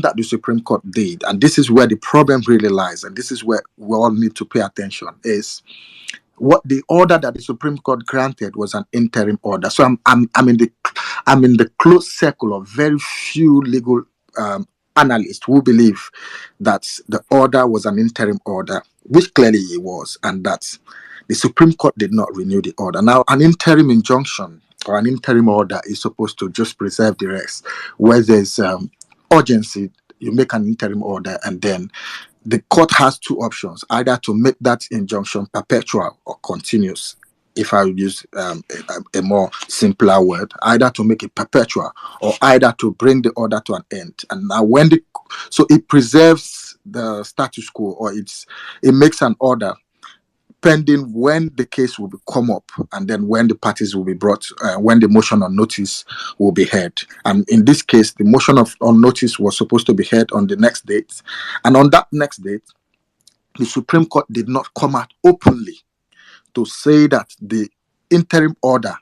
that the Supreme Court did, and this is where the problem really lies, and this is where we all need to pay attention, is what the order that the Supreme Court granted was an interim order. So I'm in the close circle of very few legal analysts who believe that the order was an interim order, which clearly it was, and that the Supreme Court did not renew the order. Now, an interim injunction or an interim order is supposed to just preserve the rest. Where there's urgency, you make an interim order, and then the court has two options: either to make that injunction perpetual or continuous. If I would use a more simpler word, either to make it perpetual or either to bring the order to an end. And now, so it preserves the status quo, or it makes an order pending when the case will come up, and then when the parties will be brought, when the motion on notice will be heard. And in this case, the motion on notice was supposed to be heard on the next date. And on that next date, the Supreme Court did not come out openly to say that the interim order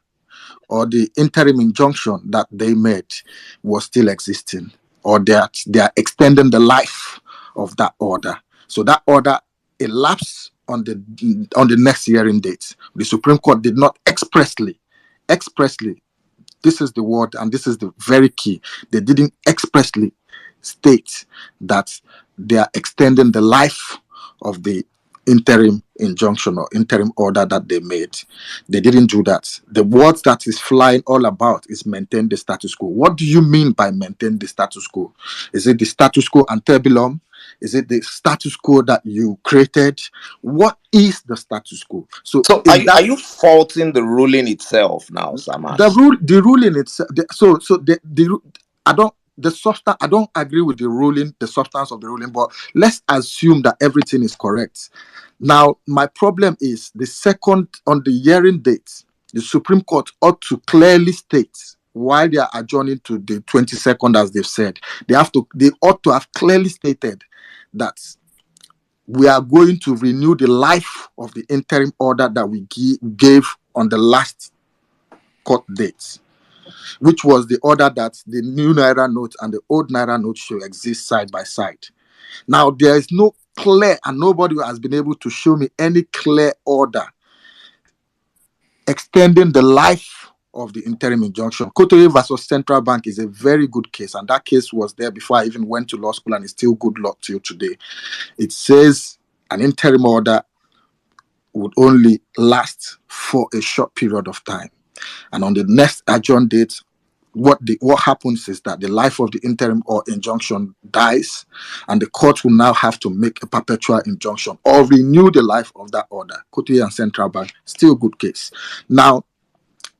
or the interim injunction that they made was still existing, or that they are extending the life of that order. So that order elapsed on the next hearing date. The Supreme Court did not expressly, this is the word and this is the very key, they didn't expressly state that they are extending the life of the interim injunction or interim order that they made. They didn't do that. The words that is flying all about is maintain the status quo. What do you mean by maintain the status quo? Is it the status quo antebellum? Is it the status quo that you created? What is the status quo? So are you faulting the ruling itself now, Saman? The ruling itself. I don't agree with the ruling, the substance of the ruling, but let's assume that everything is correct. Now, my problem is the second on the hearing date, the Supreme Court ought to clearly state, while they are adjourning to the 22nd, as they've said, they ought to have clearly stated that we are going to renew the life of the interim order that we gave on the last court date, which was the order that the new Naira note and the old Naira note should exist side by side. Now, there is no clear, and nobody has been able to show me any clear order extending the life of the interim injunction. Kotoye versus Central Bank is a very good case, and that case was there before I even went to law school, and it's still good luck till today. It says an interim order would only last for a short period of time, and on the next adjourned date, what happens is that the life of the interim or injunction dies, and the court will now have to make a perpetual injunction or renew the life of that order. Kotoye and Central Bank, still good case. Now,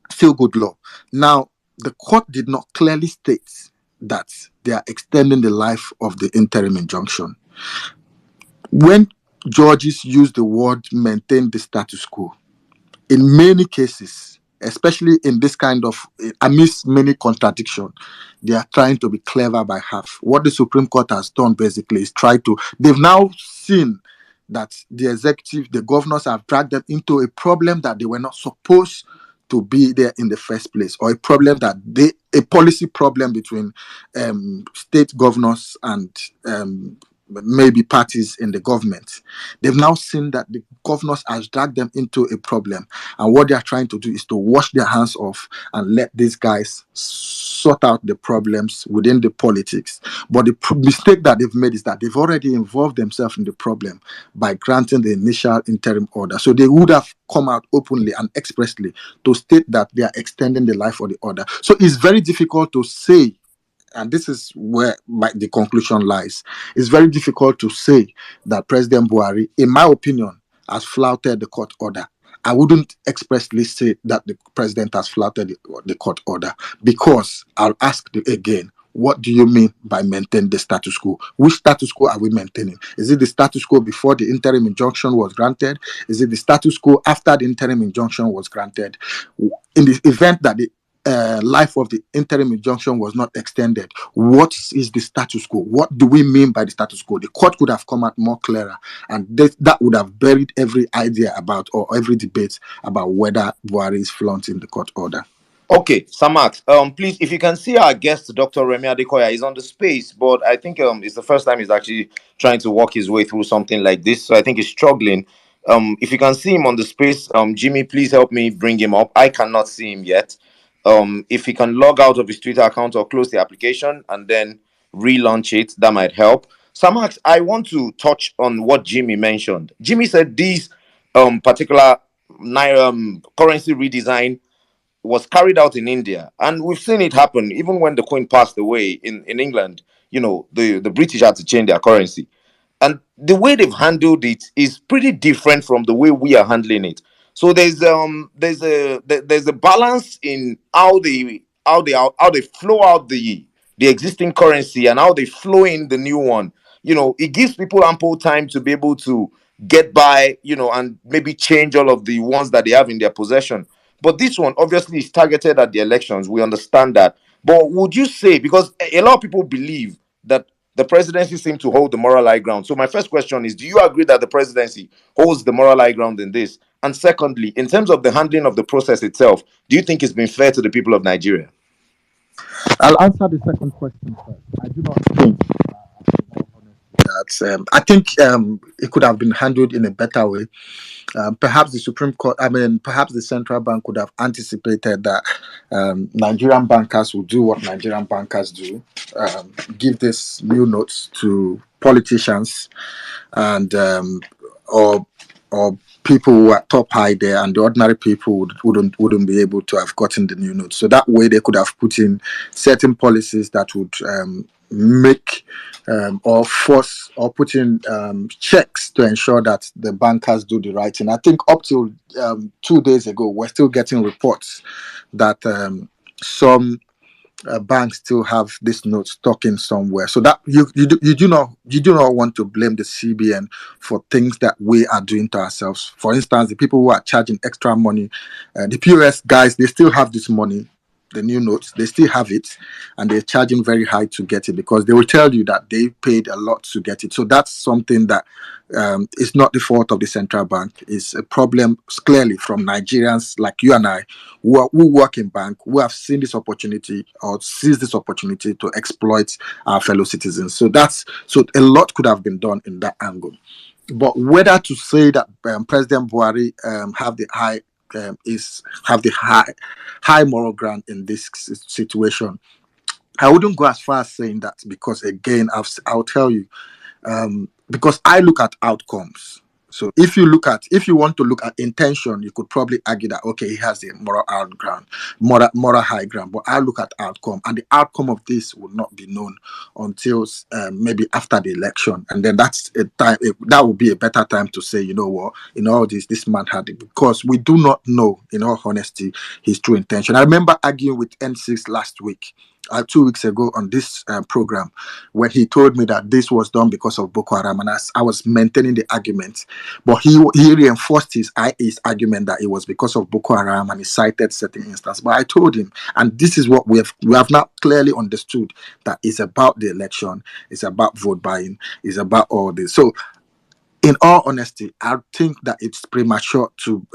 still good law. Now, the court did not clearly state that they are extending the life of the interim injunction. When judges use the word maintain the status quo, in many cases, especially in this kind of, amidst many contradictions, they are trying to be clever by half. What the Supreme Court has done basically is they've now seen that the executive, the governors have dragged them into a problem that they were not supposed to be there in the first place, or a policy problem between state governors and maybe parties in the government. They've now seen that the governors has dragged them into a problem, and what they are trying to do is to wash their hands off and let these guys sort out the problems within the politics. But the mistake that they've made is that they've already involved themselves in the problem by granting the initial interim order. So they would have come out openly and expressly to state that they are extending the life of the order. So it's very difficult to say, and this is where the conclusion lies. It's very difficult to say that President Buhari, in my opinion, has flouted the court order. I wouldn't expressly say that the president has flouted the court order, because I'll ask again, what do you mean by maintain the status quo? Which status quo are we maintaining? Is it the status quo before the interim injunction was granted? Is it the status quo after the interim injunction was granted? In the event that the life of the interim injunction was not extended, what is the status quo? What do we mean by the status quo? The court could have come out more clearer, and that would have buried every idea about, or every debate about, whether Buhari is flaunting the court order. Okay, Samax, please, if you can see our guest, Dr. Remy Adekoya, is on the space, but I think it's the first time he's actually trying to walk his way through something like this, so I think he's struggling. If you can see him on the space, Jimmy, please help me bring him up. I cannot see him yet. If he can log out of his Twitter account or close the application and then relaunch it, that might help. Samax, I want to touch on what Jimmy mentioned. Jimmy said these particular currency redesign was carried out in India, and we've seen it happen. Even when the Queen passed away in England, the British had to change their currency, and the way they've handled it is pretty different from the way we are handling it. So there's a balance in how they flow out the existing currency and how they flow in the new one. It gives people ample time to be able to get by, and maybe change all of the ones that they have in their possession. But this one obviously is targeted at the elections. We understand that. But would you say, because a lot of people believe that the presidency seems to hold the moral high ground. So my first question is, do you agree that the presidency holds the moral high ground in this? And secondly, in terms of the handling of the process itself, do you think it's been fair to the people of Nigeria? I'll answer the second question first. I do not think that I think it could have been handled in a better way. Perhaps the Supreme Court, perhaps the central bank could have anticipated that Nigerian bankers will do what Nigerian bankers do, give this new notes to politicians and or people who are top high there, and the ordinary people wouldn't be able to have gotten the new notes. So that way, they could have put in certain policies that would make or force or put in checks to ensure that the bankers do the right thing. I think up till 2 days ago, we're still getting reports that some banks still have this note stuck in somewhere. So that you do not want to blame the CBN for things that we are doing to ourselves. For instance, the people who are charging extra money, the POS guys, they still have this money, the new notes, they still have it, and they're charging very high to get it because they will tell you that they paid a lot to get it. So that's something that is not the fault of the central bank. It's a problem clearly from Nigerians like you and I who work in bank, who have seen this opportunity or seized this opportunity to exploit our fellow citizens. So a lot could have been done in that angle. But whether to say that President Buhari have the high moral ground in this situation, I wouldn't go as far as saying that because again, I'll tell you, because I look at outcomes. So if you want to look at intention, you could probably argue that okay, he has the moral high ground, moral high ground. But I look at outcome, and the outcome of this will not be known until maybe after the election, and then that's a time that would be a better time to say, you know what, in all this man had it, because we do not know, in all honesty, his true intention. I remember arguing with N6 last week. 2 weeks ago on this program, when he told me that this was done because of Boko Haram, and I was maintaining the argument, but he reinforced his argument that it was because of Boko Haram, and he cited certain instances. But I told him, and this is what we have now clearly understood, that it's about the election, it's about vote buying, it's about all this. So in all honesty, I think that it's premature to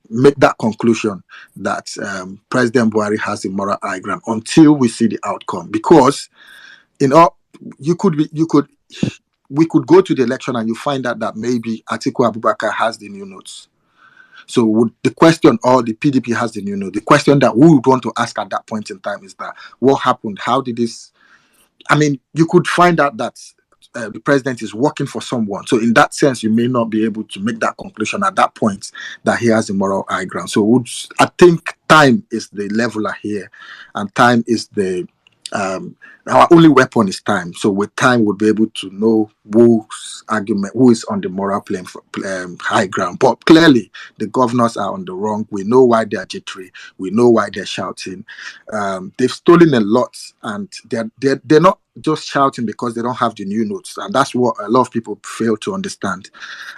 make that conclusion that President Buhari has the moral high ground until we see the outcome. Because in all, we could go to the election and you find out that maybe Atiku Abubakar has the new notes. So would the question, or the PDP has the new note, the question that we would want to ask at that point in time is that what happened? How did this? I mean, you could find out that the president is working for someone. So in that sense, you may not be able to make that conclusion at that point that he has the moral high ground. So I think time is the leveler here, and time is our only weapon is time. So with time, we'll be able to know who is on the moral plane for high ground. But clearly, the governors are on the wrong. We know why they are jittery. We know why they're shouting. They've stolen a lot, and they're not just shouting because they don't have the new notes, and that's what a lot of people fail to understand.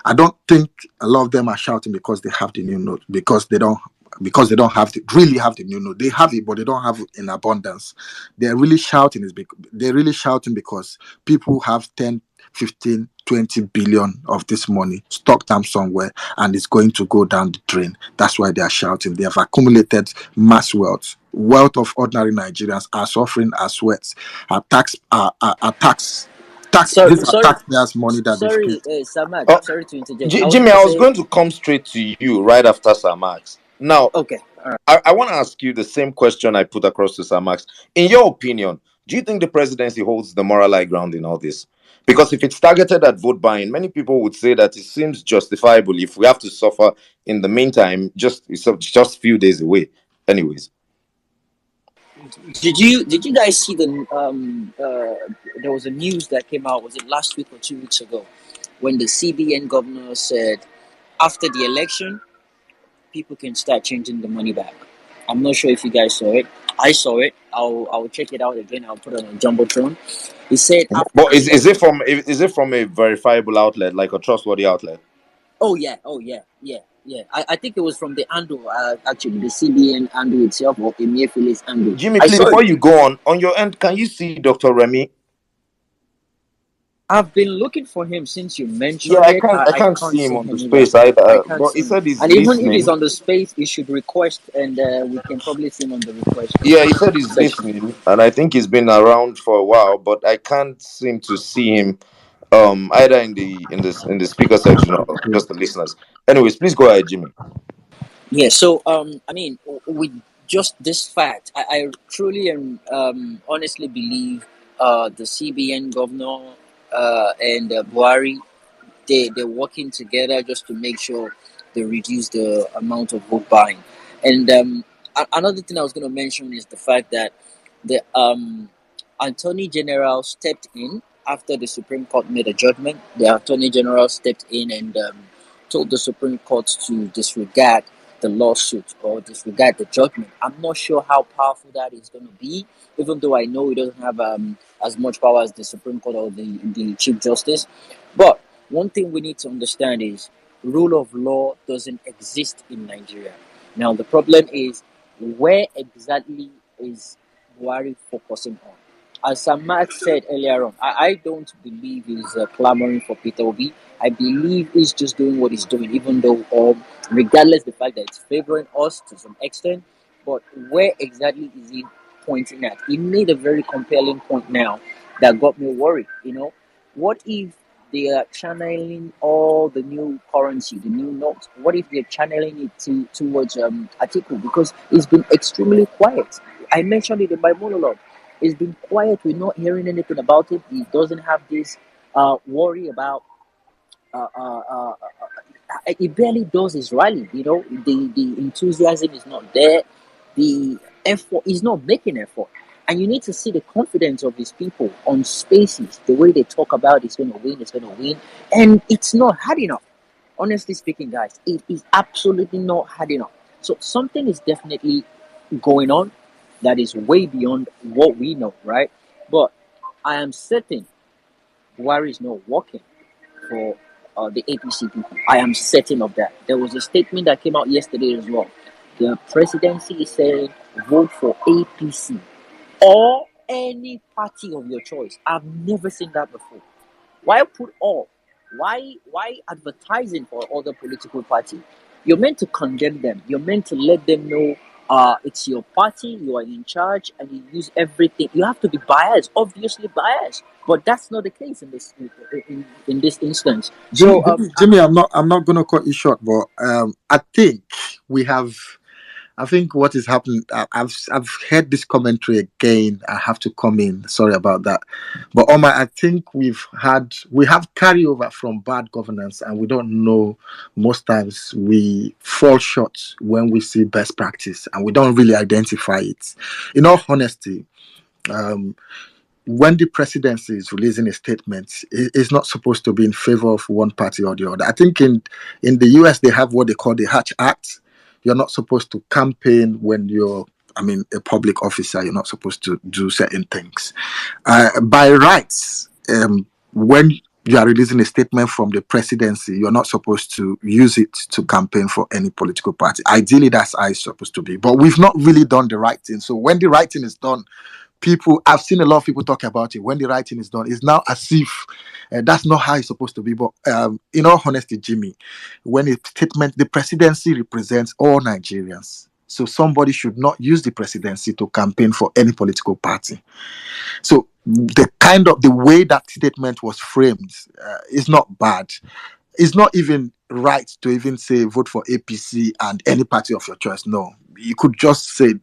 I don't think a lot of them are shouting because they have the new note, because they don't really have the new note. They have it, but they don't have it in abundance. They're really shouting because people have 10, 15, 20 billion of this money, stocked them somewhere, and it's going to go down the drain. That's why they are shouting. They have accumulated mass wealth of ordinary Nigerians are suffering as sweats. Tax. Sorry, These are sorry, taxpayers' money that they've sorry, paid. Samad. Oh, Sorry to interject. I was Jimmy, going to I was say, going to come straight to you right after Sir Max. Now, okay, all right. I want to ask you the same question I put across to Sir Max. In your opinion, do you think the presidency holds the moral high ground in all this? Because if it's targeted at vote buying, many people would say that it seems justifiable if we have to suffer in the meantime. It's just few days away. Anyways, Did you guys see there was a news that came out, was it last week or 2 weeks ago, when the CBN governor said after the election people can start changing the money back. I'm not sure if you guys saw it. I saw it. I'll check it out again. I'll put it on a jumbotron. He said after but the election. is it from a verifiable outlet, like a trustworthy outlet? Oh yeah. I think it was from the Ando, actually the CBN Ando itself, or Emiefile's Ando. Jimmy, I please, saw before it. you go on your end, can you see Dr. Remy? I've been looking for him since you Yeah, mentioned it. I I can't can't see him see on the him either. space either. I can't But he see him. said he's And even if he's listening. on the space, he should request, and we can probably see him on the request Yeah, he said he's section. listening, and I think he's been around for a while, but I can't seem to see him either in the speaker section or just the listeners. Anyways, please go ahead, Jimmy. Yeah, so I mean, with just this fact, I truly and honestly believe the CBN governor and Buhari, they're working together just to make sure they reduce the amount of vote buying. And another thing I was going to mention is the fact that the Attorney General stepped in after the Supreme Court made a judgment. The Attorney General stepped in and told the Supreme Court to disregard the lawsuit or disregard the judgment. I'm not sure how powerful that is going to be, even though I know it doesn't have as much power as the Supreme Court or the Chief Justice. But one thing we need to understand is rule of law doesn't exist in Nigeria. Now, the problem is, where exactly is Buhari focusing on? As Samad said earlier on, I don't believe he's clamoring for Peter Obi. I believe he's just doing what he's doing, even though, regardless the fact that it's favoring us to some extent. But where exactly is he pointing at? He made a very compelling point now that got me worried. What if they are channeling all the new currency, the new notes? What if they're channeling it towards Atiku? Because it's been extremely quiet. I mentioned it in my monologue. It's been quiet. We're not hearing anything about it. He doesn't have this worry about. Uh, uh, uh, uh, he barely does his rally. The enthusiasm is not there. The effort, he's not making effort. And you need to see the confidence of these people on spaces. The way they talk about it's going to win, it's going to win, and it's not hard enough. Honestly speaking, guys, it is absolutely not hard enough. So something is definitely going on that is way beyond what we know, right? But I am certain Buhari is not working for the APC people. I am certain of that. There was a statement that came out yesterday as well. The presidency is saying vote for APC or any party of your choice. I've never seen that before. Why put all? Why advertising for other political party? You're meant to condemn them. You're meant to let them know it's your party, you are in charge, and you use everything. You have to be biased, obviously biased, but that's not the case in this instance. Jimmy, So Jimmy, I'm not gonna cut you short, but I think we have. I think what is happening. I've heard this commentary again. I have to come in. Sorry about that, but Omar, I think we have carryover from bad governance, and we don't know. Most times we fall short when we see best practice, and we don't really identify it. In all honesty, um, when the presidency is releasing a statement, it's not supposed to be in favor of one party or the other. I think in the US they have what they call the Hatch Act. You're not supposed to campaign when you're, I mean, a public officer. You're not supposed to do certain things. By rights, when you are releasing a statement from the presidency, you're not supposed to use it to campaign for any political party. Ideally, that's how it's supposed to be. But we've not really done the right thing. So when the right thing is done, I've seen a lot of people talk about it. When the writing is done, it's now as if That's not how it's supposed to be. But in all honesty, Jimmy, when a statement, the presidency represents all Nigerians. So somebody should not use the presidency to campaign for any political party. So the way that statement was framed is not bad. It's not even right to even say vote for APC and any party of your choice. No, you could just say,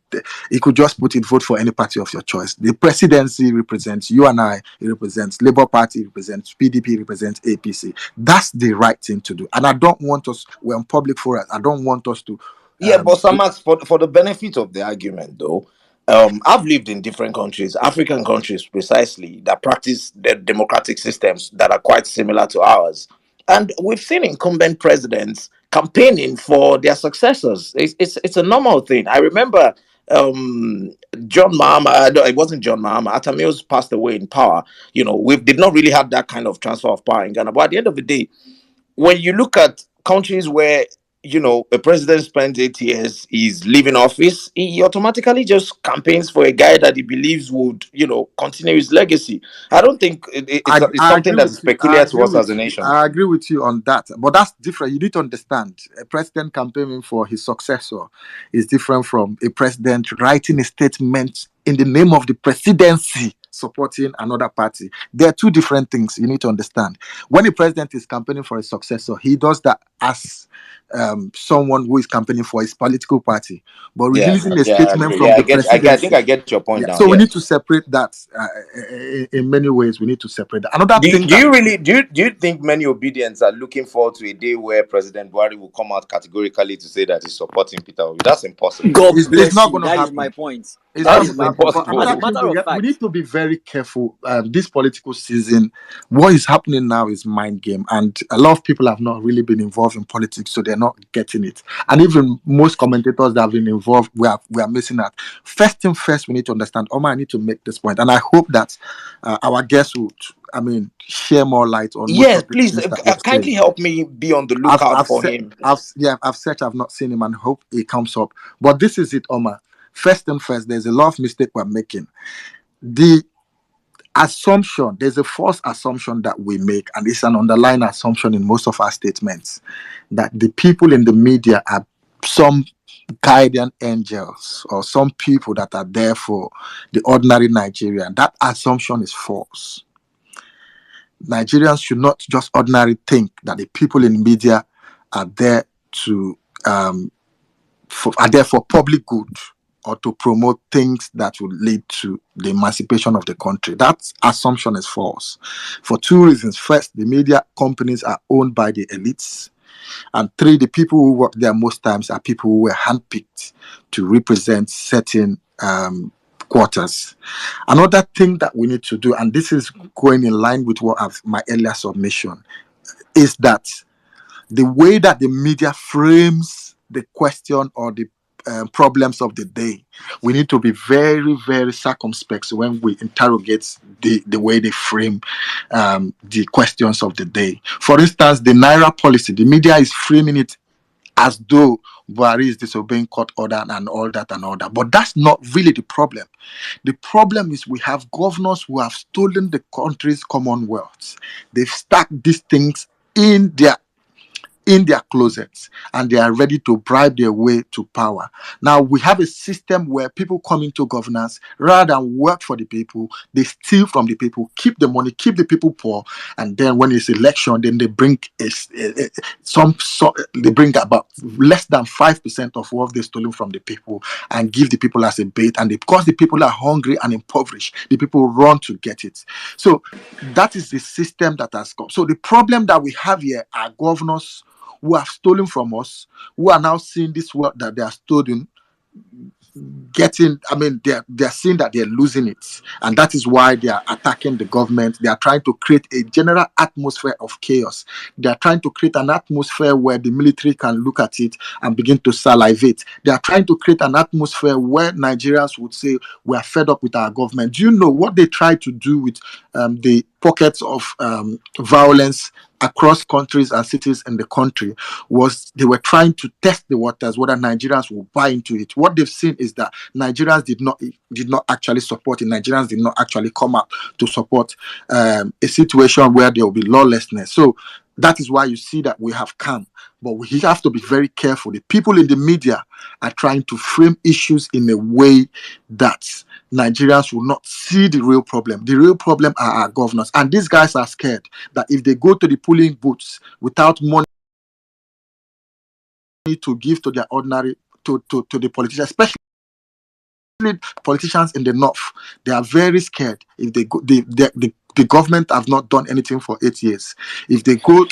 you could just put it, vote for any party of your choice. The presidency represents you and I. It represents Labour Party, it represents PDP, it represents APC. That's the right thing to do. And I don't want us, we're in public forums, I don't want us to. Yeah, but Sir Max, for the benefit of the argument, though, I've lived in different countries, African countries precisely, that practice the democratic systems that are quite similar to ours. And we've seen incumbent presidents campaigning for their successors. It's a normal thing. I remember John Mahama, no, it wasn't John Mahama, Atta Mills passed away in power. You know, we did not really have that kind of transfer of power in Ghana. But at the end of the day, when you look at countries where a president spends 8 years, he's leaving office, he automatically just campaigns for a guy that he believes would continue his legacy. I don't think it's I something agree that is with you. I peculiar to agree us with as a you. nation. I agree with you on that. But that's different. You need to understand. A president campaigning for his successor is different from a president writing a statement in the name of the presidency supporting another party. There are two different things you need to understand. When a president is campaigning for a successor, he does that as someone who is campaigning for his political party. But Yeah, releasing a yeah, I statement agree. from Yeah, the I think presidency. I get your point Yeah, now. so we Yeah. need to separate that. In many ways, we need to separate that. Another thing Do that you really do you think many Obedients are looking forward to a day where President Buhari will come out categorically to say that he's supporting Peter Obi? That's impossible. God it's bless not you. going to That is my happen. point. It's That not is going to That's my happen. point. But impossible. As another a thing matter of we fact, need to be very careful. This political season, what is happening now is mind game, and a lot of people have not really been involved in politics, so they're not getting it. And even most commentators that have been involved, we are missing that. First thing first, we need to understand. Omar, I need to make this point, and I hope that our guests would, share more light on most Yes, of the please things that we've kindly said. help me be on the I've lookout I've for said him. I've searched, I've not seen him, and hope he comes up. But this is it, Omar. First and first, there's a lot of mistake we're making. The assumption, there's a false assumption that we make, and it's an underlying assumption in most of our statements, that the people in the media are some guardian angels or some people that are there for the ordinary Nigerian. That assumption is false. Nigerians should not just ordinarily think that the people in media are there to are there for public good or to promote things that will lead to the emancipation of the country. That assumption is false for two reasons. First, the media companies are owned by the elites. And three, the people who work there most times are people who were handpicked to represent certain quarters. Another thing that we need to do, and this is going in line with my earlier submission, is that the way that the media frames the question or the problems of the day, we need to be very, very circumspect when we interrogate the way they frame the questions of the day. For instance, the Naira policy, the media is framing it as though Buhari is disobeying court order and all that and all that. But that's not really the problem. The problem is we have governors who have stolen the country's commonwealth. They've stacked these things in their closets, and they are ready to bribe their way to power. Now we have a system where people come into governance, rather than work for the people, they steal from the people, keep the money, keep the people poor, and then when it's election, then they bring they bring about less than 5% of what they've stolen from the people and give the people as a bait, and because the people are hungry and impoverished, the people run to get it. So that is the system that has come. So the problem that we have here are governors who have stolen from us, who are now seeing this world that they are stolen, they're seeing that they're losing it. And that is why they are attacking the government. They are trying to create a general atmosphere of chaos. They are trying to create an atmosphere where the military can look at it and begin to salivate. They are trying to create an atmosphere where Nigerians would say, we are fed up with our government. Do you know what they tried to do with the pockets of violence across countries and cities in the country was they were trying to test the waters whether Nigerians will buy into it. What they've seen is that Nigerians did not actually support it. Nigerians did not actually come out to support a situation where there will be lawlessness. So that is why you see that we have come. But we have to be very careful. The people in the media are trying to frame issues in a way that Nigerians will not see the real problem. The real problem are our governors. And these guys are scared that if they go to the polling booths without money to give to their ordinary, to the politicians, especially politicians in the north, they are very scared. If they go, the government have not done anything for 8 years. If they go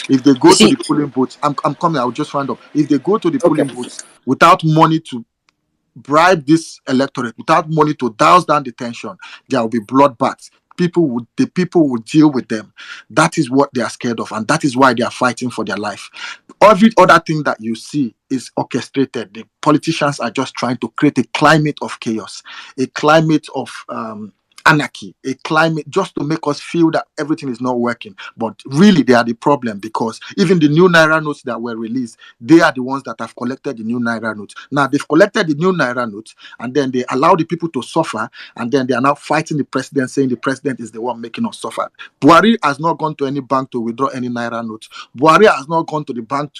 You to see, the polling booths, I'm coming, I'll just round up. If they go to the okay. polling booths without money to bribe this electorate, without money to douse down the tension, there will be bloodbaths. The people will deal with them. That is what they are scared of, and that is why they are fighting for their life. Every other thing that you see is orchestrated. The politicians are just trying to create a climate of chaos, a climate of anarchy, a climate just to make us feel that everything is not working. But really, they are the problem, because even the new Naira notes that were released, they are the ones that have collected the new Naira notes. Now, they've collected the new Naira notes, and then they allow the people to suffer, and then they are now fighting the president, saying the president is the one making us suffer. Buhari has not gone to any bank to withdraw any Naira notes. Buhari has not gone to the bank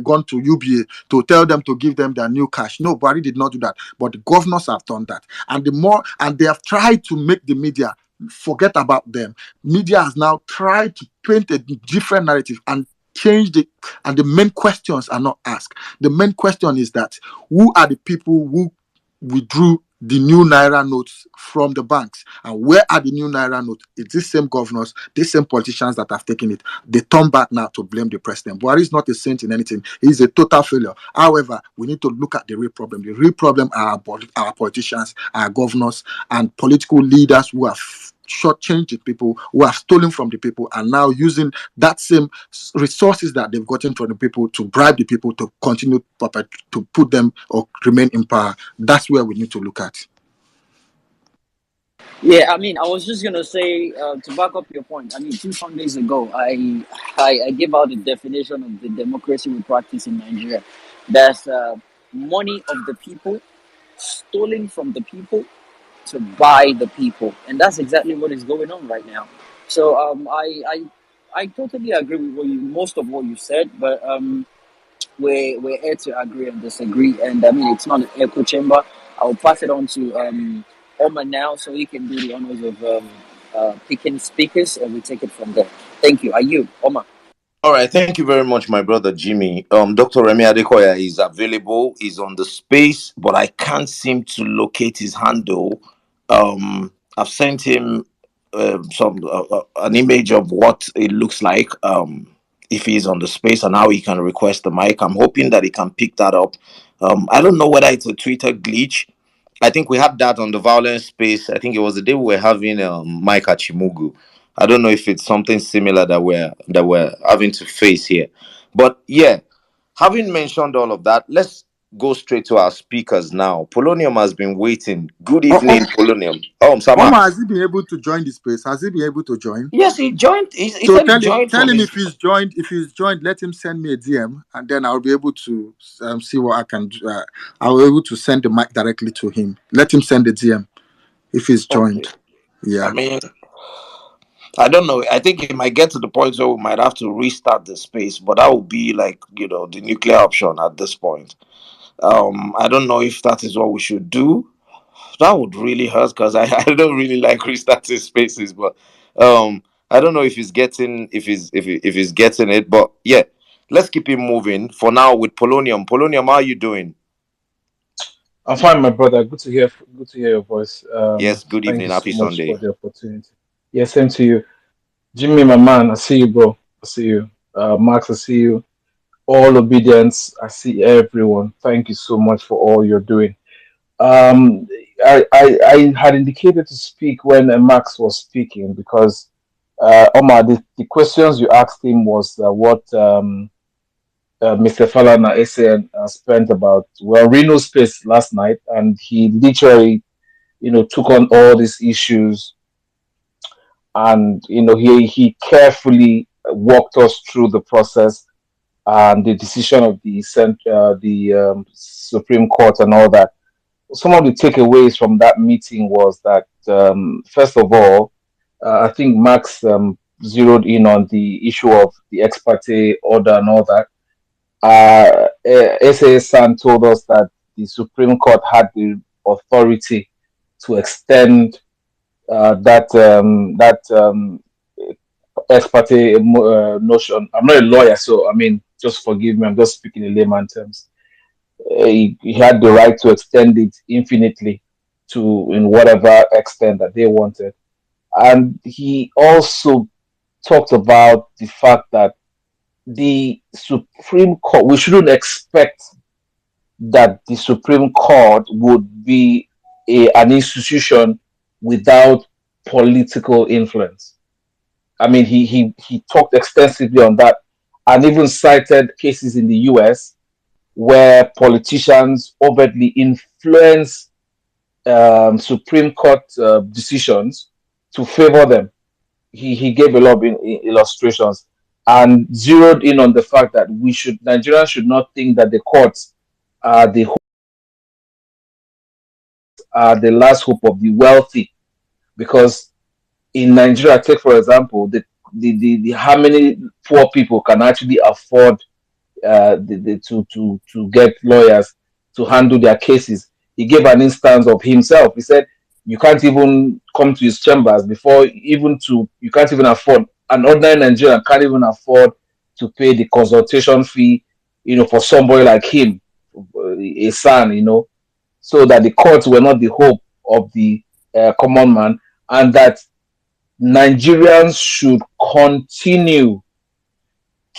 gone to UBA to tell them to give them their new cash. No, Buhari did not do that. But the governors have done that. And they have tried to make the media forget about them. Media has now tried to paint a different narrative and change and the main questions are not asked. The main question is that who are the people who withdrew the new Naira notes from the banks, and where are the new Naira notes? It's these same governors, these same politicians that have taken it. They turn back now to blame the president. Buhari is not a saint in anything. He's a total failure. However, we need to look at the real problem. The real problem are our politicians, our governors, and political leaders who have shortchanged the people, who have stolen from the people, and now using that same resources that they've gotten from the people to bribe the people to continue to put them or remain in power. That's where we need to look at. Yeah, I mean, I was just gonna say to back up your point. I mean, 2 Sundays ago, I gave out the definition of the democracy we practice in Nigeria. That's money of the people, stolen from the people to buy the people, and that's exactly what is going on right now. So I totally agree with most of what you said, but we're here to agree and disagree, and I mean it's not an echo chamber. I'll pass it on to Omar now, so he can do the honors of picking speakers, and we take it from there. Thank you. Are you Omar? All right, thank you very much, my brother Jimmy. Dr. Remy Adekoya is available, is on the space, but I can't seem to locate his handle. I've sent him an image of what it looks like if he's on the space and how he can request the mic. I'm hoping that he can pick that up. I don't know whether it's a Twitter glitch. I think we had that on the violence space. I think it was the day we were having Mike Achimugu. I don't know if it's something similar that we're having to face here. But yeah, having mentioned all of that, let's go straight to our speakers now. Polonium has been waiting. Good evening, Polonium. Oh, Sama. Omar, has he been able to join the space? Has he been able to join? Yes, he joined. He So said he joined. tell him if he's joined. If he's joined, let him send me a DM, and then I'll be able to see what I can do. I'll be able to send the mic directly to him. Let him send the DM if he's joined. Okay. Yeah. I mean, I don't know. I think it might get to the point where we might have to restart the space, but that would be like, the nuclear option at this point. I don't know if that is what we should do. That would really hurt because I don't really like restarting spaces, but I don't know if he's getting if he's getting it, but yeah, let's keep it moving for now with Polonium. Polonium, how are you doing? I'm fine, my brother. Good to hear. Good to hear your voice. Yes, good Thank evening, you so happy much Sunday. for the opportunity. Yeah, same to you, Jimmy, my man. I see you, bro. I see you, Max. I see you. All obedience. I see everyone. Thank you so much for all you're doing. Um, I had indicated to speak when Max was speaking because Omar, the questions you asked him was what Mr. Falana SN spent about Reno space last night, and he literally took on all these issues and he carefully walked us through the process and the decision of the Supreme Court and all that. Some of the takeaways from that meeting was that, first of all, I think Max zeroed in on the issue of the ex parte order and all that. SAS San told us that the Supreme Court had the authority to extend that ex parte notion. I'm not a lawyer, so I mean, just forgive me. I'm just speaking in layman terms. He had the right to extend it infinitely to in whatever extent that they wanted. And he also talked about the fact that the Supreme Court, we shouldn't expect that the Supreme Court would be an institution without political influence. I mean, he talked extensively on that and even cited cases in the US where politicians overtly influence Supreme Court decisions to favor them. He gave a lot of illustrations and zeroed in on the fact that Nigerians should not think that the courts are the last hope of the wealthy, because in Nigeria, take for example, the how many poor people can actually afford to get lawyers to handle their cases. He gave an instance of himself. He said you can't even come to his chambers before you can't even afford, an ordinary Nigerian can't even afford to pay the consultation fee, for somebody like him, a son, so that the courts were not the hope of the common man, and that Nigerians should continue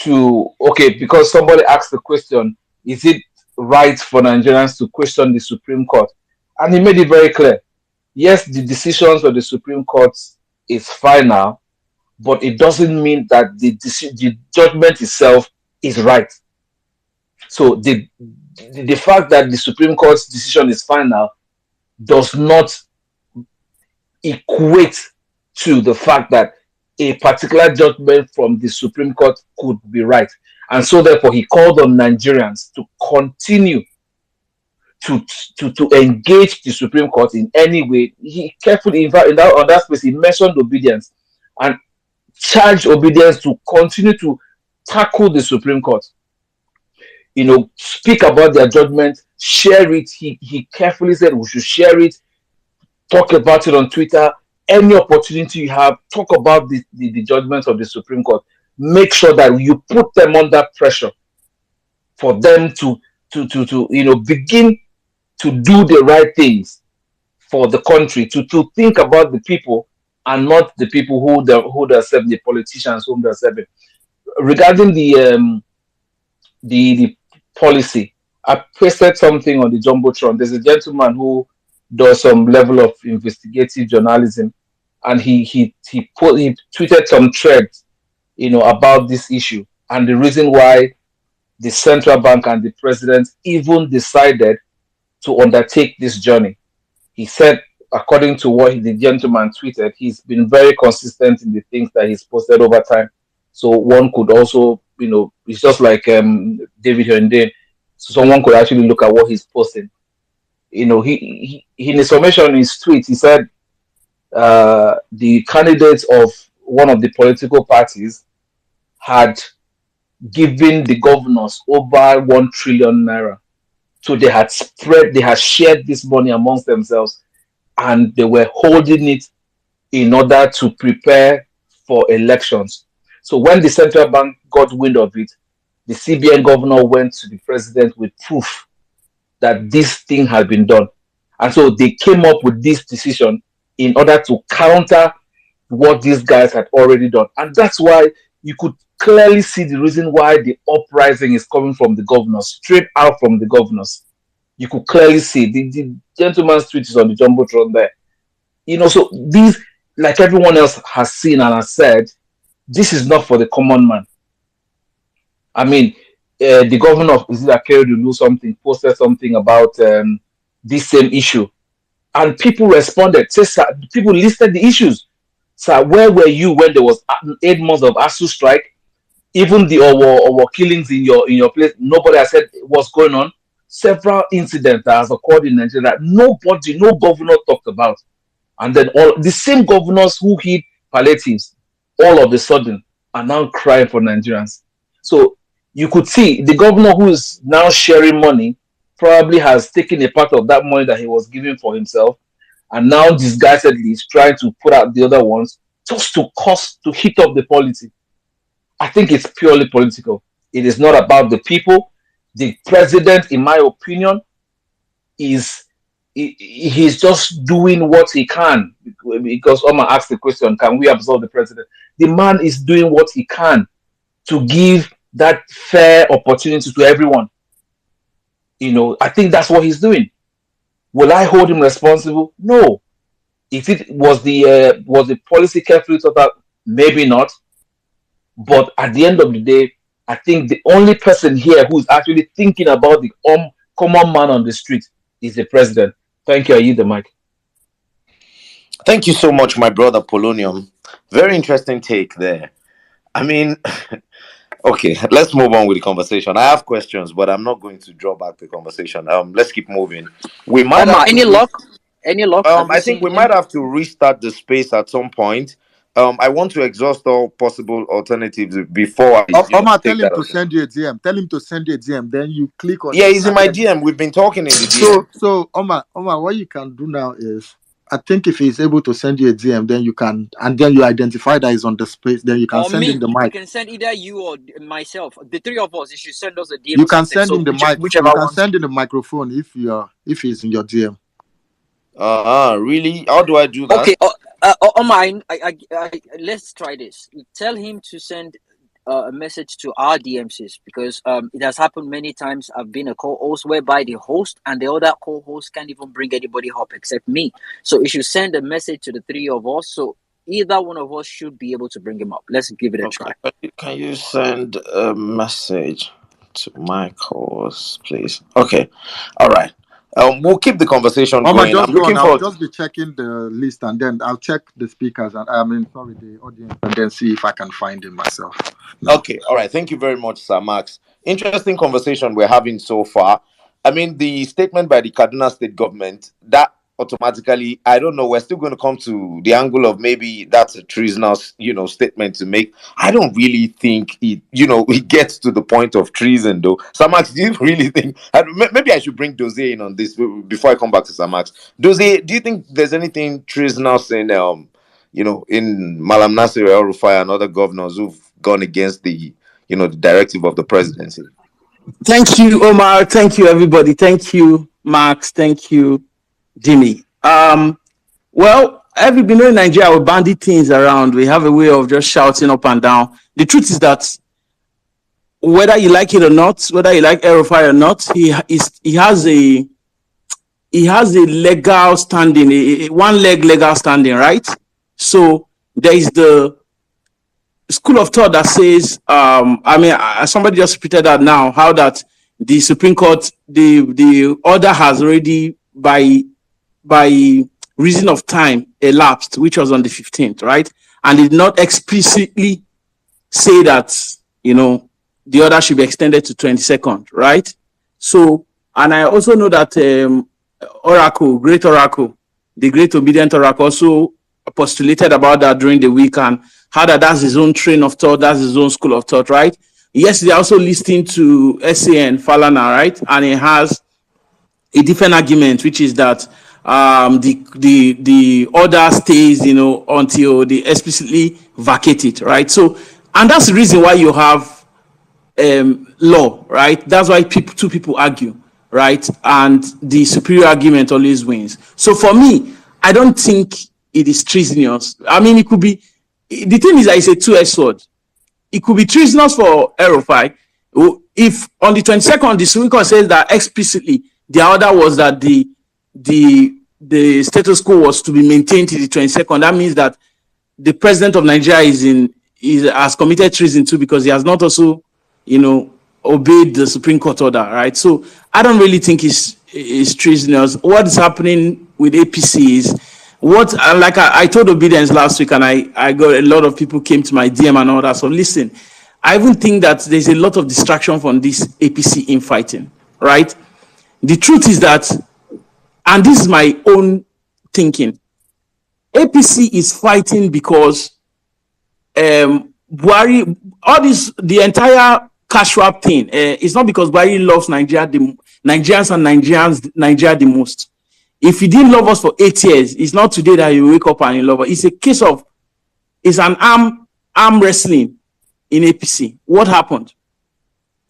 because somebody asked the question, is it right for Nigerians to question the Supreme Court? And he made it very clear. Yes, the decisions of the Supreme Court is final, but it doesn't mean that the judgment itself is right. So the fact that the Supreme Court's decision is final does not equate to the fact that a particular judgment from the Supreme Court could be right. And so therefore he called on Nigerians to continue to engage the Supreme Court in any way. He carefully, in fact, on that space, he mentioned obedience and charged obedience to continue to tackle the Supreme Court. Speak about their judgment, share it. He carefully said we should share it, talk about it on Twitter. Any opportunity you have, talk about the judgments of the Supreme Court. Make sure that you put them under pressure for them to begin to do the right things for the country, to think about the people and not the people who they're serving, the politicians whom they're serving. Regarding the policy, I posted something on the Jumbotron. There's a gentleman who does some level of investigative journalism, and he tweeted some threads, about this issue and the reason why the central bank and the president even decided to undertake this journey. He said, according to what the gentleman tweeted, he's been very consistent in the things that he's posted over time. So one could also, it's just like David Hyundai. So someone could actually look at what he's posting. He in his summation in his tweet, he said the candidates of one of the political parties had given the governors over 1 trillion naira. So they had shared this money amongst themselves, and they were holding it in order to prepare for elections. So when the central bank got wind of it, the CBN governor went to the president with proof that this thing had been done. And so they came up with this decision in order to counter what these guys had already done. And that's why you could clearly see the reason why the uprising is coming from the governors, straight out from the governors. You could clearly see the gentleman's tweet is on the Jumbotron there. So these, like everyone else has seen and has said, this is not for the common man. I mean, the governor of Akeredolu something posted something about this same issue, and people responded. People listed the issues. So where were you when there was 8 months of ASU strike? Even the or killings in your place, nobody has said what's going on. Several incidents that has occurred in Nigeria that nobody, no governor talked about. And then all the same governors who hid palliatives all of a sudden are now crying for Nigerians. So you could see the governor who is now sharing money probably has taken a part of that money that he was giving for himself, and now disguisedly is trying to put out the other ones just to hit up the policy. I think it's purely political. It is not about the people. The president, in my opinion, is he's just doing what he can, because Omar asked the question, can we absolve the president? The man is doing what he can to give that fair opportunity to everyone. I think that's what he's doing. Will I hold him responsible? No. If it was the policy carefully thought out, maybe not. But at the end of the day, I think the only person here who's actually thinking about the common man on the street is the president. Thank you. I yield the mic. Thank you so much, my brother Polonium. Very interesting take there. I mean, okay, let's move on with the conversation. I have questions, but I'm not going to draw back the conversation. Let's keep moving. We might Omar, have any luck? Any luck? I think we might have to restart the space at some point. I want to exhaust all possible alternatives before I. Omar, tell him to send you a DM. Tell him to send you a DM. Then you click on. Yeah, he's in my DM. We've been talking in the DM. So Omar, what you can do now is, I think if he's able to send you a DM, then you can, and then you identify that he's on the space. Then you can send him the mic. You can send either you or myself. The three of us. You should send us a DM. You can send him the mic. You can send him the microphone if he's in your DM. Really? How do I do that? Okay. Omar, let's try this. Tell him to send a message to our DMCs, because it has happened many times. I've been a co-host whereby the host and the other co-host can't even bring anybody up except me. So you should send a message to the three of us. So either one of us should be able to bring him up. Let's give it a try. Can you send a message to my co-host, please? Okay. All right. We'll keep the conversation going. I'll just be checking the list, and then I'll check the speakers and the audience, and then see if I can find him myself. No. Okay, all right. Thank you very much, Sir Max. Interesting conversation we're having so far. I mean, the statement by the Kaduna State government, that automatically, I don't know, we're still going to come to the angle of maybe that's a treasonous, statement to make. I don't really think it gets to the point of treason, though. Samax, do you really think, maybe I should bring Doze in on this before I come back to Samax. Doze, do you think there's anything treasonous in, in Malam Nasir El-Rufai and other governors who've gone against the directive of the presidency? Thank you, Omar. Thank you, everybody. Thank you, Max. Thank you, Jimmy. Well, every been in Nigeria, we bandit things around. We have a way of just shouting up and down. The truth is that whether you like it or not, whether you like El-Rufai or not, he has a legal standing, a one-leg legal standing, right? So there is the school of thought that says, somebody just repeated that now, how that the Supreme Court, the order has already by reason of time elapsed, which was on the 15th, right? And did not explicitly say that, the order should be extended to 22nd, right? So, and I also know that Great Oracle, the Great Obedient Oracle, also postulated about that during the week, and how that's his own train of thought, that's his own school of thought, right? Yes, they're also listening to SAN Falana, right? And he has a different argument, which is that the order stays, until they explicitly vacate it, right? So, and that's the reason why you have law, right? That's why two people argue, right? And the superior argument always wins. So for me, I don't think it is treasonous. I mean, it could be, the thing is that it's a two-edged sword. It could be treasonous for El-Rufai if on the 22nd, the Supreme Court says that explicitly the order was that the status quo was to be maintained till the 22nd. That means that the president of Nigeria has committed treason too, because he has not also, obeyed the Supreme Court order, right? So I don't really think it's treasonous. What is happening with APC is what, like I told Obedience last week, and I got a lot of people came to my DM and all that. So listen, I even think that there's a lot of distraction from this APC infighting, right? The truth is that, and this is my own thinking, APC is fighting because Buhari, all this, the entire cash wrap thing, it's not because Buhari loves Nigeria, Nigeria the most. If he didn't love us for 8 years, it's not today that you wake up and you love us. It's a case of, it's an arm wrestling in APC. What happened?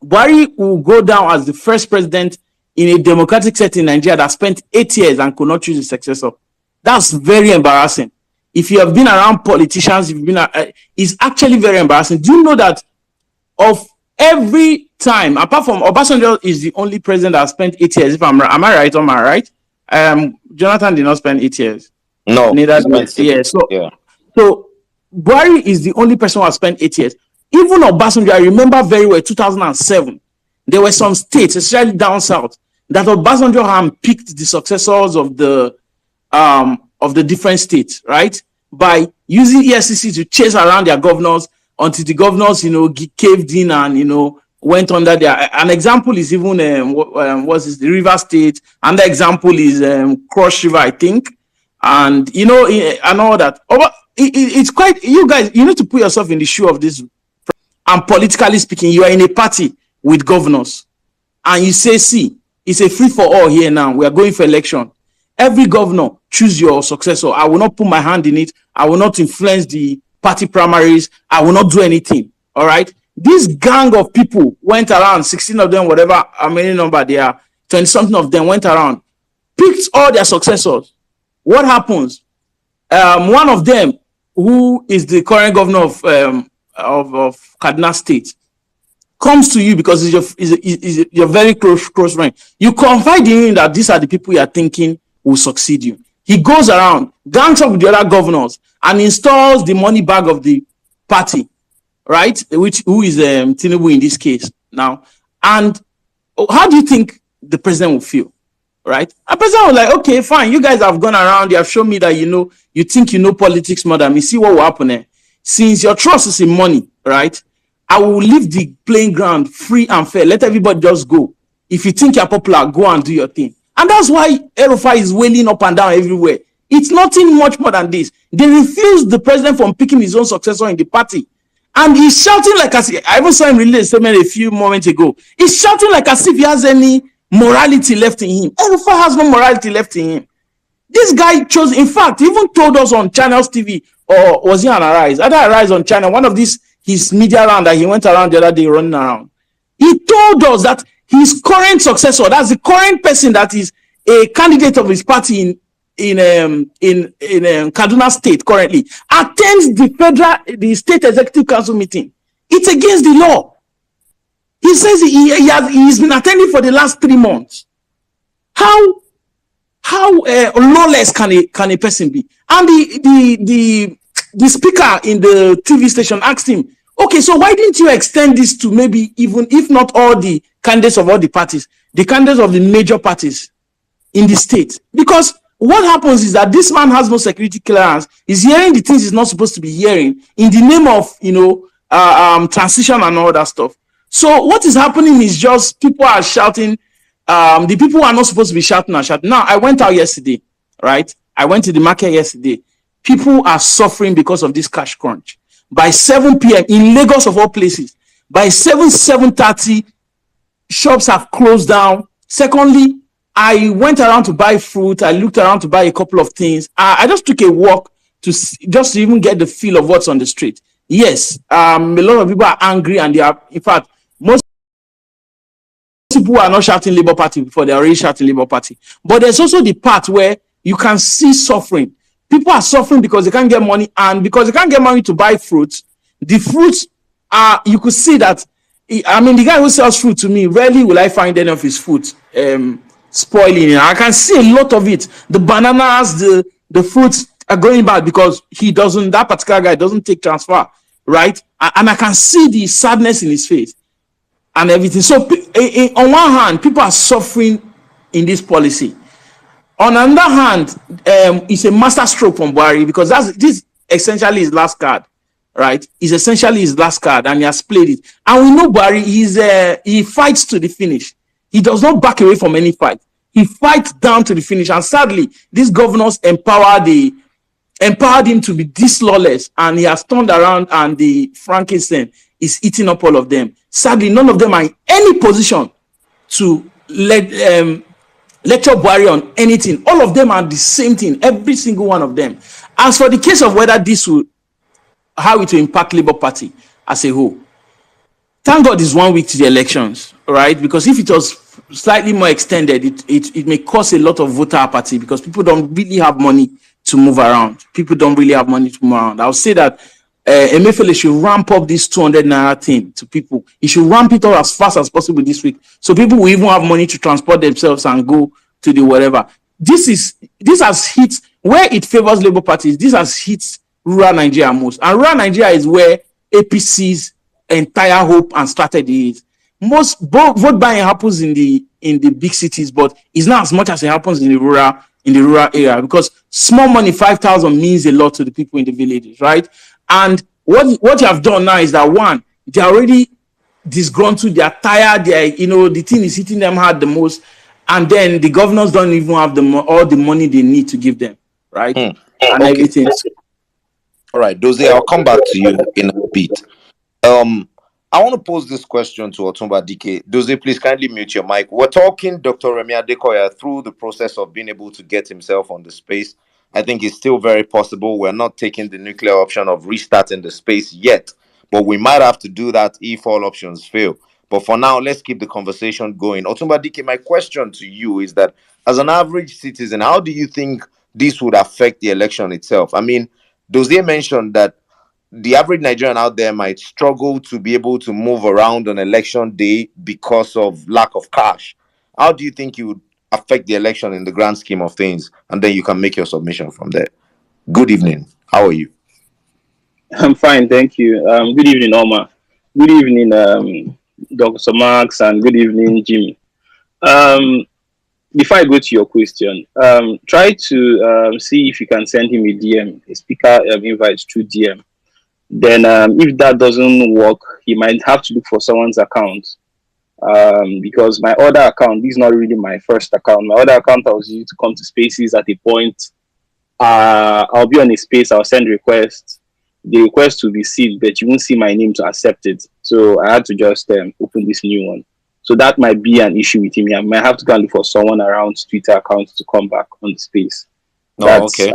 Buhari will go down as the first president in a democratic setting in Nigeria that spent 8 years and could not choose a successor. That's very embarrassing. If you have been around politicians, if you've been, it's actually very embarrassing. Do you know that of every time, apart from Obasanjo is the only president that spent 8 years, if am I right, Omar, right? Jonathan did not spend 8 years. No, neither did. Yeah. So Buhari is the only person who has spent 8 years. Even Obasanjo, I remember very well, 2007, there were some states, especially down south, that Obasanjo had picked the successors of the different states, right? By using EFCC to chase around their governors until the governors, caved in and, went under there. An example is even the River State. Another example is Cross River, I think, and and all that. It's quite, you guys, you need to put yourself in the shoe of this. And politically speaking, you are in a party with governors, and you say, "See, it's a free for all here now. We are going for election. Every governor choose your successor. I will not put my hand in it. I will not influence the party primaries. I will not do anything." All right. This gang of people went around, 16 of them, whatever, how many number they are, 20 something of them went around, picked all their successors. What happens? One of them, who is the current governor of Kaduna State, comes to you because he's your very close friend. You confide in him that these are the people you are thinking will succeed you. He goes around, gangs up with the other governors, and installs the money bag of the party, right? Who is Tinubu in this case now. And how do you think the president will feel, right? A president was like, okay, fine, you guys have gone around, you have shown me that you think you know politics more than me. See what will happen there. Since your trust is in money, right? I will leave the playing ground free and fair. Let everybody just go. If you think you're popular, go and do your thing. And that's why Erufai is wailing up and down everywhere. It's nothing much more than this. They refused the president from picking his own successor in the party. And he's shouting like as I even saw him release a statement a few moments ago. He's shouting like as if he has any morality left in him. Erufai has no morality left in him. This guy chose, in fact, he even told us on Channels TV, or was he on Arise? Either Arise on Channel, one of these, his media round that he went around the other day running around. He told us that his current successor, that's the current person that is a candidate of his party in Kaduna State currently, attends the state executive council meeting. It's against the law. He says he's been attending for the last 3 months. How lawless can a person be? And the speaker in the TV station asked him, okay, so why didn't you extend this to maybe even, if not all the candidates of all the parties, the candidates of the major parties in the state? Because what happens is that this man has no security clearance. He's hearing the things he's not supposed to be hearing in the name of, transition and all that stuff. So what is happening is just people are shouting. The people who are not supposed to be shouting are shouting. Now, I went out yesterday, right? I went to the market yesterday. People are suffering because of this cash crunch. By 7 p.m. in Lagos of all places, by 7:30, shops have closed down. Secondly, I went around to buy fruit. I looked around to buy a couple of things. I just took a walk just to even get the feel of what's on the street. Yes, a lot of people are angry, and they are, in fact, most people are not shouting Labour Party before, they're already shouting Labour Party. But there's also the part where you can see suffering. People are suffering because they can't get money, and because they can't get money to buy fruits, the fruits are, you could see that, I mean, the guy who sells fruit to me, rarely will I find any of his fruit spoiling. I can see a lot of it. The bananas, the fruits are going bad because that particular guy doesn't take transfer, right? And I can see the sadness in his face and everything. So on one hand, people are suffering in this policy. On another hand, it's a master stroke from Buhari because this essentially his last card, right? It's essentially his last card, and he has played it. And we know Buhari, he fights to the finish. He does not back away from any fight. He fights down to the finish. And sadly, these governors empowered him to be this lawless, and he has turned around, and the Frankenstein is eating up all of them. Sadly, none of them are in any position to lecture Buhari on anything. All of them are the same thing, every single one of them. As for the case of whether how it will impact Labour Party as a whole, thank God it's 1 week to the elections, right? Because if it was slightly more extended, it may cause a lot of voter apathy because people don't really have money to move around. I would say that Emefiele should ramp up this 200 naira thing to people. He should ramp it up as fast as possible this week, so people will even have money to transport themselves and go to the whatever. This has hit where it favors Labour parties. This has hit rural Nigeria most, and rural Nigeria is where APC's entire hope and strategy is. Most vote buying happens in the big cities, but it's not as much as it happens in the rural area, because small money, 5,000, means a lot to the people in the villages, right? And what you have done now is that, one, they're already disgruntled, they're tired, the thing is hitting them hard the most, and then the governors don't even have all the money they need to give them, right? And okay. Everything. All right, Dozie, I'll come back to you in a bit. I want to pose this question to Otumba DK. Dozie, please kindly mute your mic. We're talking Dr. Remi Adekoya through the process of being able to get himself on the space. I think it's still very possible. We're not taking the nuclear option of restarting the space yet, but we might have to do that if all options fail. But for now, let's keep the conversation going. Otumba DK, my question to you is that, as an average citizen, how do you think this would affect the election itself? I mean, Dozie mentioned that the average Nigerian out there might struggle to be able to move around on election day because of lack of cash. How do you think you would affect the election in the grand scheme of things? And then you can make your submission from there. Good evening. How are you? I'm fine, thank you. Good evening, Omar. Good evening, Dr. Marks, and good evening, Jimmy. Before I go to your question, try to see if you can send him a DM, a speaker invite through DM. Then if that doesn't work, he might have to look for someone's account. Because my other account, this is not really my first account. My other account, I was using to come to spaces at a point. I'll be on a space, I'll send requests. The request will be sealed, but you won't see my name to accept it. So I had to just open this new one. So that might be an issue with him. I might have to go and look for someone around Twitter account to come back on the space. Okay.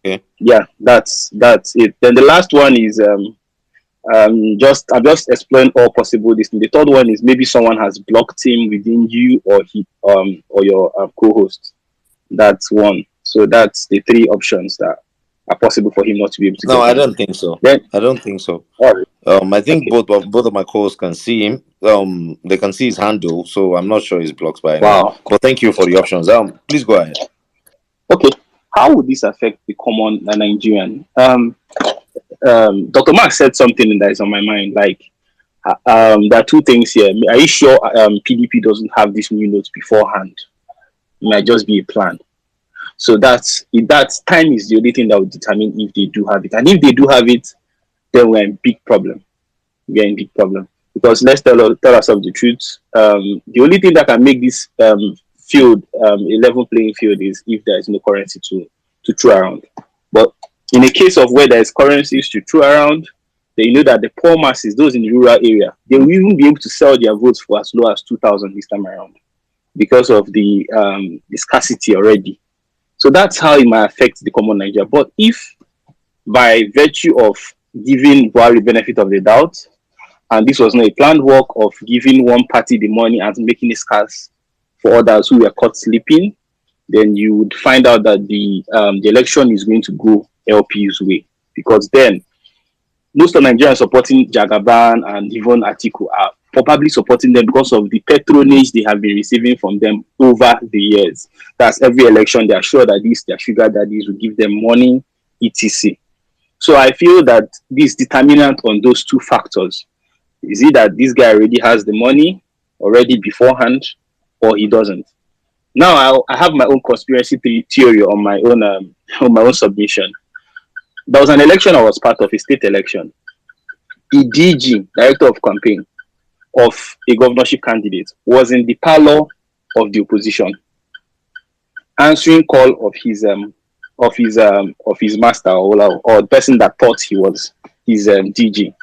Okay. Yeah, that's it. Then the last one is I'm just exploring all possible this thing. The third one is maybe someone has blocked him within you or your co-host. That's one. So that's the three options that are possible for him not to be able to. No, I don't think so. I don't think so. I think both of my co-hosts can see him. They can see his handle, so I'm not sure he's blocked by now. Wow. But thank you for the options. Please go ahead. Okay. How would this affect the common Nigerian? Dr. Mark said something that is on my mind. Like, there are two things here. Are you sure PDP doesn't have this new notes beforehand? It might just be a plan. So that time is the only thing that will determine if they do have it. And if they do have it, then we're in big problem. We're in big problem. Because let's tell ourselves the truth. The only thing that can make this field, a level playing field, is if there is no currency to throw around. But in a case of where there is currencies to throw around, then you know that the poor masses, those in the rural area, they will even be able to sell their votes for as low as 2,000 this time around because of the scarcity already. So that's how it might affect the common Nigeria. But if by virtue of giving Buhari benefit of the doubt, and this was not a planned work of giving one party the money and making it scarce for others who were caught sleeping, then you would find out that the election is going to go LP's way. Because then most of Nigerians supporting Jagaban and even Atiku are probably supporting them because of the patronage they have been receiving from them over the years. That's every election, they are sure that their sugar daddies will give them money, etc. So I feel that this determinant on those two factors is it that this guy already has the money already beforehand, or he doesn't. Now I have my own conspiracy theory on my own submission. There was an election I was part of, a state election. The DG, director of campaign of a governorship candidate, was in the parlor of the opposition, answering call of his master, or the person that thought he was his DG.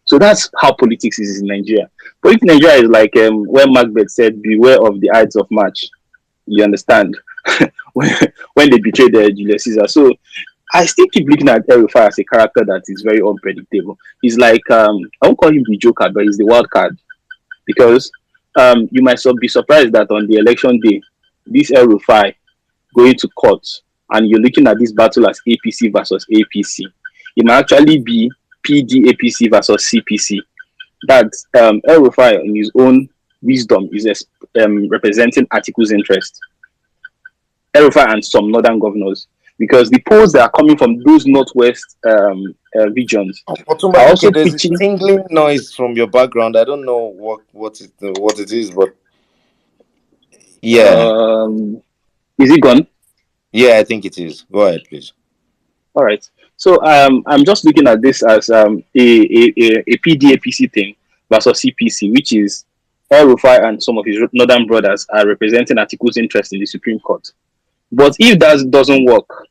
So that's how politics is in Nigeria. Politics in Nigeria is like when Macbeth said, "Beware of the Ides of March." You understand? when, when they betrayed Julius Caesar. So I still keep looking at El-Rufai as a character that is very unpredictable. He's like I won't call him the Joker, but he's the wild card, because you might be surprised that on the election day, this El-Rufai going to court, and you're looking at this battle as APC versus APC. It might actually be PD APC versus CPC. That El-Rufai, in his own wisdom, is representing Atiku's interest. El-Rufai and some northern governors, because the polls that are coming from those northwest regions Otumba, are also there's pitching. a tingling noise from your background. I don't know what it is, but yeah, Is it gone? yeah, I think it is. Go ahead, please. All right. So I'm just looking at this as a PDAPC thing versus CPC, which is El-Rufai and some of his northern brothers are representing Atiku's interest in the Supreme Court. But if that doesn't work,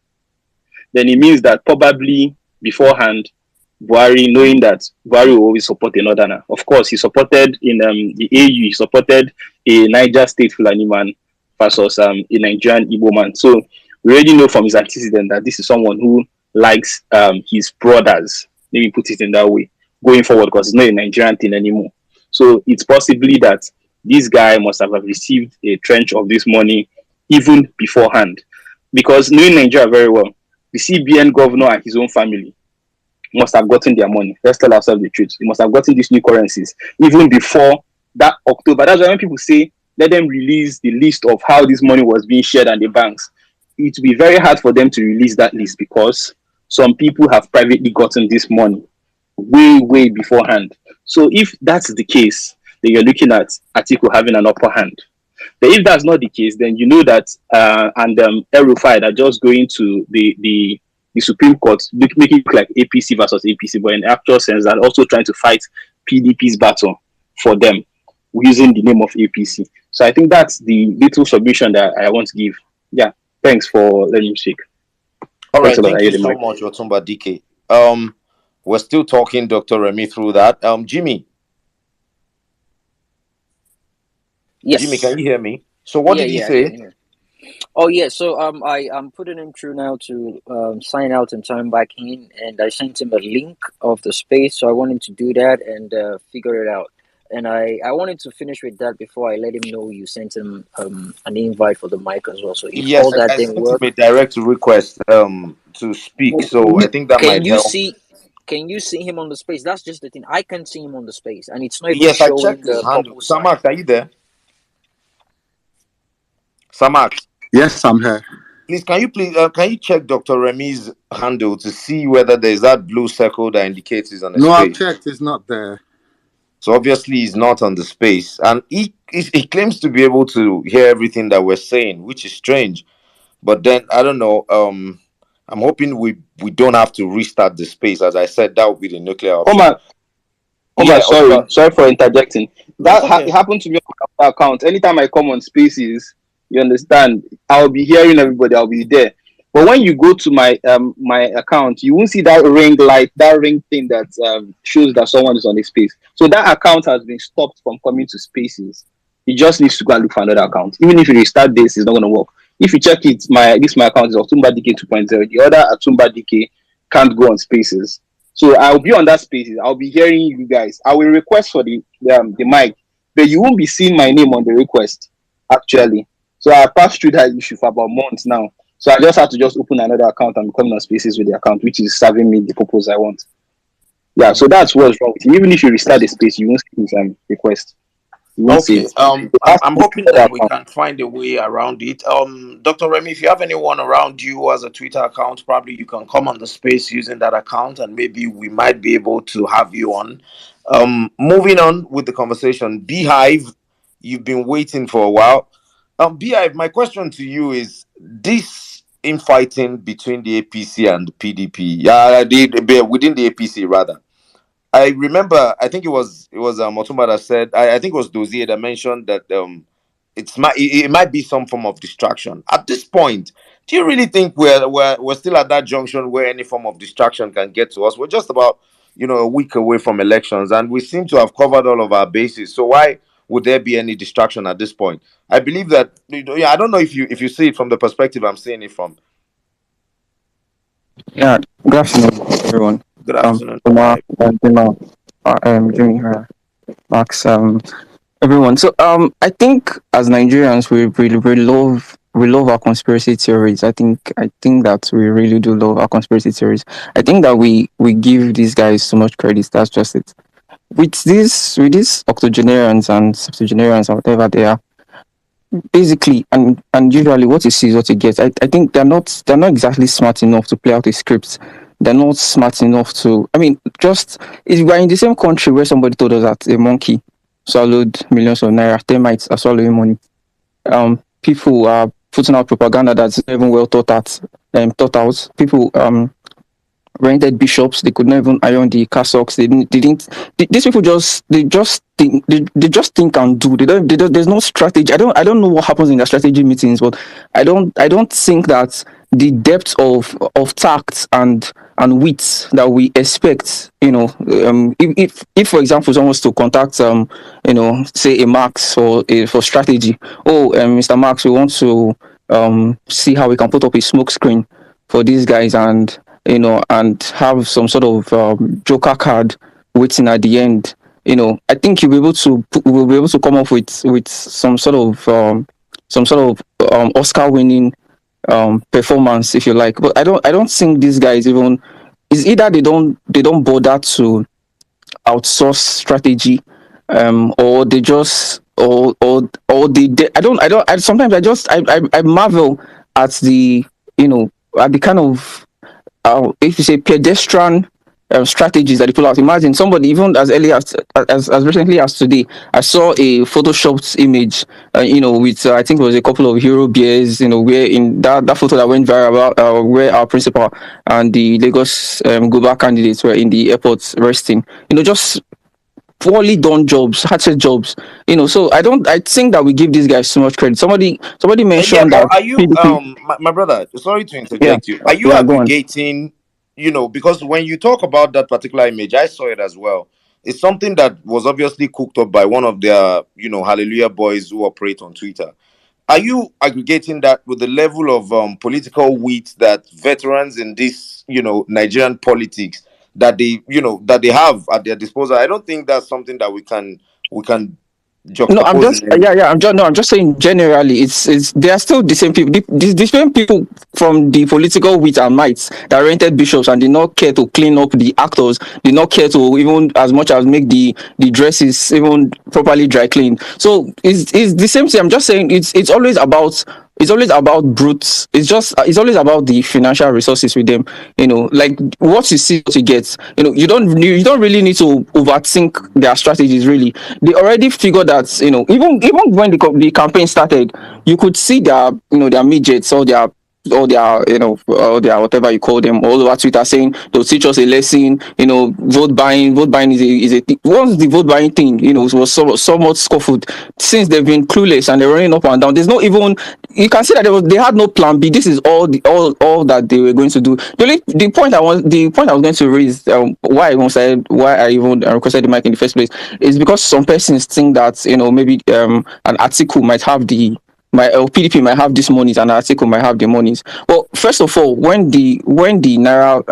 then it means that probably beforehand, Buhari, knowing that Buhari will always support a northerner. Of course, he supported in the AU, he supported a Niger State Fulani man versus a Nigerian Igbo man. So we already know from his antecedent that this is someone who likes his brothers. Let me put it in that way, going forward, because it's not a Nigerian thing anymore. So it's possibly that this guy must have received a trench of this money even beforehand, because knowing Nigeria very well, the CBN governor and his own family must have gotten their money. Let's tell ourselves the truth. They must have gotten these new currencies even before that October. That's why when people say, let them release the list of how this money was being shared at the banks, it will be very hard for them to release that list, because some people have privately gotten this money way beforehand. So if that's the case, then you're looking at Atiku having an upper hand. But if that's not the case, then you know that El-Rufai are just going to the Supreme Court, making it look like APC versus APC, but in actual sense, they're also trying to fight PDP's battle for them using the name of APC. So I think that's the little submission that I want to give. Yeah, thanks for letting me speak. All right, Thanks a lot. thank you so much, Otumba DK. We're still talking, Dr. Remy, through that. Jimmy. Yes. Jimmy, can you hear me? So what did he say? Oh yeah, so I'm putting him through now to sign out and turn back in, and I sent him a link of the space, so I want him to do that and figure it out. And I wanted to finish with that before I let him know you sent him an invite for the mic as well. So if Yes, all that I didn't sent work, him a direct request to speak. So I think that might help. Can you see him on the space? That's just the thing. I can see him on the space, and it's not even Yes, I showing checked his the handle. purple sign. Samak, are you there? Samak. Yes, I'm here. Please, can you check Dr. Remy's handle to see whether there's that blue circle that indicates he's on the No, space? I've checked. It's not there. So obviously he's not on the space, and he claims to be able to hear everything that we're saying, which is strange. But then I don't know. I'm hoping we don't have to restart the space. As I said, that would be the nuclear option. Omar, sorry for interjecting. That happened to me on my account. Anytime I come on spaces, you understand, I'll be hearing everybody. I'll be there. But when you go to my account, you won't see that ring light, that ring thing that shows that someone is on a space. So that account has been stopped from coming to spaces. He just needs to go and look for another account. Even if you restart this, it's not going to work. If you check it, my account is Otumba DK 2.0. The other Otumba DK can't go on spaces. So I'll be on that spaces. I'll be hearing you guys. I will request for the mic, but you won't be seeing my name on the request, actually. So I passed through that issue for about months now. So I just have to just open another account and become on spaces with the account, which is serving me the purpose I want. Yeah, so that's what's wrong with you. Even if you restart the space, you won't see his request. Okay. I'm hoping that we can find a way around it. Dr. Remy, if you have anyone around you as a Twitter account, probably you can come on the space using that account, and maybe we might be able to have you on. Moving on with the conversation, Beehive, you've been waiting for a while. Bi, my question to you is this infighting between the APC and the PDP, within the APC rather. I remember, I think it was Otumba that said, I think it was Dozier that mentioned that it might be some form of distraction. At this point, do you really think we're still at that junction where any form of distraction can get to us? We're just about a week away from elections, and we seem to have covered all of our bases. So why would there be any distraction at this point? I believe that yeah, I don't know if you see it from the perspective I'm seeing it from. Yeah, good afternoon, everyone. Good afternoon. Omar, Hi. Dima, Jimmy, Max, everyone. So, I think as Nigerians, we love our conspiracy theories. I think that we really do love our conspiracy theories. I think that we give these guys so much credit. That's just it. With these octogenarians and septuagenarians or whatever they are, basically, and usually what you see is what you get. I think they're not exactly smart enough to play out a script. They're not smart enough to, I mean, just if we're in the same country where somebody told us that a monkey swallowed millions of naira, termites are swallowing money. People are putting out propaganda that's not even well thought out. People rented bishops. They could not even iron the cassocks. These people they just think and do. They don't. There's no strategy. I don't know what happens in their strategy meetings, but I don't think that the depth of tact and wit that we expect. If for example someone was to contact say a Max for strategy. Oh, Mr. Max, we want to see how we can put up a smoke screen for these guys and have some sort of joker card waiting at the end. I think we'll be able to come up with some sort of Oscar winning performance, if you like. But I don't think these guys even, is either they don't bother to outsource strategy, or they just or they I sometimes I marvel at the at the kind of if you say pedestrian strategies that they pull out. Imagine somebody, even as early as recently as today, I saw a photoshopped image, with I think it was a couple of hero beers, where in that photo that went viral about where our principal and the Lagos Goba candidates were in the airport resting. Just poorly done jobs, hatchet jobs. So I think that we give these guys so much credit. Somebody Yeah, mentioned but that are you PDP. my brother? Sorry to Yeah, interject you. Are you yeah, go on. aggregating? Because when you talk about that particular image, I saw it as well. It's something that was obviously cooked up by one of their, Hallelujah boys who operate on Twitter. Are you aggregating that with the level of political wit that veterans in this, Nigerian politics that they have at their disposal? I don't think that's something that we can No, I'm juxtapose just in any. yeah, yeah. I'm just saying generally, it's they are still the same people. The same people from the political wit and might that rented bishops and did not care to clean up the actors, did not care to even as much as make the dresses even properly dry cleaned. So it's the same thing. I'm just saying it's always about brutes. It's always about the financial resources with them. Like what you see, what you get. You don't really need to overthink their strategies. Really, they already figured that. Even when the campaign started, you could see their midgets or their whatever you call them all over Twitter saying they'll teach us a lesson. Vote buying is a thing. Once the vote buying thing, was somewhat scuffled, since they've been clueless and they're running up and down. There's no even, you can see that they had no plan B. This is all that they were going to do. The point I was going to raise, why I even requested the mic in the first place, is because some persons think that maybe an article might have PDP might have this monies and an article might have the monies. Well, first of all, when the naira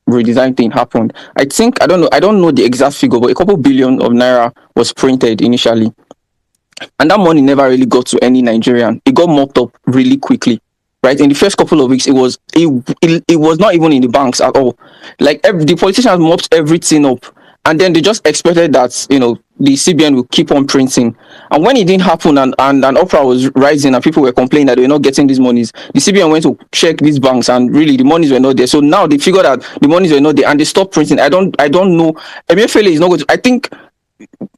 redesign thing happened, I don't know the exact figure, but a couple billion of naira was printed initially, and that money never really got to any Nigerian. It got mopped up really quickly. Right, in the first couple of weeks, it was not even in the banks at all. Like the politicians mopped everything up, and then they just expected that the CBN will keep on printing. And when it didn't happen, and uproar was rising, and people were complaining that they were not getting these monies, the CBN went to check these banks, and really the monies were not there. So now they figured out the monies were not there, and they stopped printing. I don't know. Emefiele is not going to. I think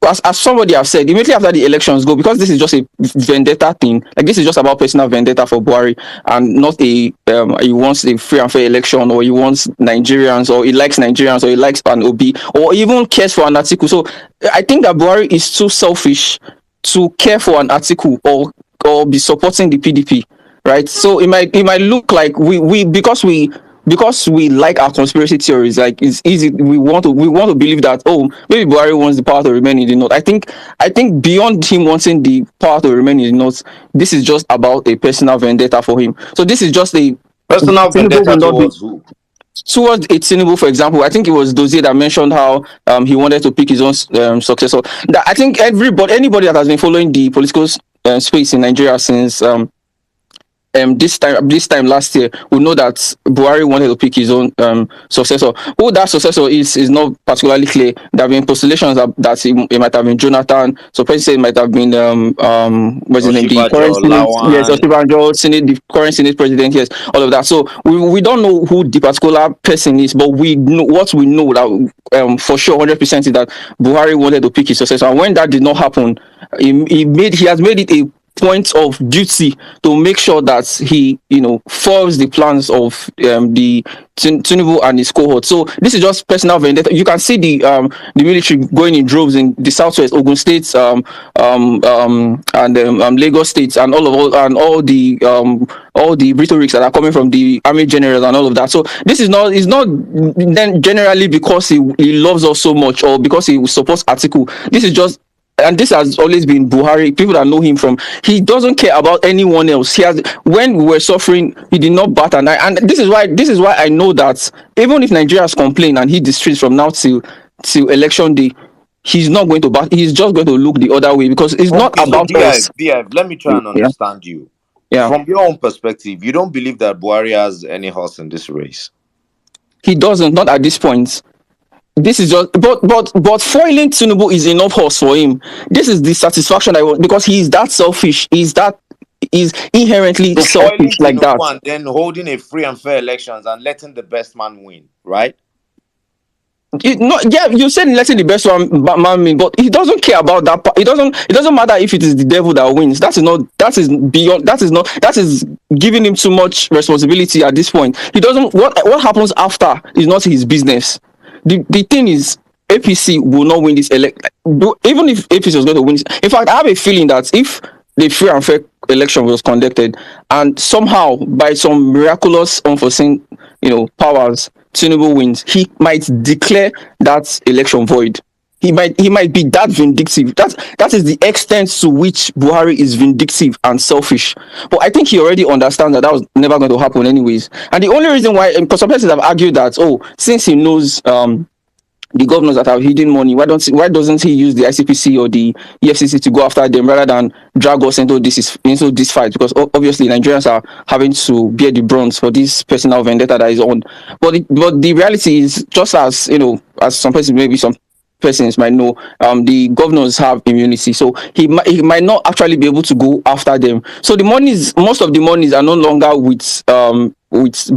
as somebody have said, immediately after the elections go, because this is just a vendetta thing, like this is just about personal vendetta for Buhari, and not a he wants a free and fair election, or he wants Nigerians, or he likes Nigerians, or he likes an Obi, or even cares for an article. So I think that Buhari is too selfish to care for an article, or be supporting the PDP, right? So it might look like we because we like our conspiracy theories, like it's easy. We want to believe that, oh, maybe Buhari wants the power to remain in the north. I think beyond him wanting the power to remain in the north, this is just about a personal vendetta for him. So this is just a Personal Tinubu vendetta will not be towards who? towards a Tinubu, for example. I think it was Dozie that mentioned how he wanted to pick his own successor. That I think anybody that has been following the political space in Nigeria since this time last year, we know that Buhari wanted to pick his own successor. Who that successor is not particularly clear. There have been postulations that it might have been Jonathan. So person said it might have been what's his name, the current Oshibajo, Senate, yes, Lawan. Osibanjo, Senate, the current Senate president, yes, all of that. So we don't know who the particular person is, but we know what we know that for sure 100% is that Buhari wanted to pick his successor, and when that did not happen, he has made it a point of duty to make sure that he foils the plans of the Tinubu and his cohort. So this is just personal vendetta. You can see the military going in droves in the southwest, Ogun State, and Lagos State, and all the rhetorics that are coming from the army generals and all of that. So this is not then generally because he loves us so much, or because he supports Atiku. This is just, and this has always been Buhari. People that know him from, he doesn't care about anyone else. When we were suffering, he did not bat an eye. And this is why I know that even if Nigerians complain and hit the streets from now till election day, he's not going to bat. He's just going to look the other way, because it's not Okay, so about us. DIF, let me try and Yeah, understand you. yeah. From your own perspective, you don't believe that Buhari has any horse in this race? He doesn't. Not at this point. This is just, but foiling Tinubu is enough horse for him. This is the satisfaction I want, because he's that selfish. He's inherently So selfish foiling like Tinubu that. and then holding a free and fair elections and letting the best man win, right? Yeah, you said letting the best man win, but he doesn't care about that. It doesn't matter if it is the devil that wins. That is beyond. That is giving him too much responsibility at this point. He doesn't. What happens after is not his business. The thing is, APC will not win this even if APC was going to win. In fact, I have a feeling that if the free and fair election was conducted, and somehow by some miraculous unforeseen powers, Tinubu wins, he might declare that election void. He might be that vindictive. That is the extent to which Buhari is vindictive and selfish. But I think he already understands that was never going to happen anyways. And the only reason why, because some persons have argued that, since he knows the governors that have hidden money, why doesn't he use the ICPC or the EFCC to go after them, rather than drag us into this fight? Because obviously Nigerians are having to bear the brunt for this personal vendetta that is on. But the reality is, just as as some persons, maybe some persons might know, the governors have immunity, so he might not actually be able to go after them. So most of the monies are no longer with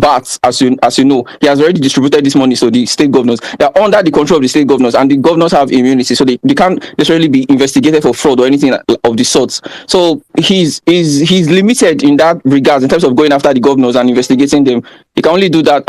bats, as you know. He has already distributed this money, so the state governors, they are under the control of the state governors, and the governors have immunity, so they can't necessarily be investigated for fraud or anything of the sorts. So he's limited in that regard, in terms of going after the governors and investigating them. He can only do that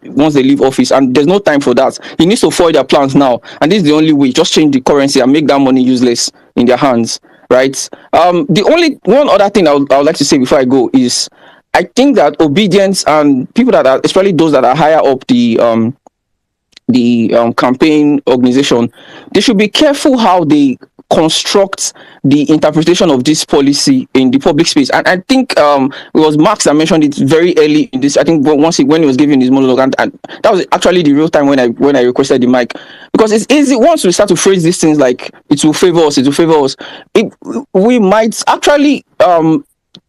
once they leave office, and there's no time for that. He needs to foil their plans now, and this is the only way. Just change the currency and make that money useless in their hands, right? The only one other thing I would like to say before I go is, I think that obedience and people that are, especially those that are higher up the campaign organization, they should be careful how they construct the interpretation of this policy in the public space. And I think it was Marx that mentioned it very early in this. I think when he was giving his monologue, and that was actually the real time when I requested the mic, because it's easy once we start to phrase these things like it will favor us, we might actually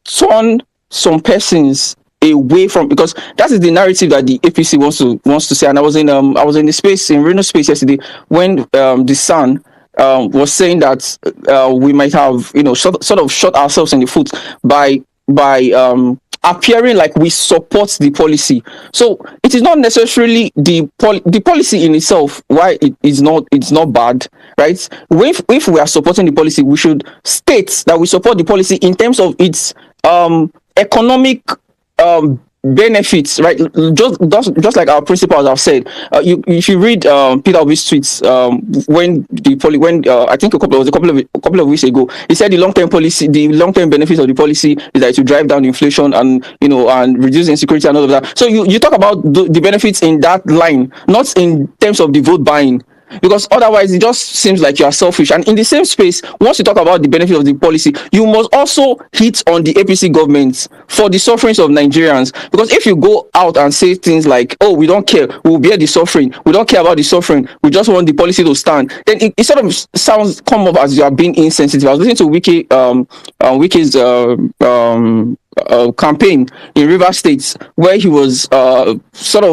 turn some persons away from, because that is the narrative that the APC wants to say. And I was in the space, in Reno space yesterday, when the Sun was saying that we might have sort of shot ourselves in the foot by appearing like we support the policy. So it is not necessarily the policy in itself why it's not bad, right? If we are supporting the policy, we should state that we support the policy in terms of its economic benefits, right? Just like our principals have said. If you read Peter Obi's tweets, when I think a couple of weeks ago, he said the long term benefits of the policy is that to drive down inflation and and reduce insecurity and all of that. So you talk about the benefits in that line, not in terms of the vote buying, because otherwise it just seems like you are selfish. And in the same space, once you talk about the benefit of the policy, you must also hit on the APC government for the sufferings of Nigerians. Because if you go out and say things like, oh, we don't care, we'll bear the suffering, we don't care about the suffering, we just want the policy to stand, then it sort of come off as you are being insensitive. I was listening to Wiki's campaign in River State, where he was sort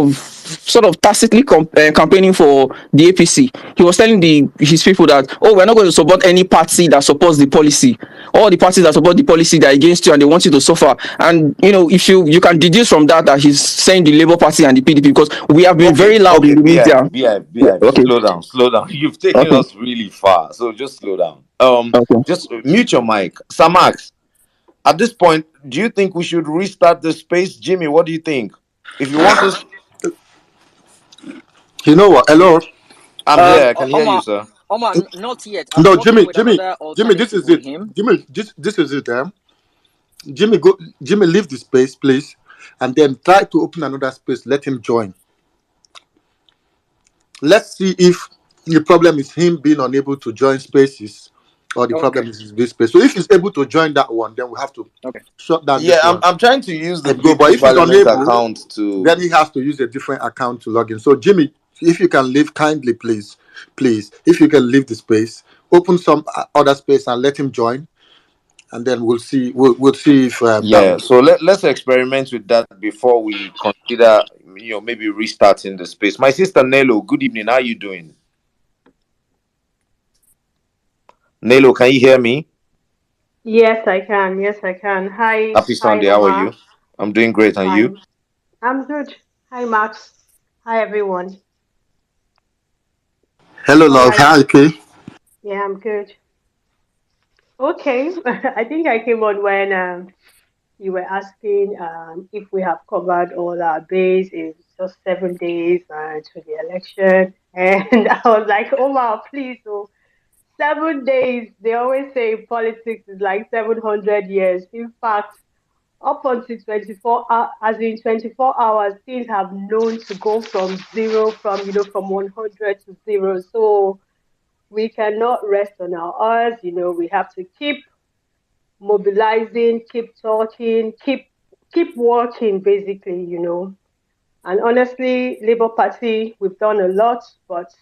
of tacitly campaigning for the APC. He was telling his people that, oh, we're not going to support any party that supports the policy. All the parties that support the policy, they're against you and they want you to suffer. And if you can deduce from that he's saying the Labour Party and the PDP, because we have been very loud in the media. Okay. Slow down. You've taken us really far, so just slow down. Just mute your mic. Samax, at this point, do you think we should restart the space? Jimmy, what do you think? If you want us... You know what? Hello? I'm here. I can hear you, sir. Omar, not yet. No, Jimmy, this is it. Jimmy, this is it. Jimmy, leave the space, please, and then try to open another space. Let him join. Let's see if the problem is him being unable to join spaces, or the problem is this space. So if he's able to join that one, then we have to shut down. Yeah, I'm trying to use the but if he's unable, account to... then he has to use a different account to log in. So Jimmy, if you can leave kindly, please, if you can leave the space, open some other space and let him join, and then we'll see. We'll see if So let's experiment with that before we consider maybe restarting the space. My sister Nelo, good evening. How are you doing? Nelo, can you hear me? Yes, I can. Hi. Happy Sunday. How are you? I'm doing great. And Fine. you? I'm good. Hi, Max. Hi, everyone. Hello, love. Hi, okay. Yeah, I'm good. Okay. I think I came on when you were asking if we have covered all our base in just 7 days to the election. And I was like, oh, wow, please. So 7 days, they always say politics is like 700 years. In fact, up until 24 hours, things have known to go from zero, from 100 to zero. So we cannot rest on our oars. We have to keep mobilizing, keep talking, keep working, basically. And honestly, Labour Party, we've done a lot, but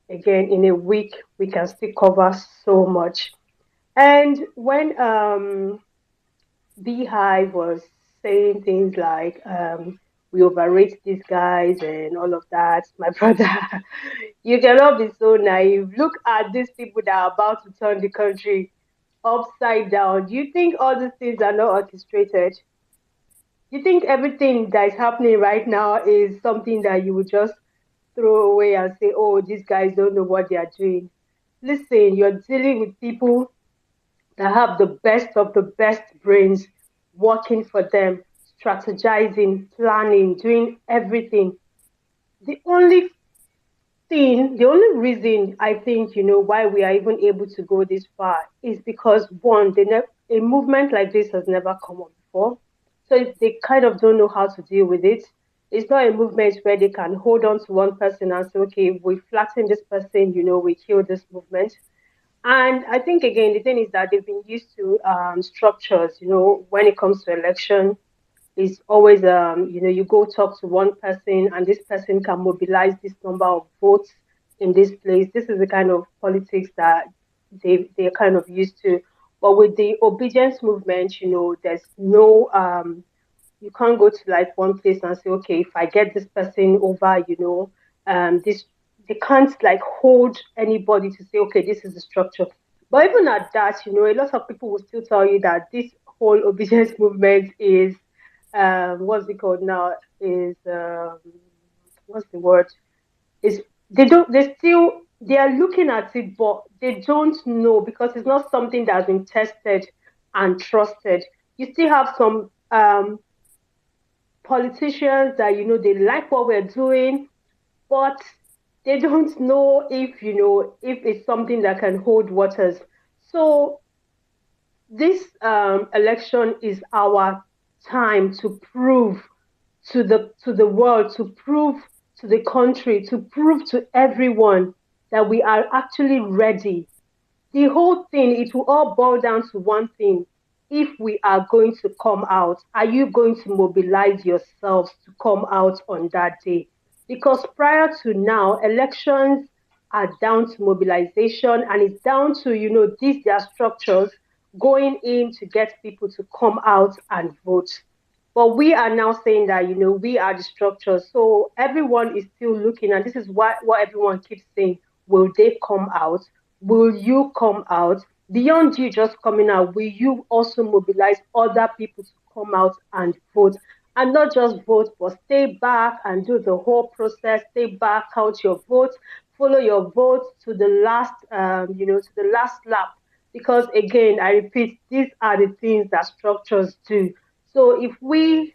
again, in a week, we can still cover so much. And when Beehive was saying things like, we overrate these guys and all of that, my brother, you cannot be so naive. Look at these people that are about to turn the country upside down. Do you think all these things are not orchestrated? You think everything that is happening right now is something that you would just throw away and say, oh, these guys don't know what they are doing? Listen, you're dealing with people that have the best of the best brains working for them, strategizing, planning, doing everything. The only reason I think, why we are even able to go this far is because, one, a movement like this has never come up before. So they kind of don't know how to deal with it. It's not a movement where they can hold on to one person and say, okay, we flatten this person, we kill this movement. And I think, again, the thing is that they've been used to structures, when it comes to election. It's always, you go talk to one person and this person can mobilize this number of votes in this place. This is the kind of politics that they're kind of used to. But with the obedience movement, there's no, you can't go to like one place and say, okay, if I get this person over, they can't like hold anybody to say, okay, this is the structure. But even at that, a lot of people will still tell you that this whole obedience movement is what's it called now? Is what's the word? Is they don't they still they are looking at it, but they don't know because it's not something that has been tested and trusted. You still have some politicians that they like what we're doing, but they don't know if if it's something that can hold waters. So this election is our time to prove to the world, to prove to the country, to prove to everyone that we are actually ready. The whole thing, it will all boil down to one thing. If we are going to come out, are you going to mobilize yourselves to come out on that day? Because prior to now, elections are down to mobilization, and it's down to, these their structures going in to get people to come out and vote. But we are now saying that, we are the structure. So everyone is still looking, and this is what everyone keeps saying. Will they come out? Will you come out? Beyond you just coming out, will you also mobilize other people to come out and vote? And not just vote, but stay back and do the whole process. Stay back, count your votes, follow your votes to the last, to the last lap. Because again, I repeat, these are the things that structures do. So if we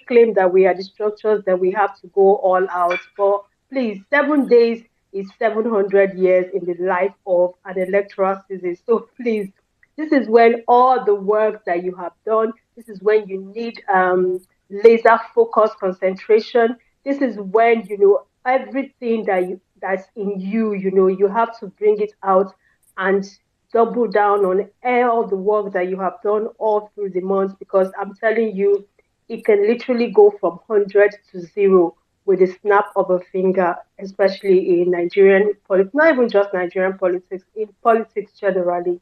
claim that we are the structures, then we have to go all out. But please, 7 days is 700 years in the life of an electoral season. So please, this is when all the work that you have done, this is when you need laser focus concentration. This is when everything that's in you, you have to bring it out and double down on all the work that you have done all through the month, because I'm telling you, it can literally go from 100 to 0 with a snap of a finger, especially in Nigerian politics, not even just Nigerian politics, in politics generally.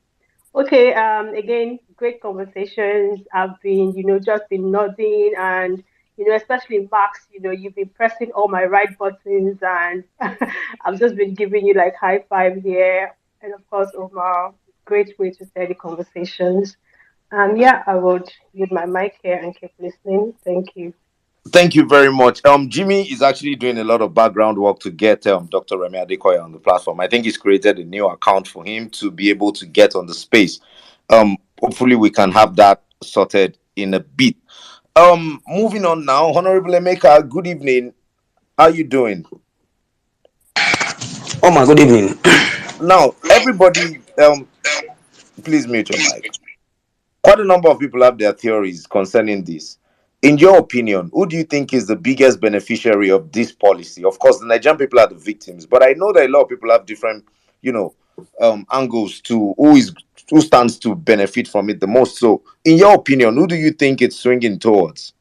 Okay, again, great conversations. I've been, just been nodding, and, especially Max, you've been pressing all my right buttons, and I've just been giving you like high five here. And of course, Omar, great way to steady conversations. Yeah, I would use my mic here and keep listening. Thank you. Thank you very much. Jimmy is actually doing a lot of background work to get Dr. Remy Adekoya on the platform. I think he's created a new account for him to be able to get on the space. Hopefully we can have that sorted in a bit. Moving on now, Honorable Emeka, good evening. How you doing? Omar, good evening. Now, everybody, please mute your mic. Quite a number of people have their theories concerning this. In your opinion, who do you think is the biggest beneficiary of this policy? Of course, the Nigerian people are the victims, but I know that a lot of people have different, angles to who stands to benefit from it the most. So, in your opinion, who do you think it's swinging towards?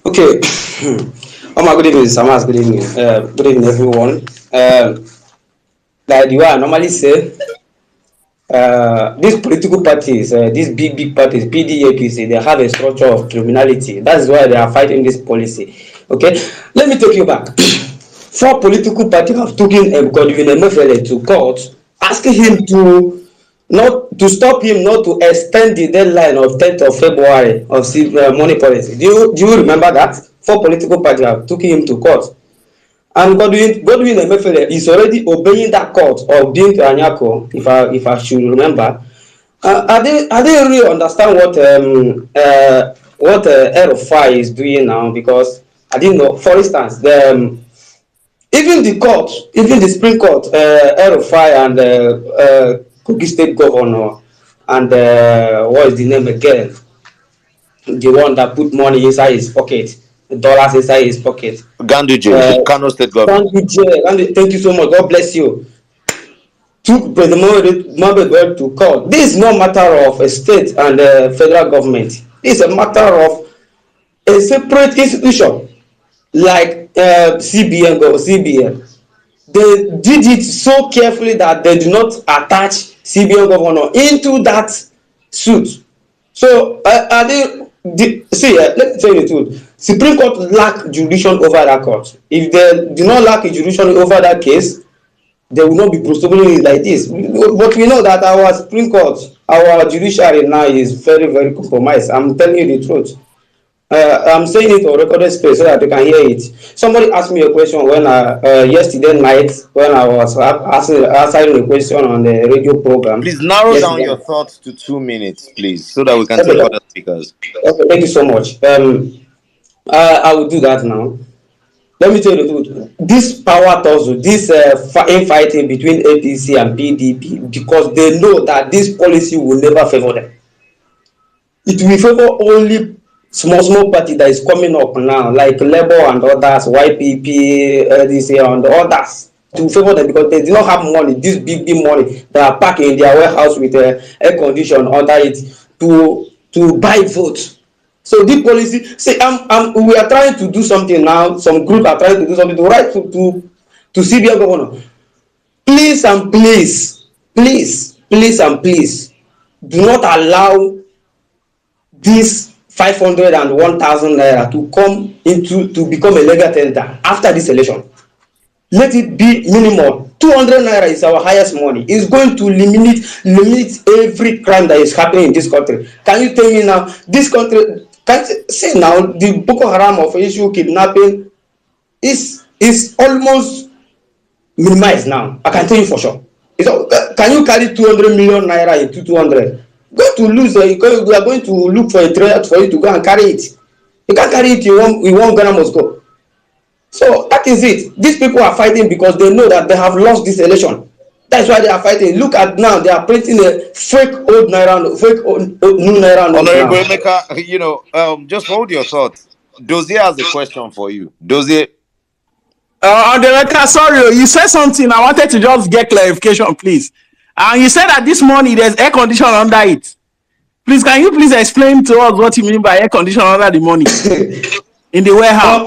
Okay. Omar, good evening. Samas, good evening. Good evening, everyone. Like the way I normally say, these political parties, these big parties, PD, APC, they have a structure of criminality. That's why they are fighting this policy. Okay, let me take you back. 4 political parties have taken Godwin Emefiele to court, asking him to not to stop him not to extend the deadline of 10th of February of money policy. Do you remember that? 4 political parties have taken him to court. And Godwin Emefiele is already obeying that court of Bint Anyako, if I should remember. Are they really understand what El-Rufai is doing now? Because I didn't know. For instance, even the Supreme Court, El-Rufai and Kogi State Governor, and what is the name again? The one that put money inside his pocket, dollars inside his pocket. Ganduje, the Kano State Governor. Thank you so much. God bless you. Took President Mohamed to court. This is no matter of a state and a federal government. It's a matter of a separate institution like CBN. They did it so carefully that they do not attach CBN governor into that suit. So let me tell you the truth. Supreme Court lack jurisdiction over that court. If they do not lack jurisdiction over that case, they will not be prosecuting it like this. But we know that our Supreme Court, our judiciary now is very, very compromised. I'm telling you the truth. I'm saying it on recorded space so that you can hear it. Somebody asked me a question when yesterday night when I was answering a question on the radio program. Please narrow down Yesterday. your thoughts to 2 minutes, please, so that we can take Okay, other speakers. okay, thank you so much. I will do that now. Let me tell you the truth. This power tussle, this infighting between APC and PDP, because they know that this policy will never favor them. It will favor only small party that is coming up now, like Labour and others, YPP, LDC and others. It will favor them because they do not have money, this big money that are packed in their warehouse with air condition under it to buy votes. So this policy, say, we are trying to do something now. Some group are trying to do something to write to CBN governor. Please and please, please and please, do not allow this 500 and 1,000 naira to come into to become a legal tender after this election. Let it be minimum. 200 naira is our highest money. It's going to limit every crime that is happening in this country. Can you tell me now, this country, can you say now, the Boko Haram of issue kidnapping is almost minimized now. I can tell you for sure. Can you carry 200 million naira into 200? Going to lose. We are going to look for a trailer for you to go and carry it. You can't carry it. You want Ghana must go. So that is it. These people are fighting because they know that they have lost this election. That's why they are fighting. Look at now, they are printing a fake old naira, fake old new naira note Honorable now. Emeka, just hold your thoughts. Dozie has a question for you. Dozie. On the record, sorry, you said something. I wanted to just get clarification, please. And you said that this morning there's air conditioner under it. Please, can you please explain to us what you mean by air conditioner under the money in the warehouse?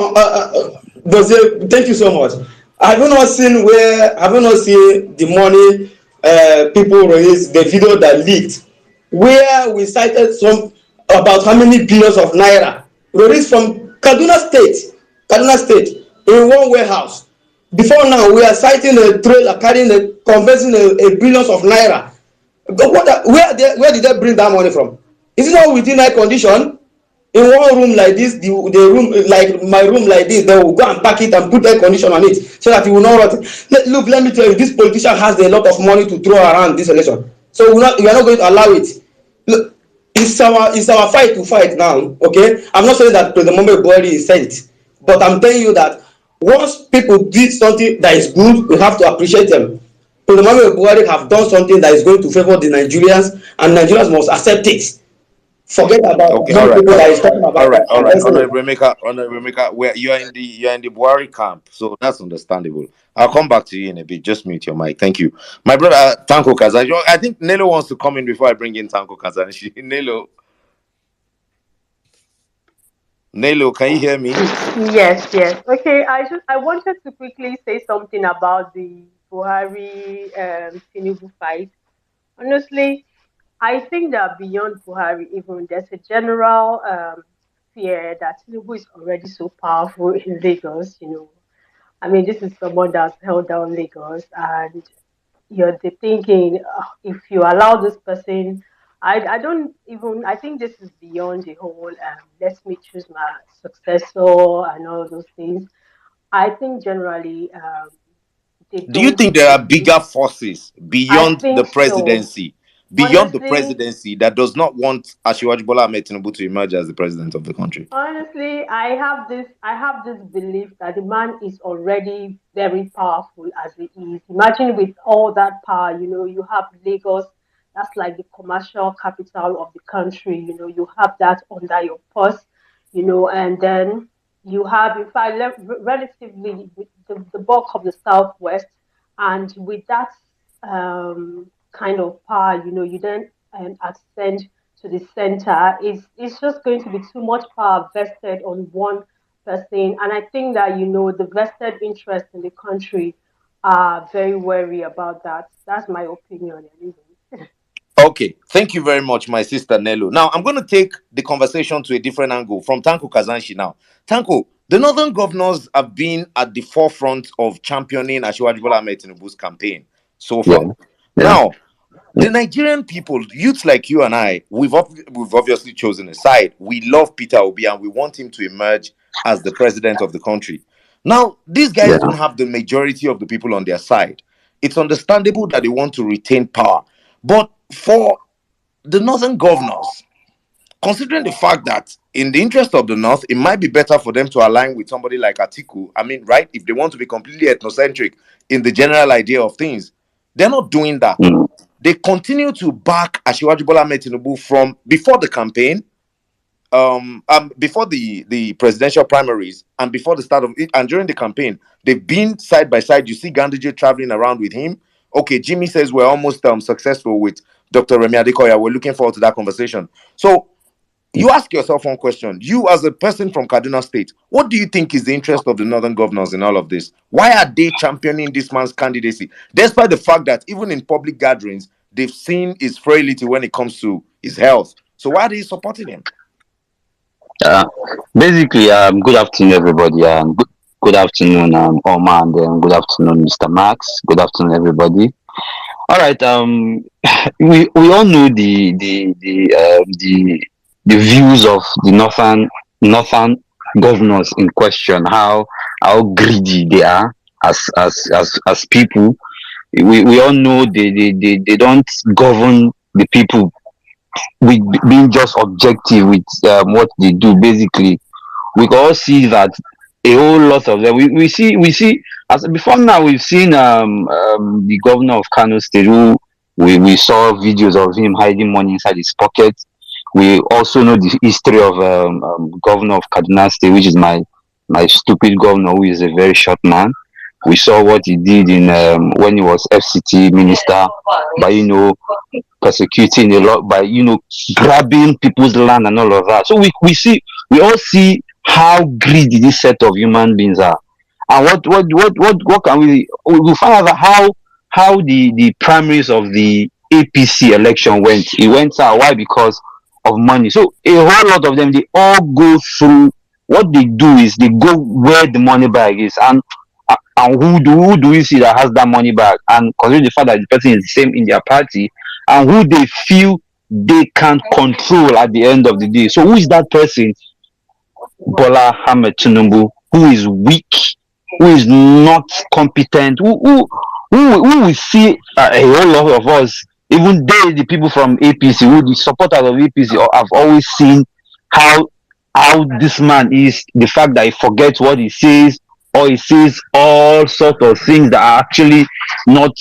Thank you so much. Have you not seen the money people released, the video that leaked, where we cited some about how many billions of naira released from Kaduna State in one warehouse. Before now, we are citing a trailer carrying conversing a billions of naira. Where did they bring that money from? Is it not within air condition? In one room like this, the room like my room like this, they will go and pack it and put air condition on it so that it will not rot. Look, let me tell you, this politician has a lot of money to throw around this election, so we are not going to allow it. Look, it's our fight to fight now. Okay, I'm not saying that President Muhammadu Buhari is sent, but I'm telling you that once people did something that is good, we have to appreciate them. President Muhammadu Buhari have done something that is going to favor the Nigerians, and Nigerians must accept it. Forget about All right. people that is talking about All right. that. Honorable Emeka, where you're in the Buhari camp, so that's understandable. I'll come back to you in a bit. Just mute your mic. Thank you. My brother Tanko Kazan. I think Nelo wants to come in before I bring in Tanko Kazan. Nelo, can you hear me? Yes, yes. Okay, I wanted to quickly say something about the Buhari Tinubu fight. Honestly, I think that beyond Buhari, even there's a general fear that Tinubu is already so powerful in Lagos. I mean, this is someone that's held down Lagos, and you're thinking if you allow this person, I don't even. I think this is beyond the whole. Let me choose my successor and all those things. I think generally they Do you don't think there are really. bigger forces I beyond the think so. presidency? Beyond the Honestly, presidency that does not want Asiwaju Bola Ahmed Tinubu to emerge as the president of the country? Honestly, I have this belief that the man is already very powerful as he is. Imagine with all that power, you have Lagos, that's like the commercial capital of the country, you have that under your purse, and then you have, in fact, relatively the bulk of the southwest, and with that kind of power, you then ascend to the center. It's just going to be too much power vested on one person. And I think that, the vested interest in the country are very wary about that. That's my opinion. Anyway. Okay, thank you very much, my sister Nello. Now, I'm going to take the conversation to a different angle from Tanko Kazanshi now. Tanko, The northern governors have been at the forefront of championing Asiwaju Bola Ahmed Tinubu's campaign so far. Now, the Nigerian people, youths like you and I, we've obviously chosen a side. We love Peter Obi and we want him to emerge as the president of the country. Now, these guys don't have the majority of the people on their side. It's understandable that they want to retain power. But for the northern governors, considering the fact that in the interest of the North, it might be better for them to align with somebody like Atiku. I mean, right? If they want to be completely ethnocentric in the general idea of things, they're not doing that. They continue to back Asiwaju Bola Ahmed Tinubu from before the campaign, before the presidential primaries, and before the start of it, and during the campaign. They've been side by side. You see Ganduje traveling around with him. Okay, Jimmy says we're almost successful with Dr. Remi Adekoya. We're looking forward to that conversation. So you ask yourself one question. You, as a person from Kaduna State, what do you think is the interest of the northern governors in all of this? Why are they championing this man's candidacy, despite the fact that even in public gatherings, they've seen his frailty when it comes to his health? So why are they supporting him? Basically, good afternoon, everybody. Good afternoon, Omar, and good afternoon, Mr. Max. Good afternoon, everybody. All right. We all know the views of the northern governors in question, how greedy they are as people. We all know they don't govern the people with being just objective with what they do. Basically, we can all see that a whole lot of them. We see as before now. We've seen the governor of Kano State, who we saw videos of him hiding money inside his pocket. We also know the history of governor of Kaduna State, which is my stupid governor, who is a very short man. We saw what he did in when he was FCT minister by persecuting a lot, by grabbing people's land and all of that. So we all see how greedy this set of human beings are. And what can we find out how the primaries of the APC election went. It went out. Why? Because of money. So a whole lot of them, they all go through. What they do is they go where the money bag is, and who do we see that has that money bag, and considering the fact that the person is the same in their party, and who they feel they can control at the end of the day. So who is that person? Bola Ahmed Tinubu, who is weak, who is not competent, who we see a whole lot of us, even they, the people from APC, who the supporters of APC, have always seen how this man is. The fact that he forgets what he says, or he says all sorts of things that are actually not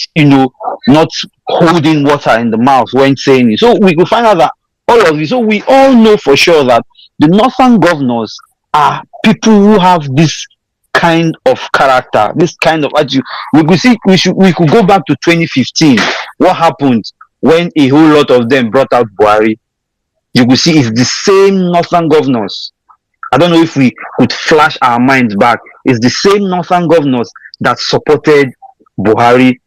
holding water in the mouth when saying it. So we will find out that all of this. So we all know for sure that the northern governors are people who have this kind of character, this kind of attitude. We could go back to 2015. What happened when a whole lot of them brought out Buhari? You could see it's the same northern governors. I don't know if we could flash our minds back. It's the same northern governors that supported Buhari.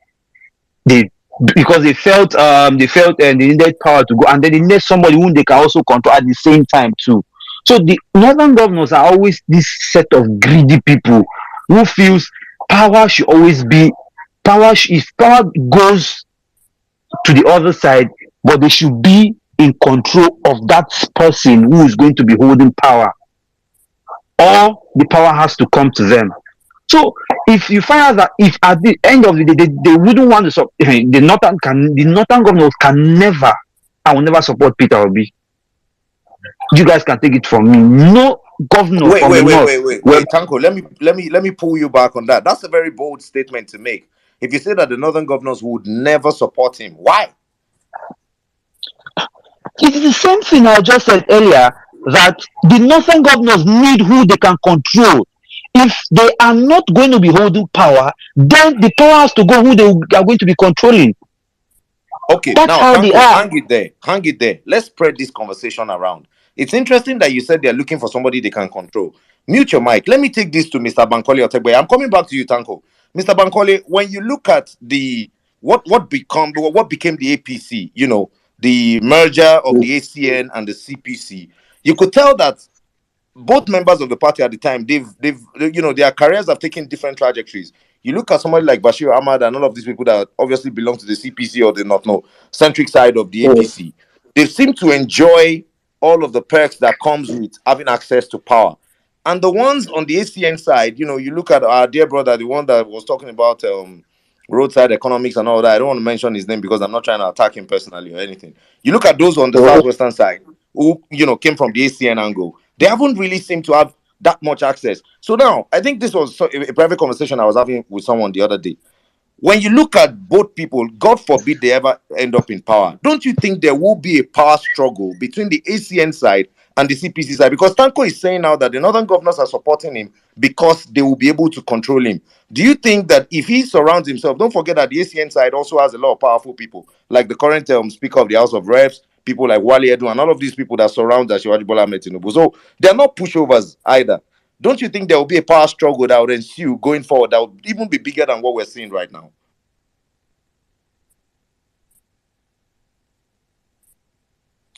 Because they felt they needed power to go, and then they needed somebody whom they can also control at the same time too. So the northern governors are always this set of greedy people who feels power should always be if power goes to the other side, but they should be in control of that person who is going to be holding power, or the power has to come to them. So if you find out that if at the end of the day they wouldn't want to support the northern governors can never, I will never support Peter Obi. You guys can take it from me. No governor from the north. Wait, Tanko, let me pull you back on that. That's a very bold statement to make. If you say that the northern governors would never support him, why? It's the same thing I just said earlier, that the northern governors need who they can control. If they are not going to be holding power, then the power has to go who they are going to be controlling. Okay, that's now Tanko, hang it there. Let's spread this conversation around. It's interesting that you said they're looking for somebody they can control. Mute your mic. Let me take this to Mr. Bankole Otegbe. I'm coming back to you, Tanko. Mr. Bankole, when you look at what became the APC, the merger of the ACN and the CPC, you could tell that both members of the party at the time, their careers have taken different trajectories. You look at somebody like Bashir Ahmad and all of these people that obviously belong to the CPC or the not no centric side of the APC. They seem to enjoy all of the perks that comes with having access to power. And the ones on the ACN side, you look at our dear brother, the one that was talking about roadside economics and all that. I don't want to mention his name because I'm not trying to attack him personally or anything. You look at those on the southwestern side who came from the ACN angle. They haven't really seemed to have that much access. So now, I think this was a private conversation I was having with someone the other day. When you look at both people, God forbid they ever end up in power, don't you think there will be a power struggle between the ACN side and the CPC side? Because Tanko is saying now that the northern governors are supporting him because they will be able to control him. Do you think that if he surrounds himself, don't forget that the ACN side also has a lot of powerful people, like the current Speaker of the House of Reps, people like Wale Edu, and all of these people that surround Asiwaju Bola Ahmed Tinubu. So they're not pushovers either. Don't you think there will be a power struggle that will ensue going forward that will even be bigger than what we're seeing right now?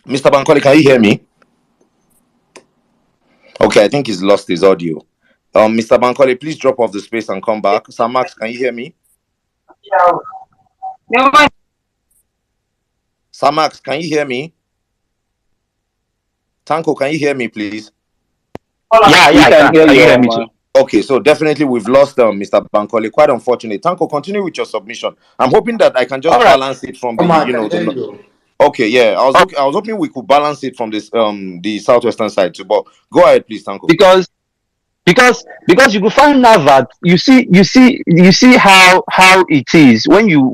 Mr. Bankole, can you hear me? Okay, I think he's lost his audio. Mr. Bankole, please drop off the space and come back. Sir Max, can you hear me? Sir Max, can you hear me? Tanko, can you hear me, please? Yeah, I can hear me too. Okay, so definitely we've lost Mr. Bankole. Quite unfortunate. Tanko, continue with your submission. I'm hoping that I can just balance it from the, Omar, Okay, yeah, I was hoping we could balance it from this the southwestern side too. But go ahead, please, Tanko. Because you could find out that you see how it is when you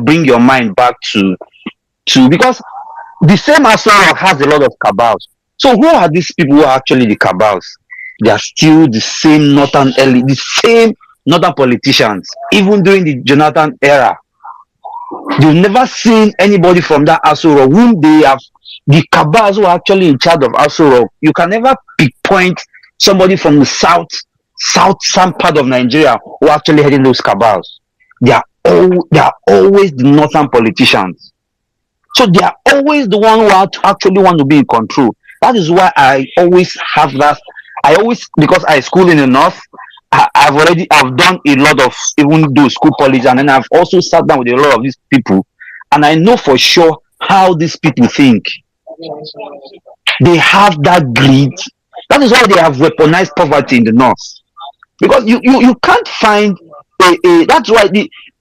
bring your mind back to because the same Asura has a lot of cabals. So who are these people who are actually the cabals? They are still the same northern politicians, even during the Jonathan era. You've never seen anybody from that Asura whom they have, the cabals who are actually in charge of Asura. You can never pinpoint somebody from the southern part of Nigeria who are actually heading those cabals. They are always the northern politicians. So they are always the one who actually want to be in control. That is why I always have that. Because I school in the north, I've done a lot of even those school college, and then I've also sat down with a lot of these people, and I know for sure how these people think. They have that greed. That is why they have weaponized poverty in the north. Because you can't find that's why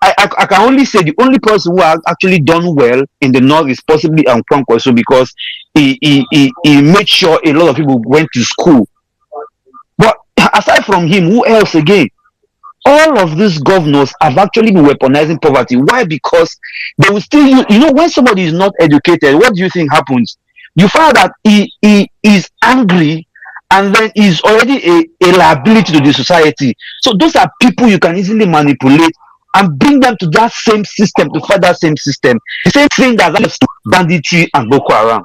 I can only say the only person who has actually done well in the north is possibly Kwankwaso, because he made sure a lot of people went to school. But aside from him, who else again? All of these governors have actually been weaponizing poverty. Why? Because they will still use, when somebody is not educated, what do you think happens? You find that he is angry, and then is already a liability to the society. So those are people you can easily manipulate and bring them to that same system, to fight that same system. The same thing that happens to banditry and Boko Haram.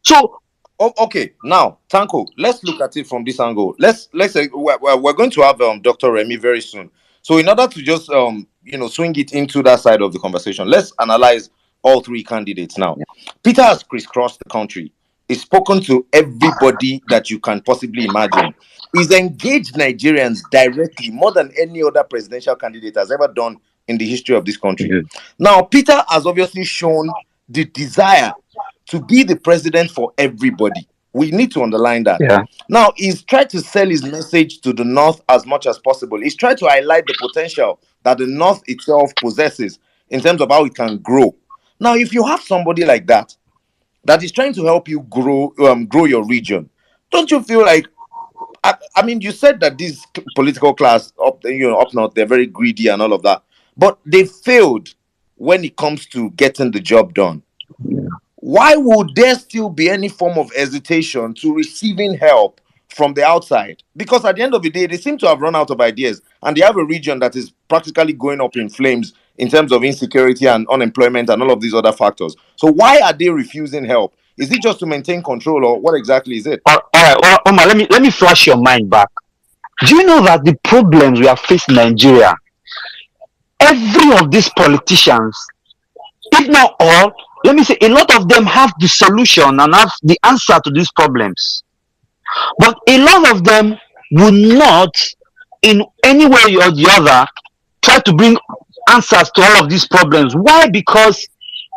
So, okay, now Tanko, let's look at it from this angle. Let's say we're going to have Dr. Remy very soon. So in order to just swing it into that side of the conversation, let's analyze all three candidates now. Peter has crisscrossed the country. He's spoken to everybody that you can possibly imagine. He's engaged Nigerians directly more than any other presidential candidate has ever done in the history of this country. Now, Peter has obviously shown the desire to be the president for everybody. We need to underline that. Yeah. Now, he's tried to sell his message to the North as much as possible. He's tried to highlight the potential that the North itself possesses in terms of how it can grow. Now, if you have somebody like that is trying to help you grow your region, don't you feel like, I mean, you said that this political class up north, they're very greedy and all of that, but they failed when it comes to getting the job done. Why would there still be any form of hesitation to receiving help from the outside? Because at the end of the day, they seem to have run out of ideas, and they have a region that is practically going up in flames in terms of insecurity and unemployment and all of these other factors. So why are they refusing help? Is it just to maintain control, or what exactly is it? All right, well, Omar, let me flash your mind back. Do you know that the problems we have faced in Nigeria, every of these politicians, if not all, let me say, a lot of them have the solution and have the answer to these problems. But a lot of them will not, in any way or the other, try to bring answers to all of these problems. Why? Because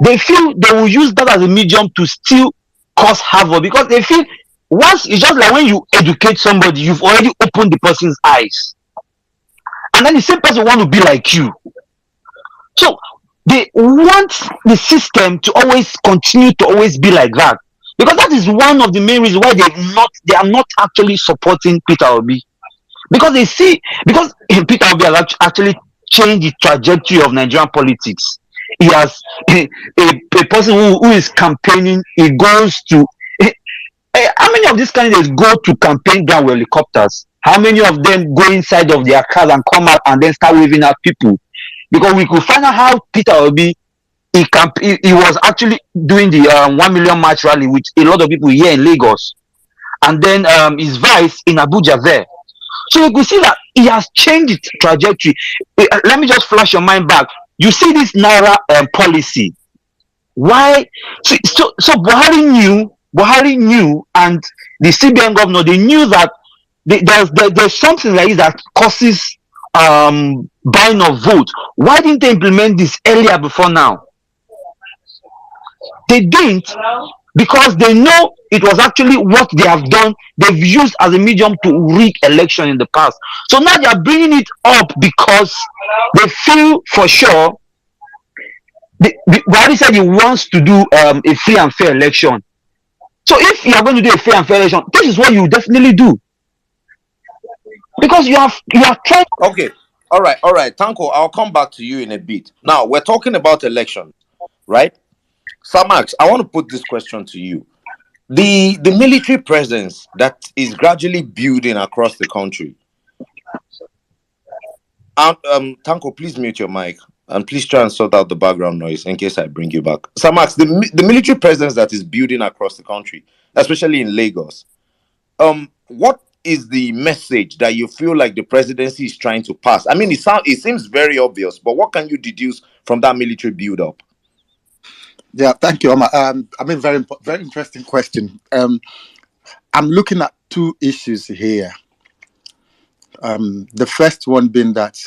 they feel they will use that as a medium to still cause havoc. Because they feel once it's just like when you educate somebody, you've already opened the person's eyes, and then the same person want to be like you. So they want the system to always continue to always be like that. Because that is one of the main reasons why they are not actually supporting Peter Obi. Because they see, because Peter Obi has actually changed the trajectory of Nigerian politics. He has a person who is campaigning, he goes to how many of these candidates go to campaign ground with helicopters? How many of them go inside of their cars and come out and then start waving at people? Because we could find out how Peter Obi he was actually doing the 1 million march rally with a lot of people here in Lagos, and then his vice in Abuja there. So you could see that he has changed its trajectory. Let me just flash your mind back. You see this Naira policy. Why? So Buhari knew, and the CBN governor, they knew that there's something like this that causes buying of vote. Why didn't they implement this earlier before now? They didn't, because they know it was actually what they have done. They've used as a medium to rig election in the past. So now they are bringing it up because they feel for sure. Buhari said he wants to do a free and fair election. So if you are going to do a free and fair election, this is what you definitely do. Because you are trying. Okay. All right. Tanko, I'll come back to you in a bit. Now, we're talking about election, right? Sir Max, I want to put this question to you. The military presence that is gradually building across the country. Tanko, please mute your mic and please try and sort out the background noise in case I bring you back. Sir Max, the military presence that is building across the country, especially in Lagos, what is the message that you feel like the presidency is trying to pass? I mean, it seems very obvious, but what can you deduce from that military build-up? Yeah, thank you, Omar. Very interesting question. I'm looking at two issues here. The first one being that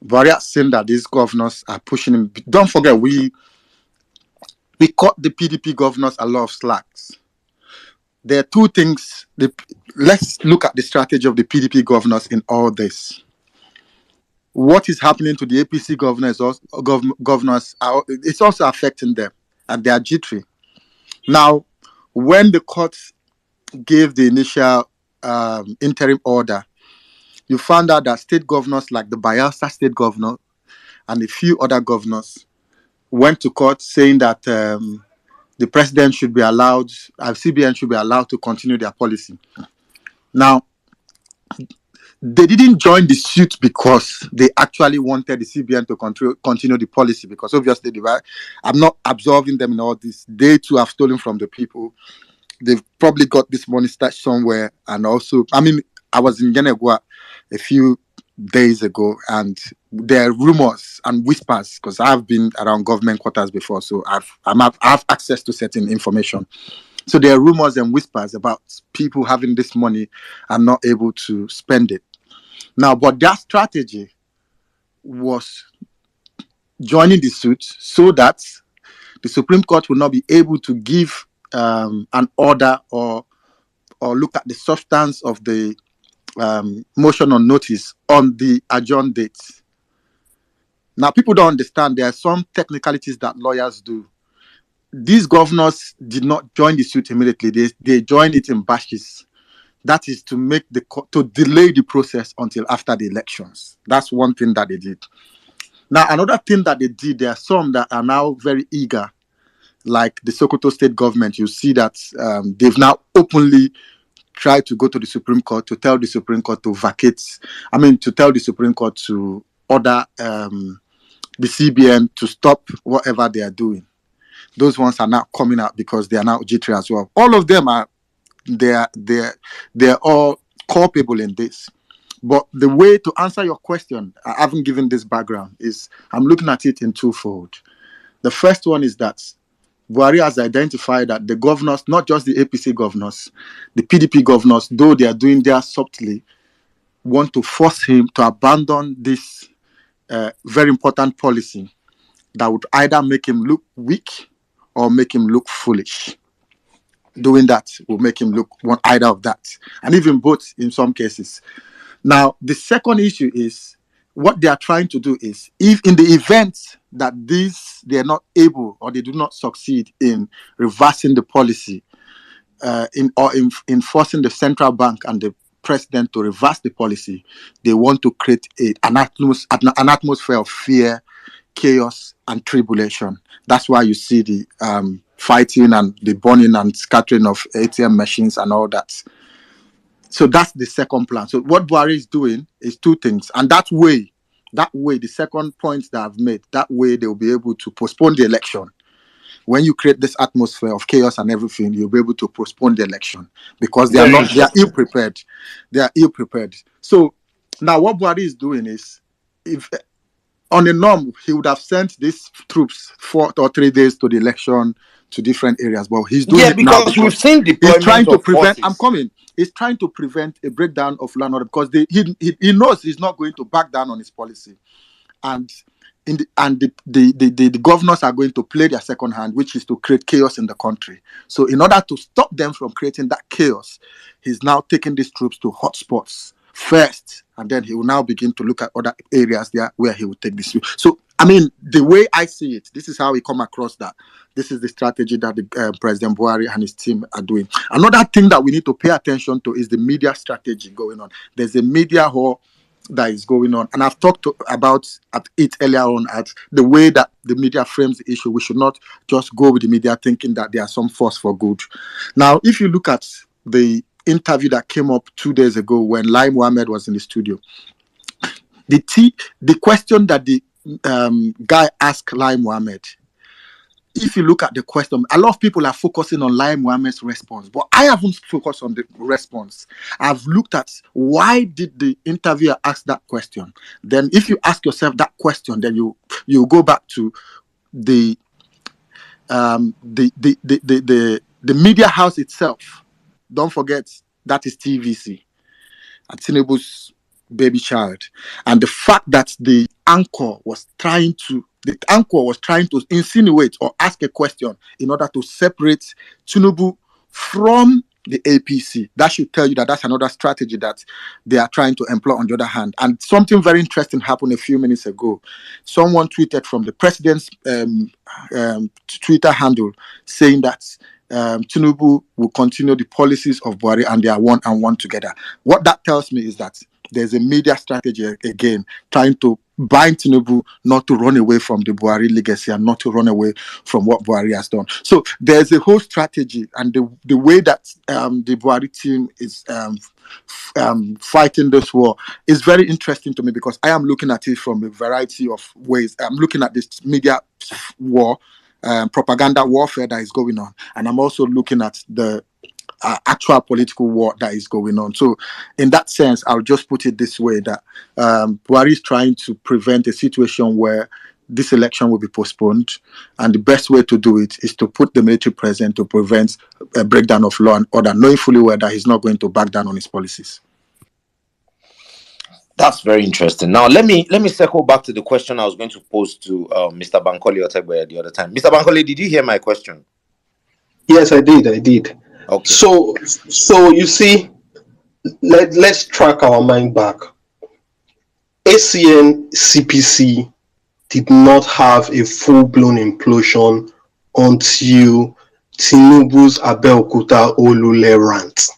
Buhari has seen that these governors are pushing him. Don't forget, we cut the PDP governors a lot of slacks. There are two things. Let's look at the strategy of the PDP governors in all this. What is happening to the APC governors? It's also affecting them, and they are jittery. Now, when the courts gave the initial interim order, you found out that state governors like the Bayelsa state governor and a few other governors went to court saying that the president should be allowed, CBN should be allowed to continue their policy. Now, they didn't join the suit because they actually wanted the CBN to continue the policy, because obviously I'm not absolving them in all this. They too have stolen from the people. They've probably got this money stashed somewhere. And also, I was in Yenegua a few days ago, and there are rumors and whispers, because I've been around government quarters before, so I have access to certain information. So there are rumors and whispers about people having this money and not able to spend it. Now, but their strategy was joining the suit so that the Supreme Court will not be able to give an order or look at the substance of the motion on notice on the adjourned dates. Now, people don't understand. There are some technicalities that lawyers do. These governors did not join the suit immediately. They joined it in batches. That is to make to delay the process until after the elections. That's one thing that they did. Now, another thing that they did, there are some that are now very eager, like the Sokoto state government. You see that they've now openly tried to go to the Supreme Court to tell the Supreme Court to to tell the Supreme Court to order the CBN to stop whatever they are doing. Those ones are now coming out because they are now jittery as well. All of them are they're all culpable in this. But the way to answer your question, I haven't given this background, is I'm looking at it in twofold. The first one is that Buhari has identified that the governors, not just the APC governors, the PDP governors, though they are doing their subtly, want to force him to abandon this very important policy that would either make him look weak or make him look foolish. Doing that will make him look one either of that, and even both in some cases. Now, the second issue is what they are trying to do is, if in the event that they are not able or they do not succeed in reversing the policy, in forcing the central bank and the president to reverse the policy, they want to create an atmosphere of fear, chaos, and tribulation. That's why you see the fighting and the burning and scattering of ATM machines and all that. So that's the second plan. So what Buhari is doing is two things. And that way, the second point that I've made, that way they'll be able to postpone the election. When you create this atmosphere of chaos and everything, you'll be able to postpone the election because they are ill prepared. They are ill prepared. So now what Buhari is doing is, if on a norm, he would have sent these troops 4 or 3 days to the election to different areas, but he's doing it now because we've seen deployment. He's trying to prevent. I'm coming. He's trying to prevent a breakdown of land order because he knows he's not going to back down on his policy, and the governors are going to play their second hand, which is to create chaos in the country. So in order to stop them from creating that chaos, he's now taking these troops to hotspots first, and then he will now begin to look at other areas there where he will take this. So, I mean, the way I see it, this is how we come across that. This is the strategy that the President Buhari and his team are doing. Another thing that we need to pay attention to is the media strategy going on. There's a media war that is going on, and I've talked about it earlier on, at the way that the media frames the issue. We should not just go with the media thinking that there are some force for good. Now, if you look at the interview that came up 2 days ago when Lai Mohammed was in the studio, the question that the guy asked Lai Mohammed, if you look at the question, a lot of people are focusing on Lai Mohammed's response, but I haven't focused on the response. I've looked at why did the interviewer ask that question. Then if you ask yourself that question, then you go back to the media house itself. Don't forget, that is TVC, Tinubu's baby child. And the fact that the anchor was trying to insinuate or ask a question in order to separate Tinubu from the APC. That should tell you that that's another strategy that they are trying to employ on the other hand. And something very interesting happened a few minutes ago. Someone tweeted from the president's Twitter handle saying that Tinubu will continue the policies of Buhari and they are one and one together. What that tells me is that there's a media strategy again trying to bind Tinubu not to run away from the Buhari legacy and not to run away from what Buhari has done. So there's a whole strategy, and the way that the Buhari team is fighting this war is very interesting to me because I am looking at it from a variety of ways. I'm looking at this media war, propaganda warfare that is going on, and I'm also looking at the actual political war that is going on. So in that sense, I'll just put it this way, that Buhari is trying to prevent a situation where this election will be postponed, and the best way to do it is to put the military present to prevent a breakdown of law and order, knowing fully well that he's not going to back down on his policies. That's very interesting. Now, let me circle back to the question I was going to pose to Mr. Bankole Otegbe the other time. Mr. Bankole, did you hear my question? Yes, I did. Okay. So you see, let's track our mind back. ACN CPC did not have a full-blown implosion until Tinubu's Abeokuta Olule rant.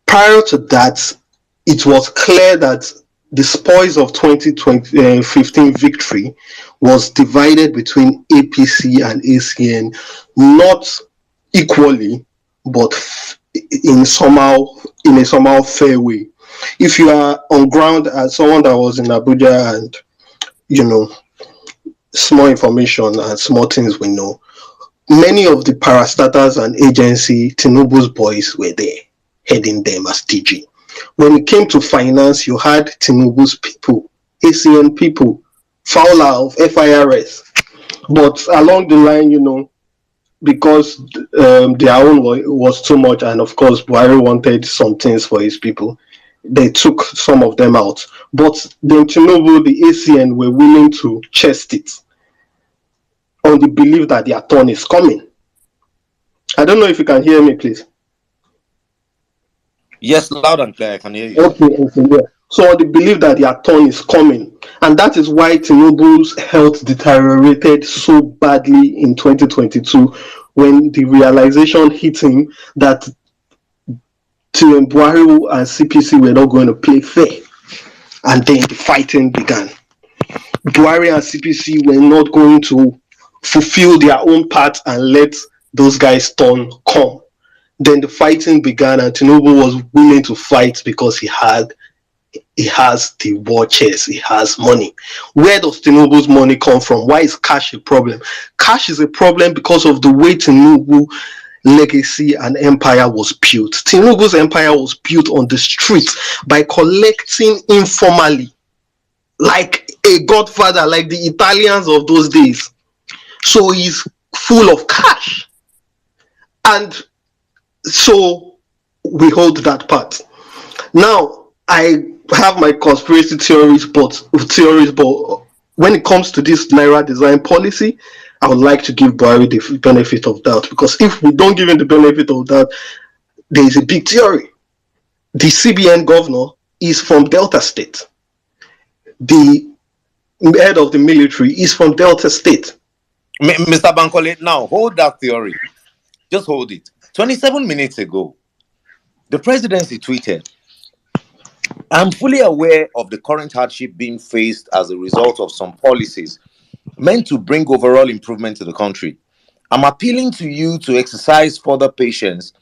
Prior to that, it was clear that the spoils of 2015 victory was divided between APC and ACN, not equally, but in a somehow fair way. If you are on ground as someone that was in Abuja and, small information and small things we know, many of the parastatals and agency, Tinubu's boys were there, heading them as DG. When it came to finance, you had Tinubu's people, ACN people, Fowler of FIRS, But along the line, because their own was too much, and of course Buhari wanted some things for his people, they took some of them out. But then Tinubu, the ACN, were willing to chest it on the belief that their turn is coming. I don't know if you can hear me, please. Yes, loud and clear. I can hear you. Okay, yeah. So on the belief that their turn is coming, and that is why Tinubu's health deteriorated so badly in 2022 when the realization hit him that Buhari and CPC were not going to play fair, and then the fighting began. Buhari and CPC were not going to fulfill their own part and let those guys' turn come. Then the fighting began, and Tinubu was willing to fight because he has the war chest, he has money. Where does Tinubu's money come from? Why is cash a problem? Cash is a problem because of the way Tinubu legacy and empire was built. Tinubu's empire was built on the streets by collecting informally, like a godfather, like the Italians of those days. So he's full of cash. And so we hold that part. Now, I have my conspiracy theories, but when it comes to this Naira design policy, I would like to give Buhari the benefit of doubt, because if we don't give him the benefit of doubt, there is a big theory. The CBN governor is from Delta State. The head of the military is from Delta State. Mr. Bankole, now hold that theory. Just hold it. 27 minutes ago, the presidency tweeted, "I'm fully aware of the current hardship being faced as a result of some policies meant to bring overall improvement to the country. I'm appealing to you to exercise further patience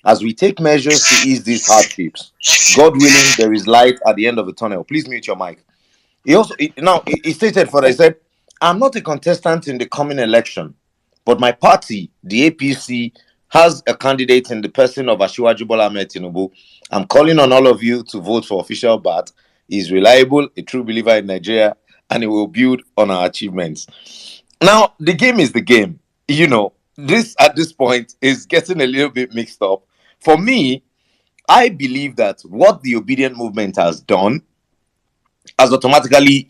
as we take measures to ease these hardships. God willing, there is light at the end of the tunnel." Please mute your mic. He stated further, he said, "I'm not a contestant in the coming election, but my party, the APC, has a candidate in the person of Asiwaju Bola Ahmed Tinubu. I'm calling on all of you to vote for official BAT. He's reliable, a true believer in Nigeria, and he will build on our achievements." Now, the game is the game. This at this point is getting a little bit mixed up. For me, I believe that what the obedient movement has done has automatically,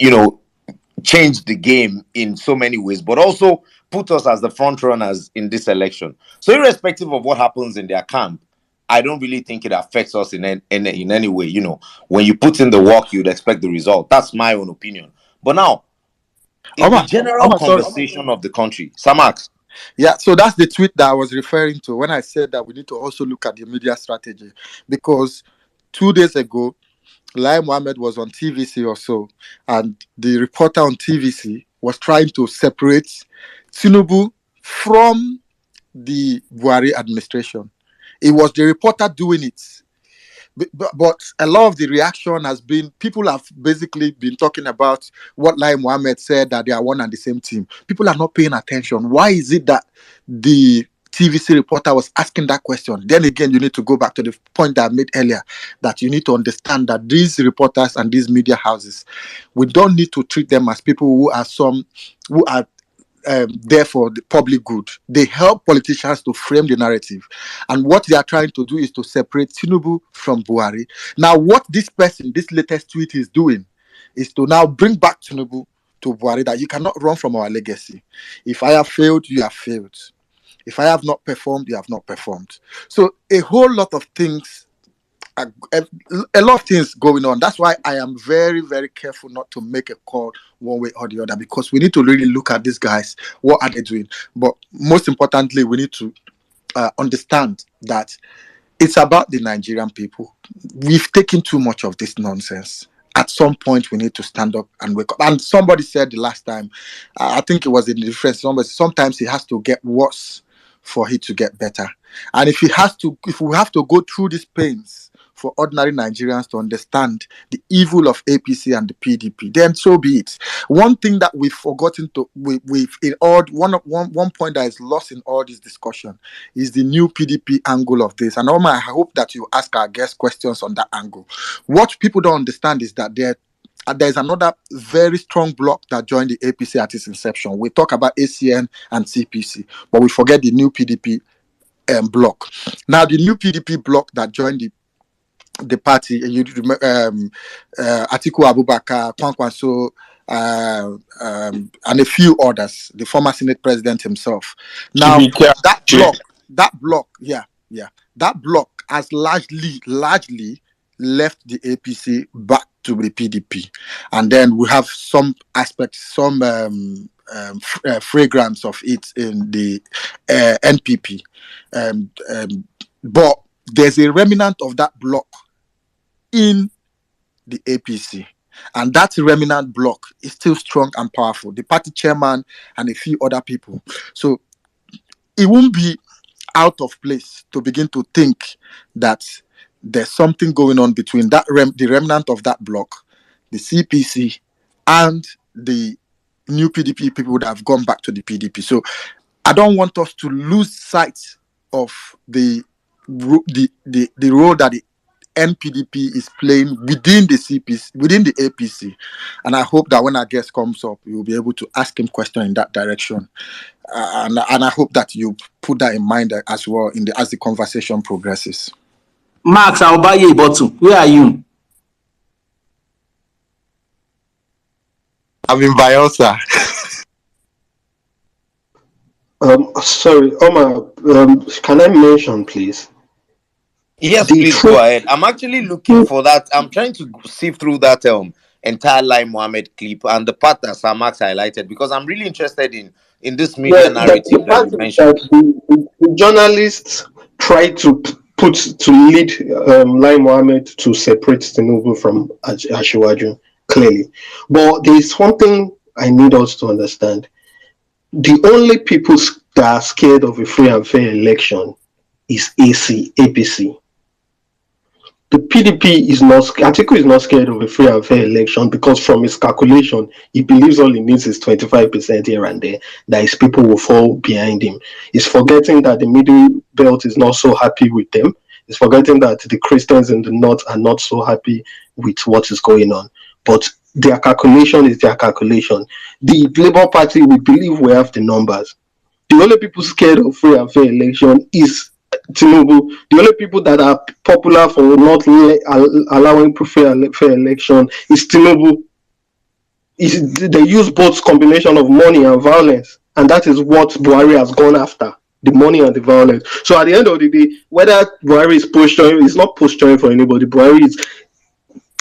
changed the game in so many ways, but also put us as the front runners in this election. So irrespective of what happens in their camp, I don't really think it affects us in any way. When you put in the work, you'd expect the result. That's my own opinion. But now, in the general conversation of the country, Samax. Yeah, so that's the tweet that I was referring to when I said that we need to also look at the media strategy, because 2 days ago, Lai Mohammed was on TVC or so, and the reporter on TVC was trying to separate Tinubu from the Buhari administration. It was the reporter doing it. But a lot of the reaction has been, people have basically been talking about what Lai Mohammed said, that they are one and the same team. People are not paying attention. Why is it that the TVC reporter was asking that question? Then again, you need to go back to the point that I made earlier, that you need to understand that these reporters and these media houses, we don't need to treat them as people who are there for the public good. They help politicians to frame the narrative, and what they are trying to do is to separate Tinubu from Buhari. Now, what this latest tweet is doing is to now bring back Tinubu to Buhari, that you cannot run from our legacy. If I have failed, you have failed. If I have not performed, you have not performed. So a whole lot of things, a lot of things going on. That's why I am very, very careful not to make a call one way or the other, because we need to really look at these guys. What are they doing? But most importantly, we need to understand that it's about the Nigerian people. We've taken too much of this nonsense. At some point, we need to stand up and wake up. And somebody said the last time, I think it was in the difference, sometimes it has to get worse for it to get better. And if we have to go through these pains for ordinary Nigerians to understand the evil of APC and the PDP, then so be it. One thing that we've forgotten one point that is lost in all this discussion is the new PDP angle of this. And Omar, I hope that you ask our guest questions on that angle. What people don't understand is that there's another very strong bloc that joined the APC at its inception. We talk about ACN and CPC, but we forget the new PDP bloc. Now, the new PDP bloc that joined the party, you remember Atiku Abubakar, Kwankwaso, and a few others, the former Senate president himself. Now, that bloc has largely left the APC back to the PDP, and then we have some aspects, some fragrance of it in the NPP, but there's a remnant of that bloc in the APC, and that remnant bloc is still strong and powerful. The party chairman and a few other people. So it won't be out of place to begin to think that there's something going on between that the remnant of that bloc, the CPC, and the new PDP people that have gone back to the PDP. So I don't want us to lose sight of the role that the NPDP is playing within the CPC, within the APC, and I hope that when our guest comes up, you'll be able to ask him questions in that direction, and I hope that you put that in mind as well as the conversation progresses. Max, I'll buy you a bottle. Where are you? I'm in Bayelsa. Sorry, Omar, can I mention, please? Yes, please go ahead. I'm actually looking for that. I'm trying to sift through that entire Lai Mohammed clip and the part that Sir Max highlighted, because I'm really interested in this media narrative that you mentioned. The journalists tried to lead Lai Mohammed to separate Tinubu from Asiwaju, clearly. But there is something I need us to understand. The only people that are scared of a free and fair election is APC. The PDP is not, Atiku is not scared of a free and fair election because from his calculation, he believes all he needs is 25% here and there, that his people will fall behind him. He's forgetting that the middle belt is not so happy with them. He's forgetting that the Christians in the north are not so happy with what is going on. But their calculation is their calculation. The Labour Party, we believe we have the numbers. The only people scared of free and fair election is Tinubu. The only people that are popular for not allowing fair election is Tinubu. They use both combination of money and violence, and that is what Buhari has gone after, the money and the violence. So at the end of the day, whether Buhari is posturing, is not posturing for anybody. Buhari is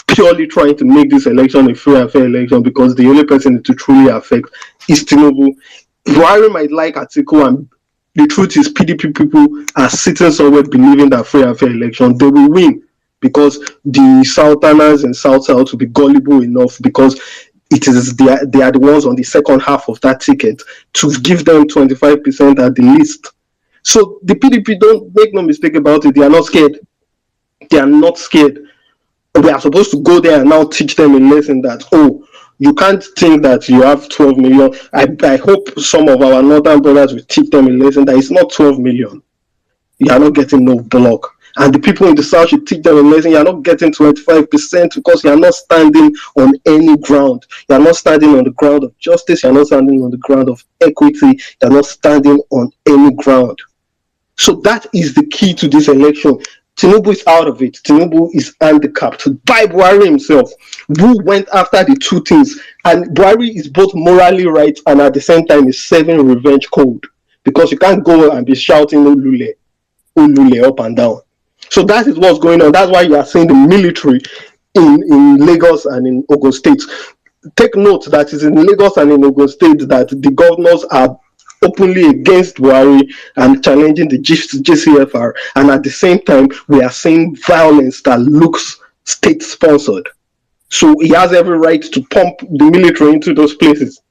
purely trying to make this election a free and fair election because the only person to truly affect is Tinubu. Buhari might like Atiku, and the truth is PDP people are sitting somewhere believing that free and fair election, they will win because the Southerners and South will be gullible enough because they are the ones on the second half of that ticket to give them 25% at the least. So the PDP, don't make no mistake about it, they are not scared. They are not scared. We are supposed to go there and now teach them a lesson that, you can't think that you have 12 million. I hope some of our northern brothers will teach them a lesson that it's not 12 million. You are not getting no block. And the people in the south should teach them a lesson. You are not getting 25% because you are not standing on any ground. You are not standing on the ground of justice. You are not standing on the ground of equity. You are not standing on any ground. So that is the key to this election. Tinubu is out of it. Tinubu is handicapped by Buhari himself, who went after the two things. And Buhari is both morally right and at the same time is serving revenge code. Because you can't go and be shouting Olule up and down. So that is what's going on. That's why you are seeing the military in Lagos and in Ogun State. Take note that it's in Lagos and in Ogun State that the governors are openly against Buhari and challenging the GCFR, and at the same time we are seeing violence that looks state-sponsored. So he has every right to pump the military into those places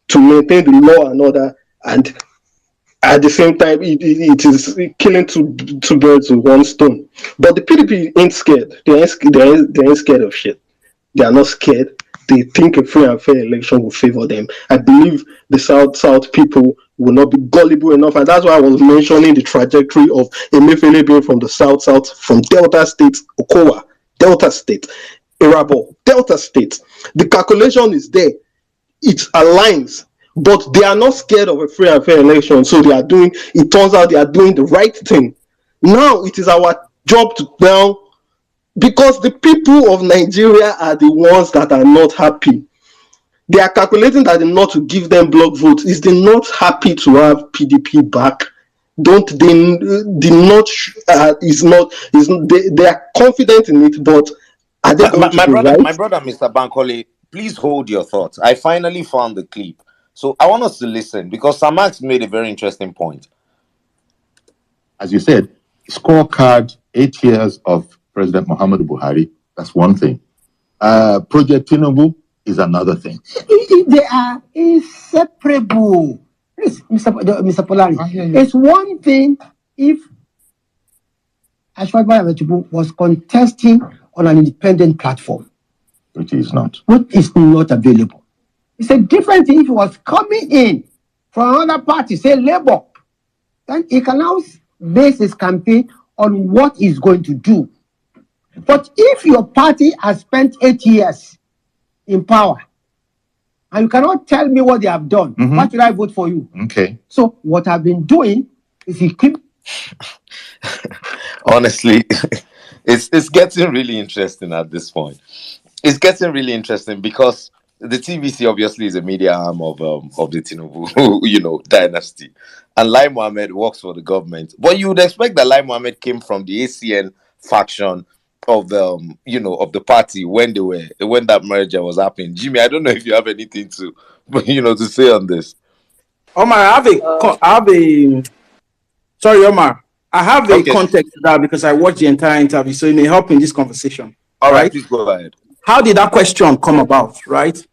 to maintain the law and order, and at the same time it is killing two birds with one stone. But the PDP ain't scared. They ain't scared of shit. They are not scared. They think a free and fair election will favor them. I believe the South people will not be gullible enough, and that's why I was mentioning the trajectory of Emefiele being from the South, from Delta State, Okowa, Delta State. Irabo, Delta State. The calculation is there. It aligns. But they are not scared of a free and fair election. So it turns out they are doing the right thing. Now it is our job to now, because the people of Nigeria are the ones that are not happy. They are calculating that the North to give them block votes. Is the North happy to have PDP back? Don't they? The North they are confident in it, but are they going to be right? My brother, Mr. Bankole, please hold your thoughts. I finally found the clip, so I want us to listen because Samax made a very interesting point. As you said, scorecard 8 years of President Muhammadu Buhari. That's one thing. Project Tinubu is another thing. They are inseparable. Please, Mr. Polari, it's one thing if Ashwaji Atiku was contesting on an independent platform, which is not. Which is not available. It's a different thing if he was coming in from another party, say Labour, then he can now base his campaign on what he's going to do. But if your party has spent 8 years in power, and you cannot tell me what they have done, why should I vote for you? Okay. So what I've been doing is he keep. Honestly, it's getting really interesting at this point. It's getting really interesting because the TVC obviously is a media arm of the Tinubu, dynasty, and Lai Mohammed works for the government. But you would expect that Lai Mohammed came from the ACN faction of the of the party when that merger was happening. Jimmy, I don't know if you have anything to say on this. Omar, sorry, Omar. I have a context to that because I watched the entire interview, so it may help in this conversation. All right, please go ahead. How did that question come about, right?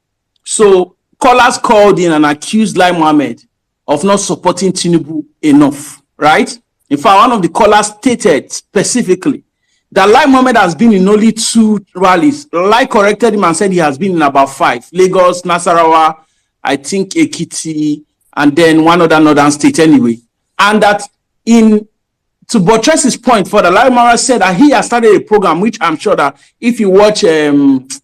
So callers called in and accused Lai Mohammed of not supporting Tinubu enough, right? In fact, one of the callers stated specifically that Lai Mohammed has been in only 2 rallies. Lai corrected him and said he has been in about 5. Lagos, Nasarawa, I think Ekiti, and then one other northern state anyway. And that to buttress his point further, Lai Mohammed said that he has started a program, which I'm sure that if you watch what's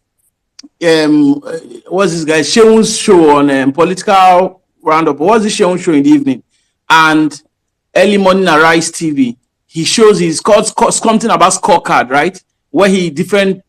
this guy, Sheun's show on Political Roundup, what's this Sheun show in the evening? And Early Morning Arise TV, he shows his something about scorecard, right? Where different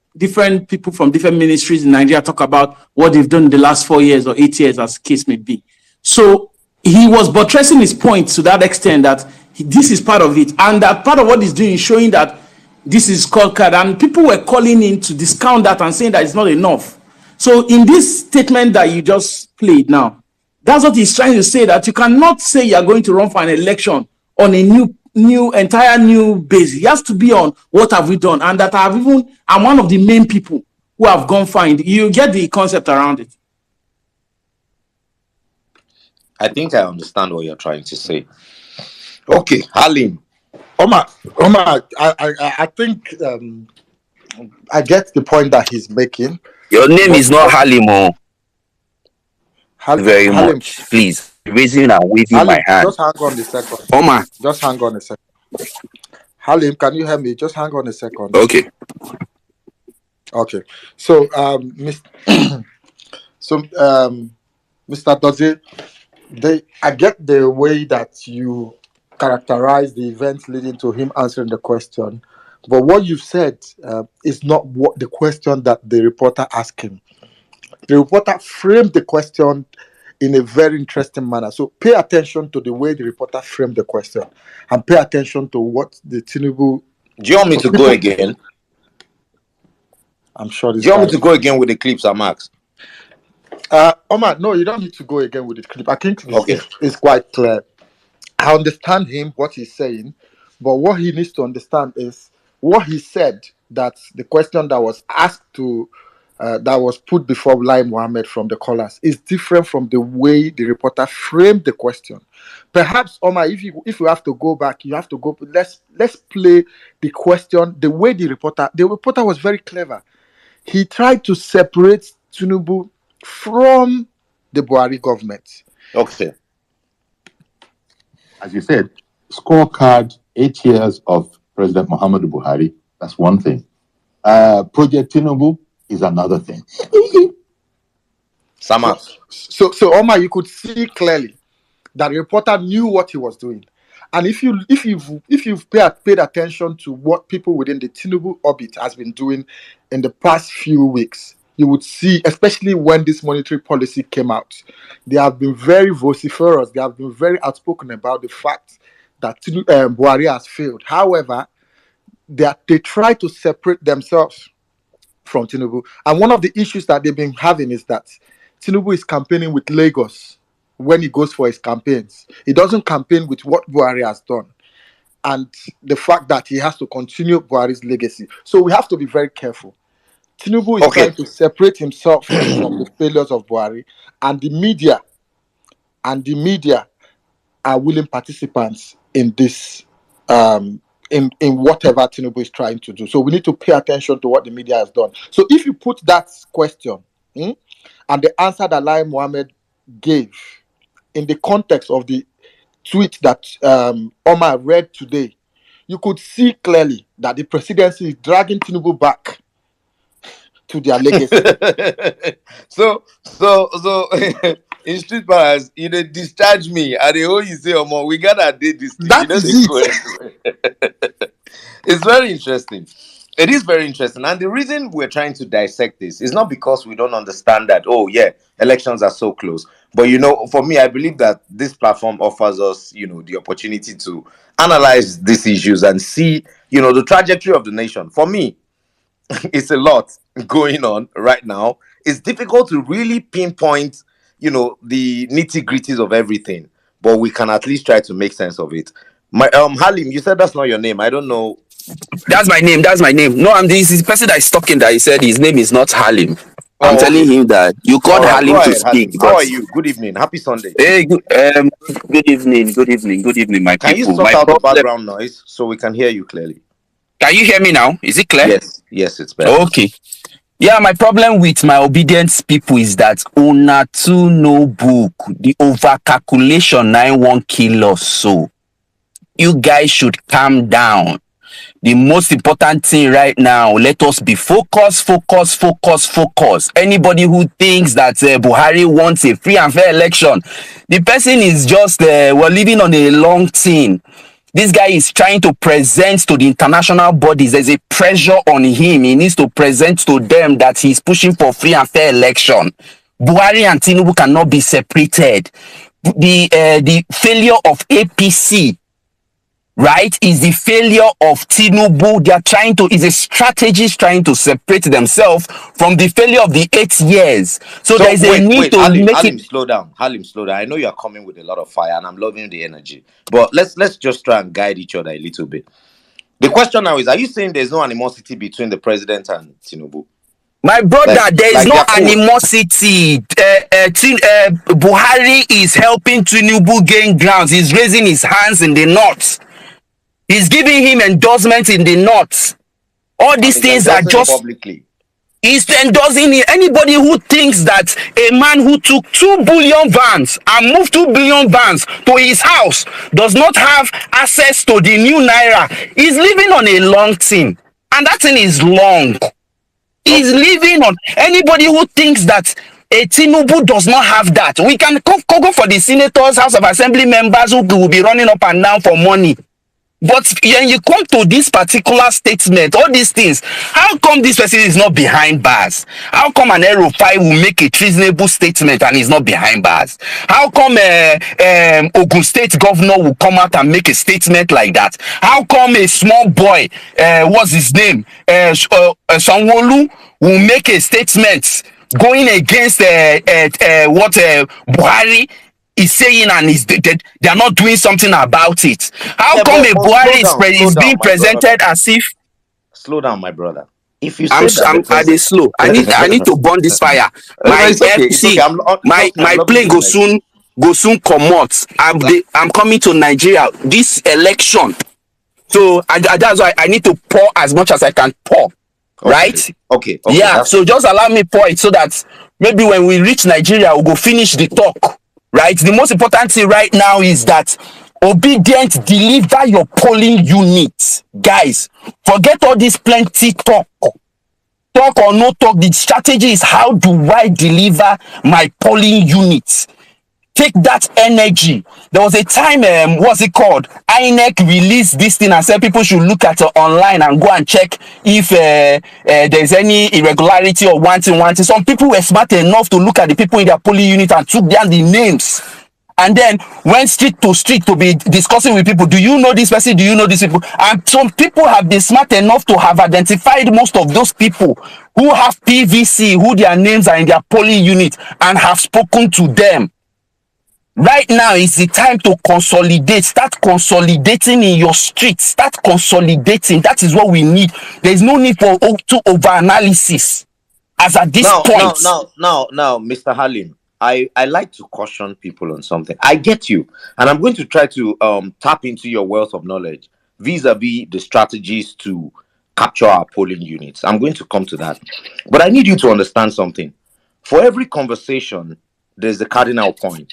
people from different ministries in Nigeria talk about what they've done in the last 4 years or 8 years, as the case may be. So he was buttressing his point to that extent that this is part of it, and that part of what he's doing is showing that this is scorecard, and people were calling in to discount that and saying that it's not enough. So in this statement that you just played now, that's what he's trying to say, that you cannot say you're going to run for an election on a entire new base. It has to be on what have we done, and that I'm one of the main people who have gone fine. You get the concept around it. I think I understand what you're trying to say. Okay, Halim. Omar, I think I get the point that he's making. Your name is not Halimo. Very Halim, much, please. Raising and waving Halim, my hand. just hang on a second. Omar. Just hang on a second. Halim, can you hear me? Just hang on a second. Okay. So, Mr. Dozie, I get the way that you characterize the events leading to him answering the question, but what you've said is not what the question that the reporter asked him. The reporter framed the question in a very interesting manner. So pay attention to the way the reporter framed the question, and pay attention to what the Tinubu. Do you want me to go again? I'm sure. Do you want me to go again with the clips, Max? Omar, no, you don't need to go again with the clip. I think it's quite clear. I understand him, what he's saying, but what he needs to understand is what he said, that the question that was asked that was put before Lai Mohammed from the callers is different from the way the reporter framed the question. Perhaps, Omar, if you have to go back, you have to go. Let's play the question the way the reporter was very clever. He tried to separate Tinubu from the Buhari government. Okay. As you said, scorecard 8 years of President Muhammadu Buhari. That's one thing. Project Tinubu is is another thing. Samat. So Omar, you could see clearly that the reporter knew what he was doing. And if you've paid attention to what people within the Tinubu orbit has been doing in the past few weeks, you would see, especially when this monetary policy came out, they have been very vociferous. They have been very outspoken about the fact that Buhari has failed. However, they try to separate themselves from Tinubu. And one of the issues that they've been having is that Tinubu is campaigning with Lagos when he goes for his campaigns. He doesn't campaign with what Buhari has done and the fact that he has to continue Buhari's legacy. So we have to be very careful. Tinubu is trying to separate himself from the failures of Buhari, and the media are willing participants in this in whatever Tinubu is trying to do. So we need to pay attention to what the media has done. So if you put that question and the answer that Lai Mohammed gave in the context of the tweet that Omar read today, you could see clearly that the presidency is dragging Tinubu back to their legacy. so in street bars, you know, discharge me. And the whole you say, Omar, we gotta did this thing. That is it. It's very interesting. It is very interesting. And the reason we're trying to dissect this is not because we don't understand that, oh, yeah, elections are so close. But, you know, for me, I believe that this platform offers us, you know, the opportunity to analyze these issues and see, you know, the trajectory of the nation. For me, it's a lot going on right now. It's difficult to really pinpoint, you know, the nitty-gritties of everything. But we can at least try to make sense of it. My Halim, you said that's not your name. I don't know. That's my name. That's my name. No, this is the person that is talking that he said his name is not Halim. I'm telling him that you called Halim to speak. Halim. How are you? Good evening. Happy Sunday. Hey, good evening. Good evening. Good evening, my can people. Can you sort out the background noise so we can hear you clearly? Can you hear me now? Is it clear? Yes, it's better. Okay. Yeah, my problem with my obedience people is that una too no book. The overcalculation 9-1 kill us. So you guys should calm down. The most important thing right now, let us be focused. Anybody who thinks that Buhari wants a free and fair election, the person is just, we're living on a long thing. This guy is trying to present to the international bodies. There's a pressure on him. He needs to present to them that he's pushing for free and fair election. Buhari and Tinubu cannot be separated. The failure of APC, right, is the failure of Tinubu. They are trying to, is a strategist trying to separate themselves from the failure of the 8 years. So there is a need to make it. Slow down. Halim, slow down. I know you are coming with a lot of fire and I'm loving the energy. But let's just try and guide each other a little bit. The question now is, are you saying there's no animosity between the president and Tinubu? My brother, there is no animosity. Buhari is helping Tinubu gain grounds. He's raising his hands in the north. He's giving him endorsements in the north. All these things are just publicly. He's endorsing anybody who thinks that a man who took 2 billion vans and moved 2 billion vans to his house does not have access to the new naira. He's living on a long thing, and that thing is long. He's living on anybody who thinks that a Tinubu does not have that. We can go for the senators, House of Assembly members who will be running up and down for money. But when you come to this particular statement, all these things, how come this person is not behind bars? How come an Erufai will make a treasonable statement and is not behind bars? How come Ogun State governor will come out and make a statement like that? How come a small boy, what's his name, Sanwo-Olu, will make a statement going against what Buhari is saying, and they are not doing something about it? How come a Buhari is being presented as if? Slow down, my brother. If you I'm slow. I need to burn this fire. My my plane go soon come out. I'm coming to Nigeria this election, so that's why I need to pour as much as I can pour. Okay. Right? Okay. Yeah. So just allow me pour it so that maybe when we reach Nigeria, we'll go finish the talk. Right? The most important thing right now is that obedient, deliver your polling units. Guys, forget all this plenty talk. talk or no talk, the strategy is how do I deliver my polling units? Take that energy. There was a time, what's it called? INEC released this thing and said people should look at it online and go and check if there's any irregularity or one thing. Some people were smart enough to look at the people in their polling unit and took down the names. And then went street to be discussing with people. Do you know this person? Do you know these people? And some people have been smart enough to have identified most of those people who have PVC, who their names are in their polling unit, and have spoken to them. Right now is the time to consolidate. Start consolidating in your streets. Start consolidating. That is what we need. There is no need for over-analysis. As at this point. Now, Mr. Halim, I like to caution people on something. I get you. And I'm going to try to tap into your wealth of knowledge vis-a-vis the strategies to capture our polling units. I'm going to come to that. But I need you to understand something. For every conversation, there's the cardinal point.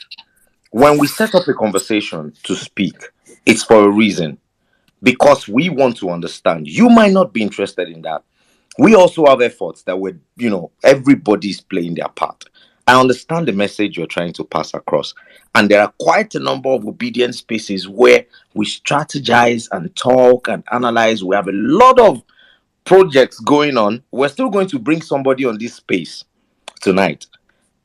When we set up a conversation to speak, it's for a reason. Because we want to understand. You might not be interested in that. We also have efforts that we're, everybody's playing their part. I understand the message you're trying to pass across. And there are quite a number of obedient spaces where we strategize and talk and analyze. We have a lot of projects going on. We're still going to bring somebody on this space tonight.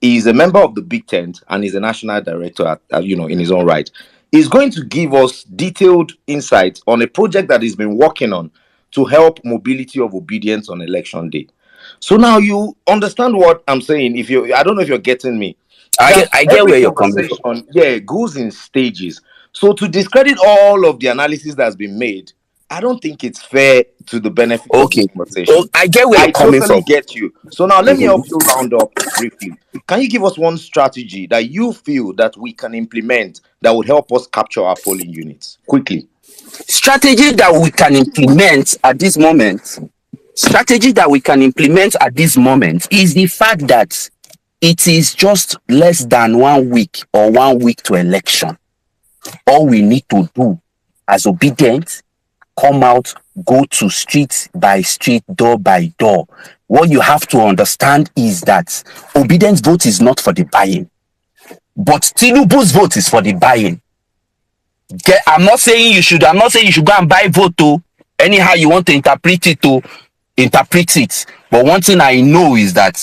He's a member of the Big Tent and he's a national director, in his own right. He's going to give us detailed insights on a project that he's been working on to help mobility of obedience on election day. So now you understand what I'm saying. I don't know if you're getting me. I get where you're coming from. Yeah, it goes in stages. So to discredit all of the analysis that's been made, I don't think it's fair to the benefit of the conversation. Oh, I get where you're coming from. I totally get you. So now let me help you round up briefly. Can you give us one strategy that you feel that we can implement that would help us capture our polling units quickly? Strategy that we can implement at this moment is the fact that it is just less than 1 week or 1 week to election. All we need to do as obedient, come out, go to street by street, door by door. What you have to understand is that obedience vote is not for the buying, but Tinubu's vote is for the buying. I'm not saying you should go and buy vote to anyhow you want to interpret it. But one thing I know is that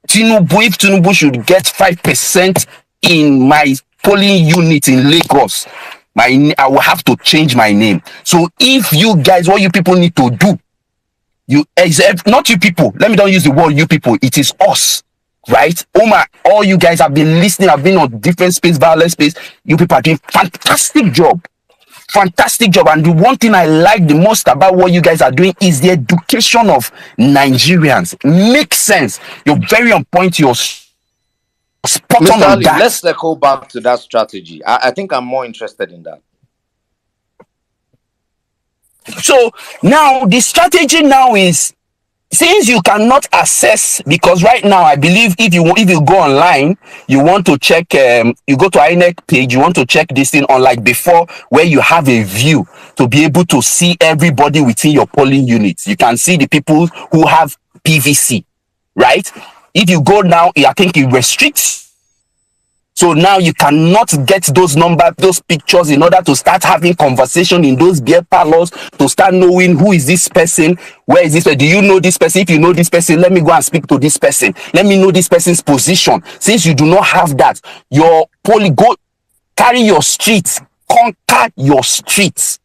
if Tinubu should get 5% in my polling unit in Lagos, I will have to change my name. So if you guys, what you people need to do, not you people, let me don't use the word you people, it is us, right? Omar, all you guys have been listening, I've been on different space, violent space. You people are doing fantastic job. And the one thing I like the most about what you guys are doing is the education of Nigerians. Makes sense. You're very on point. You're spot on Mr. Ali, that. let's go back to that strategy. I think I'm more interested in that. So now the strategy now is, since you cannot access, because right now I believe if you go online, you want to check, you go to INEC page, you want to check this thing unlike before, where you have a view to be able to see everybody within your polling units. You can see the people who have PVC, right? If you go now, I think it restricts. So now you cannot get those pictures in order to start having conversation in those beer parlors, to start knowing who is this person, where is this person, do you know this person? If you know this person, let me go and speak to this person. Let me know this person's position. Since you do not have that, go carry your streets, conquer your streets.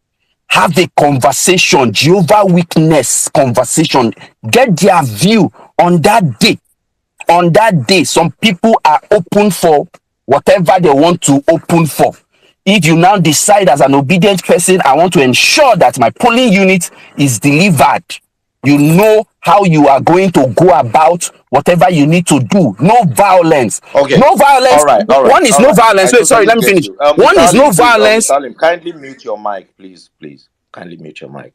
Have a conversation, Jehovah Witness conversation. Get their view on that day. On that day, some people are open for whatever they want to open for. If you now decide as an obedient person, I want to ensure that my polling unit is delivered, you know how you are going to go about whatever you need to do. No violence. Okay. No violence. All right. One is no violence. Wait, sorry, let me finish. One is no violence. Salim, kindly mute your mic, please. Kindly mute your mic.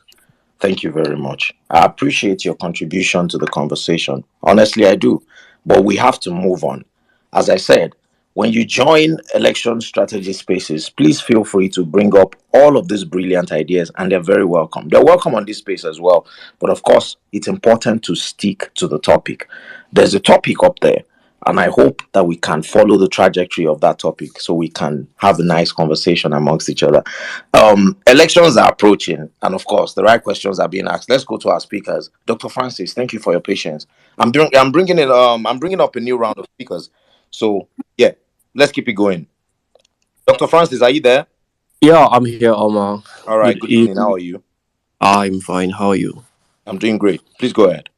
Thank you very much. I appreciate your contribution to the conversation. Honestly, I do. But we have to move on. As I said, when you join election strategy spaces, please feel free to bring up all of these brilliant ideas, and they're very welcome. They're welcome on this space as well. But of course, it's important to stick to the topic. There's a topic up there, and I hope that we can follow the trajectory of that topic so we can have a nice conversation amongst each other. Elections are approaching, and of course, the right questions are being asked. Let's go to our speakers. Dr. Francis, thank you for your patience. I'm bringing up a new round of speakers. So yeah, let's keep it going. Dr. Francis, are you there? Yeah, I'm here, Omar. All right, Good good evening. evening. How are you? I'm fine. How are you? I'm doing great. Please go ahead.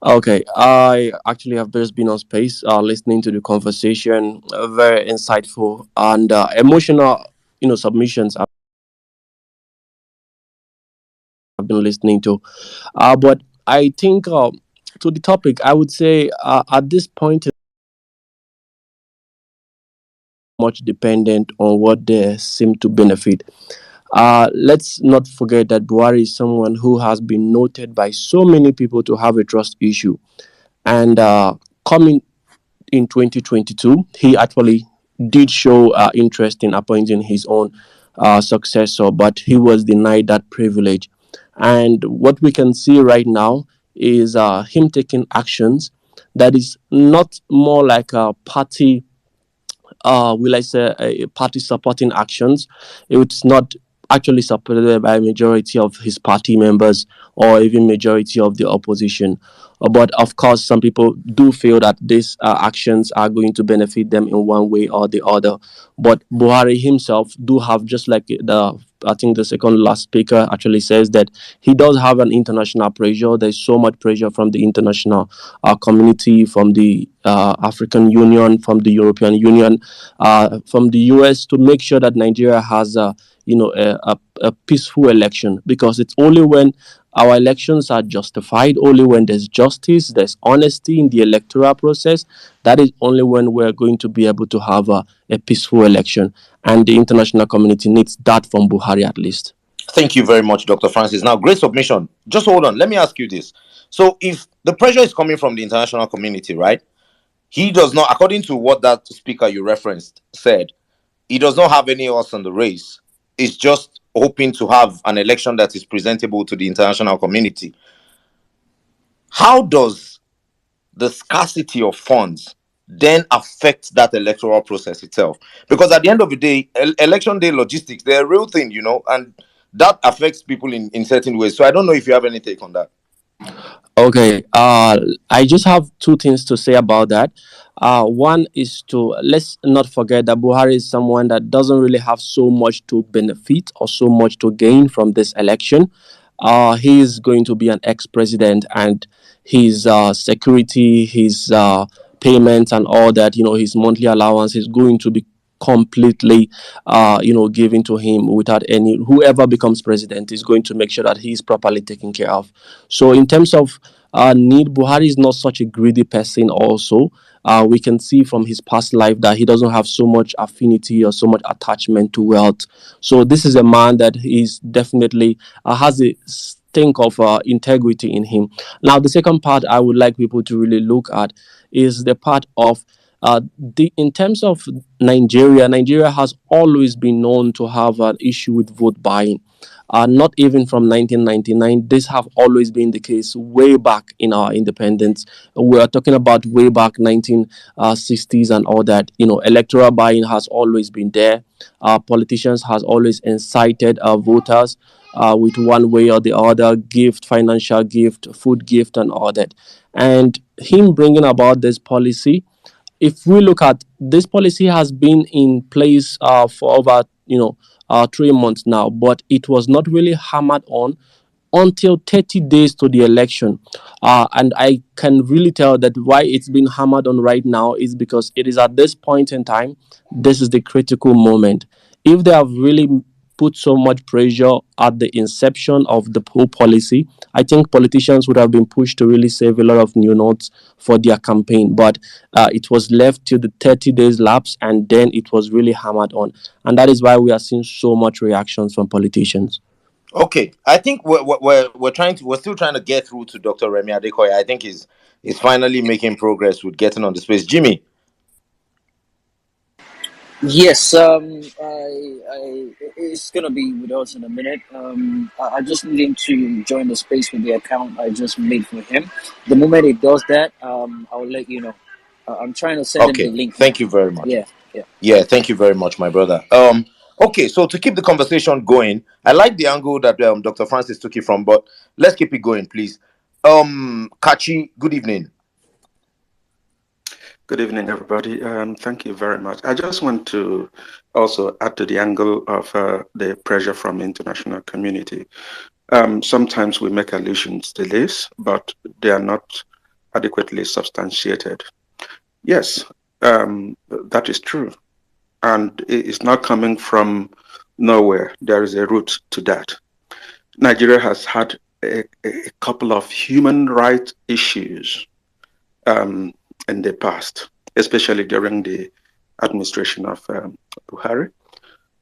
Okay, I actually have just been on space, listening to the conversation. Very insightful and emotional, submissions I've been listening to. But I think to the topic, I would say at this point, it's much dependent on what they seem to benefit. Let's not forget that Buhari is someone who has been noted by so many people to have a trust issue. And coming in 2022, he actually did show interest in appointing his own successor, but he was denied that privilege. And what we can see right now is him taking actions that is not more like a party, will I say, a party supporting actions. It's not actually supported by a majority of his party members or even majority of the opposition. But of course, some people do feel that these actions are going to benefit them in one way or the other. But Buhari himself do have, just like I think the second last speaker actually says, that he does have an international pressure. There's so much pressure from the international community, from the African Union, from the European Union, from the US, to make sure that Nigeria has a peaceful election, because it's only when our elections are justified, only when there's justice, there's honesty in the electoral process, that is only when we're going to be able to have a peaceful election. And the international community needs that from Buhari at least. Thank you very much, Dr. Francis. Now, great submission. Just hold on. Let me ask you this. So, if the pressure is coming from the international community, right? He does not, according to what that speaker you referenced said, he does not have any horse in the race. It's just hoping to have an election that is presentable to the international community. How does the scarcity of funds then affect that electoral process itself? Because at the end of the day, election day logistics, they're a real thing, and that affects people in certain ways. So I don't know if you have any take on that. Okay, I just have two things to say about that. One is, to let's not forget that Buhari is someone that doesn't really have so much to benefit or so much to gain from this election. He is going to be an ex-president, and his security, his payments, and all that, his monthly allowance is going to be completely given to him without any. Whoever becomes president is going to make sure that he's properly taken care of. So in terms of need, Buhari is not such a greedy person also. We can see from his past life that he doesn't have so much affinity or so much attachment to wealth. So this is a man that is definitely has a stink of integrity in him. Now, the second part I would like people to really look at is the part of the in terms of Nigeria. Nigeria has always been known to have an issue with vote buying. Not even from 1999. This have always been the case way back in our independence. We are talking about way back 1960s and all that. Electoral buying has always been there. Politicians has always incited voters with one way or the other, gift, financial gift, food gift, and all that. And him bringing about this policy, if we look at this policy, has been in place for over 3 months now, but it was not really hammered on until 30 days to the election. And I can really tell that why it's been hammered on right now is because it is at this point in time, this is the critical moment. If they have really put so much pressure at the inception of the whole policy, I think politicians would have been pushed to really save a lot of new notes for their campaign. But it was left till the 30 days lapse, and then it was really hammered on. And that is why we are seeing so much reactions from politicians. Okay, I think we're still trying to get through to Dr. Remy Adekoya. I think he's finally making progress with getting on the space. Jimmy, Yes, it's gonna be with us in a minute. I just need him to join the space with the account I just made for him. The moment he does that, I'll let you know. I'm trying to send him the Okay, link now. thank you very much. Yeah, yeah. Yeah, thank you very much, my brother. Okay, so to keep the conversation going, I like the angle that Dr. Francis took it from, but let's keep it going, please. Kachi, good evening. Good evening, everybody. Thank you very much. I just want to also add to the angle of the pressure from international community. Sometimes we make allusions to this, but they are not adequately substantiated. Yes, that is true. And it's not coming from nowhere. There is a root to that. Nigeria has had a couple of human rights issues in the past, especially during the administration of Buhari.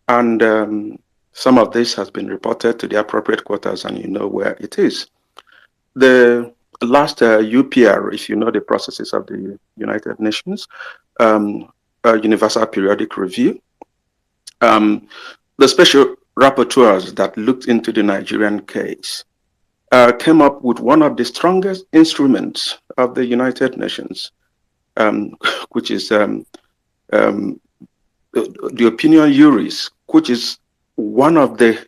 And some of this has been reported to the appropriate quarters, and you know where it is. The last UPR, if you know the processes of the United Nations, Universal Periodic Review, the special rapporteurs that looked into the Nigerian case came up with one of the strongest instruments of the United Nations, which is the opinion juris, which is one of the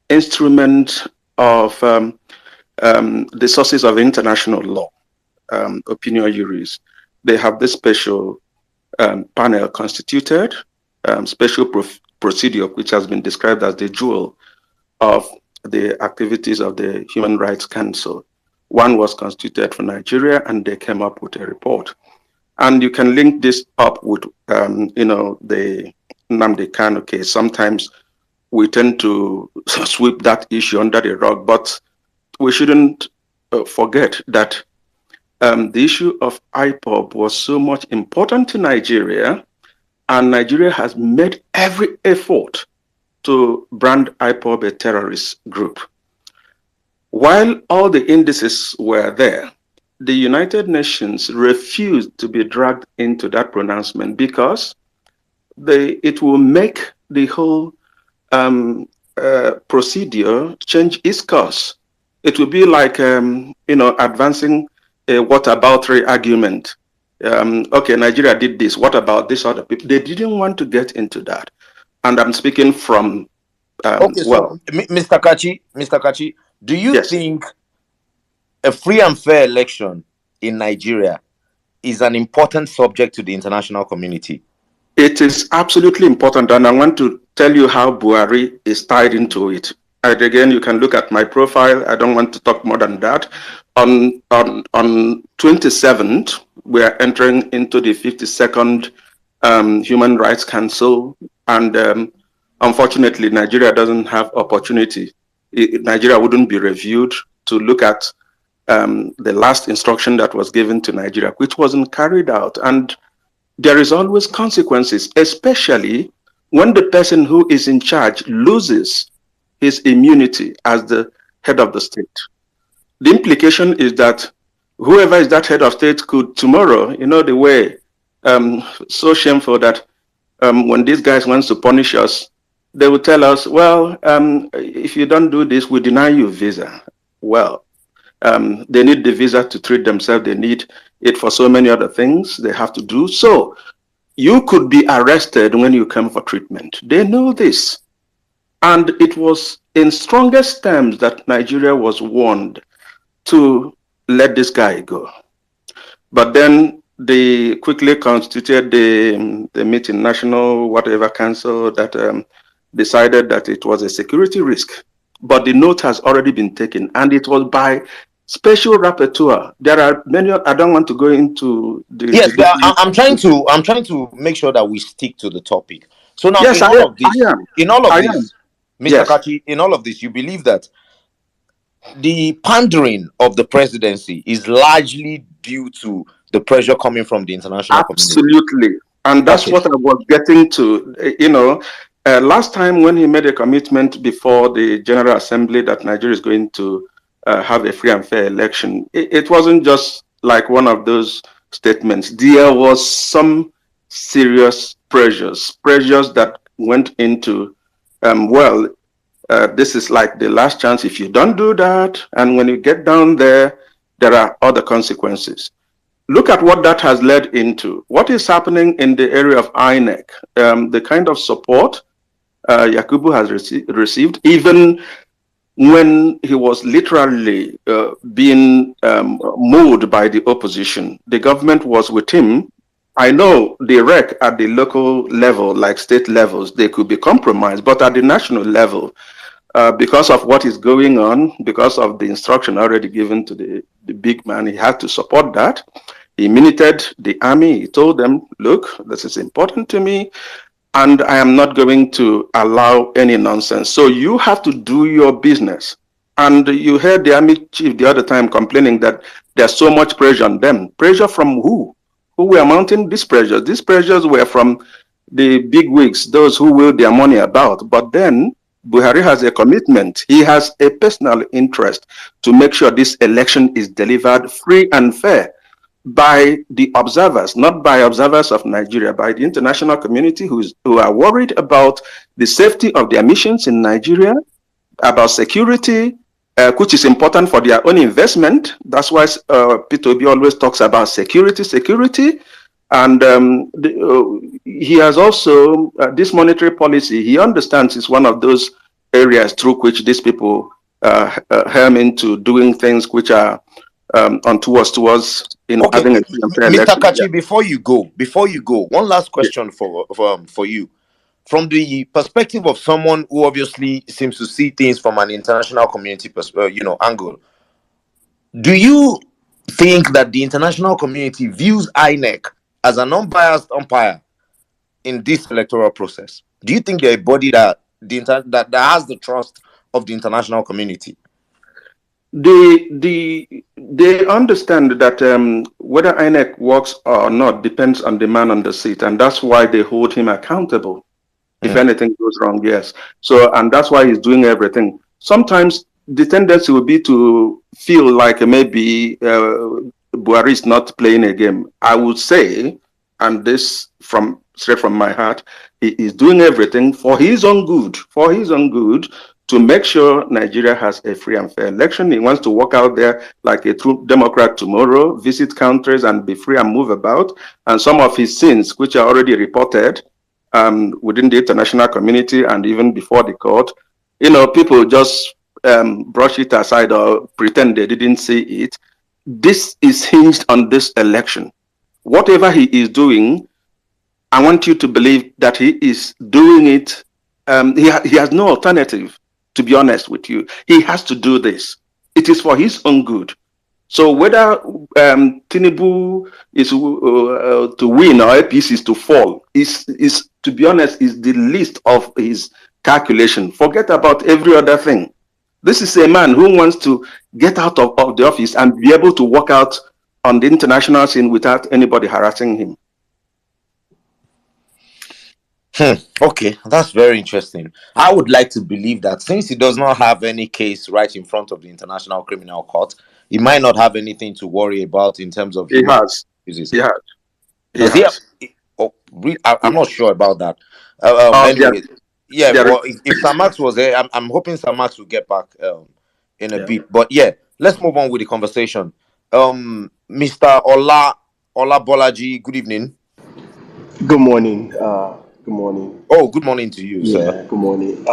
instruments of the sources of international law, opinion juris. They have this special panel constituted, special procedure, which has been described as the jewel of the activities of the Human Rights Council. One was constituted for Nigeria, and they came up with a report. And you can link this up with, the Nnamdi Kanu case. Sometimes we tend to sweep that issue under the rug, but we shouldn't forget that the issue of IPOB was so much important to Nigeria, and Nigeria has made every effort to brand IPOB a terrorist group. While all the indices were there, the United Nations refused to be dragged into that pronouncement because it will make the whole procedure change its course. It will be like, advancing a whataboutery argument. Okay, Nigeria did this. What about this other people? They didn't want to get into that. And I'm speaking from, Okay, so Mr. Kachi, do you think a free and fair election in Nigeria is an important subject to the international community? It is absolutely important, and I want to tell you how Buhari is tied into it. And again, you can look at my profile. I don't want to talk more than that. On 27th, we are entering into the 52nd Human Rights Council, and unfortunately, Nigeria doesn't have opportunity. Nigeria wouldn't be reviewed to look at the last instruction that was given to Nigeria, which wasn't carried out. And there is always consequences, especially when the person who is in charge loses his immunity as the head of the state. The implication is that whoever is that head of state could tomorrow, the way, so shameful that when these guys want to punish us, they will tell us, well, if you don't do this, we deny you visa. Well, they need the visa to treat themselves. They need it for so many other things they have to do. So you could be arrested when you come for treatment. They know this. And it was in strongest terms that Nigeria was warned to let this guy go. But then they quickly constituted the meeting, national whatever council, that decided that it was a security risk. But the note has already been taken, and it was by special rapporteur. There are many. I don't want to go into the. Yes, I'm trying to make sure that we stick to the topic. So now, yes, in all of this, Mr. Yes. Kachi, in all of this, you believe that the pandering of the presidency is largely due to the pressure coming from the international community? Absolutely, and that's what I was getting to. Last time when he made a commitment before the General Assembly that Nigeria is going to have a free and fair election, it wasn't just like one of those statements. There was some serious pressures that went into, this is like the last chance. If you don't do that, and when you get down there, there are other consequences. Look at what that has led into. What is happening in the area of INEC? The kind of support Yakubu has received, even when he was literally being moved by the opposition, the government was with him. I know the rec at the local level, like state levels, they could be compromised, but at the national level, because of what is going on, because of the instruction already given to the big man, he had to support that. He minuted the army. He told them, look, this is important to me, and I am not going to allow any nonsense. So you have to do your business. And you heard the army chief the other time complaining that there's so much pressure on them. Pressure from who? Who were mounting these pressures? These pressures were from the big wigs, those who will their money about. But then Buhari has a commitment. He has a personal interest to make sure this election is delivered free and fair by the observers, not by observers of Nigeria, by the international community who are worried about the safety of their missions in Nigeria, about security, which is important for their own investment. That's why P2B always talks about security. And he has also, this monetary policy, he understands is one of those areas through which these people helm into doing things which are towards Okay, having a free and fair Mr. election. Kachi, before you go, one last question for you. From the perspective of someone who obviously seems to see things from an international community angle, do you think that the international community views INEC as an unbiased umpire in this electoral process? Do you think they're a body that has the trust of the international community? They understand that whether INEC works or not depends on the man on the seat, and that's why they hold him accountable if anything goes wrong. Yes. So, and that's why he's doing everything. Sometimes the tendency will be to feel like maybe Buhari is not playing a game. I would say, and this straight from my heart, he is doing everything for his own good, to make sure Nigeria has a free and fair election. He wants to walk out there like a true Democrat tomorrow, visit countries and be free and move about. And some of his sins, which are already reported within the international community and even before the court, people just brush it aside or pretend they didn't see it. This is hinged on this election. Whatever he is doing, I want you to believe that he is doing it. He has no alternative. To be honest with you, he has to do this. It is for his own good. So whether Tinubu is to win or APC is to fall, is to be honest, is the least of his calculation. Forget about every other thing. This is a man who wants to get out of the office and be able to walk out on the international scene without anybody harassing him. Okay, that's very interesting. I would like to believe that since he does not have any case right in front of the International Criminal Court, he might not have anything to worry about in terms of He has. I'm not sure about that. Anyway, well, if Samax was there, I'm hoping Samax will get back in a bit. But yeah, let's move on with the conversation. Mr. Ola Bolaji, good evening. Good morning. Good morning. Oh, good morning to you, sir. Good morning.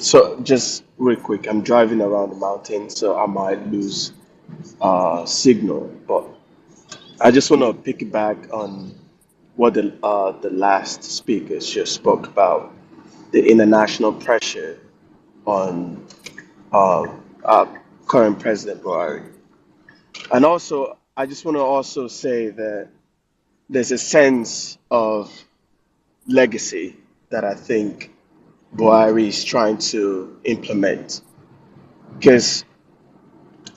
So just real quick, I'm driving around the mountain, so I might lose signal. But I just want to piggyback on what the last speakers just spoke about, the international pressure on current President Buhari. And also, I just want to also say that there's a sense of legacy that I think Buhari is trying to implement, because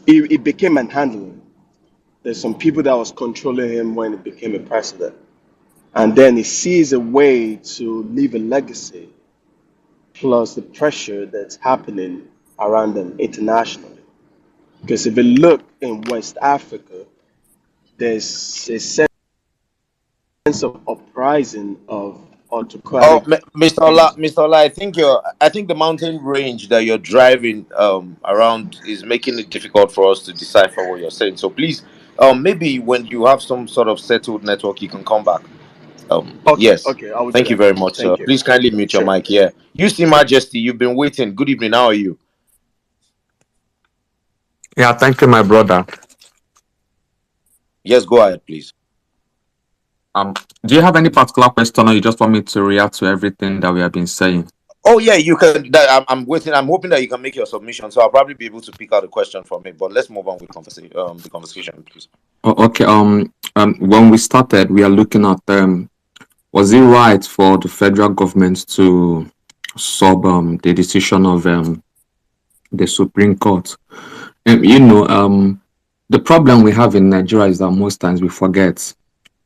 it became unhandling. There's some people that was controlling him when he became a president, and then he sees a way to leave a legacy, plus the pressure that's happening around them internationally. Because if you look in West Africa, there's a sense of uprising of Oh, autocratic Mr. Ola, I think the mountain range that you're driving around is making it difficult for us to decipher what you're saying. So please, maybe when you have some sort of settled network, you can come back. Okay, Yes. okay, I will do Thank you that. very much, sir. Thank you. Please kindly mute your Sure. mic. Yeah. You see, Majesty, you've been waiting. Good evening. How are you? Yeah, thank you, my brother. Yes, go ahead, please. Um, do you have any particular question, or you just want me to react to everything that we have been saying? Oh yeah, you can. I'm waiting. I'm hoping that you can make your submission, so I'll probably be able to pick out a question from it. But let's move on with conversation. The conversation, please. Okay. When we started, we are looking at was it right for the federal government to sub the decision of the Supreme Court? The problem we have in Nigeria is that most times we forget,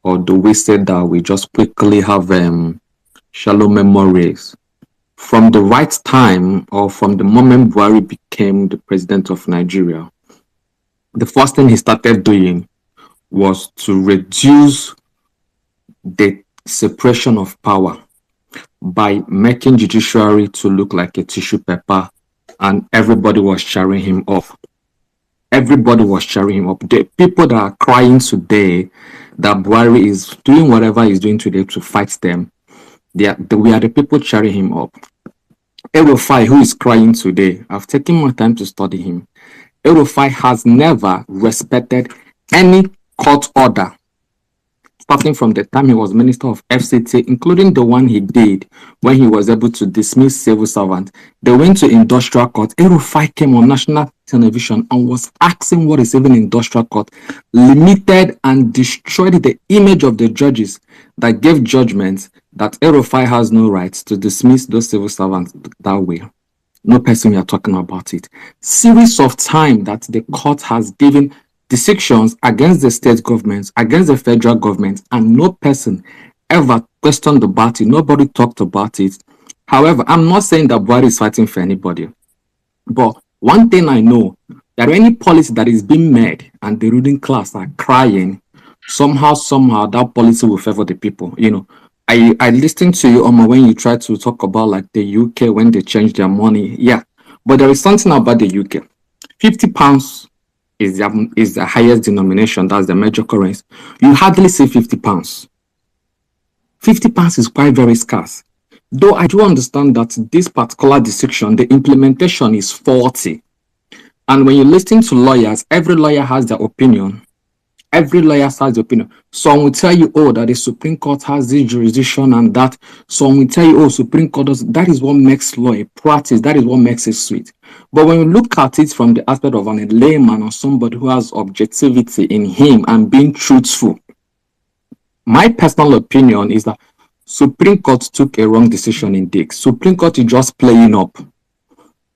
or do we say that we just quickly have shallow memories. From the right time, or from the moment Buhari became the president of Nigeria, the first thing he started doing was to reduce the separation of power by making judiciary to look like a tissue paper, and everybody was cheering him off. Everybody was cheering him up. The people that are crying today that Buhari is doing whatever he's doing today to fight them, we are the people cheering him up. Erufai, who is crying today, I've taken more time to study him. Erufai has never respected any court order, starting from the time he was Minister of FCT, including the one he did when he was able to dismiss civil servants. They went to industrial court. Erufai came on national television and was asking what is even industrial court, limited and destroyed the image of the judges that gave judgments that Erufai has no right to dismiss those civil servants that way. No person we are talking about it. Series of time that the court has given decisions against the state governments, against the federal government, and no person ever questioned about it. Nobody talked about it. However, I'm not saying that Buhari is fighting for anybody, but one thing I know, that any policy that is being made and the ruling class are crying, somehow that policy will favor the people. I listened to you, Omar, when you try to talk about like the UK when they change their money. Yeah, but there is something about the UK. £50 is the highest denomination. That's the major currency. You hardly see £50. £50 is quite very scarce. Though I do understand that this particular decision, the implementation is 40. And when you listen to lawyers, every lawyer has their opinion. Every lawyer has the opinion. Some will tell you, oh, that the Supreme Court has this jurisdiction and that. Some will tell you, oh, Supreme Court does. That is what makes law a practice. That is what makes it sweet. But when you look at it from the aspect of a layman or somebody who has objectivity in him and being truthful, my personal opinion is that Supreme Court took a wrong decision in Dick. Supreme Court is just playing up.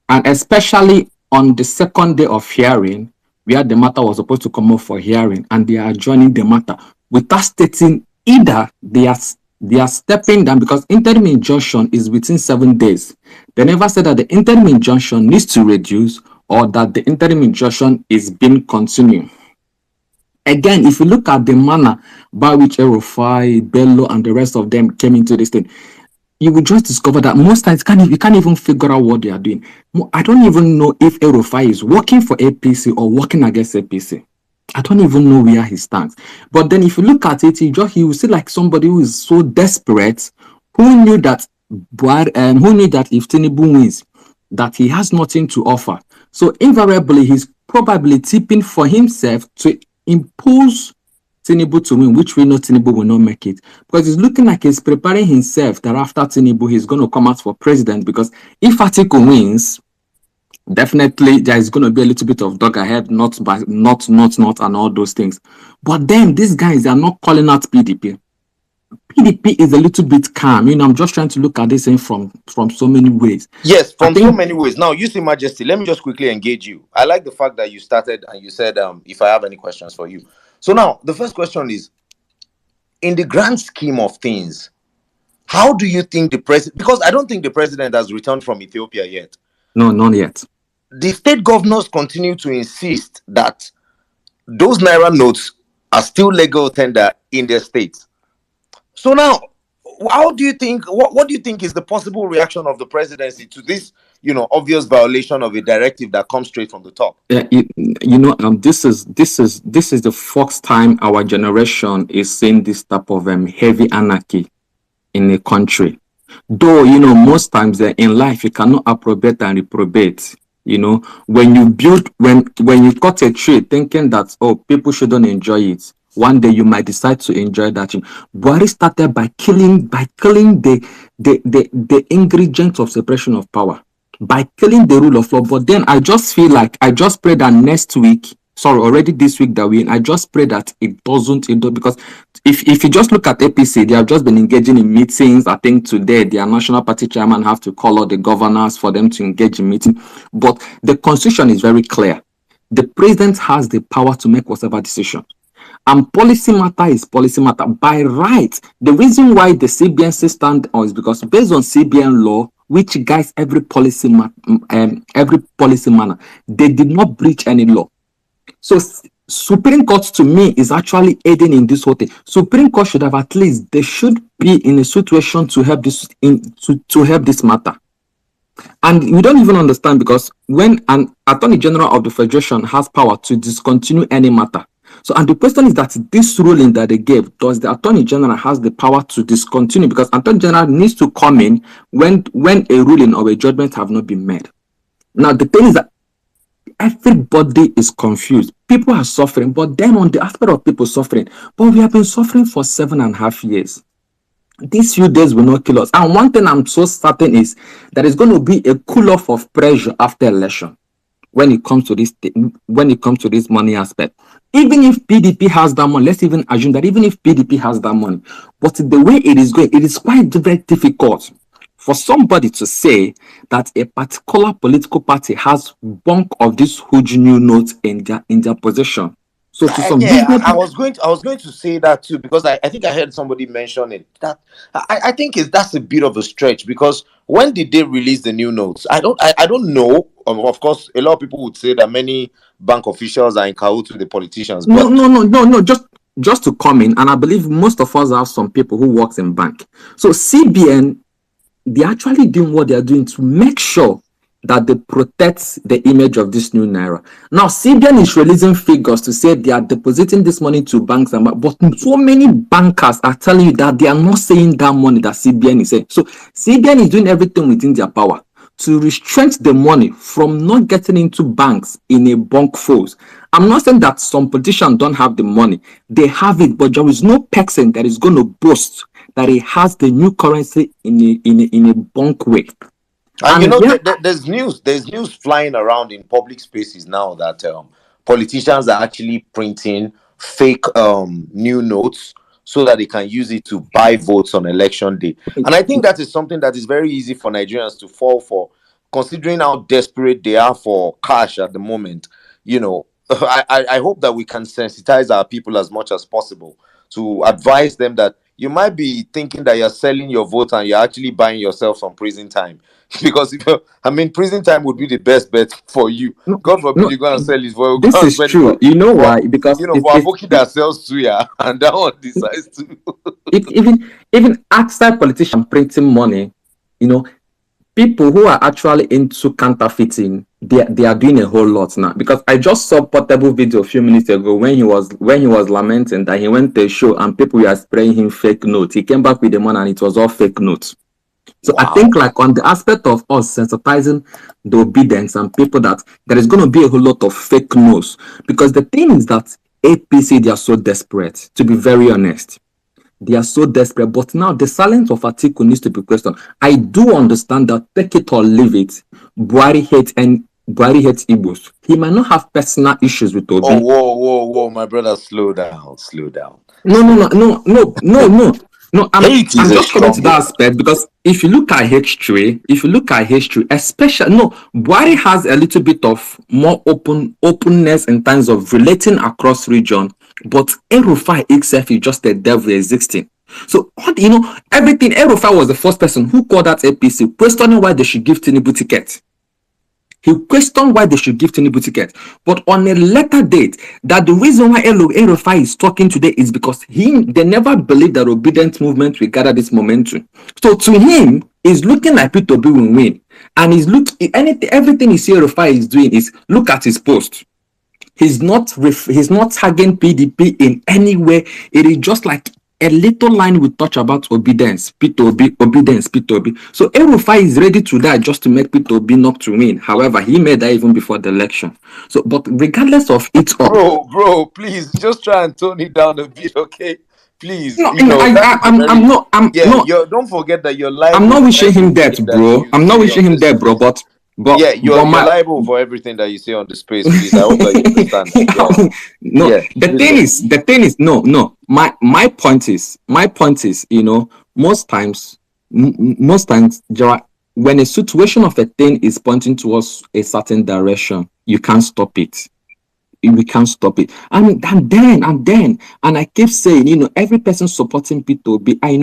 And especially on the second day of hearing, where the matter was supposed to come up for hearing, and they are adjourning the matter without stating either they are stepping down, because interim injunction is within 7 days. They never said that the interim injunction needs to reduce or that the interim injunction is being continued. Again, if you look at the manner by which Erufai, Bello, and the rest of them came into this thing, you will just discover that most times you can't even figure out what they are doing. I don't even know if Erufai is working for APC or working against APC. I don't even know where he stands. But then if you look at it, you will see like somebody who is so desperate, who knew that if Tinubu wins, that he has nothing to offer. So invariably, he's probably tipping for himself to impose Tinubu to win, which we know Tinubu will not make it, because he's looking like he's preparing himself that after Tinubu he's going to come out for president, because if Atiku wins, definitely there is going to be a little bit of dog ahead, not and all those things. But then these guys are not calling out PDP. PDP is a little bit calm. I'm just trying to look at this thing from so many ways. Yes, from so many ways. Now, you see, Majesty, let me just quickly engage you. I like the fact that you started and you said, if I have any questions for you. So now, the first question is, in the grand scheme of things, how do you think the president, because I don't think the president has returned from Ethiopia yet. No, not yet. The state governors continue to insist that those Naira notes are still legal tender in their states. So now, how do you think? What do you think is the possible reaction of the presidency to this? Obvious violation of a directive that comes straight from the top. This is the first time our generation is seeing this type of heavy anarchy in a country. Though most times in life you cannot approbate and reprobate. When you cut a tree thinking that people shouldn't enjoy it, one day you might decide to enjoy that tree. Buhari started by killing the ingredients of separation of power, by killing the rule of law. But then I just feel like I just pray that next week, already this week that we're in, I just pray that it doesn't, because if you just look at APC, they have just been engaging in meetings. I think today their national party chairman have to call out the governors for them to engage in meeting. But the constitution is very clear. The president has the power to make whatever decision. And policy matter is policy matter. By right, the reason why the CBN still stand on is because based on CBN law, which guides every policy manner, they did not breach any law. So Supreme Court to me is actually aiding in this whole thing. Supreme Court should have at least, they should be in a situation to help this to help this matter. And we don't even understand, because when an Attorney General of the Federation has power to discontinue any matter. So, and the question is that this ruling that they gave, does the Attorney General has the power to discontinue? Because Attorney General needs to come in when a ruling or a judgment have not been made. Now, the thing is that everybody is confused. People are suffering, but then on the aspect of people suffering, but we have been suffering for 7.5 years. These few days will not kill us. And one thing I'm so certain is that it's going to be a cool-off of pressure after election when it comes to this money aspect. Even if PDP has that money, let's even assume that even if PDP has that money, but the way it is going, it is quite very difficult for somebody to say that a particular political party has bulk of this huge new notes in their possession. So to some I was going to say that too, because I think I heard somebody mention it. That I think that's a bit of a stretch, because when did they release the new notes? I don't know. Of course, a lot of people would say that many bank officials are in cahoots with the politicians. But No. Just to come in, and I believe most of us have some people who works in bank. So CBN, they actually doing what they are doing to make sure that they protect the image of this new naira. Now, CBN is releasing figures to say they are depositing this money to banks, but so many bankers are telling you that they are not saying that money that CBN is saying. So CBN is doing everything within their power to restrain the money from not getting into banks in a bank force. I'm not saying that some politicians don't have the money. They have it, but there is no person that is going to boast that he has the new currency in a bank way. And there's news flying around in public spaces now that politicians are actually printing fake new notes so that they can use it to buy votes on election day. And I think that is something that is very easy for Nigerians to fall for, considering how desperate they are for cash at the moment. I hope that we can sensitize our people as much as possible to advise them that you might be thinking that you're selling your vote and you're actually buying yourself some prison time. Because prison time would be the best bet for you. God forbid you go and sell his vote. This is true. You know why? Because for Aboki that sells suya, and that one decides to. even outside politicians printing money, people who are actually into counterfeiting, they are doing a whole lot now. Because I just saw a Portable video a few minutes ago when he was lamenting that he went to a show and people were spraying him fake notes. He came back with the money and it was all fake notes. So wow. I think like on the aspect of us sensitizing the obedience and people that there is going to be a whole lot of fake news, because the thing is that APC, they are so desperate, to be very honest. They are so desperate. But now the silence of Atiku needs to be questioned. I do understand that, take it or leave it, Buhari hates Igbos. He might not have personal issues with Obi. Oh, whoa, my brother, slow down. No, I'm just coming to that aspect, because if you look at history, especially, Buhari has a little bit of more openness in terms of relating across region, but El-Rufai itself is just a devil existing. So, everything, El-Rufai was the first person who called out APC, questioning why they should give Tinubu ticket. He questioned why they should give Tinubu ticket. But on a later date, that the reason why El-Rufai is talking today is because they never believed that obedient movement will gather this momentum. So to him, he's looking like Peter Obi will win. And everything he see El-Rufai is doing is look at his post. He's not tagging PDP in any way. It is just like a little line we touch about obedience, Peter Obi, obedience, Peter Obi. So El-Rufai is ready to die just to make Peter Obi not to win. However, he made that even before the election. So, but regardless of it all, Bro, please just try and tone it down a bit, okay? Please, no, you know, don't forget that you're liable. I'm not wishing him death, bro. I'm not wishing him death, bro. But yeah, you're liable for everything that you say on the space, please. I hope that you understand. Yeah. No, yeah, the thing is, no. My point is, you know, most times, when a situation of a thing is pointing towards a certain direction, you can't stop it. We can't stop it. And then, I keep saying, you know, every person supporting P2B, I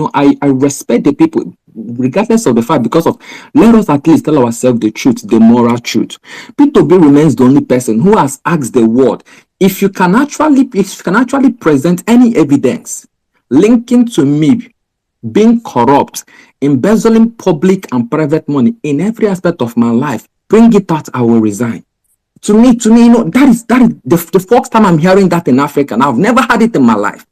respect the people, regardless of the fact, because of, let us at least tell ourselves the truth, the moral truth. P2B remains the only person who has asked the world, if you can actually present any evidence linking to me being corrupt, embezzling public and private money in every aspect of my life, bring it out, I will resign. To me, you know, that is the first time I'm hearing that in Africa, and I've never had it in my life.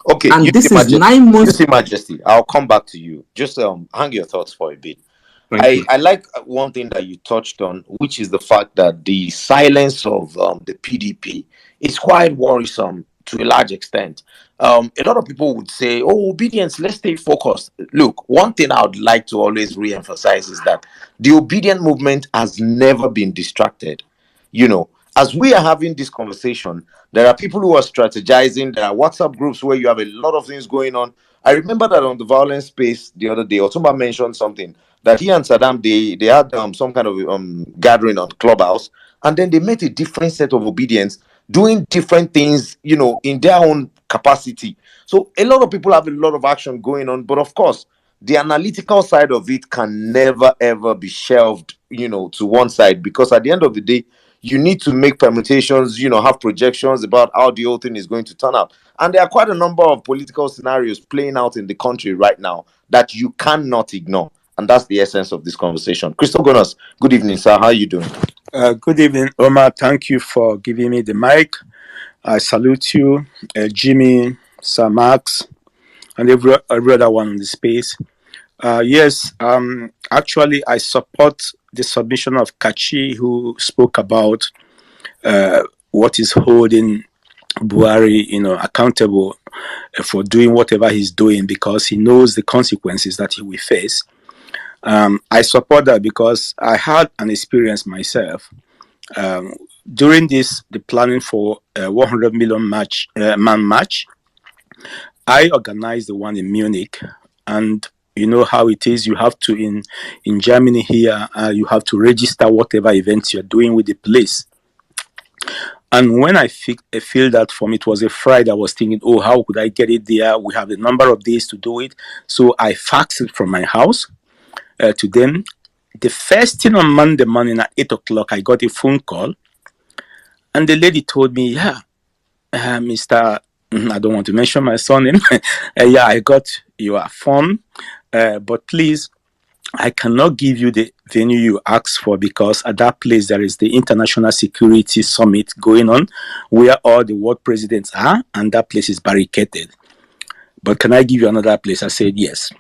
Okay, and this is Majesty, 9 months. You see, Majesty, I'll come back to you. Just hang your thoughts for a bit. I like one thing that you touched on, which is the fact that the silence of the PDP is quite worrisome to a large extent. A lot of people would say, oh, obedience, let's stay focused. Look, one thing I would like to always re-emphasize is that the obedient movement has never been distracted. You know, as we are having this conversation, there are people who are strategizing. There are WhatsApp groups where you have a lot of things going on. I remember that on the violence space the other day, Otumba mentioned something that he and Saddam, they had some kind of gathering on Clubhouse, and then they met a different set of obedience, doing different things, you know, in their own capacity. So a lot of people have a lot of action going on, but of course, the analytical side of it can never ever be shelved, you know, to one side, because at the end of the day, you need to make permutations, you know, have projections about how the whole thing is going to turn out. And there are quite a number of political scenarios playing out in the country right now that you cannot ignore. And that's the essence of this conversation. Crystal Gunners, good evening, sir. How are you doing? Good evening, Omar. Thank you for giving me the mic. I salute you, Jimmy, Sir Max, and every other one in the space. Yes, actually, I support the submission of Kachi, who spoke about what is holding Buhari, you know, accountable for doing whatever he's doing, because he knows the consequences that he will face. I support that because I had an experience myself during the planning for 100 million man march. I organized the one in Munich, and you know how it is. You have to in Germany here. You have to register whatever events you're doing with the police. And when I feel that from it was a Friday, I was thinking, oh, how could I get it there? We have a number of days to do it. So I faxed it from my house to them. The first thing on Monday morning at 8 o'clock, I got a phone call. And the lady told me, yeah, Mr. I don't want to mention my surname. Yeah, I got your form, but please, I cannot give you the venue you asked for, because at that place there is the International Security Summit going on where all the world presidents are, and that place is barricaded. But can I give you another place? I said, yes.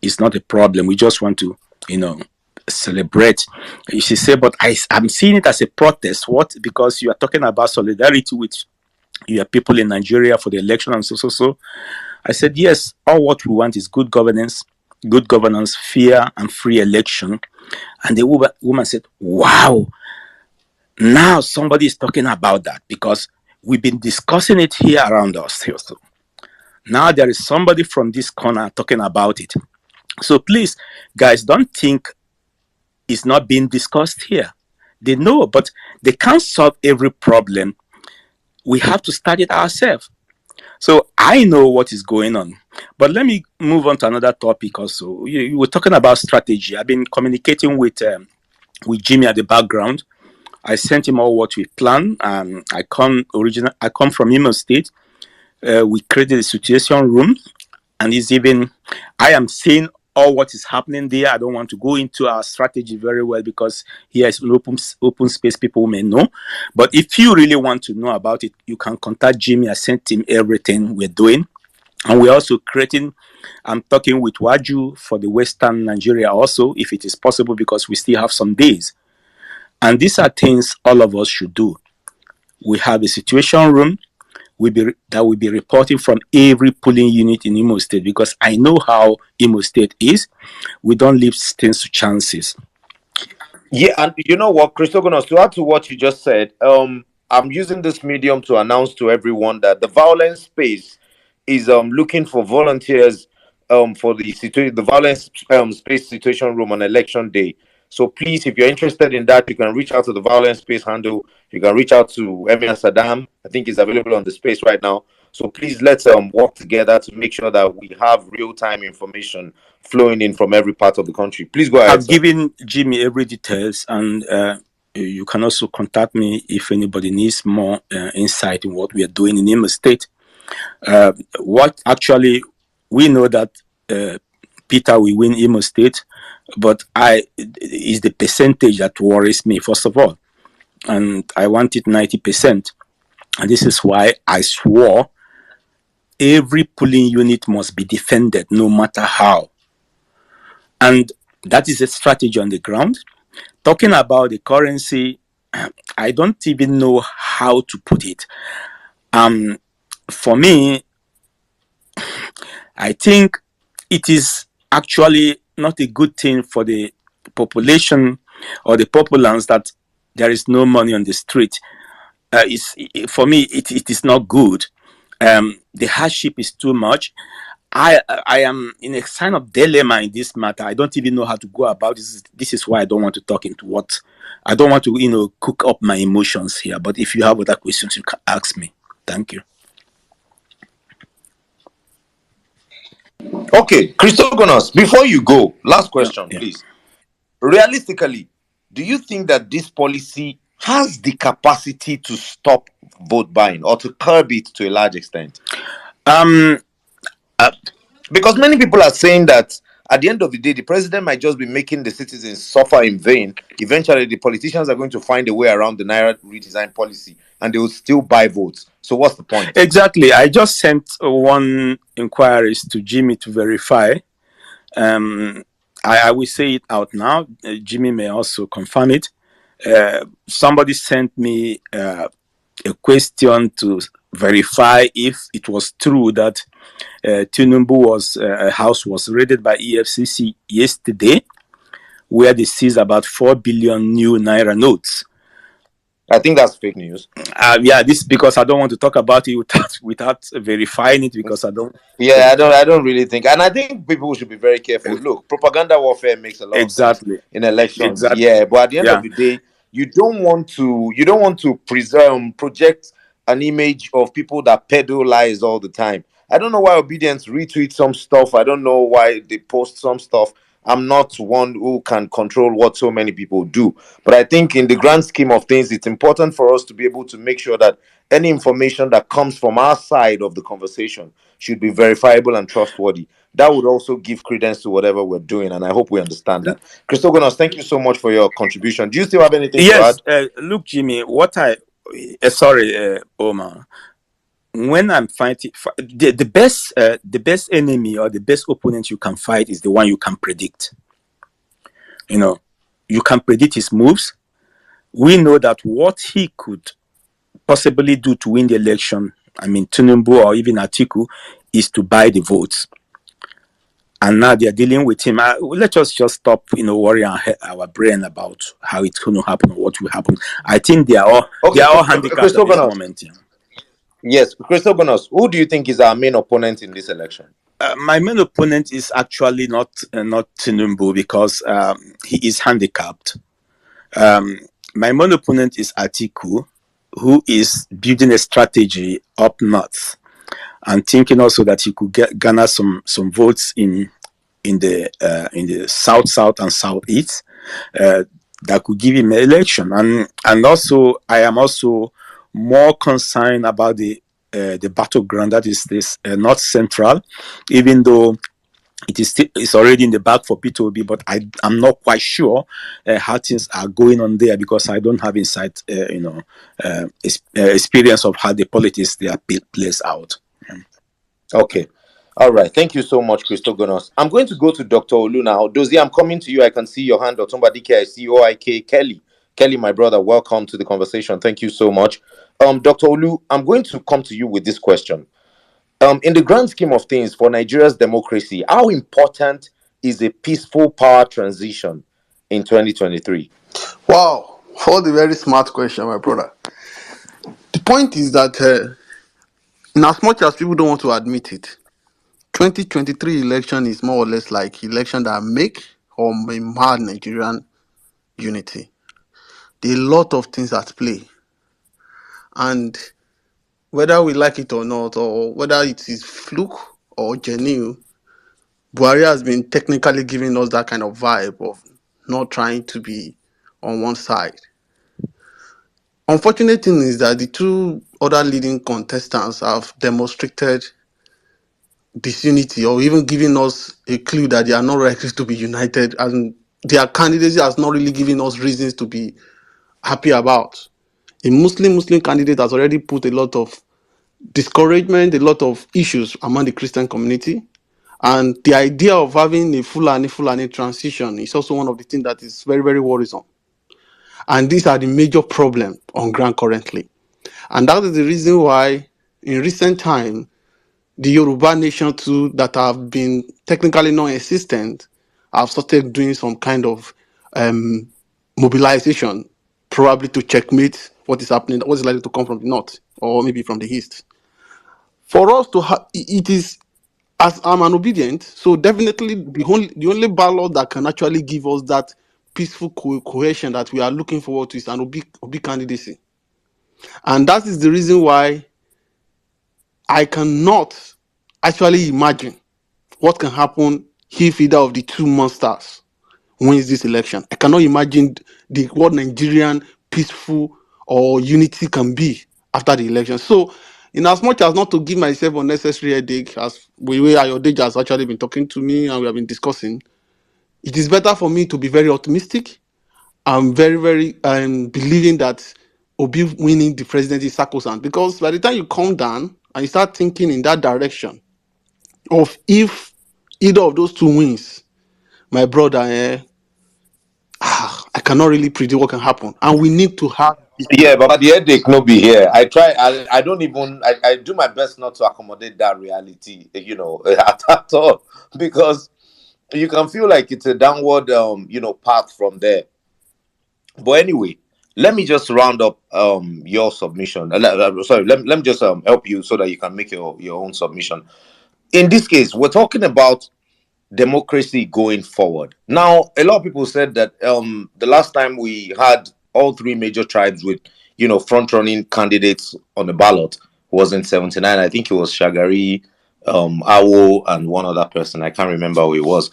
It's not a problem. We just want to, you know, celebrate. She said, but I'm seeing it as a protest. What? Because you are talking about solidarity with your people in Nigeria for the election and so. I said, yes, all what we want is good governance, fair and free election. And the woman said, wow, now somebody is talking about that, because we've been discussing it here around us. So now there is somebody from this corner talking about it. So please, guys, don't think it's not being discussed here. They know, but they can't solve every problem. We have to start it ourselves. So I know what is going on. But let me move on to another topic also. You were talking about strategy. I've been communicating with with Jimmy at the background. I sent him all what we planned. I come from Imo State. We created a situation room, and I am seeing all what is happening there. I don't want to go into our strategy very well because here is an open space people may know. But if you really want to know about it, you can contact Jimmy. I sent him everything we're doing. And we're also I'm talking with Waju for the Western Nigeria also, if it is possible, because we still have some days. And these are things all of us should do. We have a situation room that will be reporting from every polling unit in Imo State, because I know how Imo State is. We don't leave things to chances. Yeah, and you know what, Christogonos, to add to what you just said, I'm using this medium to announce to everyone that the violence space is looking for volunteers for the violence space situation room on election day. So please, if you're interested in that, you can reach out to the violence space handle. You can reach out to Emir Saddam. I think he's available on the space right now. So please, let's work together to make sure that we have real-time information flowing in from every part of the country. Please go ahead, I've sir. given Jimmy every details, and you can also contact me if anybody needs more insight in what we are doing in Imo State. What actually, we know that Peter will win Imo State, but is the percentage that worries me, first of all. And I want it 90%. And this is why I swore every polling unit must be defended no matter how. And that is a strategy on the ground. Talking about the currency, I don't even know how to put it. For me, I think it is actually not a good thing for the population or the populace that there is no money on the street. For me, it is not good. The hardship is too much. I am in a sign of dilemma in this matter. I don't even know how to go about this. This is why I don't want to talk into what I don't want to, cook up my emotions here. But if you have other questions, you can ask me. Thank you. Okay, Christogonos, before you go, last question, please. Realistically, do you think that this policy has the capacity to stop vote buying or to curb it to a large extent? Because many people are saying that at the end of the day, the president might just be making the citizens suffer in vain. Eventually, the politicians are going to find a way around the Naira redesign policy and they will still buy votes. So what's the point? Exactly. I just sent one inquiries to Jimmy to verify. I will say it out now. Jimmy may also confirm it. Somebody sent me a question to verify if it was true that Tinubu house was raided by EFCC yesterday, where they seized about 4 billion new Naira notes. I think that's fake news. This because I don't want to talk about it without verifying it, because I don't. Yeah, I don't really think, and I think people should be very careful. Look, propaganda warfare makes a lot of sense in elections. Exactly. Yeah, but at the end of the day, you don't want to project an image of people that peddle lies all the time. I don't know why Obedience retweets some stuff. I don't know why they post some stuff. I'm not one who can control what so many people do. But I think in the grand scheme of things, it's important for us to be able to make sure that any information that comes from our side of the conversation should be verifiable and trustworthy. That would also give credence to whatever we're doing, and I hope we understand that. Christogonos, thank you so much for your contribution. Do you still have anything to add? Look, Jimmy, Omar, when I'm fighting, the best enemy or the best opponent you can fight is the one you can predict. You can predict his moves. We know that what he could possibly do to win the election, Tinubu or even Atiku, is to buy the votes. And now they're dealing with him. Let us just stop, worrying our brain about how it's going to happen or what will happen. I think they are all handicapped at this moment. Yes, Christogonos, who do you think is our main opponent in this election? My main opponent is actually not Tinubu, because he is handicapped. My main opponent is Atiku, who is building a strategy up north and thinking also that he could garner some votes in the south and southeast. that could give him an election. And also, I am also more concerned about the battleground that is this North Central, even though it's already in the bag for P2B, but I'm not quite sure how things are going on there because I don't have insight, experience of how the politics they are placed out. Okay. All right. Thank you so much, Christogonos. I'm going to go to Dr. Olu now. Dozie, I'm coming to you. I can see your hand. Otumba Dike, I see OIK. Kelly. Kelly, my brother, welcome to the conversation. Thank you so much. Dr. Olu, I'm going to come to you with this question. In the grand scheme of things for Nigeria's democracy, how important is a peaceful power transition in 2023? Wow, for the very smart question, my brother. The point is that, in as much as people don't want to admit it, 2023 election is more or less like election that make or may mar Nigerian unity. There are a lot of things at play, and whether we like it or not, or whether it is fluke or genuine, Buhari has been technically giving us that kind of vibe of not trying to be on one side. Unfortunate thing is that the two other leading contestants have demonstrated disunity or even giving us a clue that they are not likely to be united, and their candidacy has not really given us reasons to be happy about. A Muslim candidate has already put a lot of discouragement, a lot of issues among the Christian community. And the idea of having a Fulani transition is also one of the things that is very, very worrisome. And these are the major problems on ground currently. And that is the reason why in recent time, the Yoruba nation too, that have been technically non-existent, have started doing some kind of mobilization, probably to checkmate what is happening, what is likely to come from the north or maybe from the east. For us to have, it is, as I'm an obedient, so definitely the only ballot that can actually give us that peaceful cohesion that we are looking forward to is an Obi candidacy. And that is the reason why I cannot actually imagine what can happen if either of the two monsters wins this election. I cannot imagine what Nigerian peaceful or unity can be after the election. So, in as much as not to give myself unnecessary headache, as Ayodeji has actually been talking to me and we have been discussing, it is better for me to be very optimistic. I'm very, very believing that Obi winning the presidency is sacrosanct, because by the time you calm down and you start thinking in that direction of if either of those two wins, my brother, I cannot really predict what can happen, and we need to have. Yeah, but the headache no be here. I don't even, I do my best not to accommodate that reality, at all, because you can feel like it's a downward, path from there. But anyway, let me just round up your submission. Sorry, let me just help you so that you can make your own submission. In this case, we're talking about democracy going forward. Now, a lot of people said that the last time we had all three major tribes with front running candidates on the ballot was in 79. I think it was Shagari, Awo, and one other person. I can't remember who it was.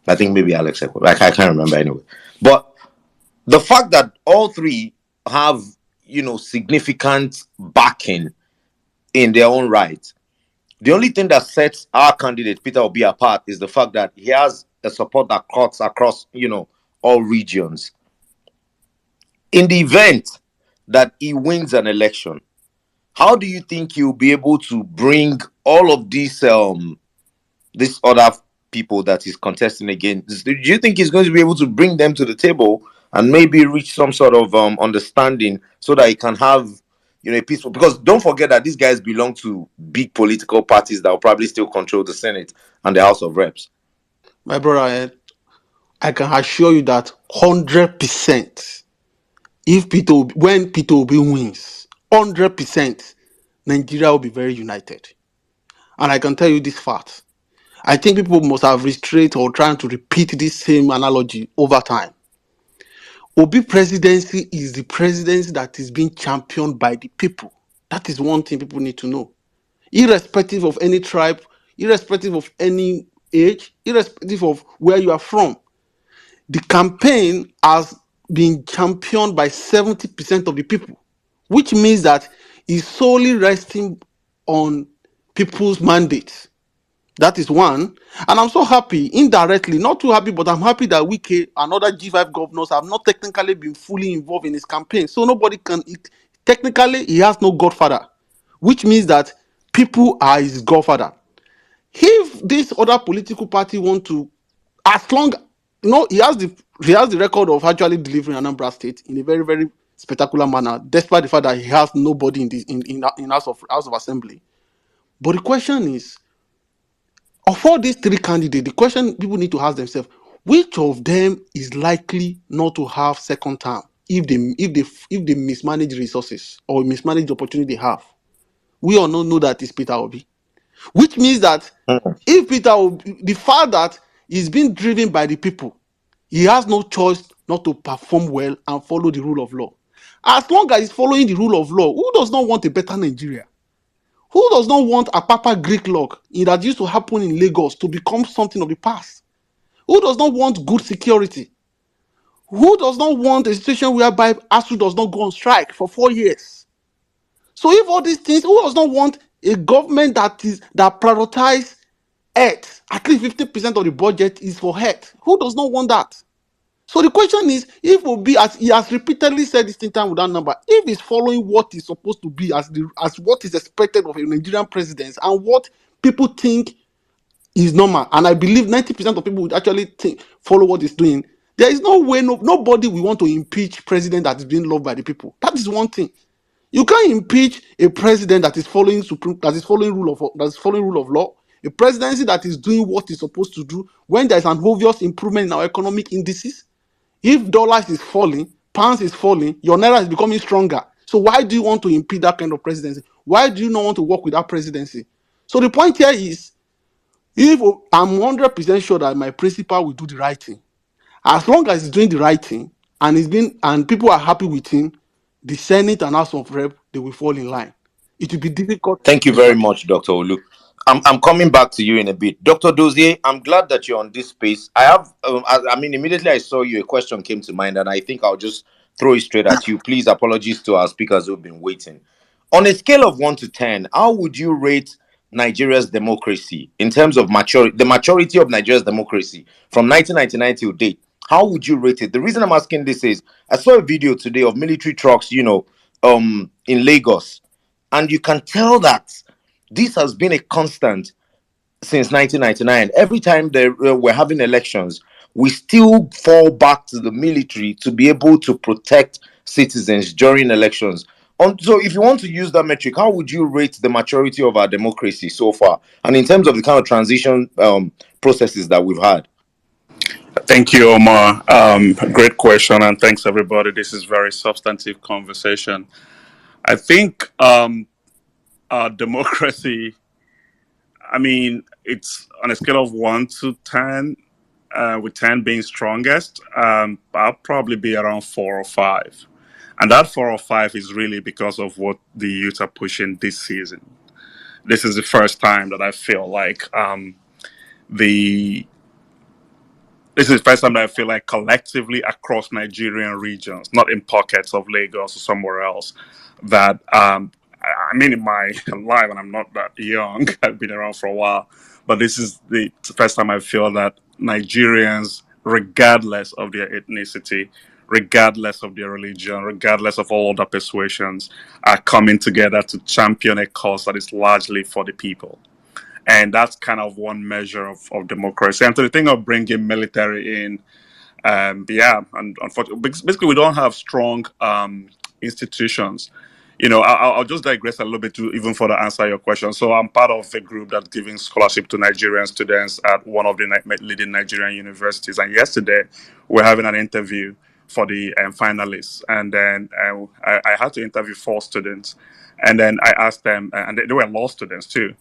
I think maybe Alex Ekwe. I can't remember anyway. But the fact that all three have significant backing in their own right, the only thing that sets our candidate Peter Obi apart is the fact that he has a support that cuts across all regions. In the event that he wins an election, how do you think he'll be able to bring all of these other people that he's contesting against? Do you think he's going to be able to bring them to the table and maybe reach some sort of understanding so that he can have a peaceful? Because don't forget that these guys belong to big political parties that will probably still control the Senate and the House of Reps. My brother, I can assure you that 100%, when Peter Obi wins, 100%, Nigeria will be very united. And I can tell you this fact. I think people must have restrained or trying to repeat this same analogy over time. Obi presidency is the presidency that is being championed by the people. That is one thing people need to know. Irrespective of any tribe, irrespective of any age, irrespective of where you are from, the campaign has being championed by 70% of the people, which means that it's solely resting on people's mandates. That is one. And I'm so happy, indirectly, not too happy, but I'm happy that Wike and other G5 governors have not technically been fully involved in his campaign. So nobody can, technically, he has no godfather, which means that people are his godfather. If this other political party want to, as long, he has the record of actually delivering Anambra State in a very, very spectacular manner, despite the fact that he has nobody in House of Assembly. But the question is, of all these three candidates, the question people need to ask themselves: which of them is likely not to have second term if they mismanage resources or mismanage the opportunity they have? We all know that it's Peter Obi, which means that if Peter Obi, the fact that he's being driven by the people, he has no choice not to perform well and follow the rule of law. As long as he's following the rule of law, who does not want a better Nigeria? Who does not want a Papa Greek lock that used to happen in Lagos to become something of the past? Who does not want good security? Who does not want a situation whereby ASU does not go on strike for 4 years? So if all these things, who does not want a government that prioritizes health? At least 50% of the budget is for health. Who does not want that? So the question is, if Obi, as he has repeatedly said this thing time with that number, if he's following what is supposed to be as what is expected of a Nigerian president and what people think is normal, and I believe 90% of people would actually follow what he's doing, there is no way, nobody will want to impeach president that is being loved by the people. That is one thing. You can't impeach a president that is following rule of law, a presidency that is doing what it's supposed to do when there is an obvious improvement in our economic indices. If dollars is falling, pounds is falling, your naira is becoming stronger. So why do you want to impede that kind of presidency? Why do you not want to work with that presidency? So the point here is, if I'm 100% sure that my principal will do the right thing, as long as he's doing the right thing and people are happy with him, the Senate and House of Rep, they will fall in line. It will be difficult. Thank you very much, Dr. Olu. I'm coming back to you in a bit. Dr. Dozier, I'm glad that you're on this space. I have, immediately I saw you, a question came to mind, and I think I'll just throw it straight at you. Please, apologies to our speakers who've been waiting. On a scale of 1 to 10, how would you rate Nigeria's democracy in terms of the maturity of Nigeria's democracy from 1999 till date? How would you rate it? The reason I'm asking this is I saw a video today of military trucks, in Lagos, and you can tell that this has been a constant since 1999. Every time we're having elections, we still fall back to the military to be able to protect citizens during elections. So if you want to use that metric, how would you rate the maturity of our democracy so far? And in terms of the kind of transition processes that we've had? Thank you, Omar. Great question, and thanks, everybody. This is very substantive conversation. I think our democracy, it's on a scale of 1 to 10, with 10 being strongest. I'll probably be around 4 or 5. And that 4 or 5 is really because of what the youth are pushing this season. This is the first time that I feel like collectively across Nigerian regions, not in pockets of Lagos or somewhere else, that in my life, and I'm not that young, I've been around for a while, but this is the first time I feel that Nigerians, regardless of their ethnicity, regardless of their religion, regardless of all other persuasions, are coming together to champion a cause that is largely for the people. And that's kind of one measure of democracy. And to the thing of bringing military in, and unfortunately, basically we don't have strong institutions. I'll just digress a little bit to even further answer your question. So I'm part of a group that's giving scholarship to Nigerian students at one of the leading Nigerian universities. And yesterday, we're having an interview for the finalists. And then I had to interview 4 students. And then I asked them, and they were law students too,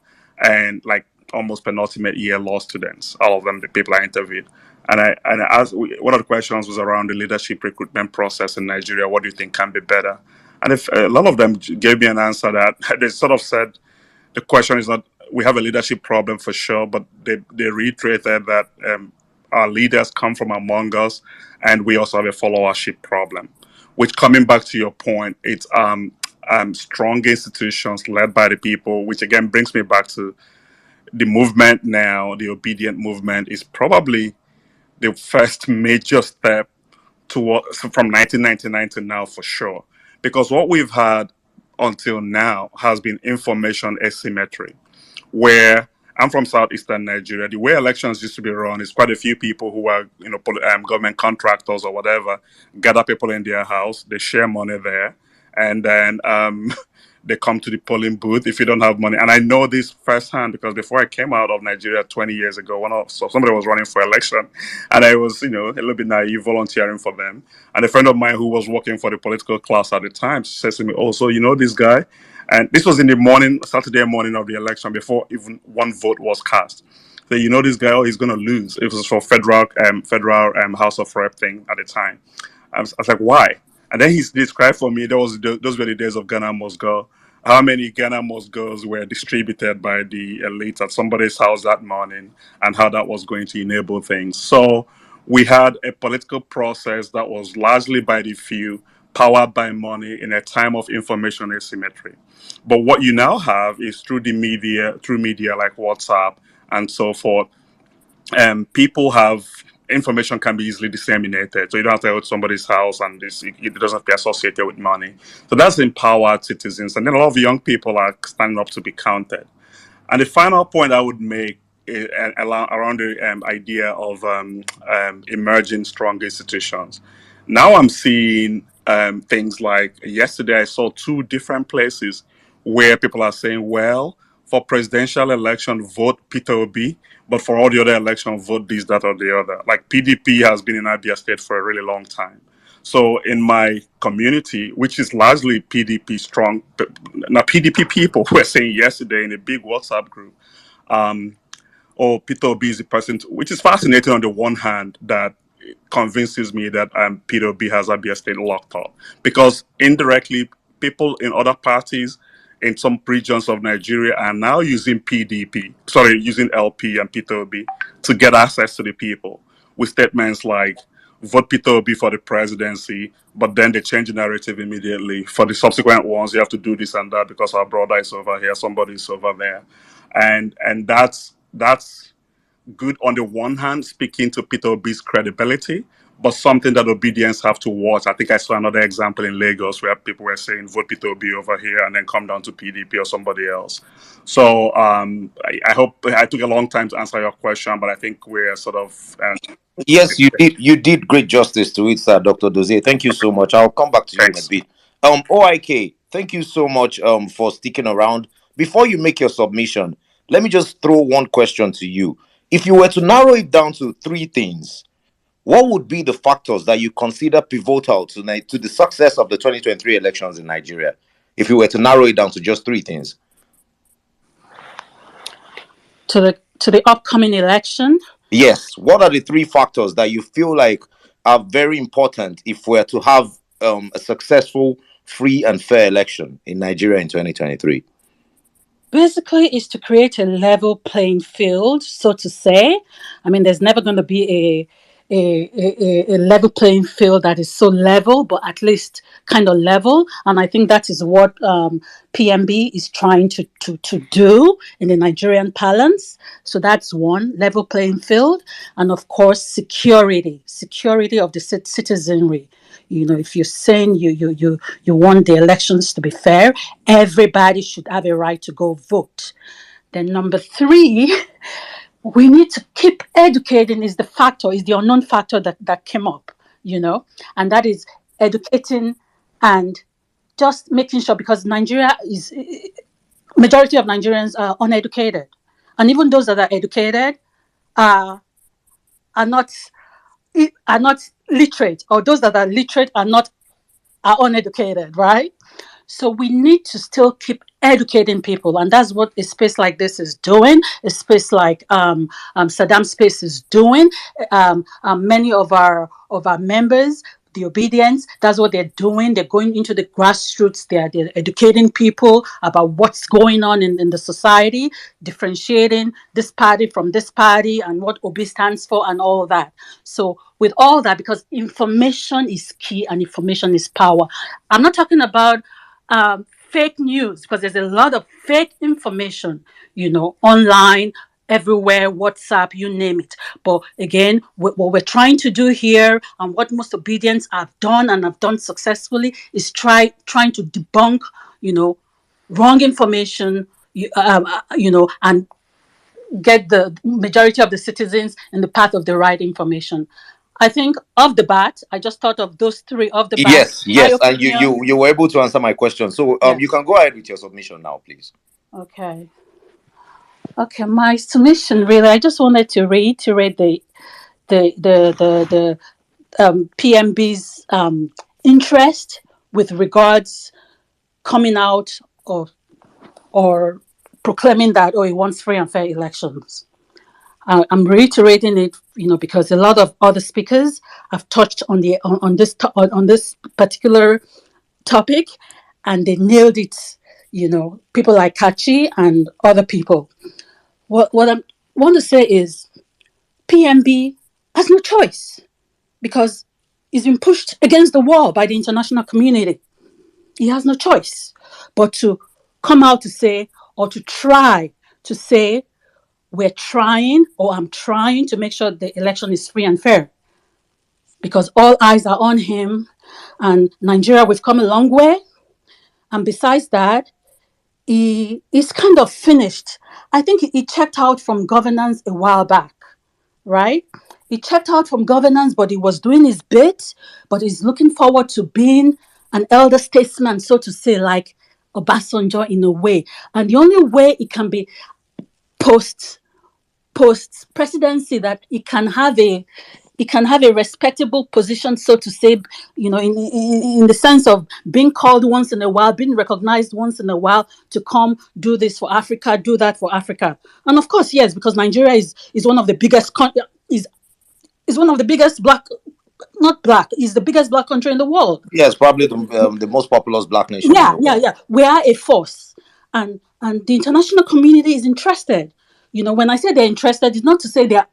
and like almost penultimate year law students, all of them, the people I interviewed. And I asked, one of the questions was around the leadership recruitment process in Nigeria. What do you think can be better? And if a lot of them gave me an answer that they sort of said, the question is not, we have a leadership problem for sure, but they reiterated that our leaders come from among us, and we also have a followership problem. Which, coming back to your point, it's strong institutions led by the people, which again brings me back to the movement now. The obedient movement is probably the first major step towards from 1999 to now for sure. Because what we've had until now has been information asymmetry, where I'm from southeastern Nigeria. The way elections used to be run is quite a few people who are, government contractors or whatever, gather people in their house, they share money there, and then they come to the polling booth if you don't have money. And I know this firsthand because before I came out of Nigeria 20 years ago, somebody was running for election, and I was, a little bit naive volunteering for them. And a friend of mine who was working for the political class at the time says to me, "Oh, so you know this guy?" And this was in the morning, Saturday morning of the election, before even one vote was cast. So you know this guy, oh, he's going to lose. It was for federal House of Rep thing at the time. I was like, why? And then he described for me, those were the days of Ghana Must Go. How many Ghana Must Goes were distributed by the elites at somebody's house that morning, and how that was going to enable things. So we had a political process that was largely by the few, powered by money in a time of information asymmetry. But what you now have is through media like WhatsApp and so forth, people have information can be easily disseminated. So you don't have to go to somebody's house, and it doesn't have to be associated with money. So that's empowered citizens. And then a lot of young people are standing up to be counted. And the final point I would make is around the idea of emerging strong institutions. Now I'm seeing things like yesterday I saw two different places where people are saying, well, for presidential election, vote Peter Obi, but for all the other elections, vote this, that, or the other. Like PDP has been in Abia State for a really long time. So in my community, which is largely PDP strong, now PDP people were saying yesterday in a big WhatsApp group, oh, Peter Obi is the person, which is fascinating on the one hand, that convinces me that Peter Obi has Abia State locked up. Because indirectly, people in other parties in some regions of Nigeria are now using using LP and Peter Obi to get access to the people with statements like, vote Peter Obi for the presidency, but then they change the narrative immediately. For the subsequent ones, you have to do this and that because our brother is over here, somebody is over there. And that's good on the one hand, speaking to Peter Obi's credibility, but something that obedience have to watch. I think I saw another example in Lagos where people were saying, vote Peter Obi over here and then come down to PDP or somebody else. So I hope I took a long time to answer your question, but I think we're sort of... Yes, you did. You did great justice to it, sir, Dr. Dozie. Thank you so much. I'll come back to you in a bit. OIK, thank you so much for sticking around. Before you make your submission, let me just throw one question to you. If you were to narrow it down to three things, what would be the factors that you consider pivotal to the success of the 2023 elections in Nigeria? If you were to narrow it down to just three things. To the upcoming election? Yes. What are the three factors that you feel like are very important if we're to have a successful, free and fair election in Nigeria in 2023? Basically, is to create a level playing field, so to say. I mean, there's never going to be a level playing field that is so level, but at least kind of level. And I think that is what PMB is trying to do in the Nigerian parlance. So that's one, level playing field. And of course, security of the citizenry. You know, if you're saying you want the elections to be fair, everybody should have a right to go vote. Then number three, we need to keep educating is the unknown factor that came up, and that is educating and just making sure, because Nigeria is, majority of Nigerians are uneducated. And even those that are educated are not literate, or those that are literate are uneducated, right? So we need to still keep educating people, and that's what a space like this is doing. A space like Saddam Space is doing. Many of our members the obedience. That's what they're doing. They're going into the grassroots. They're educating people about what's going on in the society, differentiating this party from this party and what Obi stands for and all that. So with all that, because information is key and information is power. I'm not talking about fake news, because there's a lot of fake information, online, everywhere, WhatsApp, you name it. But again, what we're trying to do here, and what most obedience have done and have done successfully, is trying to debunk, wrong information, and get the majority of the citizens in the path of the right information. I think off the bat, I just thought of those three off the bat. Yes, My yes, and you opinion. you were able to answer my question. So Yes. you can go ahead with your submission now, please. Okay. Okay. My submission, really, I just wanted to reiterate the PMB's interest with regards coming out or proclaiming that, he wants free and fair elections. I'm reiterating it, because a lot of other speakers have touched on this particular topic, and they nailed it. People like Kachi and other people. What I want to say is, PMB has no choice, because he's been pushed against the wall by the international community. He has no choice but to come out to say, or to try to say, we're trying, or I'm trying to make sure the election is free and fair, because all eyes are on him. And Nigeria, we've come a long way. And besides that, he's kind of finished. I think he checked out from governance a while back, right? He checked out from governance, but he was doing his bit, but he's looking forward to being an elder statesman, so to say, like Obasanjo in a way. And the only way it can be post presidency, that he can have a respectable position, so to say, in the sense of being called once in a while, being recognized once in a while, to come do this for Africa, do that for Africa. And of course, yes, because Nigeria is one of the biggest is one of the biggest black, not black, is the biggest black country in the world. Yes, probably the most populous black nation in the world. Yeah. We are a force, and the international community is interested. When I say they're interested, it's not to say they're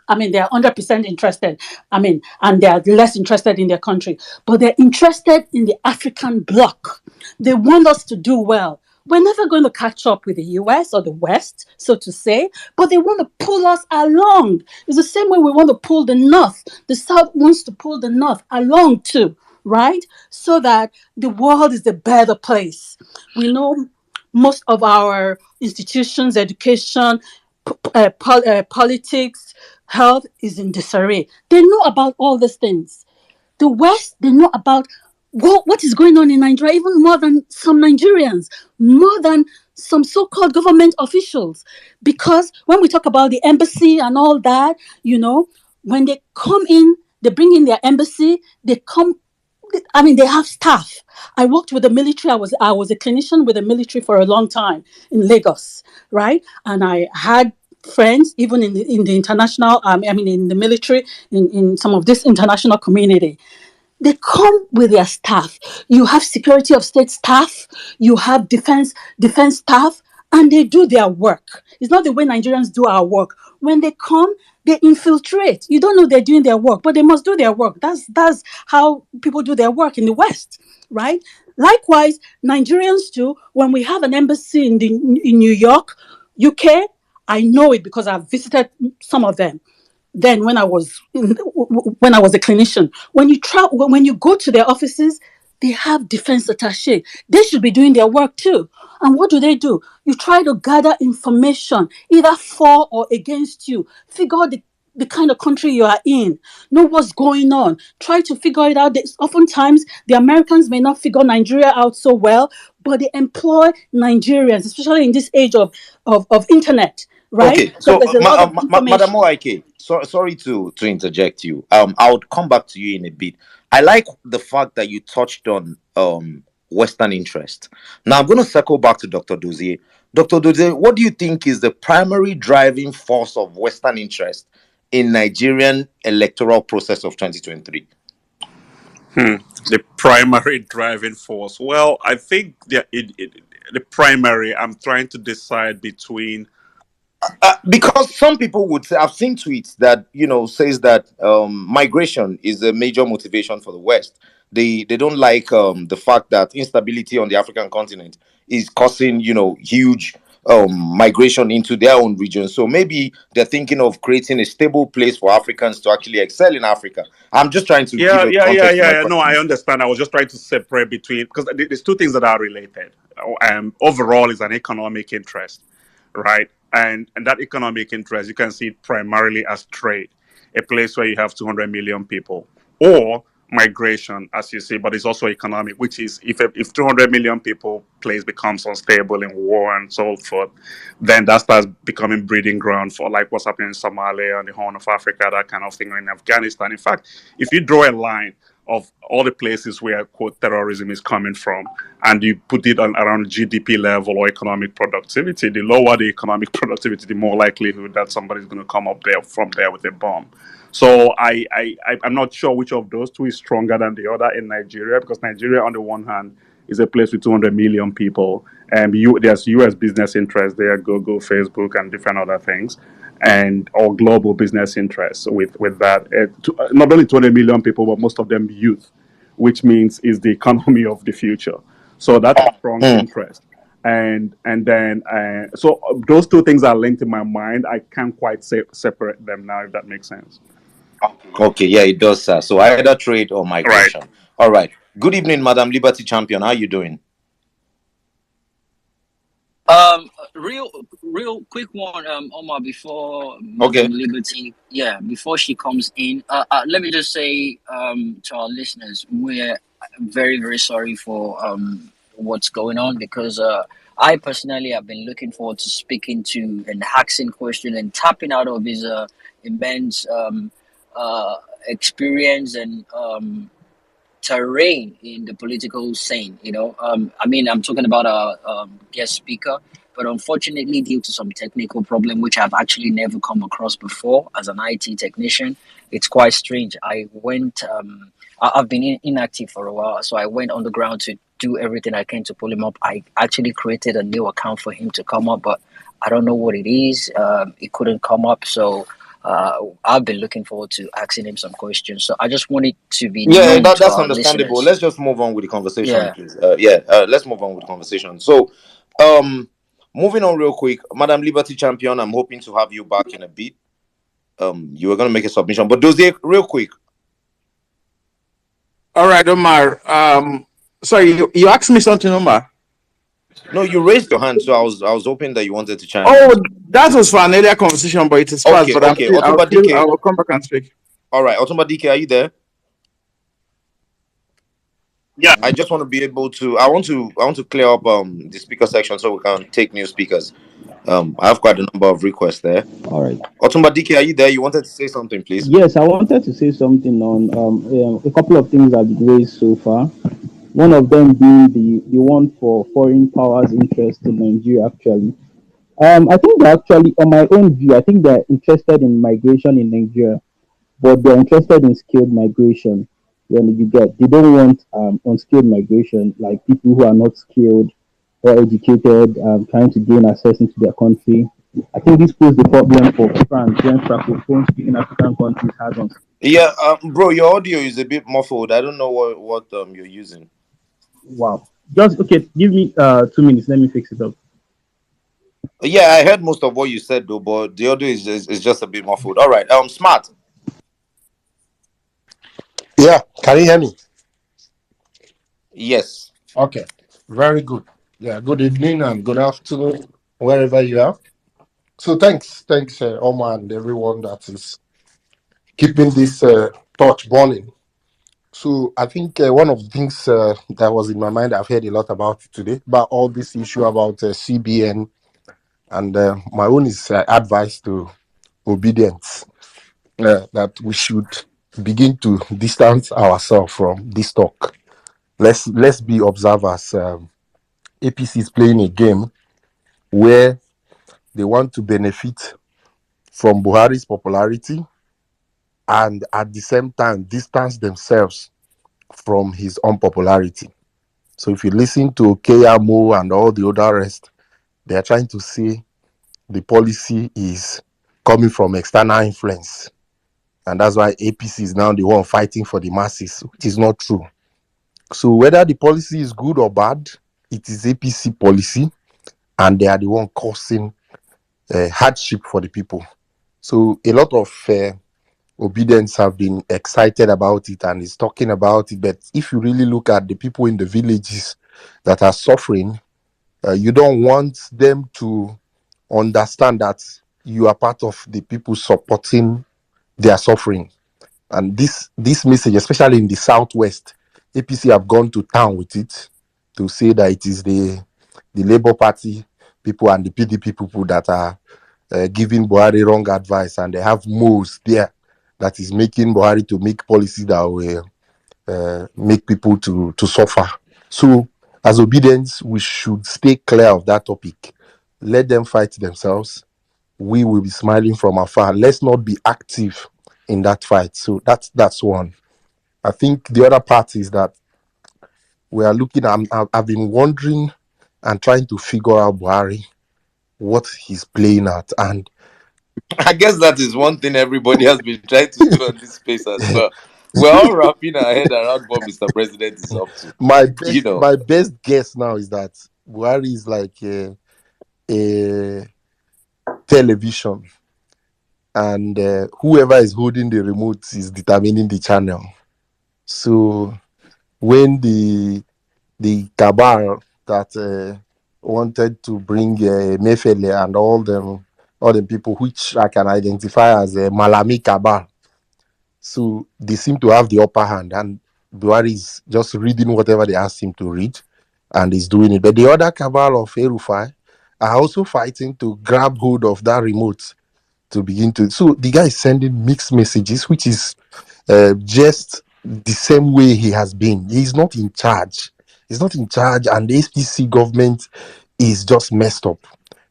100% interested. And they're less interested in their country, but they're interested in the African bloc. They want us to do well. We're never going to catch up with the US or the West, so to say, but they want to pull us along. It's the same way we want to pull the North. The South wants to pull the North along too, right? So that the world is a better place. We know most of our institutions, education, politics, health is in disarray. They know about all these things. The West, they know about what is going on in Nigeria, even more than some Nigerians, more than some so-called government officials. Because when we talk about the embassy and all that, when they come in, they bring in their embassy, they have staff. I worked with the military. I was a clinician with the military for a long time in Lagos, right? And I had friends even in the international, in the military, in some of this international community. They come with their staff. You have security of state staff, you have defense staff, and they do their work. It's not the way Nigerians do our work. When they come, they infiltrate. You don't know they're doing their work, but they must do their work. That's how people do their work in the West, right? Likewise, Nigerians too, when we have an embassy in New York, UK, I know it because I've visited some of them. Then when I was a clinician, when you go to their offices, they have defense attaché. They should be doing their work too. And what do? You try to gather information either for or against you. Figure out the kind of country you are in. Know what's going on. Try to figure it out. Oftentimes, the Americans may not figure Nigeria out so well, but they employ Nigerians, especially in this age of internet. Right? Okay, So so there's a lot of Madam information. Oike, sorry to interject you. I would come back to you in a bit. I like the fact that you touched on Western interest. Now I'm going to circle back to Dr. Dozie. Dr. Dozie, what do you think is the primary driving force of Western interest in Nigerian electoral process of 2023? The primary driving force. Well, I think the primary, I'm trying to decide between. Because some people would say, I've seen tweets that says that migration is a major motivation for the West. They don't like the fact that instability on the African continent is causing huge migration into their own region. So maybe they're thinking of creating a stable place for Africans to actually excel in Africa. I'm just trying to give Yeah, a yeah, yeah, context to yeah, my yeah. No, I question. understand. I was just trying to separate between, because there's two things that are related. Overall, is an economic interest, right? And that economic interest, you can see it primarily as trade, a place where you have 200 million people, or migration, as you see, but it's also economic, which is if 200 million people place becomes unstable in war and so forth, then that starts becoming breeding ground for like what's happening in Somalia and the Horn of Africa, that kind of thing, or in Afghanistan. In fact, if you draw a line of all the places where quote terrorism is coming from, and you put it on around GDP level or economic productivity, the lower the economic productivity, the more likelihood that somebody's going to come up there from there with a bomb. So I'm not sure which of those two is stronger than the other in Nigeria, because Nigeria, on the one hand, is a place with 200 million people, and there's U.S. business interests there, Google, Facebook, and different other things, and or global business interests with that. Not only 200 million people, but most of them youth, which means is the economy of the future. So that's a strong interest. And then so those two things are linked in my mind. I can't quite separate them now, if that makes sense. Okay, yeah, it does, sir. So either trade or Right. migration. All right. Good evening, Madam Liberty Champion. How are you doing? Real quick one, Omar, before Okay. Madam Liberty, yeah, before she comes in, let me just say, to our listeners, we're very, very sorry for what's going on, because I personally have been looking forward to speaking to and asking question and tapping out of his immense uh, experience and terrain in the political scene. I mean, I'm talking about a guest speaker, but unfortunately, due to some technical problem, which I've actually never come across before as an IT technician, it's quite strange. I've been inactive for a while, so I went on the ground to do everything I can to pull him up. I actually created a new account for him to come up, but I don't know what it is. It couldn't come up, so I've been looking forward to asking him some questions. So I just wanted to be Yeah, known to that's our understandable. listeners. Let's just move on with the conversation, Yeah. please. Let's move on with the conversation. So, moving on real quick, Madam Liberty Champion, I'm hoping to have you back in a bit. You were going to make a submission, but Dozier, real quick. All right, Omar. Sorry, you asked me something, Omar. No, you raised your hand, so I was hoping that you wanted to chime in. Oh, that was for an earlier conversation, but it is past. Okay, But okay. I will come back and speak. All right, Otumba DK, are you there? Yeah. I just want to be able to. I want to clear up the speaker section so we can take new speakers. I have quite a number of requests there. All right. Otumba DK, are you there? You wanted to say something, please? Yes, I wanted to say something on a couple of things I've raised so far. One of them being the one for foreign powers interest in Nigeria. Actually, I think they're actually, on my own view, I think they're interested in migration in Nigeria, but they're interested in skilled migration. They don't want unskilled migration, like people who are not skilled or educated, trying to gain access into their country. I think this poses the problem for France when Francophone speaking African countries has on. Yeah, bro, your audio is a bit muffled. I don't know what you're using. Wow. Just okay, give me 2 minutes, let me fix it up. Yeah, I heard most of what you said though, but the audio is just a bit muffled. All right, Smart. Yeah, can you hear me? Yes. Okay, very good. Yeah, good evening and good afternoon, wherever you are. So thanks, Omar and everyone that is keeping this torch burning. So I think one of the things that was in my mind, I've heard a lot about it today, about all this issue about CBN, and my own is advice to obedience, that we should begin to distance ourselves from this talk. Let's be observers. APC is playing a game where they want to benefit from Buhari's popularity and at the same time distance themselves from his unpopularity. So if you listen to KMO and all the other rest, they are trying to say the policy is coming from external influence. And that's why APC is now the one fighting for the masses, which is not true. So whether the policy is good or bad, it is APC policy, and they are the one causing hardship for the people. So a lot of obedience have been excited about it and is talking about it. But if you really look at the people in the villages that are suffering, you don't want them to understand that you are part of the people supporting their suffering. And this message, especially in the southwest, APC have gone to town with it to say that it is the Labour Party people and the PDP people that are giving Buhari wrong advice, and they have moves there that is making Buhari to make policies that will make people to suffer. So, as obedience, we should stay clear of that topic. Let them fight themselves. We will be smiling from afar. Let's not be active in that fight. So that's one. I think the other part is that we are looking. I've been wondering and trying to figure out Buhari, what he's playing at, and I guess that is one thing everybody has been trying to do on this space as well. We're all wrapping our head around what Mr. President is up to. You know, my best guess now is that Buhari is like a television, and whoever is holding the remote is determining the channel. So when the cabal that wanted to bring Mefele and all them people which I can identify as a Malami cabal, so they seem to have the upper hand, and Buhari is just reading whatever they ask him to read, and he's doing it. But the other cabal of Erufai are also fighting to grab hold of that remote to begin to. So the guy is sending mixed messages, which is just the same way he has been. He's not in charge. He's not in charge, and the SPC government is just messed up.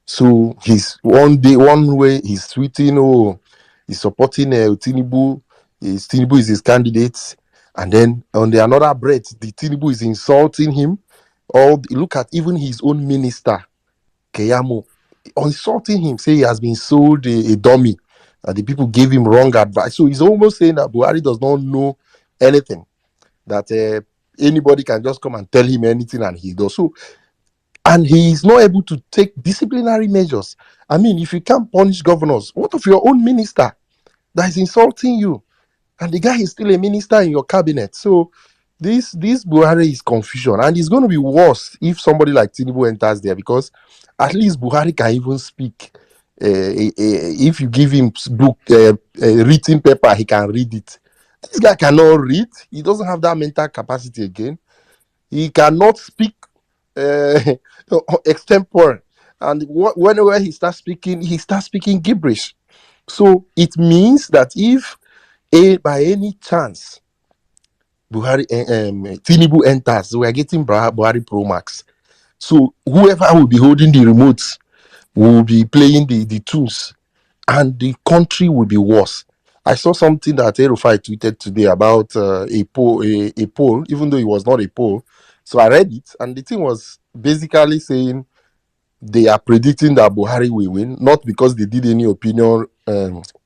So he's one way he's tweeting, oh, he's supporting Tinubu. Tinubu is his candidate, and then on the another breath, the Tinubu is insulting him. Look at even his own minister, Keyamo, insulting him, say he has been sold a dummy, and the people gave him wrong advice. So he's almost saying that Buhari does not know anything, that anybody can just come and tell him anything, and he does. So, and he is not able to take disciplinary measures. I mean, if you can't punish governors, what of your own minister that is insulting you? And the guy is still a minister in your cabinet. So this Buhari is confusion, and it's going to be worse if somebody like Tinubu enters there, because at least Buhari can even speak. If you give him book, written paper, he can read it. This guy cannot read. He doesn't have that mental capacity again. He cannot speak extempore, and whenever he starts speaking gibberish. So it means that if by any chance Buhari Tinubu enters, we are getting Buhari Pro Max. So whoever will be holding the remotes will be playing the tunes, and the country will be worse. I saw something that Erufai tweeted today about a poll, even though it was not a poll. So I read it, and the thing was basically saying they are predicting that Buhari will win, not because they did any opinion.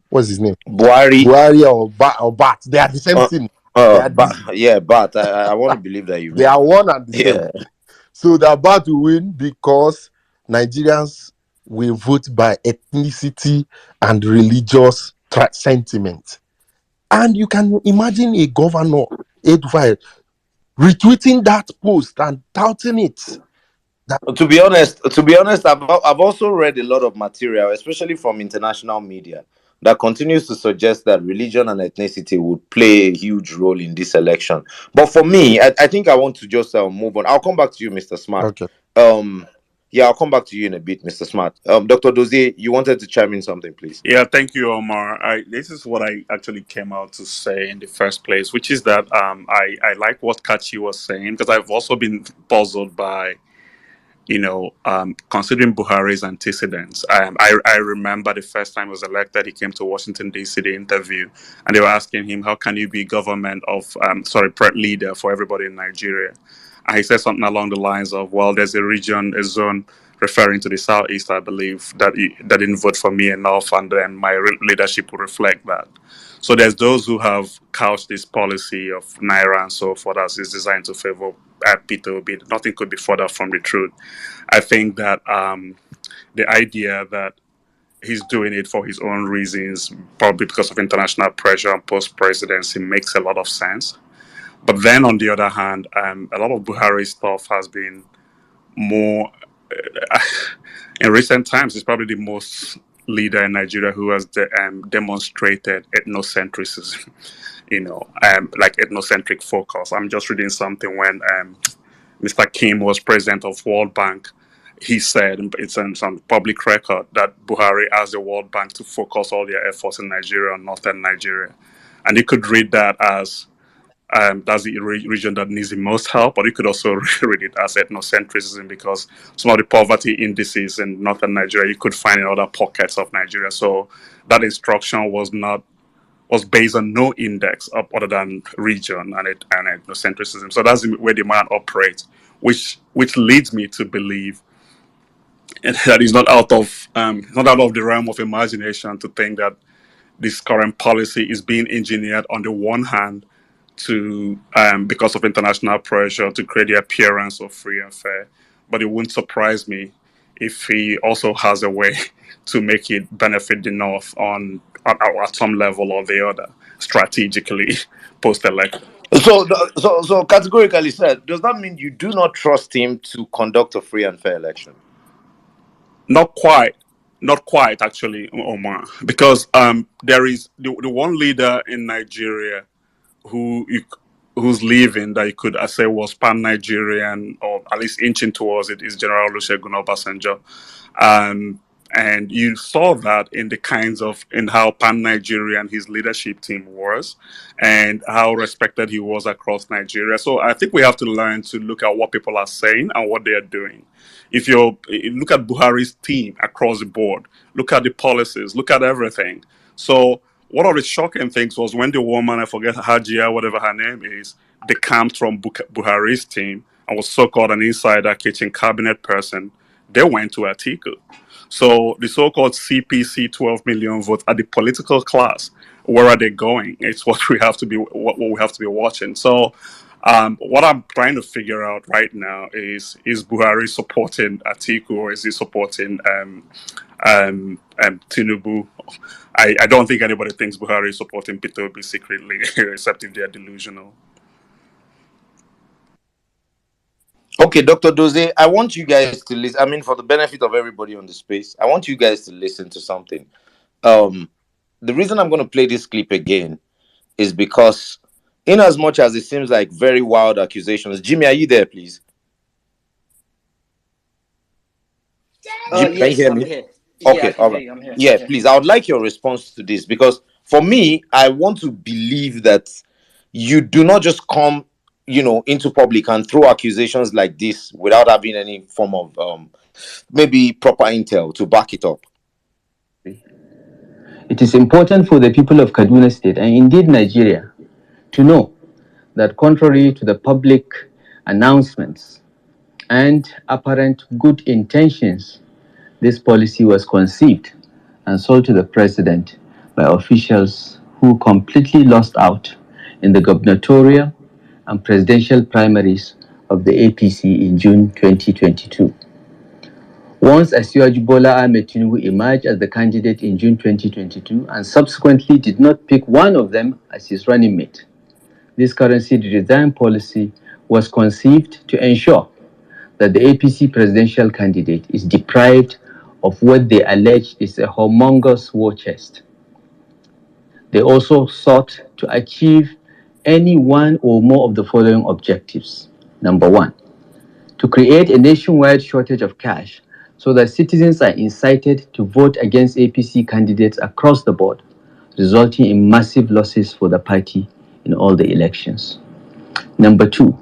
What's his name? Buhari or Bat. They are the same thing. But I want to believe that you they are one and the same. So the Bat will win because Nigerians will vote by ethnicity and religious sentiment. And you can imagine a governor, retweeting that post and touting it. To be honest, I've also read a lot of material, especially from international media, that continues to suggest that religion and ethnicity would play a huge role in this election. But for me, I think I want to just move on. I'll come back to you, Mr. Smart. Okay. Yeah, I'll come back to you in a bit, Mr. Smart. Dr. Dozie, you wanted to chime in something, please. Yeah, thank you, Omar. This is what I actually came out to say in the first place, which is that I like what Kachi was saying, because I've also been puzzled by considering Buhari's antecedents. I remember the first time he was elected, he came to Washington, D.C., the interview, and they were asking him, how can you be government of, leader for everybody in Nigeria? And he said something along the lines of, well, there's a region, a zone, referring to the Southeast, I believe, that didn't vote for me enough, and then my leadership will reflect that. So there's those who have couched this policy of Naira and so forth as is designed to favor Peter Obi. Nothing could be further from the truth. I think that the idea that he's doing it for his own reasons, probably because of international pressure and post-presidency, makes a lot of sense. But then on the other hand, a lot of Buhari stuff has been more in recent times. He's probably the most leader in Nigeria who has demonstrated ethnocentrism, like ethnocentric focus. I'm just reading something when Mr. Kim was president of World Bank. He said, it's on some public record, that Buhari asked the World Bank to focus all their efforts in Nigeria on northern Nigeria. And you could read that as that's the region that needs the most help, but you could also read it as ethnocentrism, because some of the poverty indices in northern Nigeria you could find in other pockets of Nigeria. So that instruction was based on no index other than region and ethnocentrism. So that's the way the man operates, which leads me to believe that it's not out of the realm of imagination to think that this current policy is being engineered on the one hand to because of international pressure to create the appearance of free and fair, but it wouldn't surprise me if he also has a way to make it benefit the North at some level or the other strategically post-election. So categorically said, does that mean you do not trust him to conduct a free and fair election? Not quite actually, Omar, because there is the one leader in Nigeria who's leaving that you could say was pan-Nigerian, or at least inching towards it, is General Olusegun Obasanjo. And you saw that in how pan-Nigerian his leadership team was and how respected he was across Nigeria. So I think we have to learn to look at what people are saying and what they are doing. If you look at Buhari's team across the board, look at the policies, look at everything. So one of the shocking things was when the woman, I forget Hajia, whatever her name is, decamped from Buhari's team and was so-called an insider kitchen cabinet person, they went to Atiku. So the so-called CPC 12 million votes at the political class, where are they going? It's what we have to be watching. So what I'm trying to figure out right now is Buhari supporting Atiku, or is he supporting Tinubu? I don't think anybody thinks Buhari is supporting Peter Obi secretly, except if they're delusional. Okay, Dr. Doze, I want you guys to listen. I mean, for the benefit of everybody on the space, I want you guys to listen to something. The reason I'm going to play this clip again is because, in as much as it seems like very wild accusations, Jimmy, are you there, please? Jimmy, Yes, can you hear I'm me? here. Okay, I can all hear right. you. I'm here. Yeah, please. I would like your response to this, because for me, I want to believe that you do not just come, into public and throw accusations like this without having any form of maybe proper intel to back it up. It is important for the people of Kaduna State, and indeed Nigeria, to know that contrary to the public announcements and apparent good intentions, this policy was conceived and sold to the president by officials who completely lost out in the gubernatorial and presidential primaries of the APC in June 2022. Once Asiwaju Bola Ahmed Tinubu emerged as the candidate in June 2022 and subsequently did not pick one of them as his running mate, this currency redesign policy was conceived to ensure that the APC presidential candidate is deprived of what they allege is a humongous war chest. They also sought to achieve any one or more of the following objectives. Number one, to create a nationwide shortage of cash so that citizens are incited to vote against APC candidates across the board, resulting in massive losses for the party in all the elections. Number two,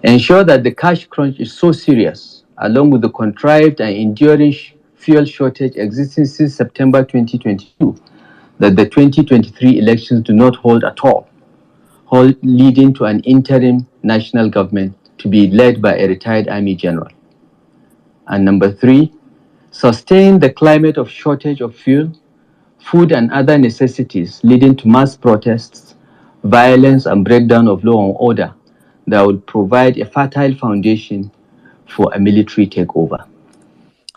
ensure that the cash crunch is so serious along with the contrived and enduring fuel shortage existing since September 2022, that the 2023 elections do not hold at all, leading to an interim national government to be led by a retired army general. And number three, sustain the climate of shortage of fuel, food, and other necessities, leading to mass protests, violence, and breakdown of law and order that will provide a fertile foundation for a military takeover.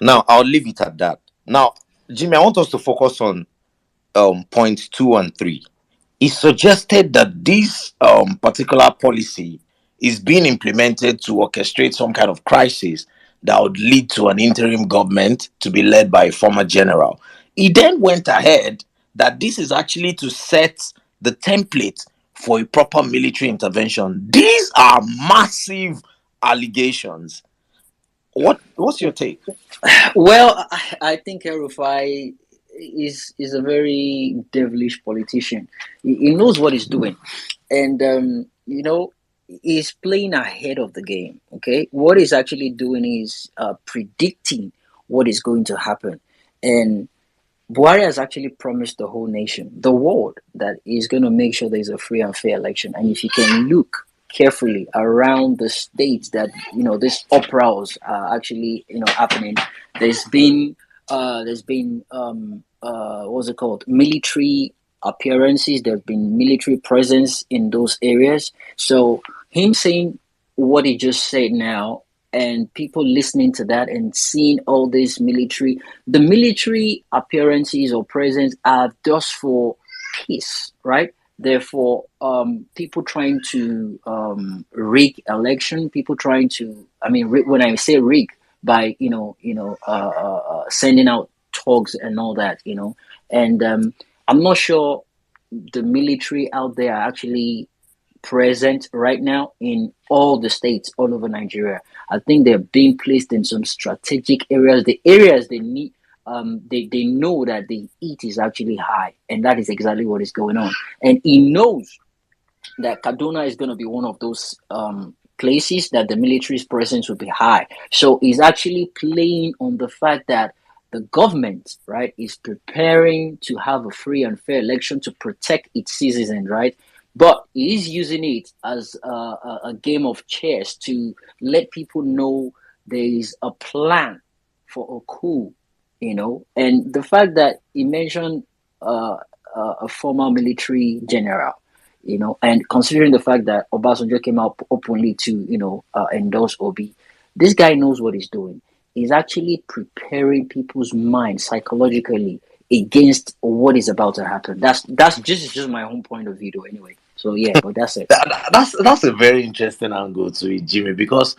Now, I'll leave it at that. Now, Jimmy, I want us to focus on points 2 and 3. It suggested that this particular policy is being implemented to orchestrate some kind of crisis that would lead to an interim government to be led by a former general. He then went ahead that this is actually to set the template for a proper military intervention. These are massive allegations. What's your take? Well, I think Rufai is a very devilish politician. He knows what he's doing, and he's playing ahead of the game. Okay, what he's actually doing is predicting what is going to happen, and Buhari has actually promised the whole nation, the world, that he's going to make sure there's a free and fair election. And if you can look carefully around the states that these uproars are actually happening, there's been what's it called, military appearances. There've been military presence in those areas. So him saying what he just said now, and people listening to that and seeing all this the military appearances or presence are just for peace, right? Therefore, people trying to rig election, people trying to, when I say rig, by sending out talks and all that, and I'm not sure the military out there are actually present right now in all the states all over Nigeria. I think they're being placed in some strategic areas, the areas they need. They know that the heat is actually high, and that is exactly what is going on. And he knows that Kaduna is going to be one of those places that the military's presence will be high. So he's actually playing on the fact that the government, right, is preparing to have a free and fair election to protect its citizens, right? But he is using it as a game of chess to let people know there is a plan for a coup, And the fact that he mentioned a former military general, and considering the fact that Obasanjo came out openly to, endorse Obi, this guy knows what he's doing. He's actually preparing people's minds psychologically against what is about to happen. That's just my own point of view, though. Anyway, so yeah, but that's it. That's a very interesting angle to it, Jimmy, because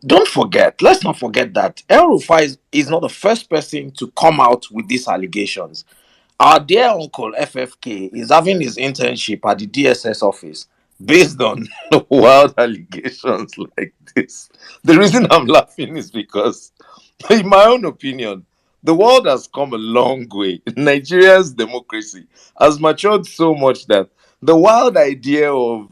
let's not forget that El Rufai is not the first person to come out with these allegations. Our dear uncle FFK is having his internship at the DSS office based on wild allegations like this. The reason I'm laughing is because, in my own opinion, the world has come a long way. Nigeria's democracy has matured so much that the wild idea of,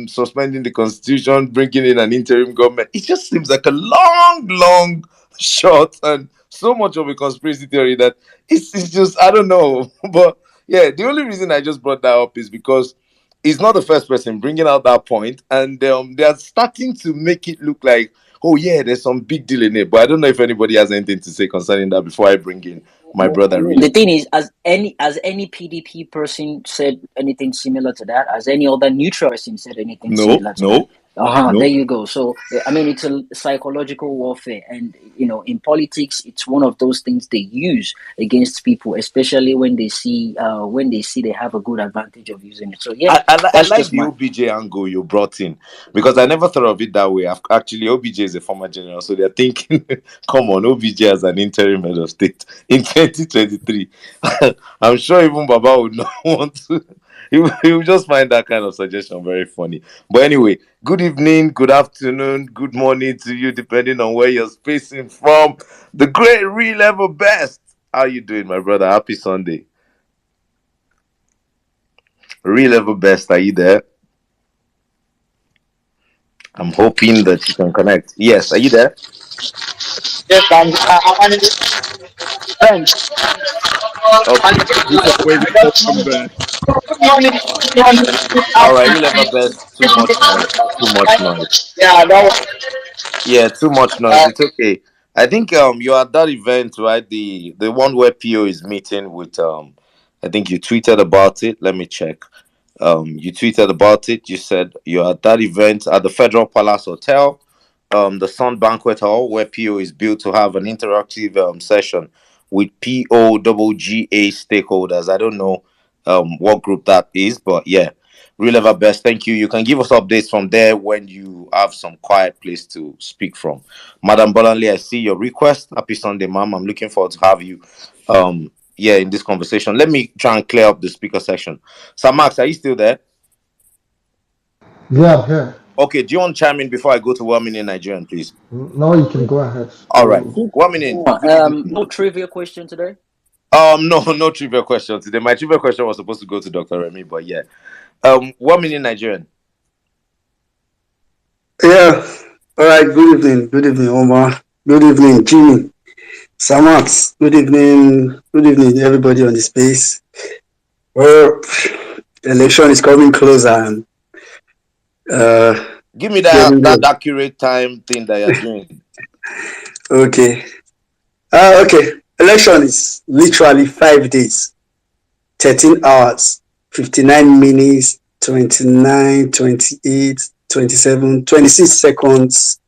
suspending the constitution, bringing in an interim government, it just seems like a long shot and so much of a conspiracy theory that it's just, I don't know. But yeah, the only reason I just brought that up is because he's not the first person bringing out that point, and they are starting to make it look like, oh yeah, there's some big deal in it. But I don't know if anybody has anything to say concerning that before I bring in my brother. The thing is, has any PDP person said anything similar to that? Has any other neutral person said anything similar to that? No. There you go. So it's a psychological warfare, and in politics, it's one of those things they use against people, especially when they see they have a good advantage of using it. So yeah, I like the OBJ angle you brought in, because I never thought of it that way. Actually, OBJ is a former general, so they're thinking, come on, OBJ as an interim head of state in 2023. I'm sure even Baba would not want to. He will just find that kind of suggestion very funny. But anyway, good evening, good afternoon, good morning to you, depending on where you're spacing from. The great real level best. How you doing, my brother? Happy Sunday. Real level best, are you there? I'm hoping that you can connect. Yes, are you there? Yes, I'm an independent. Okay. This is where the phone number. Good morning. All right, we'll have a best. Too much noise. Too much noise. Yeah, that was Yeah, too much noise. It's okay. I think you're at that event, right? The one where PO is meeting with I think you tweeted about it. Let me check. You tweeted about it. You said you're at that event at the Federal Palace Hotel, the Sun Banquet Hall, where PO is built to have an interactive session with POGGA stakeholders. I don't know what group that is, but yeah, real ever best. Thank you. You can give us updates from there when you have some quiet place to speak from. Madam Bolanle, I see your request. Happy Sunday, ma'am. I'm looking forward to have you. Yeah, in this conversation. Let me try and clear up the speaker section. Sir Max, are you still there? Yeah, yeah. Okay, do you want to chime in before I go to 1 minute Nigerian, please? No, you can go ahead. All right. 1 minute. Good evening. No trivia question today. No trivia question today. My trivia question was supposed to go to Dr. Remy, but yeah. 1 minute Nigerian. Yeah. All right. Good evening. Good evening, Omar. Good evening, Jimmy. Samax. Good evening. Good evening, everybody on the space. Well, election is coming closer, and give me that accurate time thing that you're doing. Okay. Okay. Election is literally 5 days, 13 hours, 59 minutes, 29, 28, 27, 26 seconds.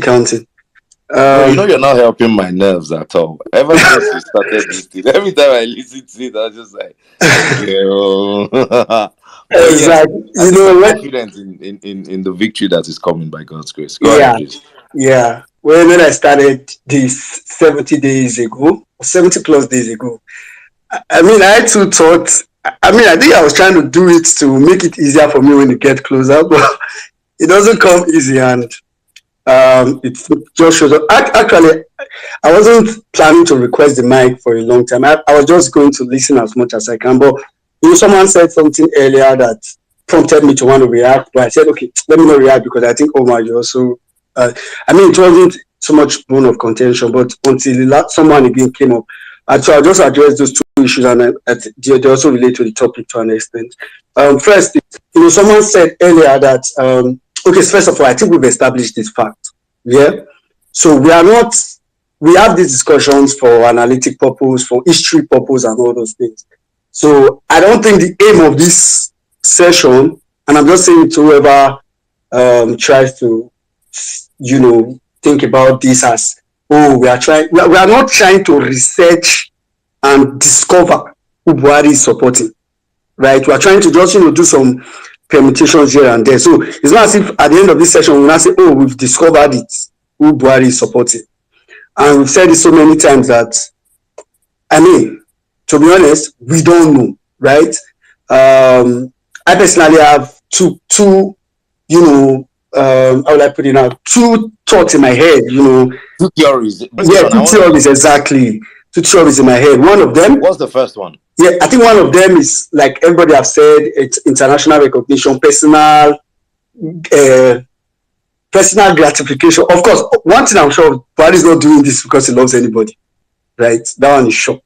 Counting. Bro, you know you're not helping my nerves at all. Ever since you started this thing, every time I listen to it, I was just like, exactly. Yes, you know, I'm confident in the victory that is coming by God's grace. Go ahead, please. Yeah. When I started this 70 days ago, 70 plus days ago, I mean, I too thought, I think I was trying to do it to make it easier for me when it get closer, but it doesn't come easy, and it just shows up. Actually, I wasn't planning to request the mic for a long time. I was just going to listen as much as I can. But someone said something earlier that prompted me to want to react. But I said, okay, let me not react because I think Omar, you also. I mean, it wasn't so much bone of contention, but until someone again came up, so I'll just address those two issues, and they also relate to the topic to an extent. First, someone said earlier that. Okay, first of all, I think we've established this fact. Yeah. So we have these discussions for analytic purpose, for history purpose, and all those things. So I don't think the aim of this session, and I'm just saying to whoever tries to, think about this as, we are not trying to research and discover who Buhari is supporting, right? We are trying to just, do some permutations here and there. So it's not as if at the end of this session we'll not say, we've discovered it, who Buhari is supporting. And we've said it so many times that, I mean, to be honest, we don't know, right? I personally have two how will I put it now? Two thoughts in my head, Two theories. Yeah, two theories, exactly. Two theories in my head. One of them. What's the first one? Yeah, I think one of them is, like everybody have said, it's international recognition, personal gratification. Of course, one thing I'm sure, Buhari is not doing this because he loves anybody, right? That one is sure.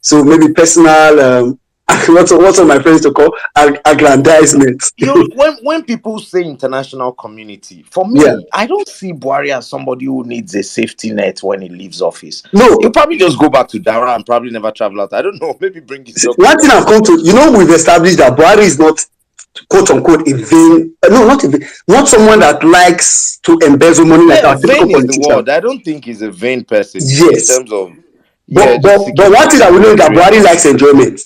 So maybe personal, what's my friends to call aggrandizement. When people say international community, for me, I don't see Buhari as somebody who needs a safety net when he leaves office. No, he'll probably just go back to Dara and probably never travel out. I don't know. Maybe bring his. One thing I've come to, we've established that Buhari is not, quote unquote, a vain. No, not someone that likes to embezzle money like our vain is the word. I don't think he's a vain person. Yes. In terms of. But one thing that we know is that Buhari likes enjoyment.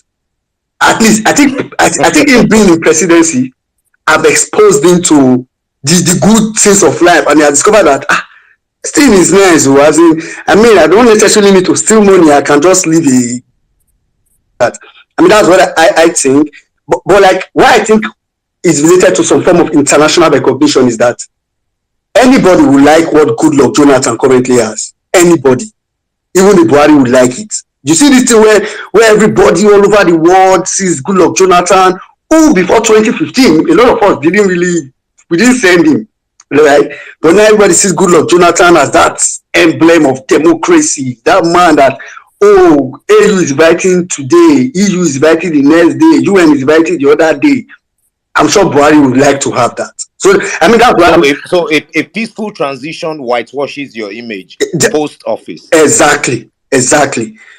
At least I think him being in presidency, I've exposed him to the good things of life, and I discovered that stealing is nice. I don't necessarily need to steal money. I can just live that. I mean, that's what I think. But like what I think is related to some form of international recognition is that anybody would like what Goodluck Jonathan currently has. Anybody, even the Buhari would like it. You see this thing where everybody all over the world sees Goodluck Jonathan, who before 2015, a lot of us we didn't send him. right? But now everybody sees Goodluck Jonathan as that emblem of democracy, that man that, oh, AU is writing today, EU is writing the next day, UN is writing the other day. I'm sure Buhari would like to have that. So, I mean, that's why a peaceful transition whitewashes your image post office. Exactly.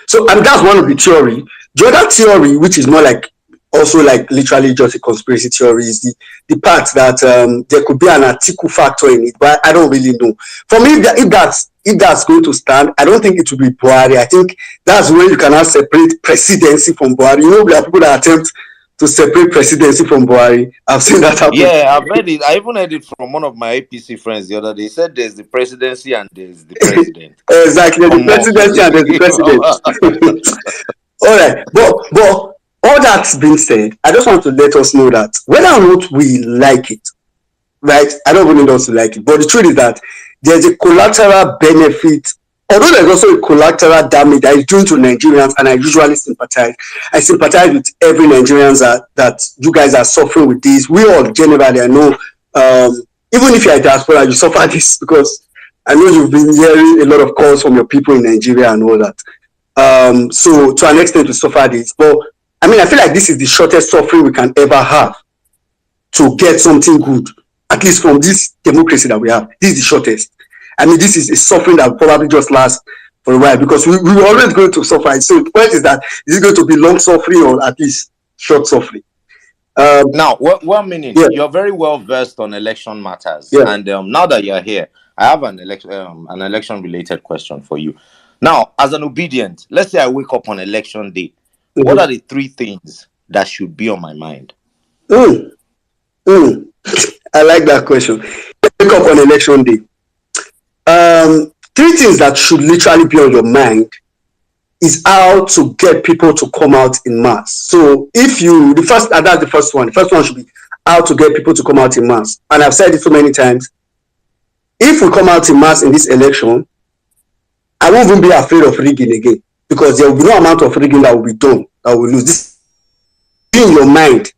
So, and that's one of the theory. The other theory, which is more like also like literally just a conspiracy theory, is the part that there could be an Atiku factor in it, but I don't really know. For me, if that's going to stand, I don't think it will be Buhari. I think that's where you cannot separate presidency from Buhari. You know, there are people that attempt to separate presidency from Buhari. I've seen that happen. Yeah, I've read it. I even heard it from one of my APC friends the other day. He said there's the presidency and there's the president. Exactly, there's the presidency and there's the president. All right, but all that's been said, I just want to let us know that whether or not we like it, right? I don't really want to like it, but the truth is that there's a collateral benefit, although there's also a collateral damage that is due to Nigerians, and I usually sympathize. I sympathize with every Nigerian that you guys are suffering with this. We all generally, I know, even if you're a diaspora, you suffer this because I know you've been hearing a lot of calls from your people in Nigeria and all that. So to an extent, we suffer this, but I mean, I feel like this is the shortest suffering we can ever have to get something good, at least from this democracy that we have. This is the shortest. I mean, this is a suffering that will probably just last for a while because we were always going to suffer. So the point is that is it going to be long suffering or at least short suffering? Now, one minute. Yeah. You're very well versed on election matters, and now that you're here, I have an election-related question for you. Now, as an obedient, let's say I wake up on election day. What are the 3 things that should be on my mind? I like that question. Wake up on election day. 3 things that should literally be on your mind is how to get people to come out in mass. So that's the first one. The first one should be how to get people to come out in mass. And I've said it so many times. If we come out in mass in this election, I won't even be afraid of rigging again because there will be no amount of rigging that will be done that will lose. This in your mind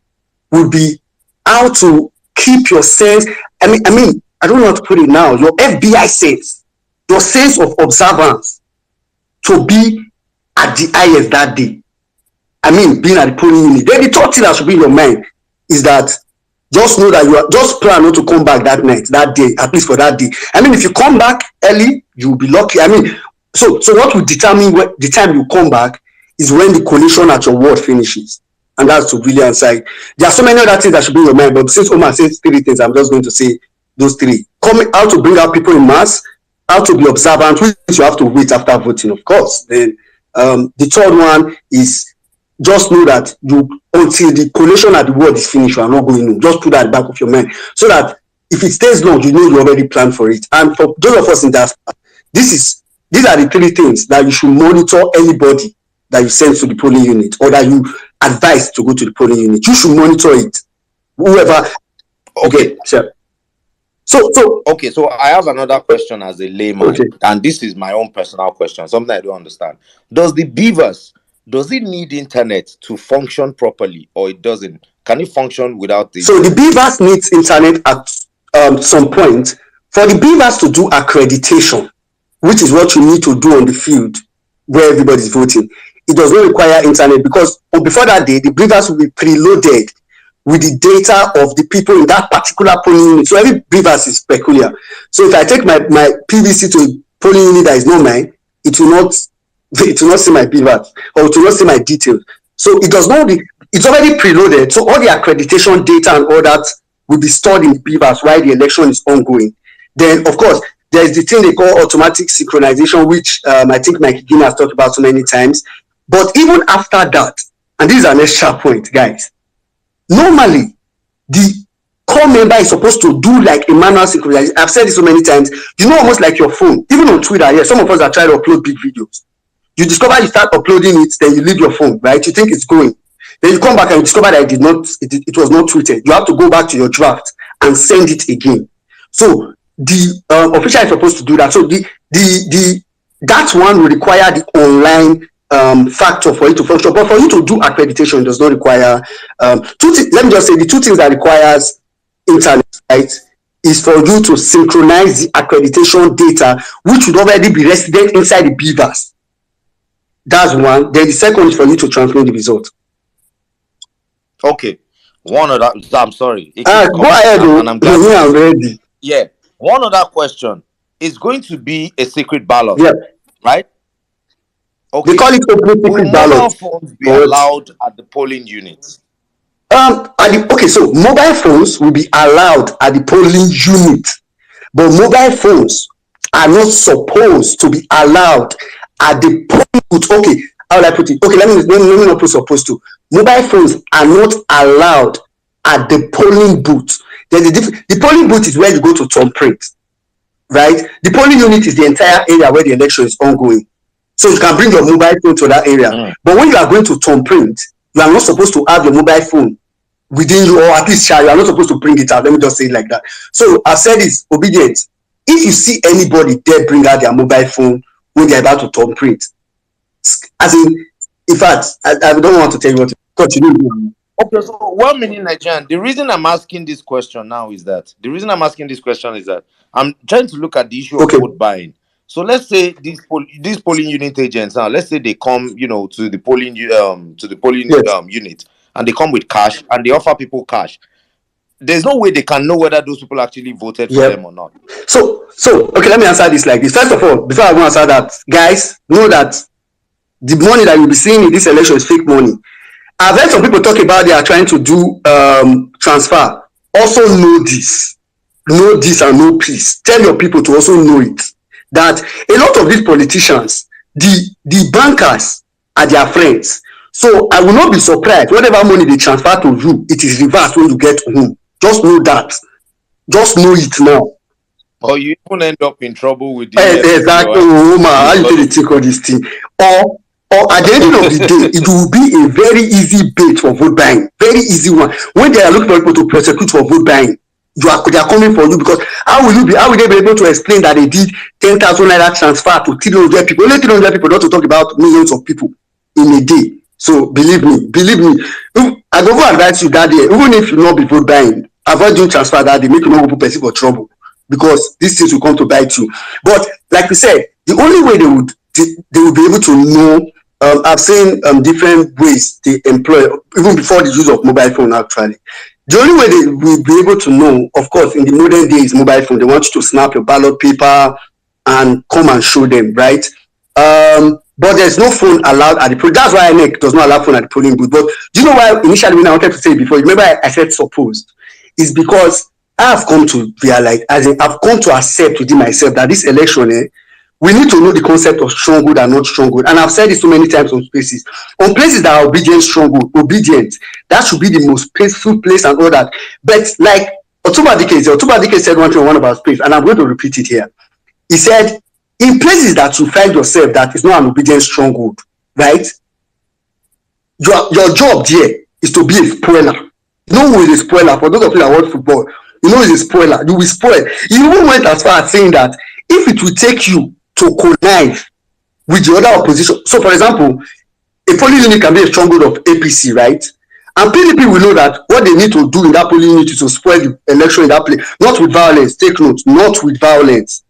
will be how to keep your sense. I mean, I don't know how to put it now. Your FBI sense, your sense of observance to be at the highest that day. I mean, being at the polling unit. Then the third thing that should be in your mind is that just know that you are just plan not to come back that night, that day, at least for that day. I mean, if you come back early, you'll be lucky. I mean, so what will determine the time you come back is when the collation at your ward finishes. And that's to really answer it. There are so many other things that should be in your mind, but since Omar says 3 things, I'm just going to say those 3. How to bring out people in mass, how to be observant, which you have to wait after voting, of course. Then the third one is just know that until the collation at the ward is finished, you are not going home. Just put that at the back of your mind so that if it stays long, you know you already planned for it. And for those of us in that, these are the 3 things that you should monitor anybody that you send to the polling unit or that you advise to go to the polling unit. You should monitor it. Whoever. Okay, sure. So I have another question as a layman, and this is my own personal question, something I don't understand. Does it need internet to function properly, or it doesn't? Can it function without the? So the beavers needs internet at some point. For the beavers to do accreditation, which is what you need to do on the field where everybody's voting, it does not require internet because before that day, the beavers will be preloaded with the data of the people in that particular polling unit. So every beavers is peculiar. So if I take my PVC to a polling unit that is not mine, it will not see my beavers or it will not see my details. So it's already preloaded. So all the accreditation data and all that will be stored in the beavers while the election is ongoing. Then, of course, there is the thing they call automatic synchronization, which I think Mike Ginn has talked about so many times. But even after that, and this is an extra point, guys, normally the core member is supposed to do like a manual synchronization. I've said this so many times, almost like your phone, even on Twitter. Some of us are trying to upload big videos. You discover you start uploading it, then you leave your phone, right? You think it's going. Then you come back and you discover that it was not tweeted. You have to go back to your draft and send it again. So the official is supposed to do that. So that one will require the online factor for it to function. But for you to do accreditation, it does not require let me just say the 2 things that requires internet, right, is for you to synchronize the accreditation data, which would already be resident inside the beavers. That's one. Then the second is for you to transmit the result. Okay. One other. I'm sorry. It Go keeps coming, ahead, and I'm glad. I'm ready. Yeah. One other question. It's going to be a secret ballot, Yeah. right? Okay. They call it open Will secret mobile ballot. phones be allowed at the polling units? Okay, so mobile phones will be allowed at the polling unit, but mobile phones are not supposed to be allowed at the polling booth. Okay, how will I put it? Okay, let me not put supposed to. Mobile phones are not allowed at the polling booth. The polling booth is where you go to thumbprint, right? The polling unit is the entire area where the election is ongoing. So you can bring your mobile phone to that area. But when you are going to thumbprint, you are not supposed to have your mobile phone within you, or at least you are not supposed to bring it out. Let me just say it like that. So I've said this, obedient. If you see anybody there bring out their mobile phone when they're about to thumbprint, as in fact, I don't want to tell you what to continue. Okay, so well-meaning Nigerian. The reason I'm asking this question now is that I'm trying to look at the issue of vote buying. So let's say these polling unit agents now, let's say they come, to the polling unit, and they come with cash and they offer people cash. There's no way they can know whether those people actually voted for them or not. So okay, let me answer this like this. First of all, before I go answer that, guys, know that the money that you'll be seeing in this election is fake money. I've heard some people talk about they are trying to do transfer. Also know this and know please. Tell your people to also know it. That a lot of these politicians, the bankers are their friends. So I will not be surprised. Whatever money they transfer to you, it is reversed when you get home. Just know that. Just know it now. Or you even end up in trouble with the exactly, Omar. How you going to take all this thing? Or at the end of the day, it will be a very easy bait for vote buying. Very easy one. When they are looking for people to prosecute for vote buying, they are coming for you, because how will they be able to explain that they did 10,000 naira transfer to 300 people? Only 300 people, not to talk about millions of people in a day. So believe me, I don't advise you that day, even if you not be vote buying, avoid doing transfer that day, make you not put person for trouble, because these things will come to bite you. But like we said, the only way they will be able to know. I've seen different ways they employ, even before the use of mobile phone actually. The only way they will be able to know, of course, in the modern days, mobile phone, they want you to snap your ballot paper and come and show them, right? But there's no phone allowed at the polling. That's why INEC does not allow phone at the polling booth. But do you know why initially when I wanted to say it before, remember I said supposed? It's because I've come to realize, I've come to accept within myself that this election, we need to know the concept of stronghold and not stronghold. And I've said it so many times on places. On places that are obedient, that should be the most peaceful place and all that. But like Otumba Dike said one about space, and I'm going to repeat it here. He said, in places that you find yourself that is not an obedient stronghold, right? Your job there is to be a spoiler. You know who is a spoiler? For those of you that watch football, you know who is a spoiler. You will spoil. He even went as far as saying that if it will take you to connive with the other opposition. So, for example, a polling unit can be a stronghold of APC, right? And PDP will know that what they need to do in that polling unit is to spoil the election in that place. Not with violence. Take note. Not with violence.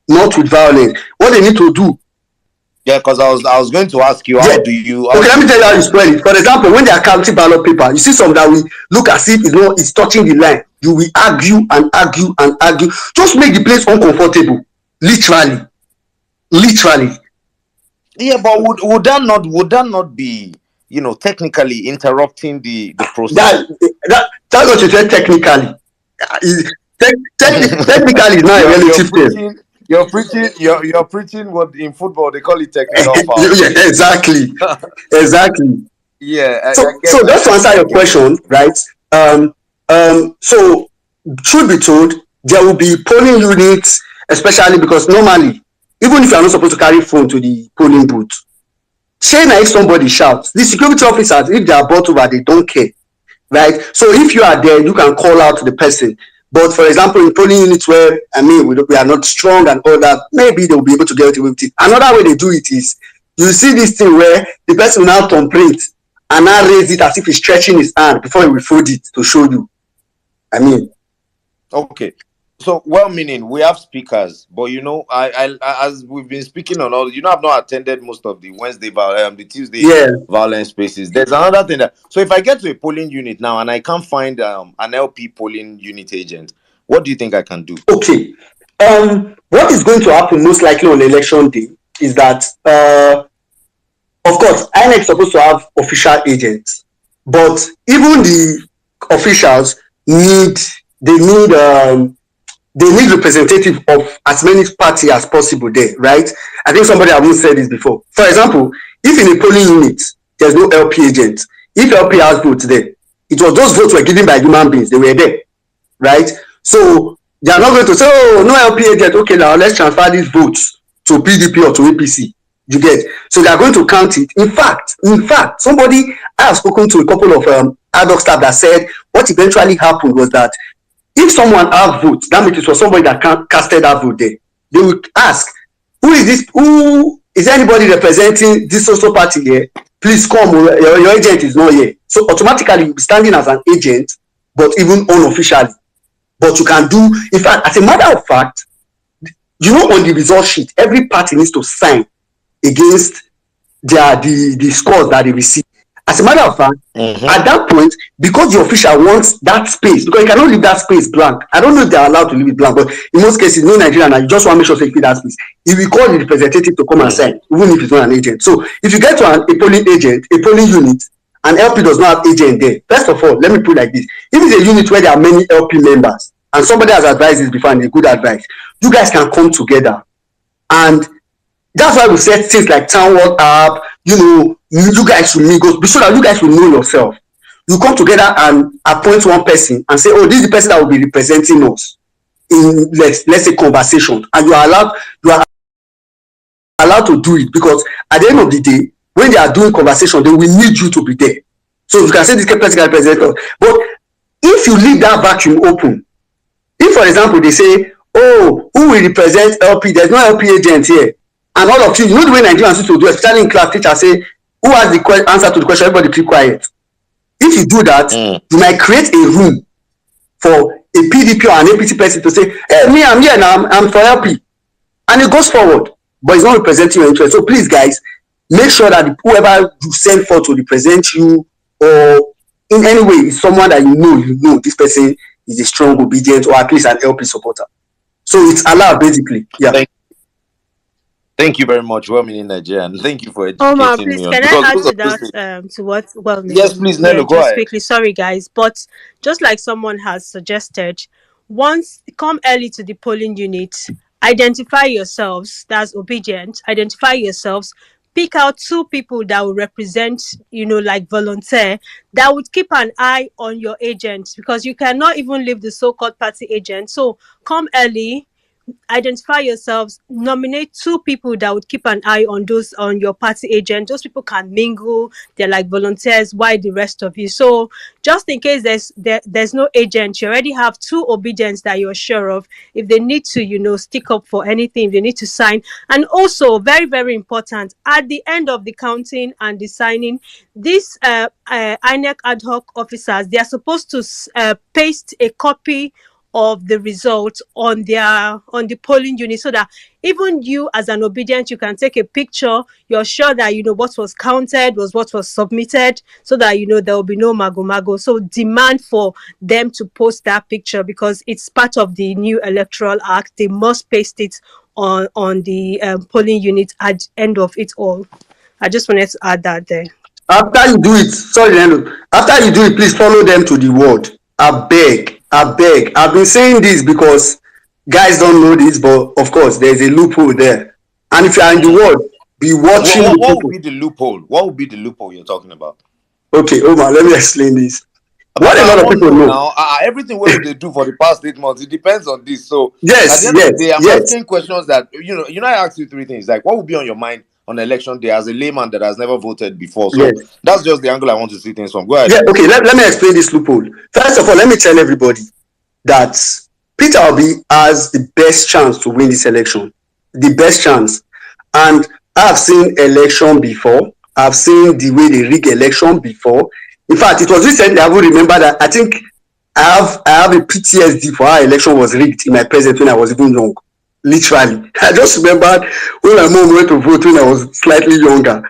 Not with violence. What they need to do. Yeah, because I was going to ask you, how do you... Okay, let me tell you how you spoil it. For example, when they are counting ballot paper, you see some that will look as if it's touching the line. You will argue and argue and argue. Just make the place uncomfortable. Literally. Yeah, but would that not be, technically interrupting the process? That's what you said technically. Technically is not a relative term. You're preaching what in football they call it technical foul. Yeah, exactly. Yeah. So just to answer your question, right? So truth be told, there will be polling units, especially because normally, even if you are not supposed to carry phone to the polling booth, say now if somebody shouts, the security officers, if they are brought over, they don't care, right? So if you are there, you can call out to the person. But for example, in polling units where we are not strong and all that, maybe they will be able to get away with it. Another way they do it is you see this thing where the person will now thumbprint and now raise it as if he's stretching his hand before he will fold it to show you. Okay. so well-meaning. We have speakers, but as we've been speaking on all, I've not attended most of the the Tuesday Yeah. violence spaces. There's another thing that. So if I get to a polling unit now and I can't find an LP polling unit agent, what do you think I can do? Okay. What is going to happen most likely on election day is that, of course, INEC is supposed to have official agents, but even the officials need they need representative of as many party as possible there, right? I think somebody have said this before. For example, if in a polling unit there's no LP agent, if LP has votes there, it was those votes were given by human beings, they were there, right? So they are not going to say, oh, no LP agent, okay, now let's transfer these votes to PDP or to APC. You get? So they are going to count it. In fact, I have spoken to a couple of ad hoc staff that said what eventually happened was that if someone have votes, that means it was somebody that casted that vote there. They will ask, who is this? Who is anybody representing this social party here? Please come. Your agent is not here. So automatically you'll be standing as an agent, but even unofficially. But you can do, in fact, as a matter of fact, on the result sheet, every party needs to sign against the scores that they receive. As a matter of fact, at that point, because the official wants that space, because you cannot leave that space blank. I don't know if they're allowed to leave it blank, but in most cases, no Nigerian, you just want to make sure you fill that space. He will call the representative to come and sign, even if he's not an agent. So if you get to a polling agent, a polling unit, and LP does not have agent there, first of all, let me put it like this. If it's a unit where there are many LP members, and somebody has advised this before and a good advice, you guys can come together. And that's why we set things like town hall app, you guys should meet, so that you guys will know yourself. You come together and appoint one person and say, oh, this is the person that will be representing us in let's say conversation. And you are allowed to do it, because at the end of the day, when they are doing conversation, they will need you to be there. So you can say this person can represent us. But if you leave that vacuum open, if for example they say, oh, who will represent LP? There's no LP agent here. And all of you, the way Nigerians used to do, especially in class, teacher say, who has the answer to the question? Everybody keep quiet. If you do that, you might create a room for a PDP or an APC person to say, hey, me, I'm here now, I'm for LP. And it goes forward, but it's not representing your interest. So please, guys, make sure that whoever you send for to represent you, or in any way, is someone that you know this person is a strong, obedient, or at least an LP supporter. So it's allowed, basically. Yeah. Thank you very much, well-meaning Nigerian. Thank you for educating Omar, please, me on, can I because add those to are those things. that, to what well-meaning? Yes, please, Nelo, go just ahead. quickly. Sorry, guys, but just like someone has suggested, once come early to the polling unit, identify yourselves. That's obedient. Identify yourselves. Pick out 2 people that will represent, like volunteer, that would keep an eye on your agent, because you cannot even leave the so-called party agent. So come early, identify yourselves, nominate 2 people that would keep an eye on your party agent. Those people can mingle, they're like volunteers, while the rest of you. So just in case there's no agent, you already have 2 obedients that you're sure of. If they need to stick up for anything, they need to sign. And also, very, very important, at the end of the counting and the signing, these INEC ad hoc officers, they are supposed to paste a copy of the results on the polling unit, so that even you as an obedient, you can take a picture. You're sure that what was counted was what was submitted, so that there will be no mago. So demand for them to post that picture, because it's part of the new electoral act. They must paste it on the polling unit at the end of it all. I just wanted to add that there. After you do it, sorry, after you do it, please follow them to the word. I beg. I've been saying this because guys don't know this, but of course there's a loophole there. And if you are in the world, be watching. What would be the loophole? What would be the loophole you're talking about? Okay, Omar, let me explain this. What a lot of people know now, everything what they do for the past 8 months, it depends on this. So yes, at the end of the day, I'm asking questions that I asked you 3 things, like what would be on your mind on election day as a layman that has never voted before. So that's just the angle I want to see things from. Go ahead. Yeah, okay, let me explain this loophole. First of all, let me tell everybody that Peter Obi has the best chance to win this election. The best chance. And I've seen election before. I've seen the way they rig election before. In fact, it was recently, I will remember that, I think I have a PTSD for how election was rigged in my presence when I was even young. Literally, I just remembered when my mom went to vote when I was slightly younger.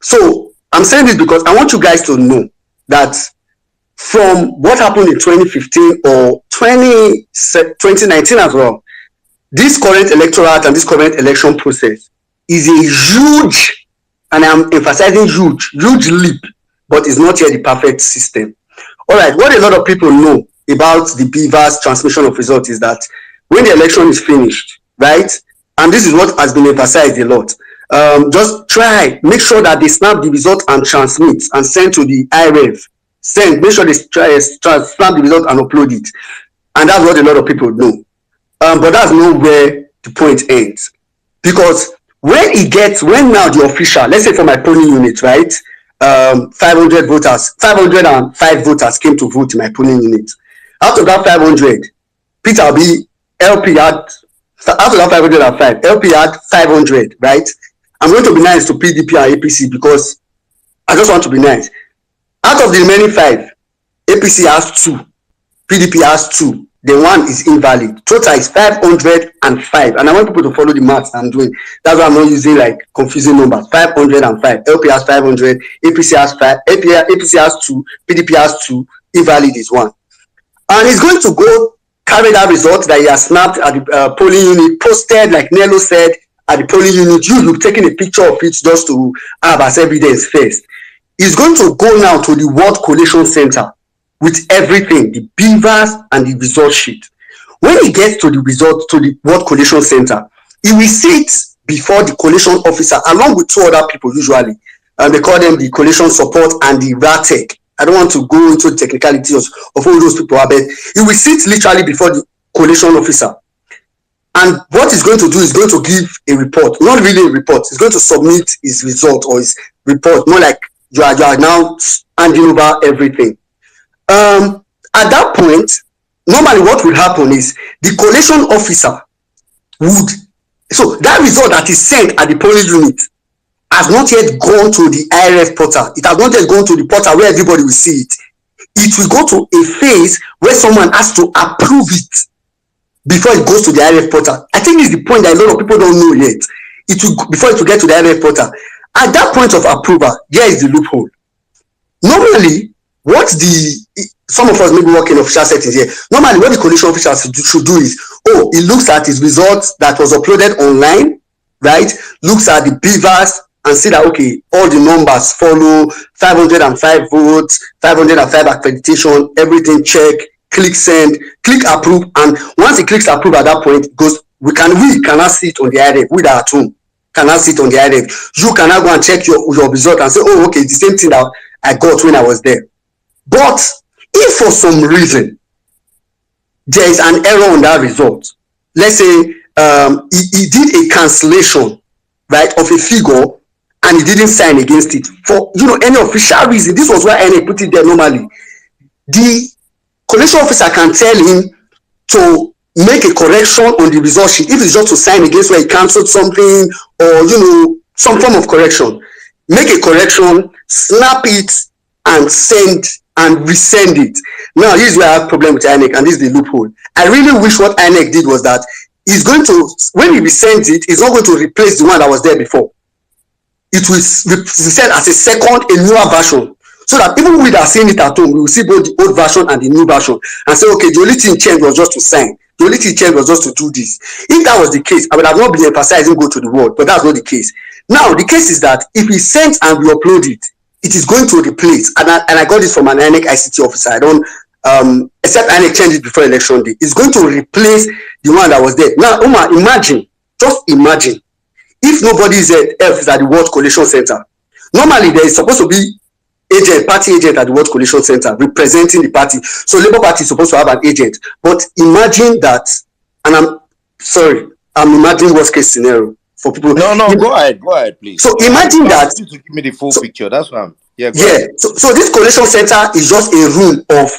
So I'm saying this because I want you guys to know that from what happened in 2015 or 2019 as well, this current electoral act and this current election process is a huge, and I'm emphasizing huge leap, but it's not yet the perfect system. All right, what a lot of people know about the BVAS transmission of results is that when the election is finished, right, and this is what has been emphasized a lot, just make sure that they snap the result and transmit and send to the IREV. Make sure they snap the result and upload it. And that's what a lot of people know. But that's not where the point ends. Because when now the official, let's say for my polling unit, right, 505 voters came to vote in my polling unit. Out of that 500, Peter Obi, LP had, out of that 505, LP had 500, right? I'm going to be nice to PDP and APC because I just want to be nice. Out of the remaining 5, APC has 2, PDP has 2. The one is invalid. Total is 505. And I want people to follow the maths I'm doing. That's why I'm not using like confusing numbers. 505. LP has 500. APC has 5. APC has 2. PDP has 2. Invalid is 1. And he's going to go carry that result that he has snapped at the polling unit, posted, like Nello said, at the polling unit. You've taken a picture of it just to have as evidence first. He's going to go now to the World Collation Center with everything, the beavers and the result sheet. When he gets to the result, to the World Collation Center, he will sit before the collation officer along with 2 other people usually. And they call them the collation support and the RATEC. I don't want to go into the technicalities of all those people, but he will sit literally before the collation officer. And what he's going to do is going to give a report, not really a report. He's going to submit his result or his report, more like you are now handing over everything. At that point, normally what would happen is the collation officer would, so that result that is sent at the polling unit has not yet gone to the IRF portal. It has not yet gone to the portal where everybody will see it. It will go to a phase where someone has to approve it before it goes to the IRF portal. I think this is the point that a lot of people don't know yet. Before it will get to the IRF portal. At that point of approval, there is the loophole. Normally, some of us maybe work in official settings here. Normally, what the collation officer should do is, he looks at his results that was uploaded online, right? Looks at the beavers and see that, okay, all the numbers follow, 505 votes, 505 accreditation, everything check, click send, click approve. And once he clicks approve at that point, it goes, we cannot see it on the IRF, we that are at home cannot see it on the IRF. You cannot go and check your result and say, okay, it's the same thing that I got when I was there. But if for some reason there is an error on that result, let's say he did a cancellation, right, of a figure and he didn't sign against it for any official reason. This was why I put it there. Normally, the collation officer can tell him to make a correction on the result sheet if it's just to sign against where he cancelled something or some form of correction. Make a correction, snap it, and send and resend it. Now, here's where I have a problem with INEC, and this is the loophole. I really wish what INEC did was that he's going to, when he resends it, he's not going to replace the one that was there before. It will be sent as a newer version. So that even we that are seeing it at home, we will see both the old version and the new version and say, okay, the only thing changed was just to sign. The only thing changed was just to do this. If that was the case, I would have not been emphasizing go to the world, but that's not the case. Now, the case is that if we send and we upload it, it is going to replace, and I got this from an INEC ICT officer. I don't, except INEC changed it before election day. It's going to replace the one that was there. Now, Omar, just imagine, if nobody else is at the World Collation Center. Normally, there is supposed to be party agent at the World Collation Center representing the party. So Labour Party is supposed to have an agent. But imagine that, and I'm imagining worst case scenario for people. No, go ahead, please. So imagine that. To give me the full picture, that's what I'm. Yeah. So this collation center is just a room of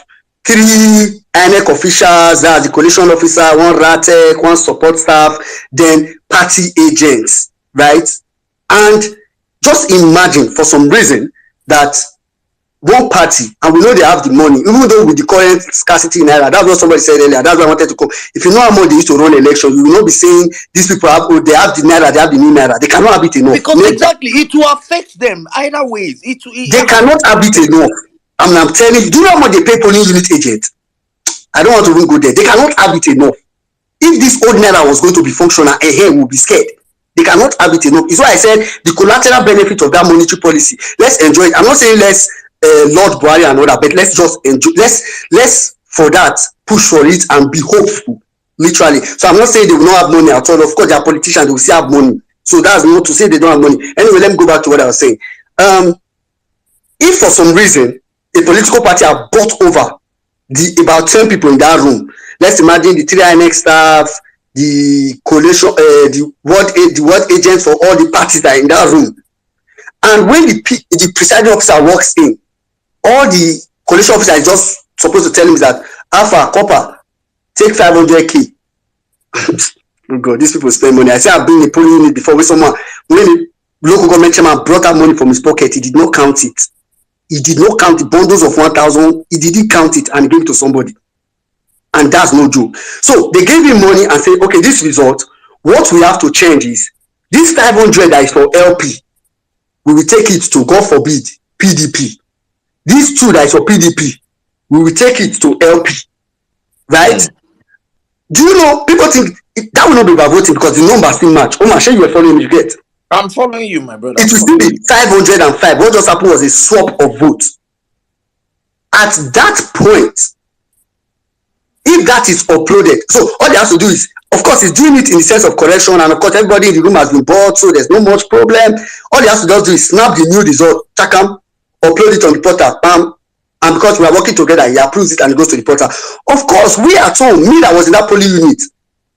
3 INEC officials, that's the collation officer, 1 RATEC, 1 support staff, then party agents, right? And just imagine for some reason that one party, and we know they have the money, even though with the current scarcity in naira. That's what somebody said earlier. That's why I wanted to come. If you know how much they used to run election, you will not be saying these people have, oh, they have the naira, they have the new naira. They cannot have it enough. Because exactly, it will affect them either ways. They cannot have it enough. I'm telling you, do you know how much they pay polling unit agent? I don't want to even go there. They cannot have it enough. If this old naira was going to be functional, we'll be scared. They cannot have it enough. It's why I said the collateral benefit of that monetary policy. Let's enjoy it. I'm not saying let's Lord Buhari and all that, but let's just enjoy. Let's for that push for it and be hopeful. Literally. So I'm not saying they will not have money at all. Of course, they are politicians. They will still have money. So that's not to say they don't have money. Anyway, let me go back to what I was saying. If for some reason a political party have bought over about 10 people in that room, let's imagine the 3 INEC staff, the coalition, the world agents for all the parties that are in that room. And when the presiding officer walks in, all the coalition officer is just supposed to tell him that Alpha, Copper, take 500k. Oh God, these people spend money. I say I've been in a polling unit before when the local government chairman brought out money from his pocket, he did not count it. He did not count the bundles of 1,000. He didn't count it and he gave it to somebody. And that's no joke. So they gave him money and said, okay, this result, what we have to change is this 500 that is for LP, we will take it to, God forbid, PDP. These 2 that is for PDP, we will take it to LP. Right? Do you know, people think that will not be by voting because the numbers still match. Omar, sure you were following me, you get. I'm following you, my brother. It will still be 505. What just happened was a swap of votes. At that point, if that is uploaded, so all they have to do is, of course, he's doing it in the sense of correction, and of course, everybody in the room has been bought, so there's no much problem. All they have to just do is snap the new result, check them, upload it on the portal, bam, and because we are working together, he approves it and it goes to the portal. Of course, we at home, me that was in that polling unit,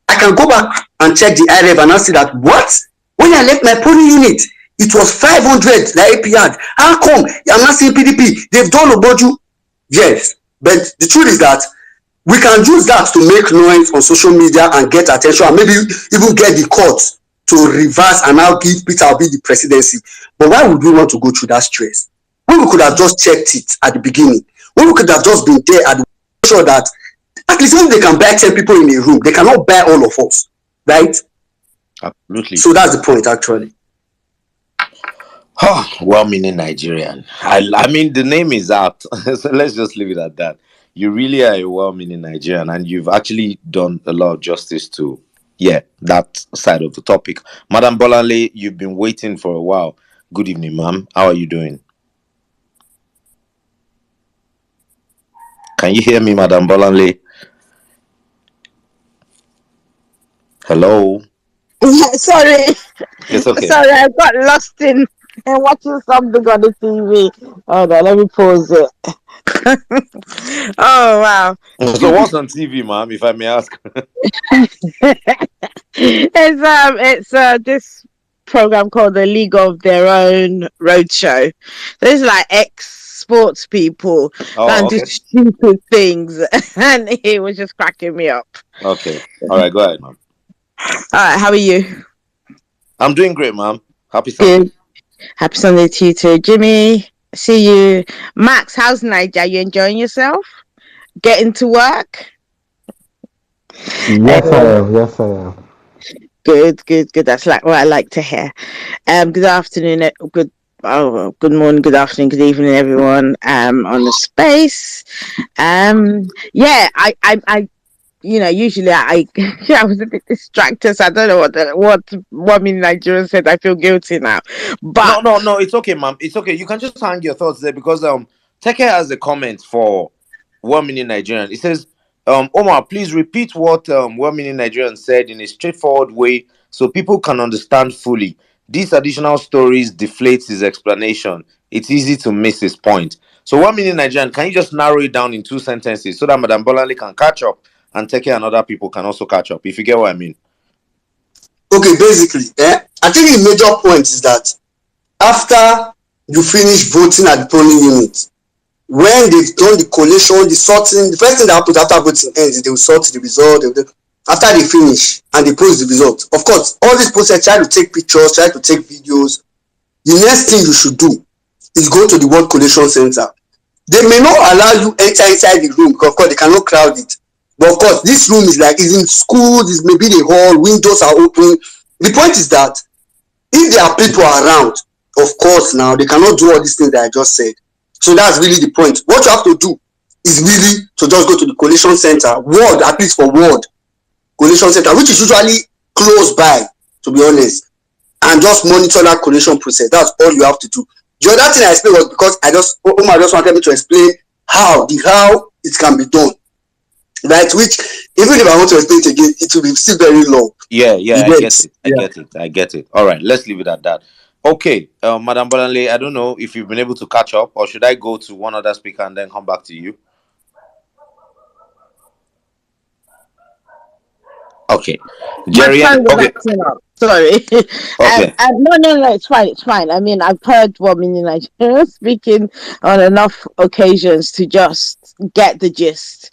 I can go back and check the IREV and I see that what? When I left my polling unit, it was 500 that AP had. How come? I'm not seeing PDP. They've done Oboju. Yes, but the truth is that we can use that to make noise on social media and get attention and maybe even get the court to reverse and now give Peter Obi the presidency. But why would we want to go through that stress? When we could have just checked it at the beginning. When we could have just been there at the sure that at least if they can buy 10 people in a room, they cannot buy all of us. Right? Absolutely. So that's the point, actually. Well-meaning Nigerian. I mean, the name is out. So let's just leave it at that. You really are a well-meaning Nigerian, and you've actually done a lot of justice to, that side of the topic. Madam Bolanle, you've been waiting for a while. Good evening, ma'am. How are you doing? Can you hear me, Madam Bolanle? Hello? Yeah, sorry. It's okay. Sorry, I got lost in watching something on the TV. Hold on, let me pause it. Oh, wow. So what's on TV, ma'am, if I may ask? It's this program called the League of Their Own Roadshow. So it's like ex-sports people that do stupid things, and it was just cracking me up. Okay. All right, go ahead, ma'am. All right, how are you? I'm doing great, ma'am. Happy Sunday. Good. Happy Sunday to you too. Jimmy, see you. Max, how's Nigeria? You enjoying yourself? Getting to work? Yes, I am. Yes, I am. Good. That's like what I like to hear. Good afternoon, good morning, good afternoon, good evening, everyone. On the space. I usually I was a bit distracted, so I don't know what me Nigerian said. I feel guilty now. But no, it's okay, ma'am. It's okay. You can just hang your thoughts there because Teke has a comment for 1 Million Nigerian. It says, Omar, please repeat what 1 Million Nigerian said in a straightforward way so people can understand fully. These additional stories deflates his explanation. It's easy to miss his point. So 1 Million Nigerian, can you just narrow it down in 2 sentences so that Madam Bolanle can catch up and Teke and other people can also catch up, if you get what I mean? Okay, basically, I think the major point is that after you finish voting at the polling unit, when they've done the collation, the sorting, the first thing that happens after voting ends is they will sort the result. After they finish and they post the result, of course, all this process, try to take pictures, try to take videos. The next thing you should do is go to the World Collation Center. They may not allow you enter inside the room because of course they cannot crowd it. But of course, this room is in school, this maybe the hall, windows are open. The point is that if there are people around, of course now they cannot do all these things that I just said. So that's really the point. What you have to do is really to just go to the collation center, ward, at least for ward collation center, which is usually close by, to be honest, and just monitor that collation process. That's all you have to do. The other thing I explained was because Omar just wanted me to explain how it can be done. Right, which even if I want to explain it again, it will be still very long. Yeah, I get it. All right, let's leave it at that. Okay, Madam Bolanle, I don't know if you've been able to catch up, or should I go to one other speaker and then come back to you? Okay, Jerry. Okay. Sorry. Okay. No, it's fine. I mean, I've heard Women in Nigeria speaking on enough occasions to just get the gist.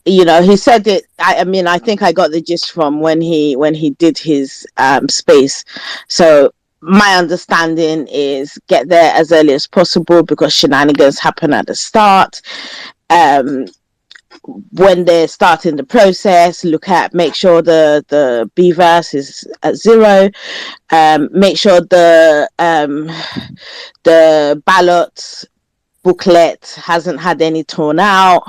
You know, he said it. I mean, I think I got the gist from when he did his space. So my understanding is get there as early as possible because shenanigans happen at the start. When they're starting the process, make sure the BVAS is at 0. Make sure the ballot booklet hasn't had any torn out.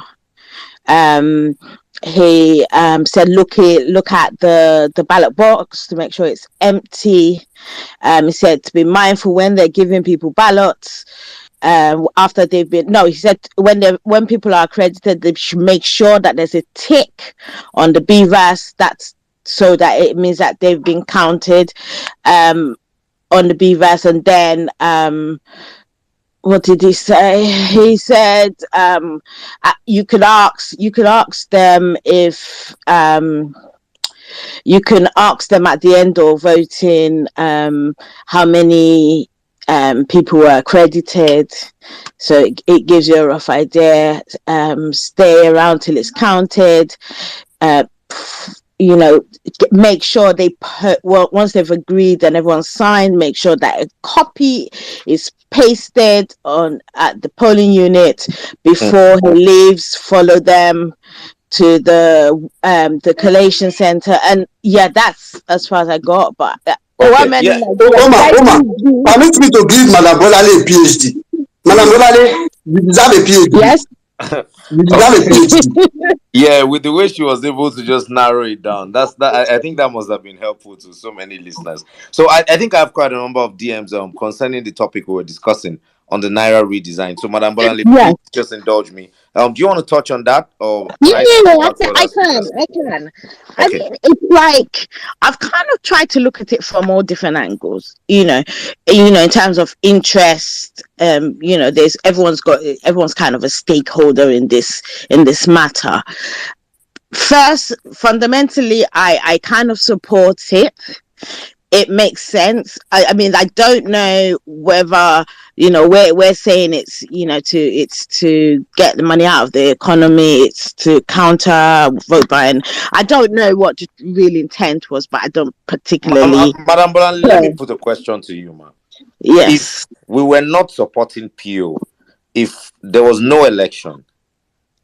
He said look at the ballot box to make sure it's empty. He said to be mindful when they're giving people ballots. After they've been he said when people are accredited, they should make sure that there's a tick on the BVAS, that's so that it means that they've been counted on the BVAS. And then what did he say? He said you could ask them if you can ask them at the end of voting how many people were accredited, so it gives you a rough idea. Stay around till it's counted. Make sure they once they've agreed and everyone's signed, make sure that a copy is pasted on at the polling unit before he leaves. Follow them to the collation center, and that's as far as I got. But Omar, permit me to give Madam Bolale a PhD. Madam Bolale, you deserve a PhD. Yes. You deserve a PhD. Yeah, with the way she was able to just narrow it down, I think that must have been helpful to so many listeners. So I think I have quite a number of DMs concerning the topic we were discussing on the Naira redesign. So Madam Bolanle, please just indulge me. Do you want to touch on that, or I can. I mean, it's like I've kind of tried to look at it from all different angles. In terms of interest. There's everyone's kind of a stakeholder in this matter. First, fundamentally, I kind of support it. It makes sense. I mean, I don't know whether we're saying it's to get the money out of the economy, it's to counter vote buying. I don't know what the real intent was, but I don't particularly. Madam Bolan, let me put a question to you, ma'am. Yes. If we were not supporting PO, if there was no election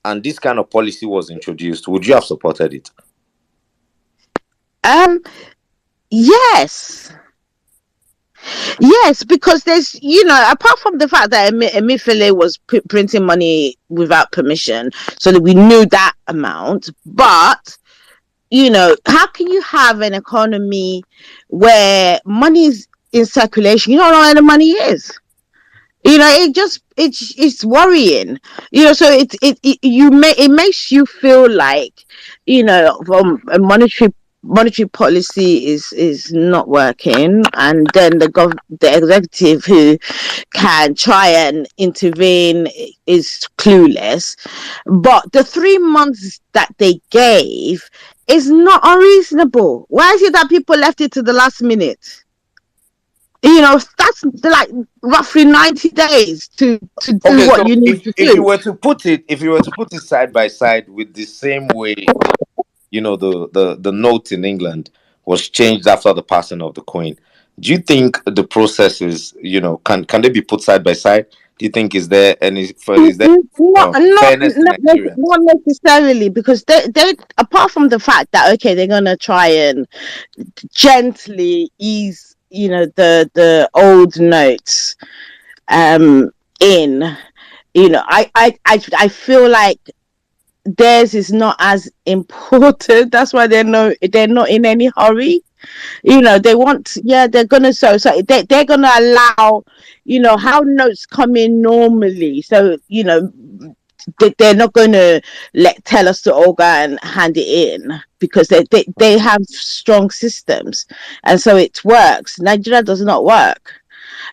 and this kind of policy was introduced, would you have supported it? Yes, because there's, apart from the fact that Emefiele was printing money without permission, so that we knew that amount, but, how can you have an economy where money's in circulation, you don't know where the money is? It's worrying, so it makes you feel like, a monetary policy is not working, and then the executive who can try and intervene is clueless. But the 3 months that they gave is not unreasonable. Why is it that people left it to the last minute? That's like roughly 90 days to do what you need to do. If you were to put it side by side with the same way, the note in England was changed after the passing of the Queen. Do you think the process is, can they be put side by side? Do you think is there fairness to Nigerians? Not necessarily, because they apart from the fact that okay, they're gonna try and gently ease, the old notes in, I feel like theirs is not as important. That's why they're not in any hurry. They want, they're gonna so they're gonna allow, how notes come in normally. So, they're not gonna tell us to all go and hand it in, because they have strong systems, and so it works. Nigeria does not work.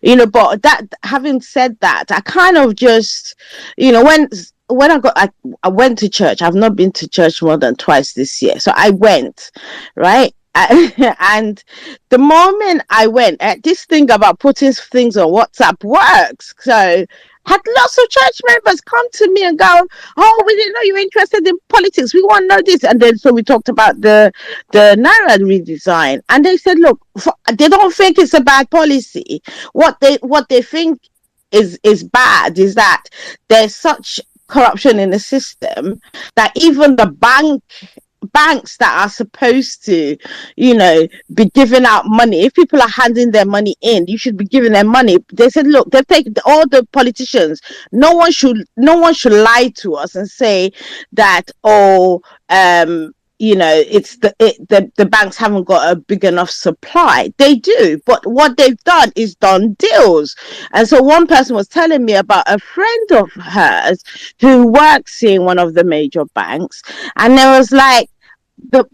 But that, having said that, I kind of just, when I went to church. I've not been to church more than twice this year, so I went, right. And the moment I went, this thing about putting things on WhatsApp works. So had lots of church members come to me and go, "Oh, we didn't know you were interested in politics. We want to know this." And then so we talked about the Naira redesign, and they said, "Look, they don't think it's a bad policy. What they think is bad is that there's such corruption in the system that even the banks that are supposed to, be giving out money, if people are handing their money in, you should be giving them money." They said, "Look, they've taken all the politicians. No one should lie to us and say that, it's the banks haven't got a big enough supply. They do, but what they've done is done deals." And so one person was telling me about a friend of hers who works in one of the major banks, and there was like,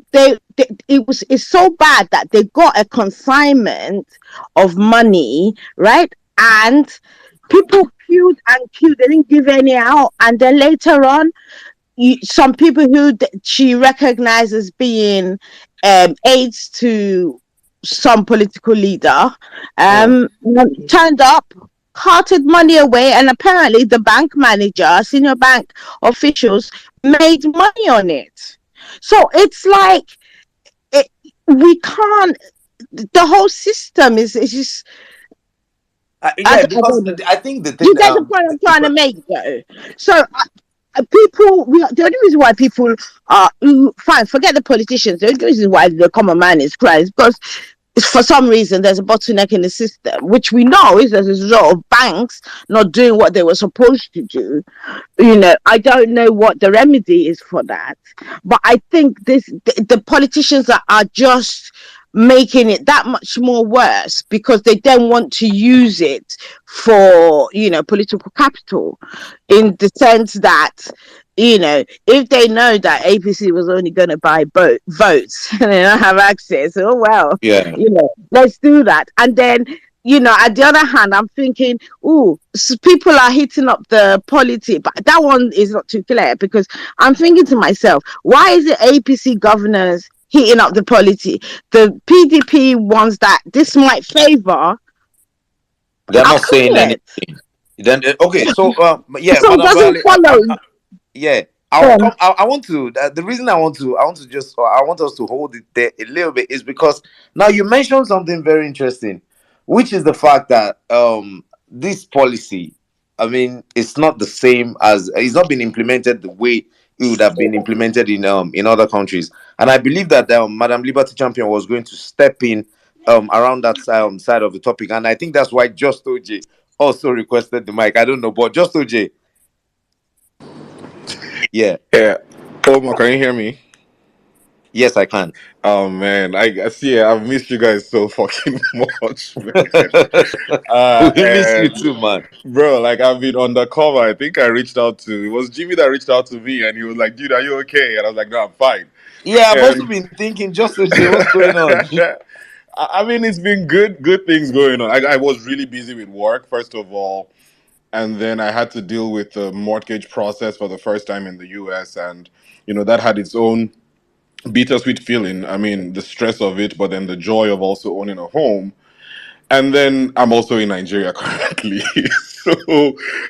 it's so bad that they got a consignment of money, right? And people queued and queued. They didn't give any out, and then later on, some people who she recognized as being aides to some political leader turned up, carted money away, and apparently the bank manager, senior bank officials made money on it. So it's like, we can't. The whole system is just. Because I think the thing. You get the point I'm trying to make, though. So the only reason why people are fine, forget the politicians. The only reason why the common man is crying is because for some reason there's a bottleneck in the system, which we know is as a result of banks not doing what they were supposed to do. I don't know what the remedy is for that, but I think the politicians are just making it that much more worse, because they then want to use it for political capital, in the sense that if they know that APC was only going to buy votes and they don't have access, oh well, let's do that. And then at the other hand, I'm thinking, so people are hitting up the polity, but that one is not too clear, because I'm thinking to myself, why is it APC governors hitting up the polity? The PDP ones that this might favor, they're not saying anything. Then okay, so so it doesn't follow. I'll come. I want to. The reason I want us to hold it there a little bit is because now you mentioned something very interesting, which is the fact that this policy, I mean, it's not the same as it's not been implemented the way it would have been implemented in other countries, and I believe that Madam Liberty Champion was going to step in around that side of the topic, and I think that's why Just OJ also requested the mic. I don't know, but Just OJ. Yeah. Omar, can you hear me? Yes, I can. Oh man, I see. I've missed you guys so fucking much, man. We miss you too, man. Bro, like I've been undercover. I think I reached out to. It was Jimmy that reached out to me, and he was like, "Dude, are you okay?" And I was like, "No, I'm fine." Yeah, I've also been thinking, just what's going on? I mean, it's been good things going on. I was really busy with work, first of all, and then I had to deal with the mortgage process for the first time in the US, and that had its own bittersweet feeling. I mean, the stress of it, but then the joy of also owning a home. And then I'm also in Nigeria currently. So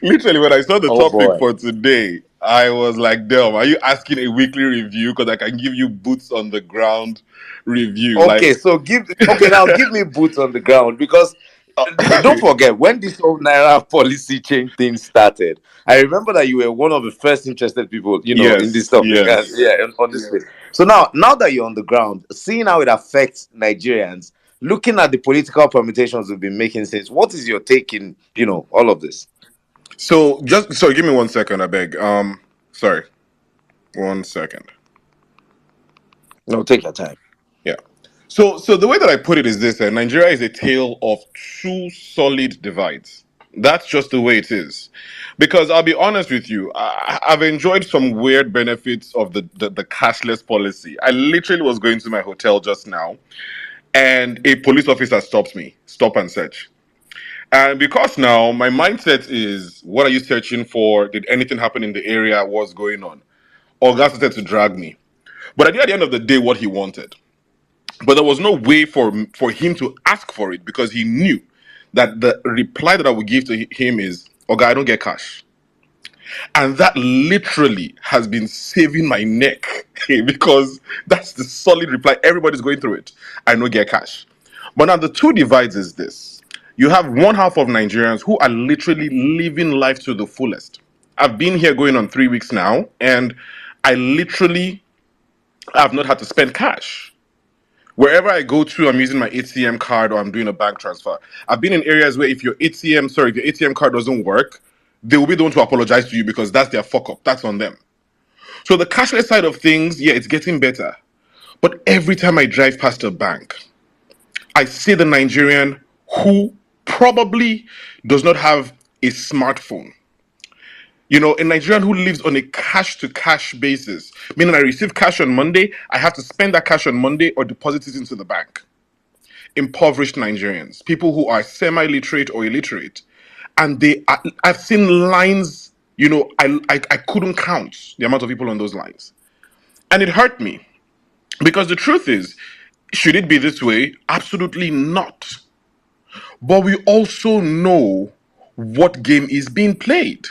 literally, when I saw the topic for today, I was like, damn, are you asking a weekly review? Because I can give you boots on the ground review. Okay, so now give me boots on the ground, because Don't forget when this whole naira policy change thing started. I remember that you were one of the first interested people, in this Yes, topic, and yes. yeah, on this space. So now that you're on the ground, seeing how it affects Nigerians, looking at the political permutations we've been making since, what is your take in all of this? So give me 1 second, I beg. Sorry, 1 second. No, take your time. Yeah. So the way that I put it is this: Nigeria is a tale of two solid divides. That's just the way it is. Because I'll be honest with you, I've enjoyed some weird benefits of the cashless policy. I literally was going to my hotel just now, and a police officer stops me, stop and search. And because now my mindset is, what are you searching for? Did anything happen in the area? What's going on? Oga started to drag me. But I did at the end of the day what he wanted. But there was no way for him to ask for it because he knew that the reply that I would give to him is, Oga, I don't get cash. And that literally has been saving my neck because that's the solid reply. Everybody's going through it. I don't get cash. But now the two divides is this. You have one half of Nigerians who are literally living life to the fullest. I've been here going on 3 weeks now, and I literally have not had to spend cash. Wherever I go to, I'm using my ATM card or I'm doing a bank transfer. I've been in areas where if your ATM card doesn't work, they will be the one to apologize to you because that's their fuck up. That's on them. So the cashless side of things, yeah, it's getting better. But every time I drive past a bank, I see the Nigerian who probably does not have a smartphone. A Nigerian who lives on a cash to cash basis, meaning I receive cash on Monday, I have to spend that cash on Monday or deposit it into the bank. Impoverished Nigerians, people who are semi-literate or illiterate, and I've seen lines. I couldn't count the amount of people on those lines, and it hurt me because the truth is, should it be this way? Absolutely not. But we also know what game is being played.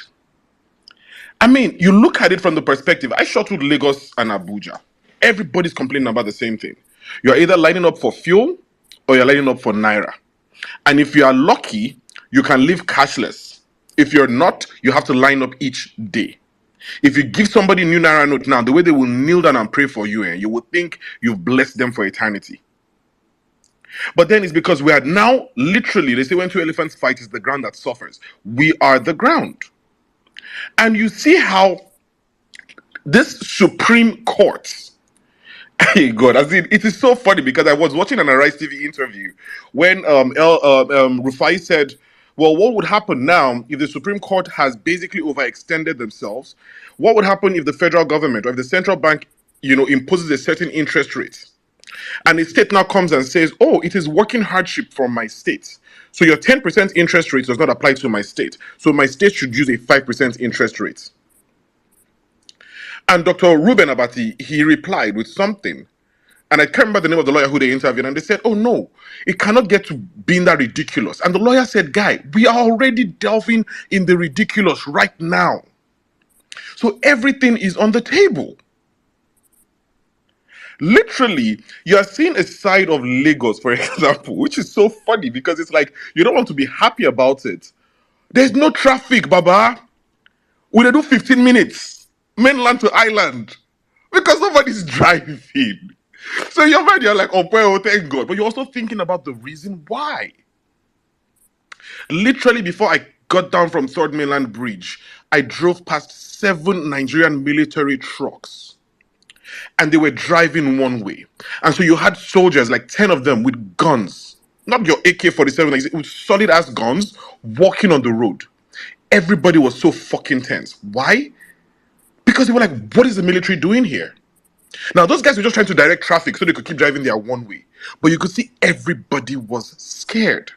I mean, you look at it from the perspective. I shuttled Lagos and Abuja. Everybody's complaining about the same thing. You're either lining up for fuel or you're lining up for naira. And if you are lucky, you can live cashless. If you're not, you have to line up each day. If you give somebody a new naira note now, the way they will kneel down and pray for you, you would think you've blessed them for eternity. But then it's because we are now literally, they say when two elephants fight, it's the ground that suffers. We are the ground. And you see how this Supreme Court, hey God, it is so funny because I was watching an Arise TV interview when Rufai said, well, what would happen now if the Supreme Court has basically overextended themselves? What would happen if the federal government or if the central bank, imposes a certain interest rate? And the state now comes and says, oh, it is working hardship from my state. So your 10% interest rate does not apply to my state. So my state should use a 5% interest rate. And Dr. Ruben Abati, he replied with something. And I can't remember the name of the lawyer who they interviewed. And they said, oh no, it cannot get to being that ridiculous. And the lawyer said, guy, we are already delving in the ridiculous right now. So everything is on the table. Literally, you are seeing a side of Lagos, for example, which is so funny because it's like you don't want to be happy about it. There's no traffic, Baba. We do 15 minutes, mainland to island, because nobody's driving. So you're like, oh, well, thank God. But you're also thinking about the reason why. Literally, before I got down from Third Mainland Bridge, I drove past 7 Nigerian military trucks. And they were driving one way. And so you had soldiers, like 10 of them with guns. Not your AK-47, like with solid ass guns, walking on the road. Everybody was so fucking tense. Why? Because they were like, what is the military doing here? Now, those guys were just trying to direct traffic so they could keep driving their one way. But you could see everybody was scared.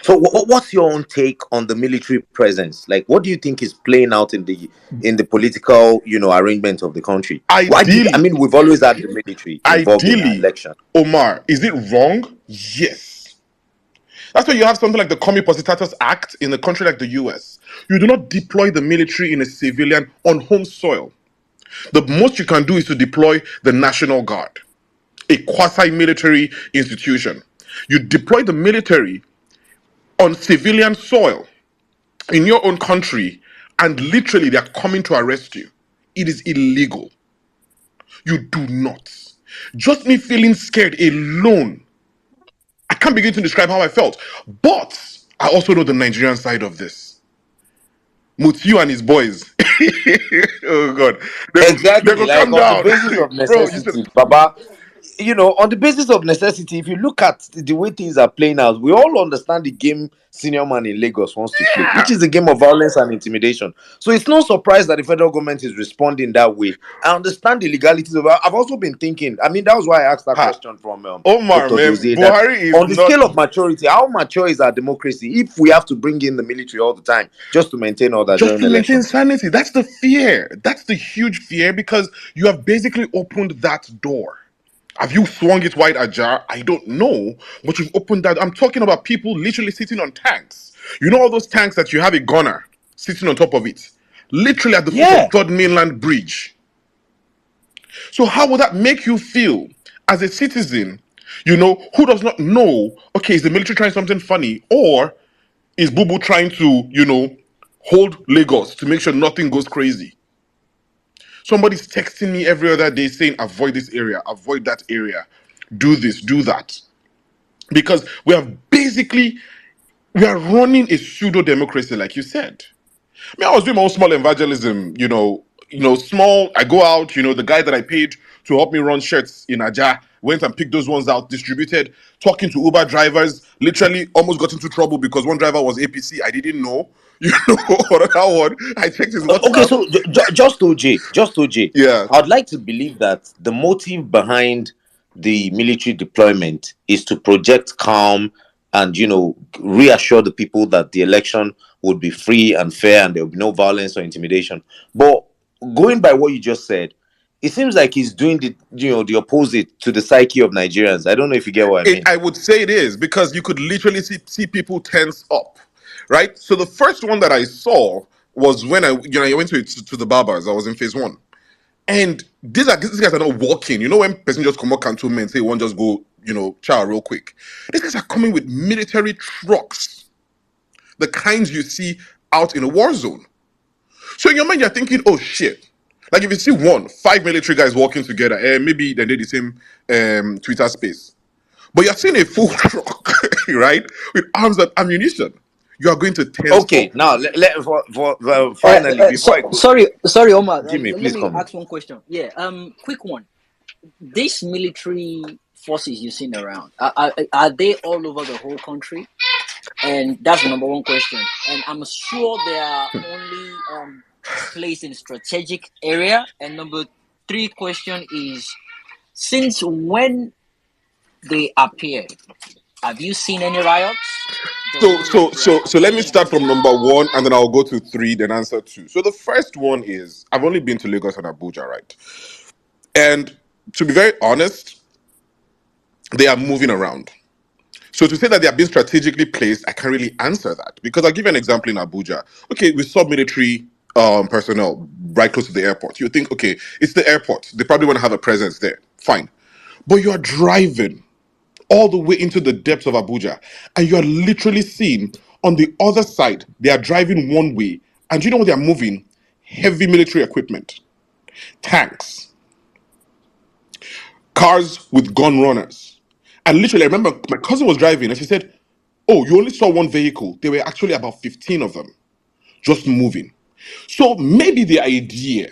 So what's your own take on the military presence? Like, what do you think is playing out in the political, arrangement of the country? Ideally, we've always had the military involved in the election. Omar, is it wrong? Yes. That's why you have something like the Commie Positatus Act in a country like the US. You do not deploy the military in a civilian on home soil. The most you can do is to deploy the National Guard, a quasi-military institution. You deploy the military on civilian soil in your own country, and literally they're coming to arrest you, it is illegal. You do not. Just me feeling scared alone, I can't begin to describe how I felt. But I also know the Nigerian side of this. Mutiu and his boys. Oh God, they Exactly, will like come on the down, basis of bro. You said, necessity, Baba. On the basis of necessity, if you look at the way things are playing out, we all understand the game senior man in Lagos wants to play, which yeah. is a game of violence and intimidation. So it's no surprise that the federal government is responding that way. I understand the legalities of it. I've also been thinking, I mean, that was why I asked that Ha. question from Omar, Dr. man, Dozie, that Buhari is on the not. scale of maturity, how mature is our democracy if we have to bring in the military all the time just to maintain order Just during to maintain elections? sanity. That's the fear. That's the huge fear, because you have basically opened that door. Have you swung it wide ajar? I don't know, but you've opened that. I'm talking about people literally sitting on tanks. You know all those tanks that you have a gunner sitting on top of it, literally at the foot of Yeah. Third Mainland Bridge. So how would that make you feel as a citizen? Who does not know? Okay, is the military trying something funny, or is Bubu trying to, hold Lagos to make sure nothing goes crazy? Somebody's texting me every other day saying, avoid this area, avoid that area, do this, do that. Because we are running a pseudo democracy, like you said. I mean, I was doing my own small evangelism, small. I go out, the guy that I paid to help me run shirts in Aja went and picked those ones out, distributed, talking to Uber drivers, literally almost got into trouble because one driver was APC. I didn't know, or that one. I checked his Okay, WhatsApp. so just OJ, Yeah. I'd like to believe that the motive behind the military deployment is to project calm and reassure the people that the election would be free and fair and there will be no violence or intimidation. But going by what you just said, it seems like he's doing the opposite to the psyche of Nigerians. I don't know if you get what I mean. I would say it is, because you could literally see people tense up, right? So the first one that I saw was when I went to the barbers. I was in phase one, and these guys are not walking. When person just come up cantonment and say one just go chow real quick. These guys are coming with military trucks, the kinds you see out in a war zone. So in your mind you're thinking, oh shit. Like if you see five military guys walking together, maybe they did the same Twitter space. But you're seeing a full truck, right, with arms and ammunition. You are going to tense Okay, up. now finally before I go, Sorry, Omar. Jimmy, Let please me come in. ask one question. Yeah, quick one. These military forces you've seen around, are they all over the whole country? And that's the number one question. And I'm sure they are only placed in strategic area. And number three question is, since when they appeared, have you seen any riots? Does So it look so so like so let me any start from visible number riots? one, and then I'll go to three, then answer two. So the first one is, I've only been to Lagos and Abuja, right? And to be very honest, they are moving around. So to say that they are being strategically placed, I can't really answer that, because I'll give you an example in Abuja. Okay, we saw military personnel right close to the airport. You think, okay, it's the airport. They probably want to have a presence there. Fine. But you are driving all the way into the depths of Abuja, and you are literally seeing on the other side, they are driving one way. And you know what they are moving? Heavy military equipment, tanks, cars with gun runners. And literally, I remember my cousin was driving and she said, oh, you only saw one vehicle. There were actually about 15 of them just moving. So maybe the idea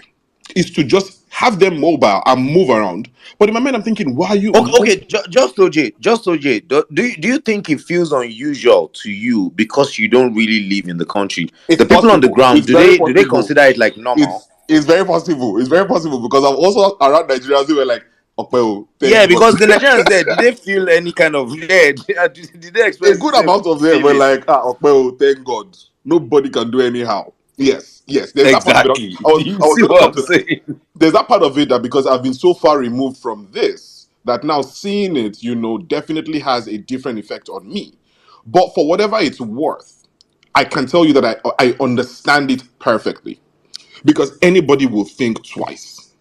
is to just have them mobile and move around. But in my mind, I'm thinking, why are you? Okay, just OJ. Do you think it feels unusual to you because you don't really live in the country? It's The people on the possible. ground, It's do very they possible. consider it like normal? It's very possible. It's very possible, because I'm also around Nigerians who were like, okay, oh, Yeah, thank God. because the Nigerians there, did they feel any kind of did they A express the good same amount of them were feeling? like, okay, oh, thank God. Nobody can do anyhow. Yes. There's that part of it. Exactly. I You was see going to what come I'm to. saying? There's that part of it that, because I've been so far removed from this, that now seeing it, definitely has a different effect on me. But for whatever it's worth, I can tell you that I understand it perfectly, because anybody will think twice.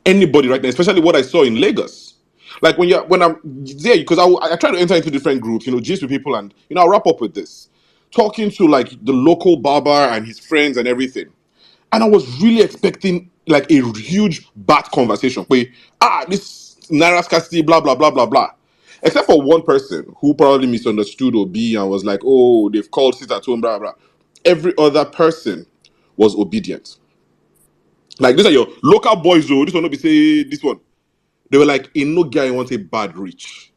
Anybody right now, especially what I saw in Lagos. Like when I'm there, because I try to enter into different groups, gist with people, and I'll wrap up with this, talking to like the local barber and his friends and everything, and I was really expecting like a huge bat conversation. Where this naira scarcity, blah blah blah blah blah. Except for one person who probably misunderstood Obi and was like, "Oh, they've called sit at home, blah blah." Every other person was obedient. Like these are your local boys, though. This one not be say this one. They were like, in no guy wants a bad reach.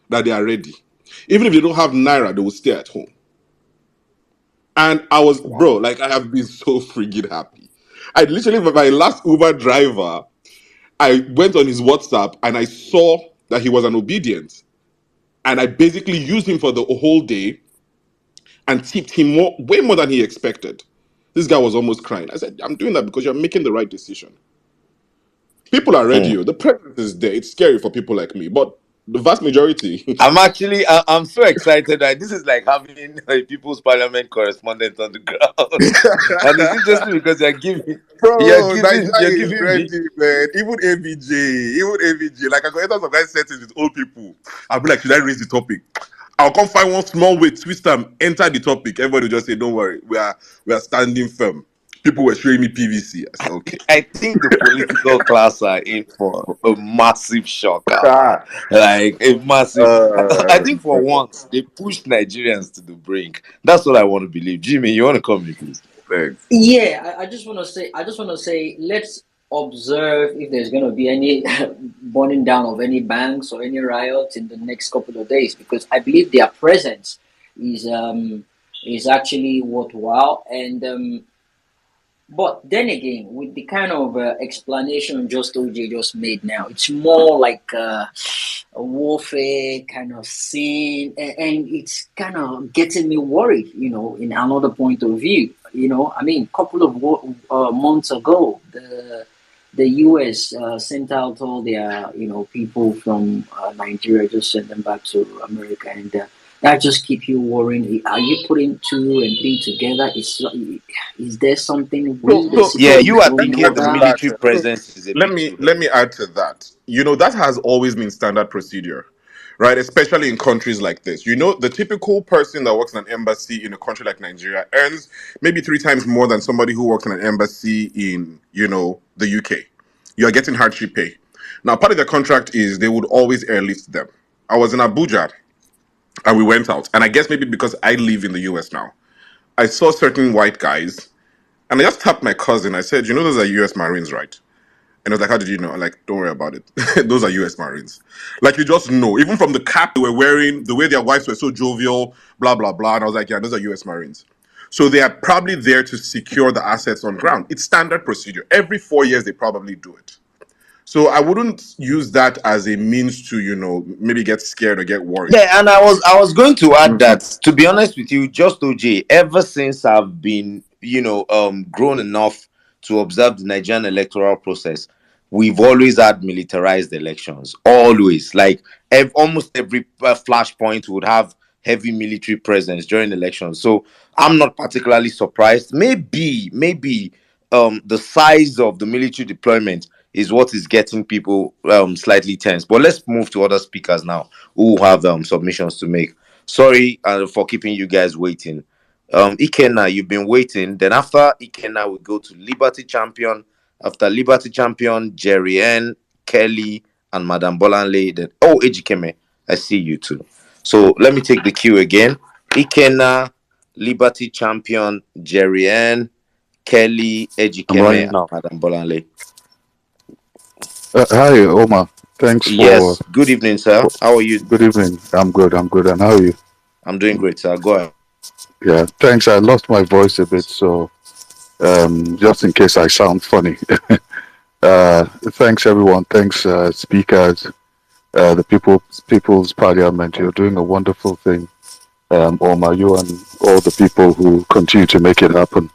That they are ready. Even if they don't have naira, they will stay at home. And I was, bro, like I have been so friggin' happy. I literally, my last Uber driver, I went on his WhatsApp and I saw that he was an obedient. And I basically used him for the whole day and tipped him way more than he expected. This guy was almost crying. I said, I'm doing that because you're making the right decision. People are ready. The presence is there. It's scary for people like me, but the vast majority. I'm so excited that this is like having a People's Parliament correspondent on the ground. And it's interesting because Bro, Nigeria you're is giving me. ready, man. Even AVJ. Like I go enter some guys settings with old people. I'll be like, should I raise the topic? I'll come find one small way, twist them, enter the topic. Everybody will just say, don't worry, we are standing firm. People were showing me PVC. I said, okay. I think the political class are in for a massive shock. Ah. Like a massive. I think for once they pushed Nigerians to the brink. That's what I want to believe. Jimmy, you want to come in, please? Thanks. Yeah, I just want to say, let's observe if there's going to be any burning down of any banks or any riots in the next couple of days, because I believe their presence is actually worthwhile. And but then again, with the kind of explanation just OJ just made now, it's more like a warfare kind of scene, and it's kind of getting me worried, in another point of view. I mean, a couple of months ago, the US sent out all their, people from Nigeria, just sent them back to America, and that just keep you worrying. Are you putting 2 and 3 together? Is there something weird? Yeah, you are thinking the military presence is a let bit me add to that. That has always been standard procedure, right? Especially in countries like this. The typical person that works in an embassy in a country like Nigeria earns maybe 3 times more than somebody who works in an embassy in, the UK. You are getting hardship pay. Now, part of the contract is they would always airlift them. I was in Abuja and we went out, and I guess maybe because I live in the US now, I saw certain white guys, and I just tapped my cousin. I said, those are US Marines, right? And I was like, how did you know? I'm like, don't worry about it. Those are US Marines. Like, you just know. Even from the cap they were wearing, the way their wives were so jovial, blah, blah, blah. And I was like, yeah, those are US Marines. So they are probably there to secure the assets on ground. It's standard procedure. Every 4 years, they probably do it. So I wouldn't use that as a means to, maybe get scared or get worried. Yeah, and I was going to add that, to be honest with you, just OJ, ever since I've been, grown enough to observe the Nigerian electoral process, we've always had militarized elections. Always. Like almost every flashpoint would have heavy military presence during elections. So I'm not particularly surprised. Maybe the size of the military deployment is what is getting people slightly tense. But let's move to other speakers now who have submissions to make. Sorry for keeping you guys waiting. Ikenna, you've been waiting. Then after Ikenna, we go to Liberty Champion. After Liberty Champion, Jerry N, Kelly, and Madam Bolanle. Then Ejikeme, I see you too. So let me take the queue again. Ikenna, Liberty Champion, Jerry N, Kelly, Ejikeme, and Madam Bolanle. Hi, Omar. Thanks for. Yes. Good evening, sir. How are you? Good evening. I'm good. And how are you? I'm doing great, sir. Go ahead. Yeah. Thanks. I lost my voice a bit, so just in case I sound funny. Thanks, everyone. Thanks, speakers, the People's Parliament. You're doing a wonderful thing, Omar. You and all the people who continue to make it happen.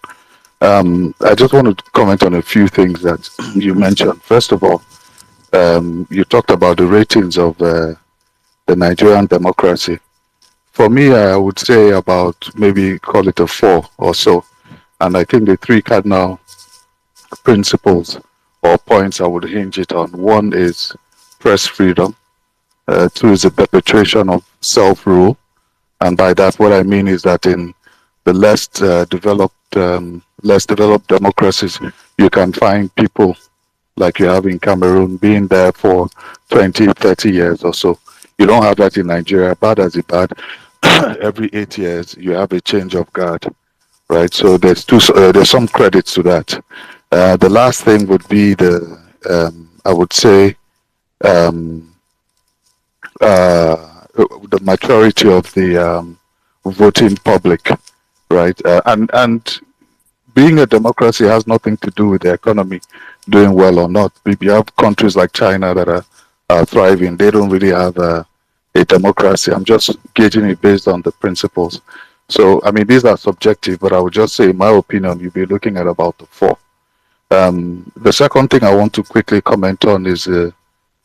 I just want to comment on a few things that you mentioned. First of all, you talked about the ratings of the Nigerian democracy. For me, I would say about maybe call it a 4 or so. And I think the 3 cardinal principles or points I would hinge it on. One is press freedom. Two is the perpetuation of self-rule. And by that, what I mean is that in the less developed democracies, you can find people like you have in Cameroon being there for 20, 30 years or so. You don't have that in Nigeria. Bad as it bad, every 8 years you have a change of guard, right? So there's some credits to that. The last thing would be I would say um, the maturity of the voting public, right? And being a democracy has nothing to do with the economy doing well or not. You have countries like China that are thriving. They don't really have a democracy. I'm just gauging it based on the principles. So, I mean, these are subjective, but I would just say, in my opinion, you'll be looking at about the four. The second thing I want to quickly comment on is the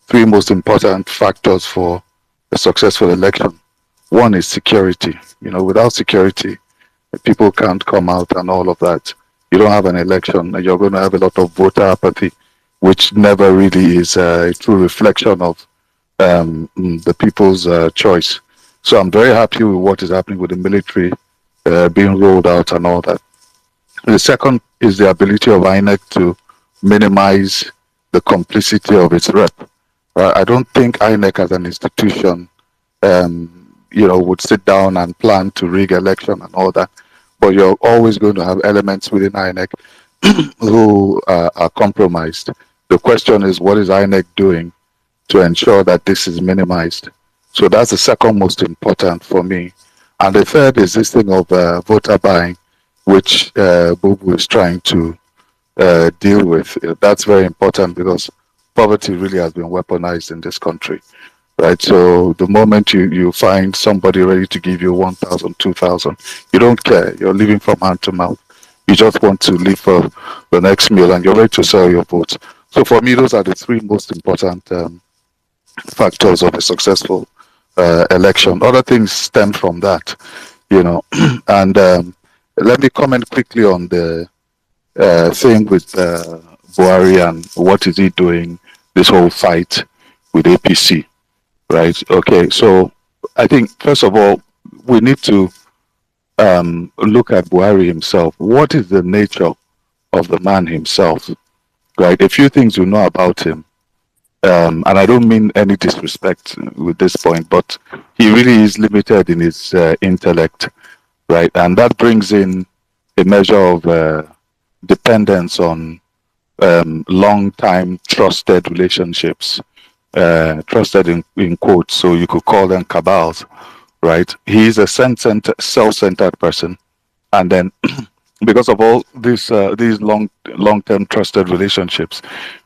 three most important factors for a successful election. One is security. Without security, people can't come out and all of that. You don't have an election, and you're going to have a lot of voter apathy, which never really is a true reflection of the people's choice. So I'm very happy with what is happening with the military being rolled out and all that. The second is the ability of INEC to minimize the complicity of its rep. I don't think INEC as an institution, would sit down and plan to rig election and all that. But you're always going to have elements within INEC who are compromised. The question is, what is INEC doing to ensure that this is minimized? So that's the second most important for me. And the third is this thing of voter buying, which Bubu is trying to deal with. That's very important because poverty really has been weaponized in this country, right? So the moment you find somebody ready to give you 1,000, 2,000, you don't care. You're living from hand to mouth. You just want to live for the next meal and you're ready to sell your votes. So for me, those are the three most important factors of a successful election. Other things stem from that, and let me comment quickly on the thing with Buhari and what is he doing, this whole fight with APC, right? Okay, so I think, first of all, we need to look at Buhari himself. What is the nature of the man himself, right? A few things you know about him. And I don't mean any disrespect with this point, but he really is limited in his intellect, right? And that brings in a measure of dependence on long-time trusted relationships, trusted in quotes, so you could call them cabals, right? He is a self-centered person, and then because of all these long-term trusted relationships,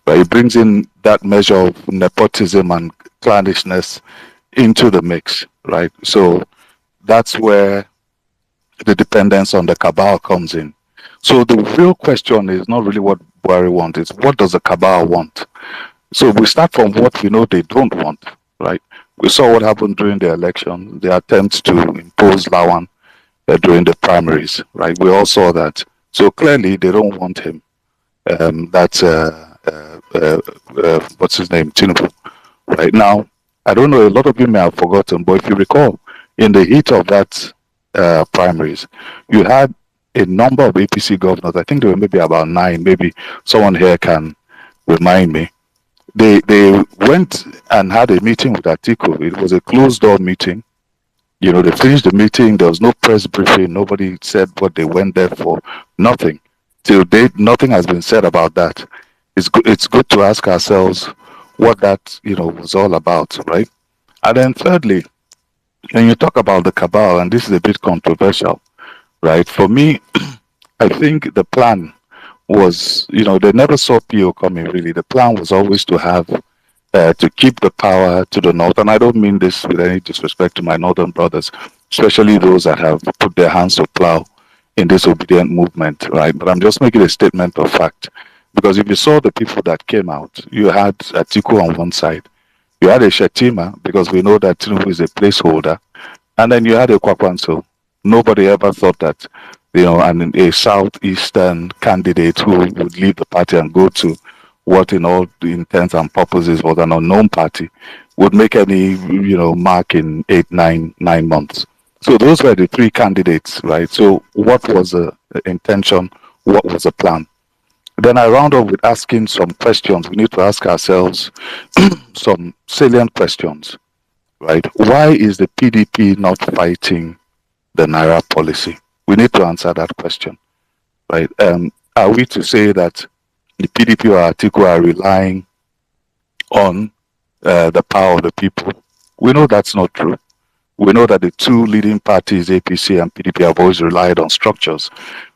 right, it brings in that measure of nepotism and clannishness into the mix, right? So that's where the dependence on the cabal comes in. So the real question is not really what Buhari wants, it's what does the cabal want? So we start from what we know they don't want, right? We saw what happened during the election, the attempts to impose Lawan during the primaries, right? We all saw that. So clearly they don't want him. That's what's his name, Tinubu. Right now, I don't know. A lot of you may have forgotten, but if you recall, in the heat of that primaries, you had a number of APC governors. I think there were maybe about 9. Maybe someone here can remind me. They went and had a meeting with Atiku. It was a closed door meeting. They finished the meeting. There was no press briefing. Nobody said what they went there for. Nothing. Till date, nothing has been said about that. It's good to ask ourselves what that was all about, right? And then thirdly, when you talk about the cabal, and this is a bit controversial, right? For me, I think the plan was, they never saw PO coming really. The plan was always to have to keep the power to the north. And I don't mean this with any disrespect to my northern brothers, especially those that have put their hands to plow in this obedient movement, right? But I'm just making a statement of fact. Because if you saw the people that came out, you had Atiku on one side, you had a Shetima, because we know that Tinubu is a placeholder, and then you had a Kwakwanso. Nobody ever thought that, and a southeastern candidate who would leave the party and go to what in all the intents and purposes was an unknown party, would make any mark in 9 months. So those were the three candidates, right? So what was the intention? What was the plan? Then I round up with asking some questions. We need to ask ourselves some salient questions, right? Why is the PDP not fighting the Naira policy? We need to answer that question, right? Are we to say that the PDP or Atiku are relying on the power of the people? We know that's not true. We know that the two leading parties, APC and PDP, have always relied on structures,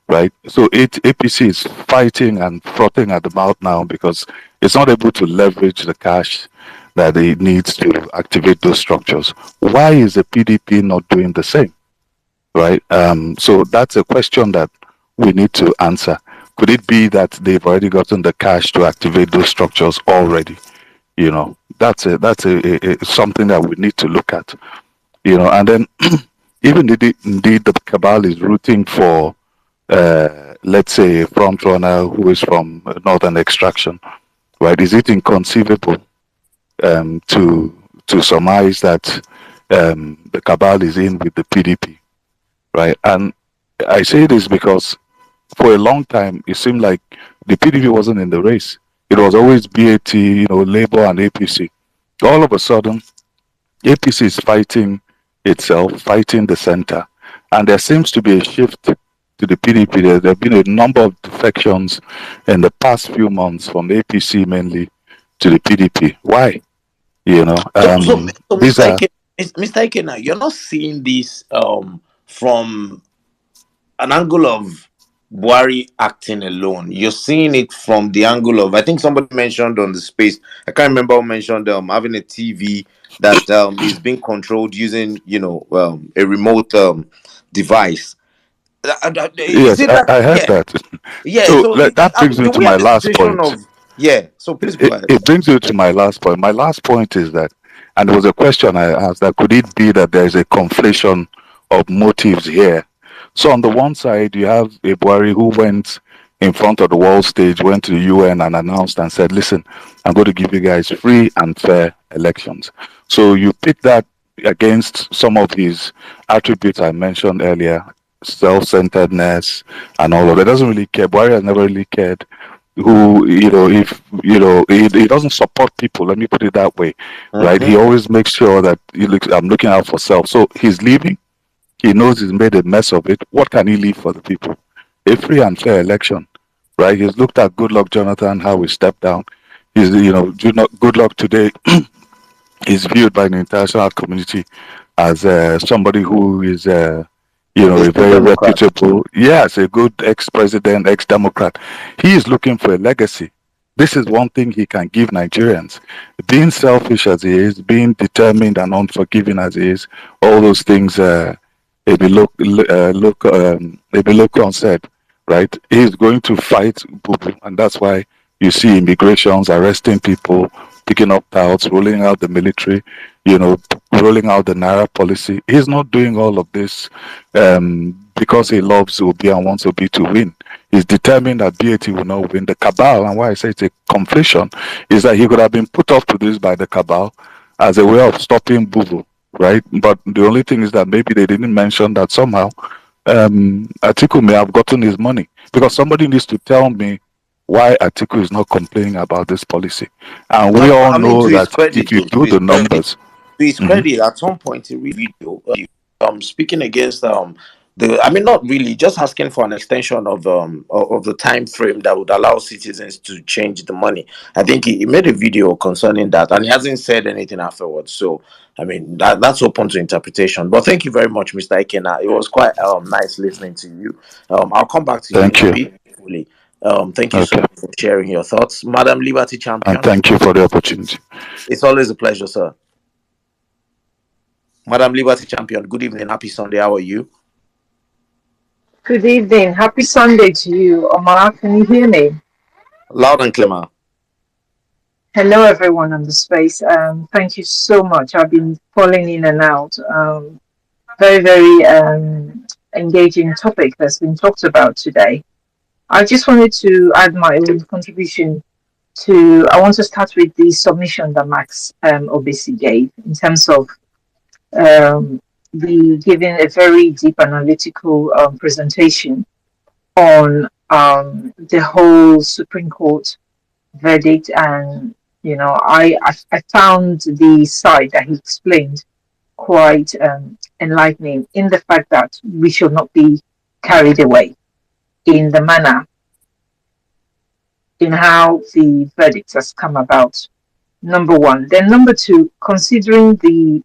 right? So APC is fighting and frothing at the mouth now because it's not able to leverage the cash that it needs to activate those structures. Why is the PDP not doing the same, right? So that's a question that we need to answer. Could it be that they've already gotten the cash to activate those structures already? That's a something that we need to look at. And then even indeed the cabal is rooting for, let's say, a front runner who is from northern extraction, right? Is it inconceivable to surmise that the cabal is in with the PDP, right? And I say this because for a long time it seemed like the PDP wasn't in the race. It was always BAT, Labour and APC. All of a sudden, APC is fighting itself, fighting the center, and there seems to be a shift to the PDP. There have been a number of defections in the past few months from APC mainly to the PDP. Why? So These are Mr. Ikena, you're not seeing this from an angle of Buhari acting alone. You're seeing it from the angle of, I think somebody mentioned on the space, I can't remember who mentioned having a TV that is being controlled using, a remote device. Is yes, it that? I heard Yeah. that. Yeah. So So that brings me do to we my have a last situation point. of, yeah. So please go It, ahead. it brings you to my last point. My last point is that, and there was a question I asked, that could it be that there is a conflation of motives here? So on the one side, you have a Buhari who went in front of the world stage, went to the UN and announced and said, listen, I'm going to give you guys free and fair elections. So you pick that against some of his attributes I mentioned earlier, self-centeredness and all of that. Doesn't really care. Buhari has never really cared who, if he doesn't support people, let me put it that way, right? He always makes sure that I'm looking out for self. So he's leaving. He knows he's made a mess of it. What can he leave for the people? A free and fair election, right? He's looked at Goodluck Jonathan, how he stepped down. He's, Goodluck today is viewed by the international community as somebody who is, a very reputable, yes, a good ex-president, ex-democrat. He is looking for a legacy. This is one thing he can give Nigerians. Being selfish as he is, being determined and unforgiving as he is, all those things, Ebiloko said, right? He's going to fight Bubu, and that's why you see immigrations arresting people, picking up touts, rolling out the military, rolling out the Naira policy. He's not doing all of this because he loves Obi and wants Obi to win. He's determined that BAT will not win. The cabal, and why I say it's a conflation, is that he could have been put off to this by the cabal as a way of stopping Bubu, right? But the only thing is that maybe they didn't mention that somehow Atiku may have gotten his money, because somebody needs to tell me why Atiku is not complaining about this policy. And we all know to his that credit, if you do the numbers, to his credit, at some point he read video speaking against not really, just asking for an extension of the time frame that would allow citizens to change the money. I think he made a video concerning that, and he hasn't said anything afterwards. So that's open to interpretation. But thank you very much, Mr. Ikena. It was quite nice listening to you. I'll come back to you in a bit. Fully. Thank you so much for sharing your thoughts, Madam Liberty Champion. And thank you for the opportunity. It's always a pleasure, sir. Madam Liberty Champion, good evening. Happy Sunday. How are you? Good evening. Happy Sunday to you, Omar. Can you hear me? Loud and clear. Hello, everyone on the space. Thank you so much. I've been falling in and out. Very, very engaging topic that's been talked about today. I just wanted to add my own contribution I want to start with the submission that Max Obesi gave in terms of the giving a very deep analytical presentation on the whole Supreme Court verdict, and I found the side that he explained quite enlightening in the fact that we should not be carried away in the manner in how the verdict has come about. Number one. Then number two, considering the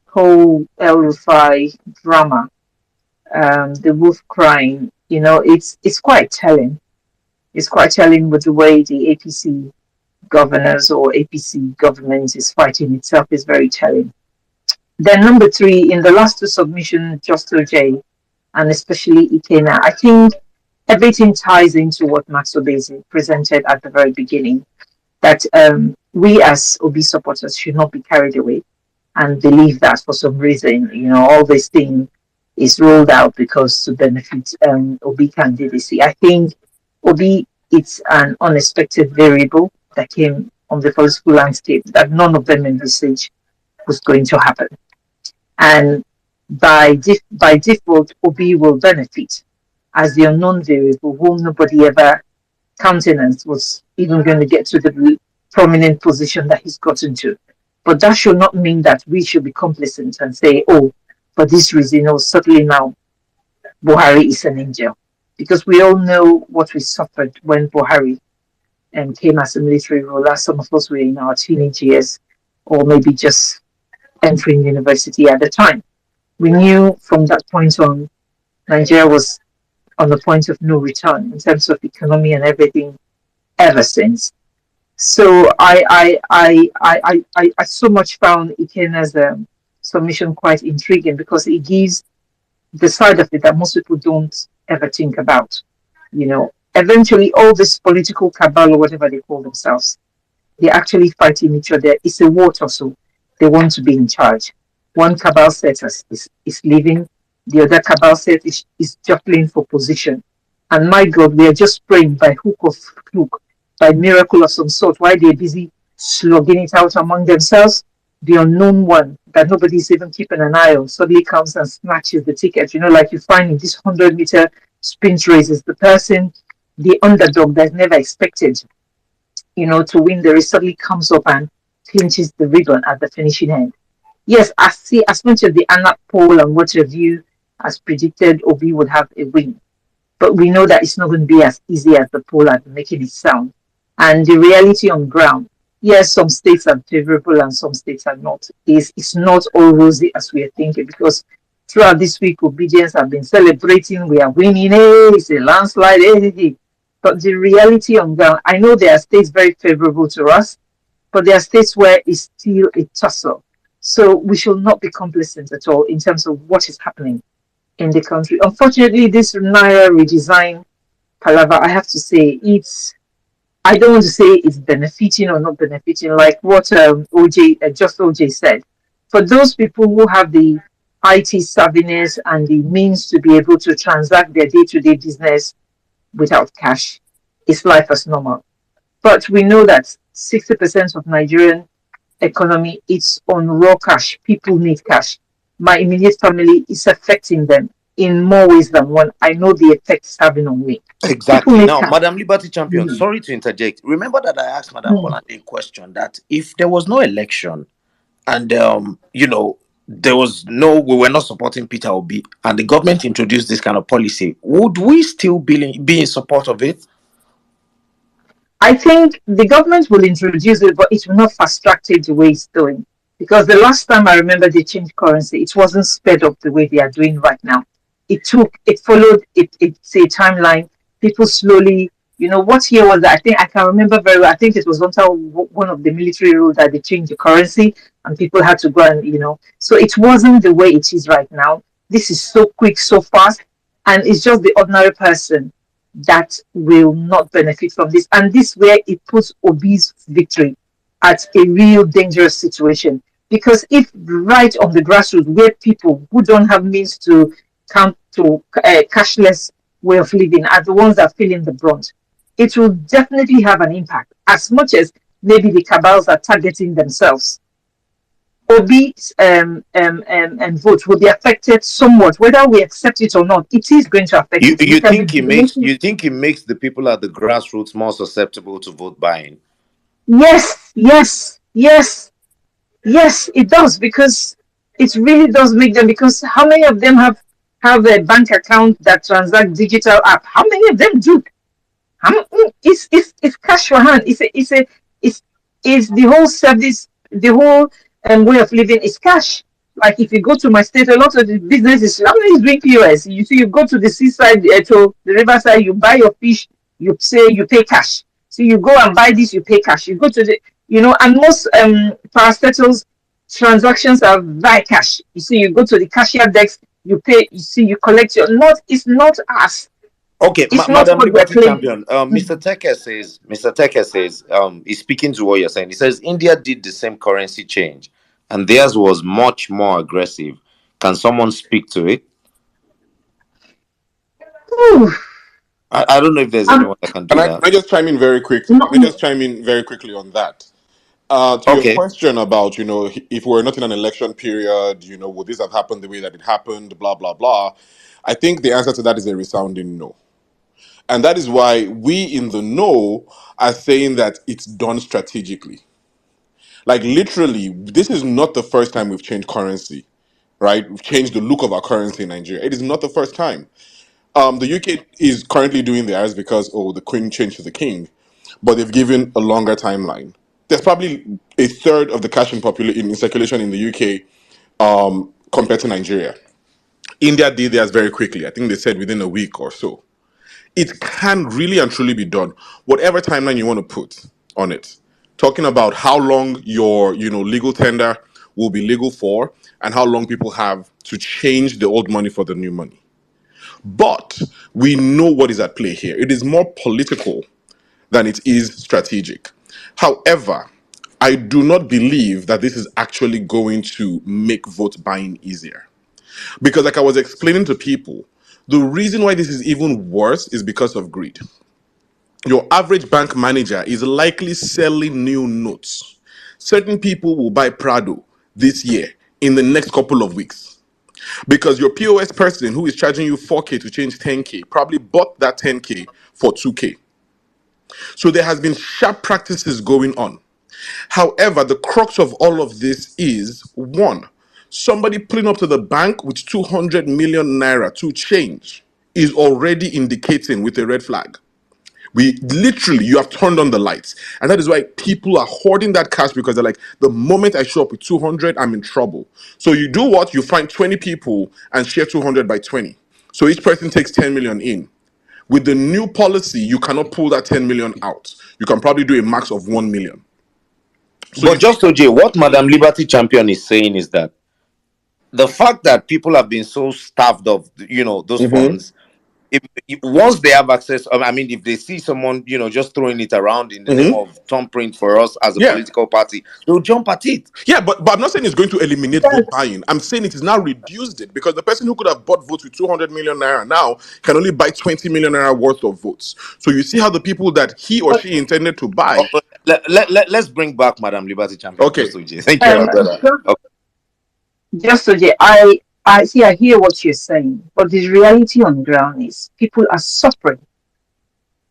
whole El Rufai drama, the wolf crying, it's quite telling. It's quite telling with the way the APC governors or APC government is fighting itself is very telling. Then number three, in the last two submissions, just OJ and especially Ikena, I think everything ties into what Max Obese presented at the very beginning, that we as Obi supporters should not be carried away and believe that for some reason, all this thing is rolled out because to benefit Obi candidacy. I think Obi, it's an unexpected variable that came on the political landscape that none of them envisaged was going to happen. And by default, Obi will benefit as the unknown variable whom nobody ever countenanced was even going to get to the prominent position that he's gotten to. But that should not mean that we should be complacent and say, oh, for this reason, certainly now Buhari is an angel. Because we all know what we suffered when Buhari came as a military ruler. Some of us were in our teenage years or maybe just entering university at the time. We knew from that point on, Nigeria was on the point of no return in terms of economy and everything ever since. So I so much found Ikena's submission quite intriguing because it gives the side of it that most people don't ever think about. Eventually all this political cabal or whatever they call themselves, they're actually fighting each other. It's a war tussle. They want to be in charge. One cabal set is leaving, the other cabal set is juggling for position. And my God, we are just praying by hook or crook, by miracle of some sort, while they're busy slugging it out among themselves. The unknown one that nobody's even keeping an eye on suddenly comes and snatches the ticket. Like you find in this 100-meter sprint races, the person, the underdog that's never expected, to win the race suddenly comes up and clinches the ribbon at the finishing end. Yes, I see, as much as the ANAP poll and what review has predicted Obi would have a win. But we know that it's not going to be as easy as the poll are making it sound. And the reality on ground, yes, some states are favorable and some states are not. It's not all rosy as we are thinking, because throughout this week, obedience have been celebrating, we are winning, hey, it's a landslide, hey. But the reality on ground, I know there are states very favorable to us, but there are states where it's still a tussle. So we should not be complacent at all in terms of what is happening in the country. Unfortunately, this Naira redesign palaver, I have to say, I don't want to say it's benefiting or not benefiting, like what OJ said. For those people who have the IT savviness and the means to be able to transact their day-to-day business without cash, it's life as normal. But we know that 60% of Nigerian economy is on raw cash. People need cash. My immediate family is affecting them in more ways than one. I know the effect it's having on me. Exactly. Now, Madam Liberty Champion, sorry to interject. Remember that I asked Madam Bolande a question that if there was no election and there was we were not supporting Peter Obi and the government introduced this kind of policy, would we still be in support of it? I think the government will introduce it, but it will not fast track it the way it's doing. Because the last time I remember they changed currency, it wasn't sped up the way they are doing right now. It's a timeline. People slowly, what year was that? I can remember very well. I think it was one of the military rules that they changed the currency and people had to go and, so it wasn't the way it is right now. This is so quick, so fast, and it's just the ordinary person that will not benefit from this. And this where it puts Obi's victory at a real dangerous situation. Because if right on the grassroots, where people who don't have means to come to cashless way of living are the ones that are feeling the brunt, it will definitely have an impact, as much as maybe the cabals are targeting themselves. Obi's and vote will be affected somewhat, whether we accept it or not. It is going to affect You it. We you can be think debating. it makes the people at the grassroots more susceptible to vote buying? Yes, yes, yes, yes. It does, because it really does make them. Because how many of them have a bank account that transact digital app? How many of them do? It's cash for hand. It's the whole service, the whole way of living is cash. Like if you go to my state, a lot of the businesses, how many is doing POS? You see, you go to the seaside, to the riverside, you buy your fish, you say you pay cash. So you go and buy this, you pay cash. You go to the, and most parastatals transactions are via cash. You see, you go to the cashier desk, you pay. You see, you collect your. Not, it's not us. Okay, It's not Madam what they're Liberty claiming. Champion, Mr. Teke says, he's speaking to what you're saying. He says India did the same currency change, and theirs was much more aggressive. Can someone speak to it? I don't know if there's anyone that can do Can that. I just chime in very quickly? Can I just chime in very quickly on that? To your Okay. question about, if we're not in an election period, would this have happened the way that it happened, blah, blah, blah. I think the answer to that is a resounding no. And that is why we in the know are saying that it's done strategically. Like literally, this is not the first time we've changed currency, right? We've changed the look of our currency in Nigeria. It is not the first time. The UK is currently doing theirs because, the Queen changed to the King, but they've given a longer timeline. There's probably a third of the cash in circulation in the UK compared to Nigeria. India did theirs very quickly. I think they said within a week or so. It can really and truly be done. Whatever timeline you want to put on it, talking about how long your legal tender will be legal for and how long people have to change the old money for the new money. But we know what is at play here. It is more political than it is strategic. However, I do not believe that this is actually going to make vote buying easier. Because, like I was explaining to people, the reason why this is even worse is because of greed. Your average bank manager is likely selling new notes. Certain people will buy Prado this year in the next couple of weeks because your POS person who is charging you 4K to change 10K probably bought that 10K for 2K. So there has been sharp practices going on. However, the crux of all of this is one, somebody pulling up to the bank with 200 million naira to change is already indicating with a red flag. You have turned on the lights. And that is why people are hoarding that cash because they're like, the moment I show up with 200, I'm in trouble. So you do what? You find 20 people and share 200 by 20. So each person takes 10 million in. With the new policy, you cannot pull that 10 million out. You can probably do a max of 1 million. So But just OJ, what Madam Liberty Champion is saying is that the fact that people have been so starved of, those funds, once they have access, if they see someone, just throwing it around in the name of thumbprint for us as a political party, they'll jump at it. Yeah, but I'm not saying it's going to eliminate vote buying. I'm saying it has now reduced it because the person who could have bought votes with 200 million naira now can only buy 20 million naira worth of votes. So you see how the people that he or she intended to buy. Let's bring back Madam Liberty Champion. Okay. Just OJ. Thank you, my brother. Okay. Just so I see, I hear what you're saying, but the reality on the ground is people are suffering.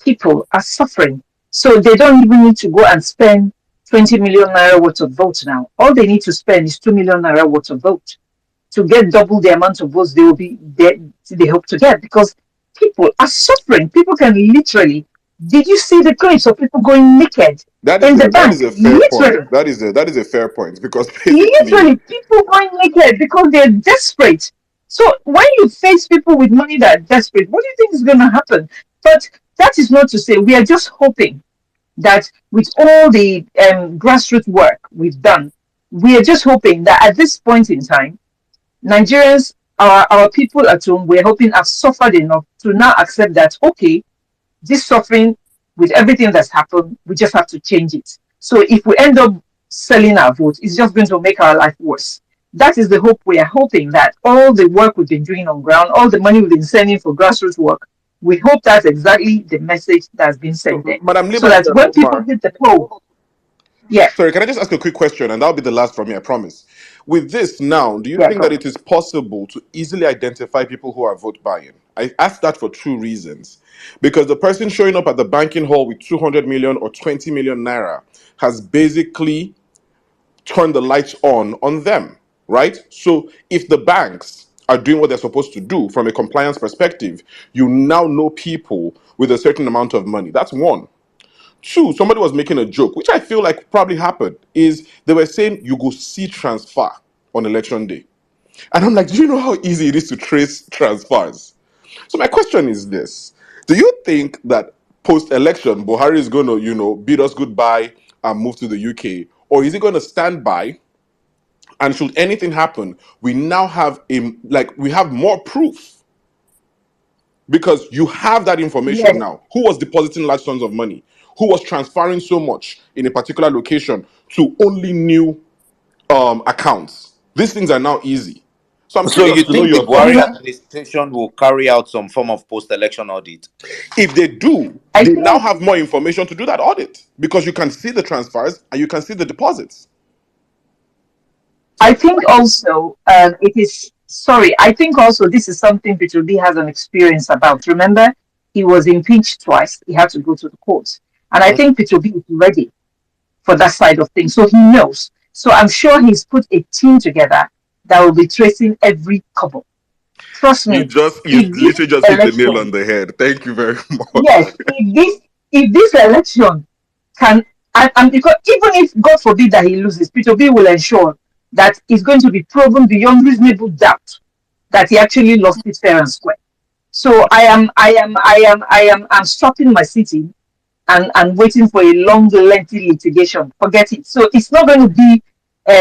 People are suffering. So they don't even need to go and spend 20 million naira worth of votes now. All they need to spend is 2 million naira worth of vote to get double the amount of votes they hope to get, because people are suffering. People can literally. Did you see the clips of people going naked in the bank? That is a fair point. That is a fair point because literally people going naked because they're desperate. So when you face people with money that are desperate, what do you think is going to happen? But that is not to say, we are just hoping that with all the grassroots work we've done, we are just hoping that at this point in time, Nigerians, our people at home, we're hoping have suffered enough to now accept that, okay, this suffering with everything that's happened, we just have to change it. So if we end up selling our votes, it's just going to make our life worse. That is the hope we are hoping, that all the work we've been doing on ground, all the money we've been sending for grassroots work, We hope that's exactly the message that's been sent there. Madam So that Liberty and when people Omar, hit the poll, yeah, sorry, can I just ask a quick question? And that'll be the last from me, I promise. With this now, do you yeah, think that go. it is possible to easily identify people who are vote buying? I ask that for two reasons. Because the person showing up at the banking hall with 200 million or 20 million naira has basically turned the lights on them, right? So if the banks are doing what they're supposed to do from a compliance perspective, you now know people with a certain amount of money. That's one. Two, somebody was making a joke, which I feel like probably happened, is they were saying you go see transfer on election day. And I'm like, do you know how easy it is to trace transfers? So my question is this. Do you think that post-election, Buhari is going to, bid us goodbye and move to the UK? Or is he going to stand by, and should anything happen, we now have we have more proof, because you have that information Yes, now. Who was depositing large sums of money? Who was transferring so much in a particular location to only new accounts? These things are now easy. So I'm So curious you to know think the your thoughts. Buhari administration will carry out some form of post-election audit? If they do, I they now think have more information to do that audit, because you can see the transfers and you can see the deposits. I think also it is sorry. I think also this is something Peter B has an experience about. Remember, he was impeached twice. He had to go to the courts, and I Mhm. think Peter B is ready for that side of things. So he knows. So I'm sure he's put a team together that will be tracing every couple. Trust You me. just you If this literally just hit the nail election, on the head. Thank you very much. yes, if this election can, and because even if God forbid that he loses, Peter B will ensure that it's going to be proven beyond reasonable doubt that he actually lost it fair and square. So I'm stopping my sitting and waiting for a long, lengthy litigation. Forget it. So it's not going to be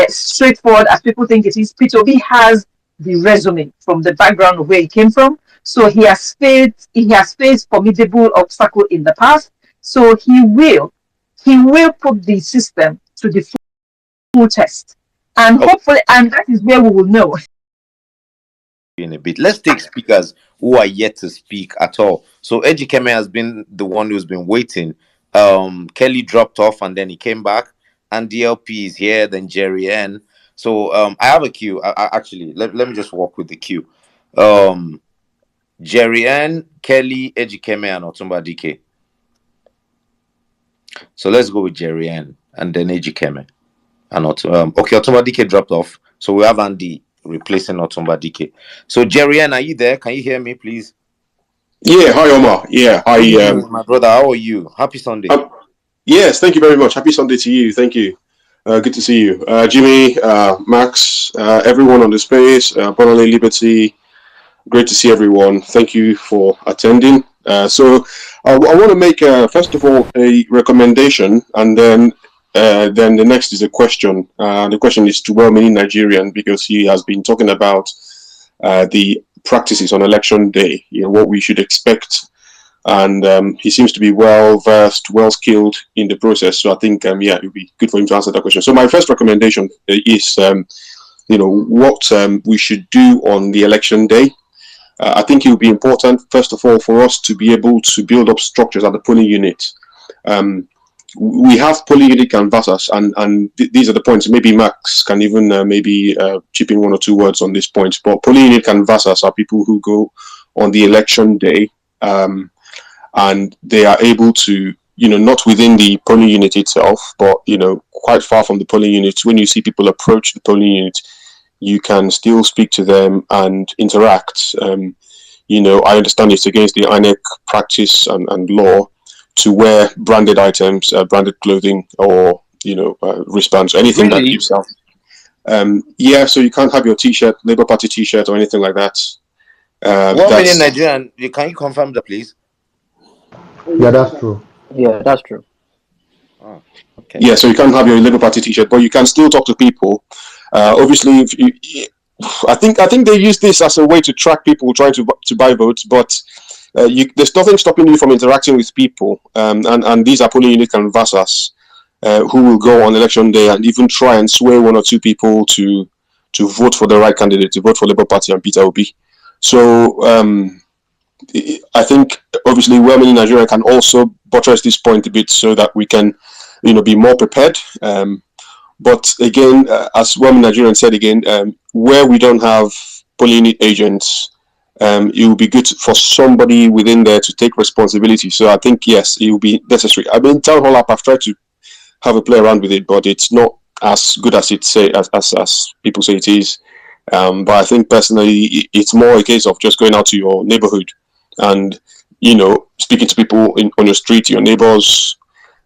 straightforward as people think it is. Peter B has the resume from the background of where he came from. So he has faced formidable obstacle in the past. So he will put the system to the full test. And Okay, hopefully, and that is where we will know. in a bit. Let's take speakers who are yet to speak at all. So Ejikeme has been the one who's been waiting. Kelly dropped off and then he came back. And DLP is here, then Jerry N. So I have a queue. Actually, let me just walk with the queue. Jerry N, Kelly, Ejikeme, and Otumba DK. So let's go with Jerry N and then Ejikeme. And okay, Otumba DK dropped off. So we have Andy replacing Otumba DK. So Jerry N, are you there? Can you hear me, please? Yeah, hi Omar. Yeah, Good evening, my brother. How are you? Happy Sunday. Yes, thank you very much. Happy Sunday to you. Thank you. Good to see you, Jimmy, Max, everyone on the space. Bonale Liberty. Great to see everyone. Thank you for attending. So I want to make first of all a recommendation, and then the next is a question. The question is to well-meaning Nigerian, because he has been talking about the practices on election day. What we should expect, and he seems to be well versed, well skilled in the process. So I think it would be good for him to answer that question. So my first recommendation is what we should do on the election day. I think it would be important, first of all, for us to be able to build up structures at the polling unit. We have polling unit canvassers, and these are the points. Maybe Max can even chip in one or two words on this point. But polling unit canvassers are people who go on the election day, and they are able to, not within the polling unit itself, but quite far from the polling unit. When you see people approach the polling unit, you can still speak to them and interact. I understand it's against the INEC practice and law to wear branded items, branded clothing, or wristbands, anything that Really? you sell. So you can't have your T-shirt, Labour Party T-shirt, or anything like that. Well-meaning Nigerian, can you confirm that, please? Yeah, that's true. Yeah, that's true. Oh, okay. Yeah, so you can't have your Labour Party T-shirt, but you can still talk to people. Obviously, I think they use this as a way to track people trying to buy votes, but there's nothing stopping you from interacting with people. And these are polling unit canvassers who will go on election day and even try and sway one or two people to vote for the right candidate, to vote for Labour Party and Peter Obi. So I think obviously well-meaning Nigeria can also buttress this point a bit so that we can, be more prepared. But again, as well-meaning Nigerian said again, where we don't have polling unit agents, it will be good for somebody within there to take responsibility. So I think yes, it will be necessary. I mean, town hall app, I've tried to have a play around with it, but it's not as good as as people say it is. But I think personally, it's more a case of just going out to your neighborhood and speaking to people on your street, your neighbors,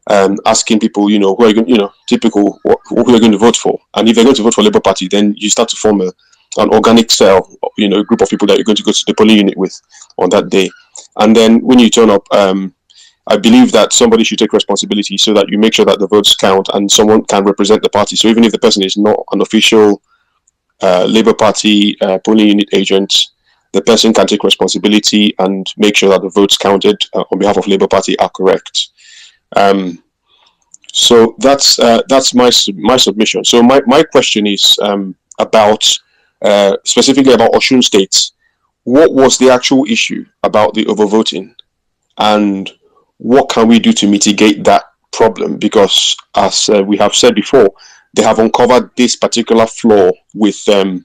asking people, who are you going, typical who you're going to vote for. And if you're going to vote for Labour Party, then you start to form an organic cell, a group of people that you're going to go to the polling unit with on that day. And then when you turn up, I believe that somebody should take responsibility so that you make sure that the votes count and someone can represent the party. So even if the person is not an official Labour Party polling unit agent, the person can take responsibility and make sure that the votes counted on behalf of Labour Party are correct. So that's my submission. So my question is about specifically about Osun State. What was the actual issue about the overvoting, and what can we do to mitigate that problem? Because as we have said before, they have uncovered this particular flaw with the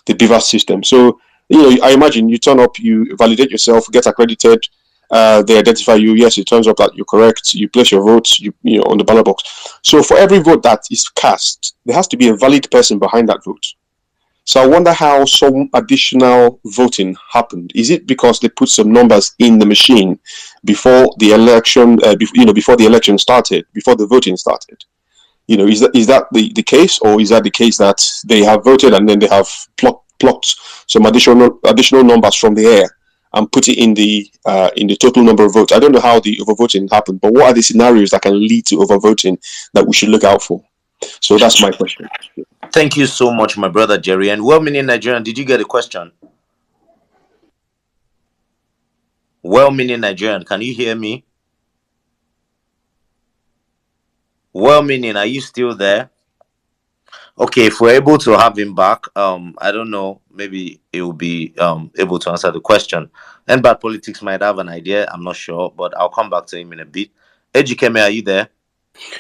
BIVA system. So I imagine you turn up, you validate yourself, get accredited. They identify you. Yes, it turns up that you're correct. You place your votes, you on the ballot box. So for every vote that is cast, there has to be a valid person behind that vote. So I wonder how some additional voting happened. Is it because they put some numbers in the machine before the election? Before the election started, before the voting started? Is that the case, or is that the case that they have voted and then they have plucked some additional numbers from the air and put it in the total number of votes? I don't know how the overvoting happened, but what are the scenarios that can lead to overvoting that we should look out for? So that's my question. Thank you so much, my brother Jerry. And well-meaning Nigerian, did you get a question? Well-meaning Nigerian, can you hear me? Well-meaning, are you still there? Okay, if we're able to have him back, I don't know, maybe he will be able to answer the question. And Bad Politics might have an idea, I'm not sure, but I'll come back to him in a bit. Ejikeme, are you there?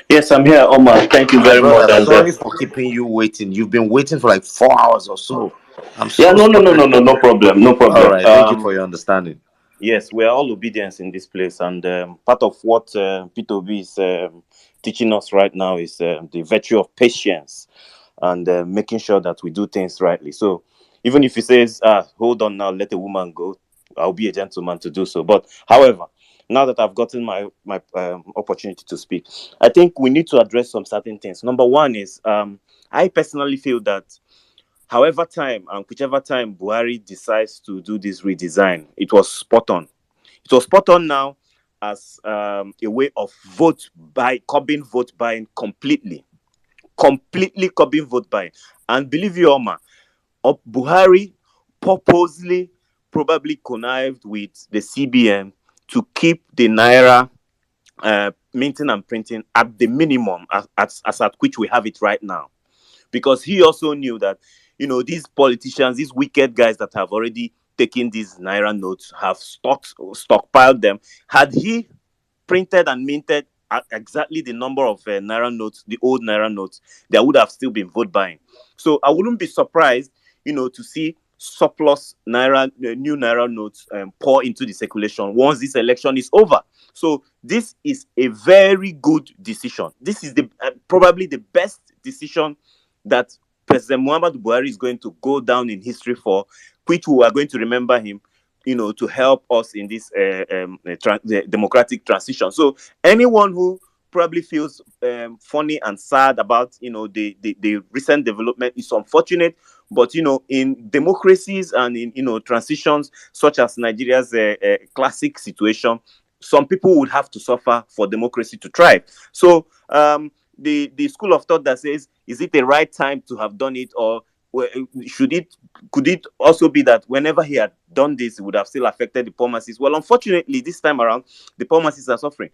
Yes, I'm here, Omar. Thank you very much. Sorry for keeping you waiting. You've been waiting for like 4 hours or so. I'm so no problem. No problem. All right, thank you for your understanding. Yes, we are all obedience in this place, and part of what P2B is teaching us right now is the virtue of patience and making sure that we do things rightly. So even if he says, hold on now, let a woman go, I'll be a gentleman to do so. But however, now that I've gotten my opportunity to speak, I think we need to address some certain things. Number one is I personally feel that however time and whichever time Buhari decides to do this redesign, it was spot on. It was spot on now as a way of curbing vote buying completely curbing vote buying. And believe you, Omar, Buhari purposely probably connived with the CBN to keep the Naira minting and printing at the minimum as at which we have it right now. Because he also knew that, these politicians, these wicked guys that have already taken these Naira notes, have stockpiled them. Had he printed and minted exactly the number of Naira notes, the old Naira notes, there would have still been vote buying. So I wouldn't be surprised, to see surplus Naira, new Naira notes pour into the circulation once this election is over. So this is a very good decision. This is probably the best decision that President Muhammadu Buhari is going to go down in history for, which we are going to remember him, to help us in this democratic transition. So anyone who probably feels funny and sad about, the recent development is unfortunate. But, in democracies and in, transitions such as Nigeria's classic situation, some people would have to suffer for democracy to thrive. So the school of thought that says, is it the right time to have done it, or could it also be that whenever he had done this, it would have still affected the poor masses? Well, unfortunately, this time around, the poor masses are suffering.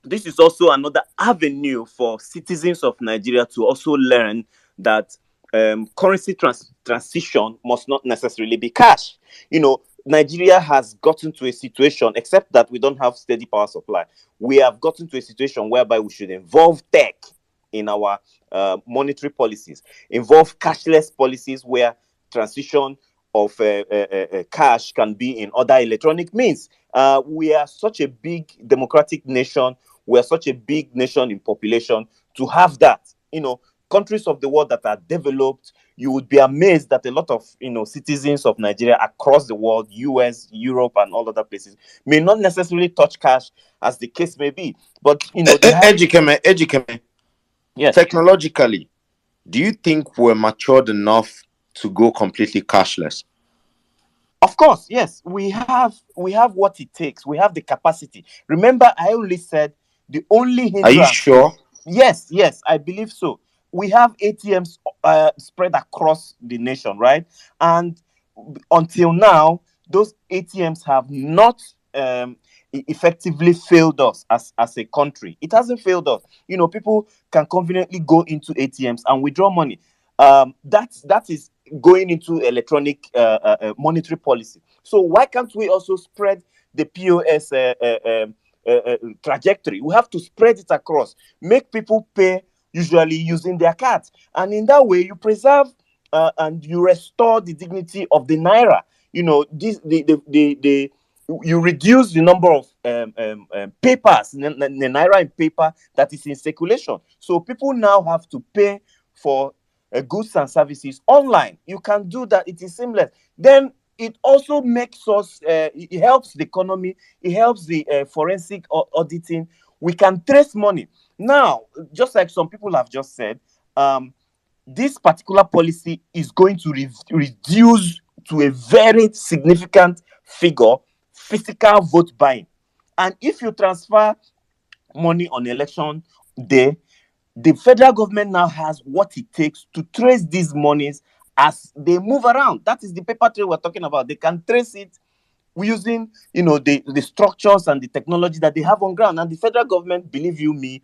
This is also another avenue for citizens of Nigeria to also learn that currency transition must not necessarily be cash. Nigeria has gotten to a situation, except that we don't have steady power supply, we have gotten to a situation whereby we should involve tech in our monetary policies, involve cashless policies where transition of cash can be in other electronic means. We are such a big democratic nation. We are such a big nation in population to have that. Countries of the world that are developed, you would be amazed that a lot of citizens of Nigeria across the world, US, Europe, and all other places, may not necessarily touch cash, as the case may be. But they have. Ejikeme, Yes. Technologically, do you think we're matured enough to go completely cashless? Of course, yes. We have what it takes. We have the capacity. Remember, I only said the only hindrance. Are you sure? Yes, I believe so. We have ATMs spread across the nation, right? And until now, those ATMs have not effectively failed us as a country. It hasn't failed us. People can conveniently go into ATMs and withdraw money. That is going into electronic monetary policy. So why can't we also spread the POS trajectory? We have to spread it across, make people pay usually using their cards, and in that way you preserve and you restore the dignity of the naira. You reduce the number of papers, the naira in paper that is in circulation. So people now have to pay for goods and services online. You can do that. It is seamless. Then it also makes us, it helps the economy. It helps the forensic auditing. We can trace money. Now, just like some people have just said, this particular policy is going to reduce to a very significant figure physical vote buying. And if you transfer money on election day, the federal government now has what it takes to trace these monies as they move around. That is the paper trail we're talking about. They can trace it using the structures and the technology that they have on ground. And the federal government, believe you me,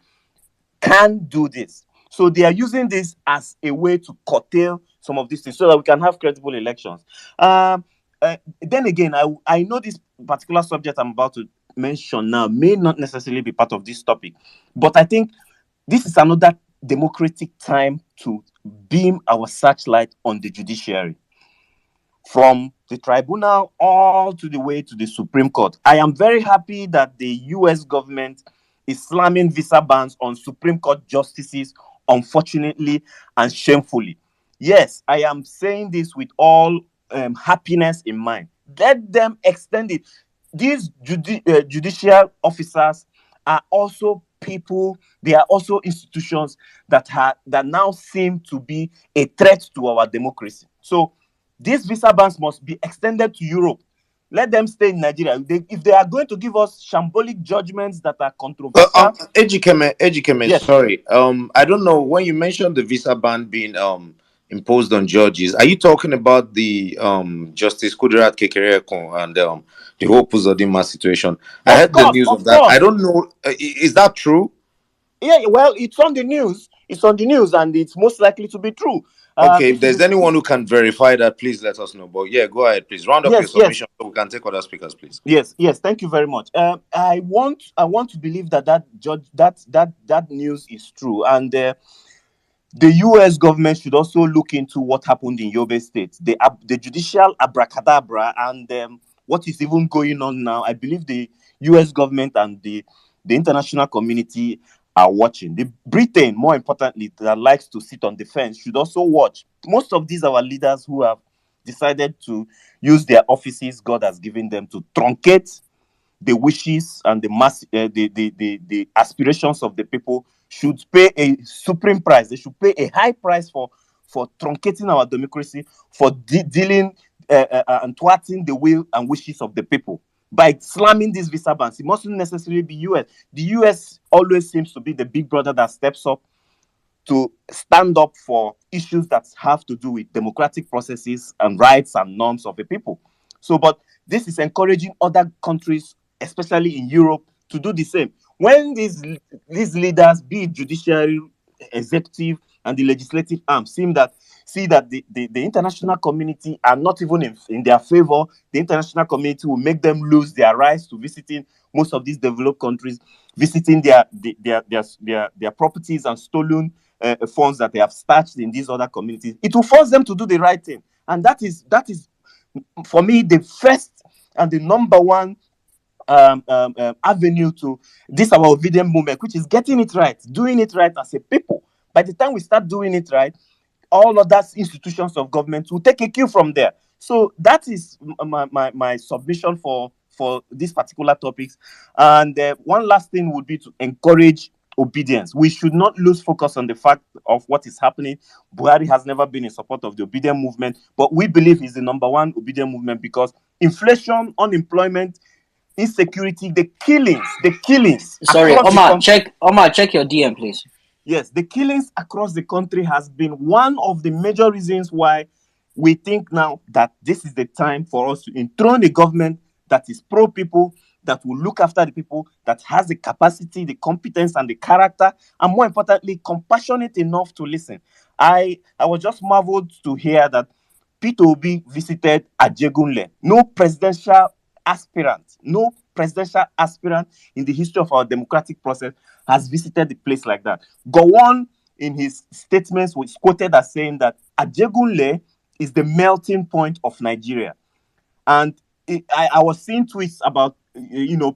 can do this. So they are using this as a way to curtail some of these things so that we can have credible elections. Then again, I know this particular subject I'm about to mention now may not necessarily be part of this topic, but I think this is another democratic time to beam our searchlight on the judiciary, from the tribunal all to the way to the Supreme Court. I am very happy that the US government is slamming visa bans on Supreme Court justices, unfortunately and shamefully. Yes, I am saying this with all happiness in mind. Let them extend it. These judicial officers are also people. They are also institutions that now seem to be a threat to our democracy. So these visa bans must be extended to Europe. Let them stay in Nigeria. If they are going to give us shambolic judgments that are controversial. Ejikeme, Yes. sorry. I don't know, when you mentioned the visa ban being imposed on judges, are you talking about the Justice Kudirat Kekereekun and the whole Uzodinma situation? I heard the news of that. I don't know. Is that true? Yeah, well, it's on the news. It's on the news, and it's most likely to be true. Okay, if there's anyone who can verify that, please let us know. But yeah, go ahead, please. Round up your submission so we can take other speakers, please. Yes. Thank you very much. I want to believe that news is true, and the U.S. government should also look into what happened in Yobe State, the judicial abracadabra, and what is even going on now. I believe the U.S. government and the international community are watching. The Britain, more importantly, that likes to sit on the fence, should also watch. Most of these our leaders who have decided to use their offices God has given them to truncate the wishes and the aspirations of the people should pay a supreme price. They should pay a high price for truncating our democracy, for dealing and thwarting the will and wishes of the people by slamming these visa bans. It mustn't necessarily be US. The US always seems to be the big brother that steps up to stand up for issues that have to do with democratic processes and rights and norms of the people. So, but this is encouraging other countries, especially in Europe, to do the same. When these leaders, be it judiciary, executive, and the legislative arm see that the international community are not even in their favor, the international community will make them lose their rights to visiting most of these developed countries, visiting their properties and stolen funds that they have stashed in these other communities. It will force them to do the right thing, and that is for me the first and the number one avenue to this our obedient movement, which is getting it right, doing it right as a people. By the time we start doing it right, all other institutions of government will take a cue from there. So that is my submission for these particular topics. And one last thing would be to encourage obedience. We should not lose focus on the fact of what is happening. Buhari has never been in support of the obedient movement, but we believe he's the number one obedient movement because inflation, unemployment, insecurity, the killings. Sorry, Omar, check your DM, please. Yes, the killings across the country has been one of the major reasons why we think now that this is the time for us to enthrone a government that is pro-people, that will look after the people, that has the capacity, the competence, and the character, and more importantly, compassionate enough to listen. I was just marveled to hear that Peter Obi visited Ajegunle. No presidential aspirant in the history of our democratic process has visited the place like that. Gowon, in his statements, was quoted as saying that Ajegunle is the melting point of Nigeria. And I was seeing tweets about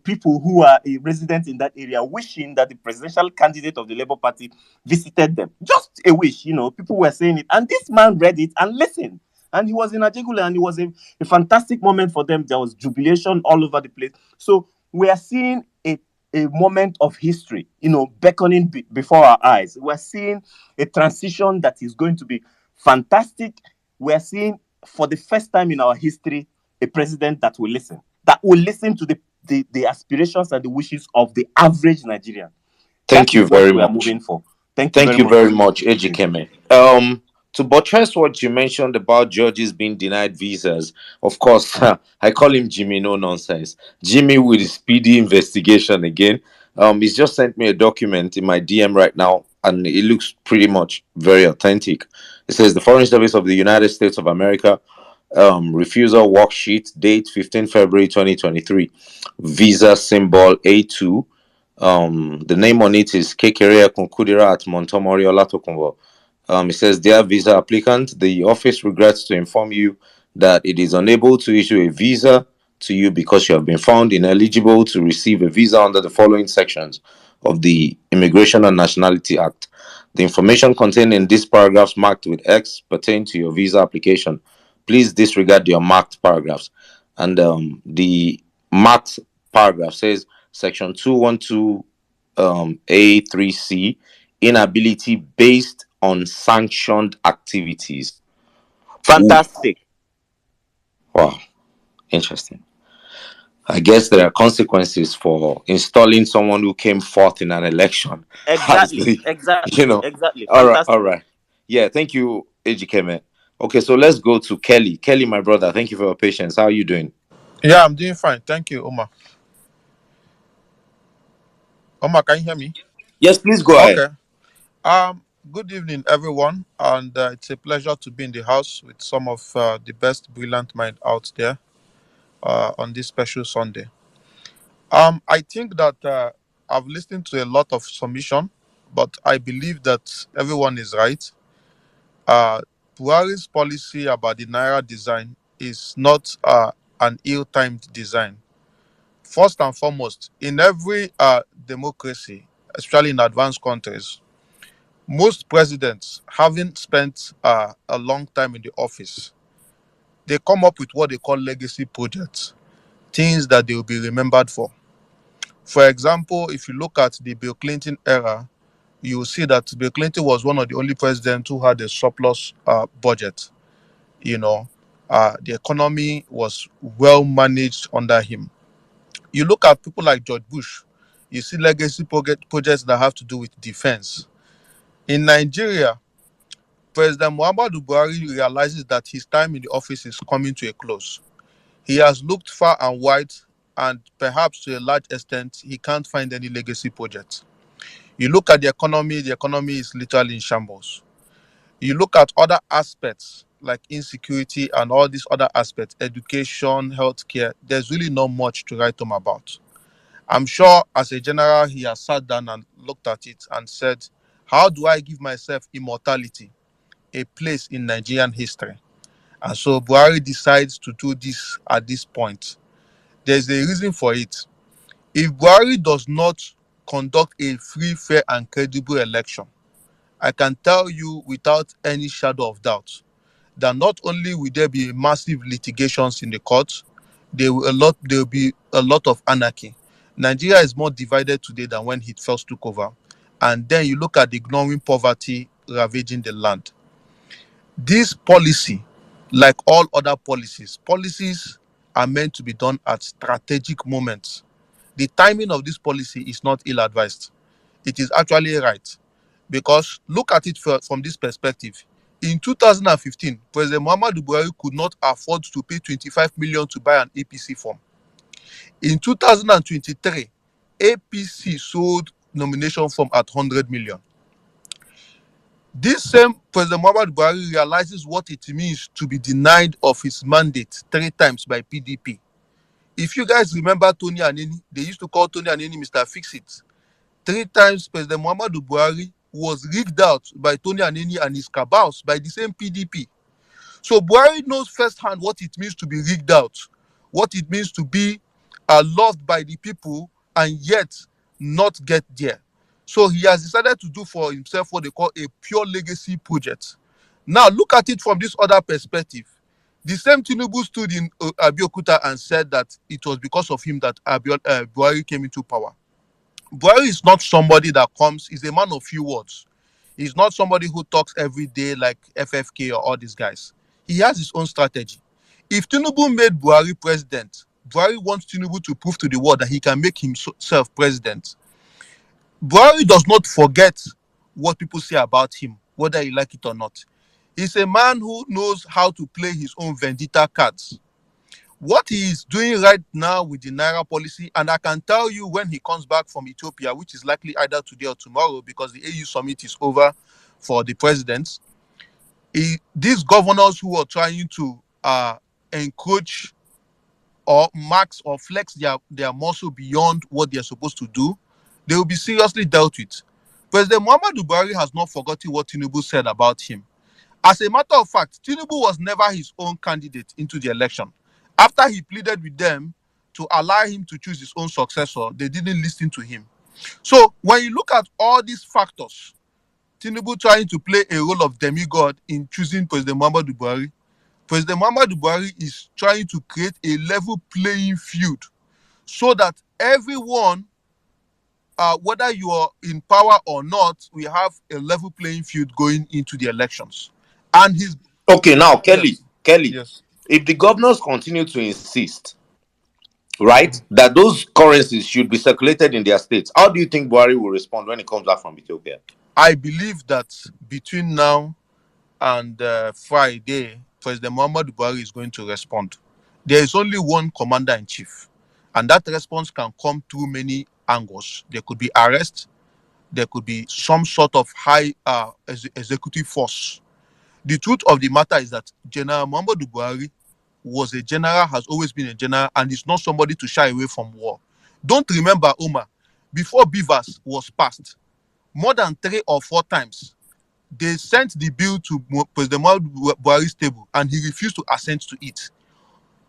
people who are residents in that area wishing that the presidential candidate of the Labour Party visited them. Just a wish, people were saying it. And this man read it and listened. And he was in Ajegunle, and it was a fantastic moment for them. There was jubilation all over the place. So we are seeing a moment of history, beckoning before our eyes. We're seeing a transition that is going to be fantastic. We're seeing, for the first time in our history, a president that will listen to the aspirations and the wishes of the average Nigerian. Thank you very much. Moving for. Thank you very much, Ejikeme. To buttress what you mentioned about judges being denied visas, of course, I call him Jimmy, no nonsense. Jimmy with his speedy investigation again. He's just sent me a document in my DM right now, and it looks pretty much very authentic. It says the Foreign Service of the United States of America, refusal worksheet, date 15 February 2023, visa symbol A2. The name on it is Kekerea Kunkudira at Montgomery Olatokunbo. It says, dear visa applicant, the office regrets to inform you that it is unable to issue a visa to you because you have been found ineligible to receive a visa under the following sections of the Immigration and Nationality Act. The information contained in these paragraphs marked with X pertain to your visa application. Please disregard your marked paragraphs. And the marked paragraph says, Section 212 A3C, inability based on sanctioned activities. Fantastic. Ooh. Wow. Interesting. I guess there are consequences for installing someone who came fourth in an election. Exactly. Exactly. All right. Yeah, thank you, Ejikeme. Okay, so let's go to Kelly. Kelly, my brother, thank you for your patience. How are you doing? Yeah, I'm doing fine. Thank you, Omar. Omar, can you hear me? Yes, please go ahead. Okay. Good evening, everyone, and it's a pleasure to be in the house with some of the best brilliant minds out there on this special Sunday. I think that I've listened to a lot of submission, but I believe that everyone is right. Buhari's policy about the Naira design is not an ill-timed design. First and foremost, in every democracy, especially in advanced countries, most presidents, having spent a long time in the office, they come up with what they call legacy projects, things that they will be remembered for. For example, if you look at the Bill Clinton era, you will see that Bill Clinton was one of the only presidents who had a surplus budget. The economy was well managed under him. You look at people like George Bush, you see legacy projects that have to do with defense. In Nigeria, President Muhammadu Buhari realizes that his time in the office is coming to a close. He has looked far and wide, and perhaps to a large extent, he can't find any legacy project. You look at the economy is literally in shambles. You look at other aspects like insecurity and all these other aspects, education, healthcare, there's really not much to write home about. I'm sure as a general, he has sat down and looked at it and said, how do I give myself immortality, a place in Nigerian history? And so Buhari decides to do this at this point. There's a reason for it. If Buhari does not conduct a free, fair, and credible election, I can tell you without any shadow of doubt that not only will there be massive litigations in the courts, there will be a lot of anarchy. Nigeria is more divided today than when he first took over. And then you look at the ignoring poverty ravaging the land. This policy, like all other policies are meant to be done at strategic moments. The timing of this policy is not ill-advised. It is actually right. Because look at it from this perspective. In 2015, President Muhammadu Buhari could not afford to pay 25 million to buy an APC form. In 2023, APC sold nomination form at 100 million. This same President Muhammadu Buhari realizes what it means to be denied of his mandate 3 times by PDP. If you guys remember Tony Aneni, they used to call Tony Aneni Mr. Fix-It. 3 times President Muhammadu Buhari was rigged out by Tony Aneni and his cabals by the same PDP. So Buhari knows firsthand what it means to be rigged out, what it means to be loved by the people and yet not get there. So he has decided to do for himself what they call a pure legacy project. Now look at it from this other perspective. The same Tinubu stood in Abeokuta and said that it was because of him that Buhari came into power. Buhari is not somebody that comes, he's a man of few words. He's not somebody who talks every day like FFK or all these guys. He has his own strategy. If Tinubu made Buhari president, Buhari wants Tinubu to prove to the world that he can make himself president. Buhari does not forget what people say about him, whether you like it or not. He's a man who knows how to play his own vendetta cards. What he is doing right now with the Naira policy, and I can tell you when he comes back from Ethiopia, which is likely either today or tomorrow because the AU summit is over for the presidents, these governors who are trying to encroach or max or flex their muscle beyond what they're supposed to do, they will be seriously dealt with. President Muhammadu Buhari has not forgotten what Tinubu said about him. As a matter of fact, Tinubu was never his own candidate into the election. After he pleaded with them to allow him to choose his own successor, they didn't listen to him. So when you look at all these factors, Tinubu trying to play a role of demigod in choosing President Muhammadu Buhari, President Muhammadu Buhari is trying to create a level playing field so that everyone, whether you are in power or not, we have a level playing field going into the elections. And his okay, now Kelly, yes. If the governors continue to insist, right, that those currencies should be circulated in their states, how do you think Buhari will respond when he comes back from Ethiopia? I believe that between now and Friday, President Muhammadu Buhari is going to respond. There is only one commander-in-chief, and that response can come through many angles. There could be arrest, there could be some sort of high executive force. The truth of the matter is that General Muhammadu Buhari was a general, has always been a general, and is not somebody to shy away from war. Don't remember, Omar, before Beavers was passed, more than 3 or 4 times, they sent the bill to President Muhammadu Buhari's table, and he refused to assent to it.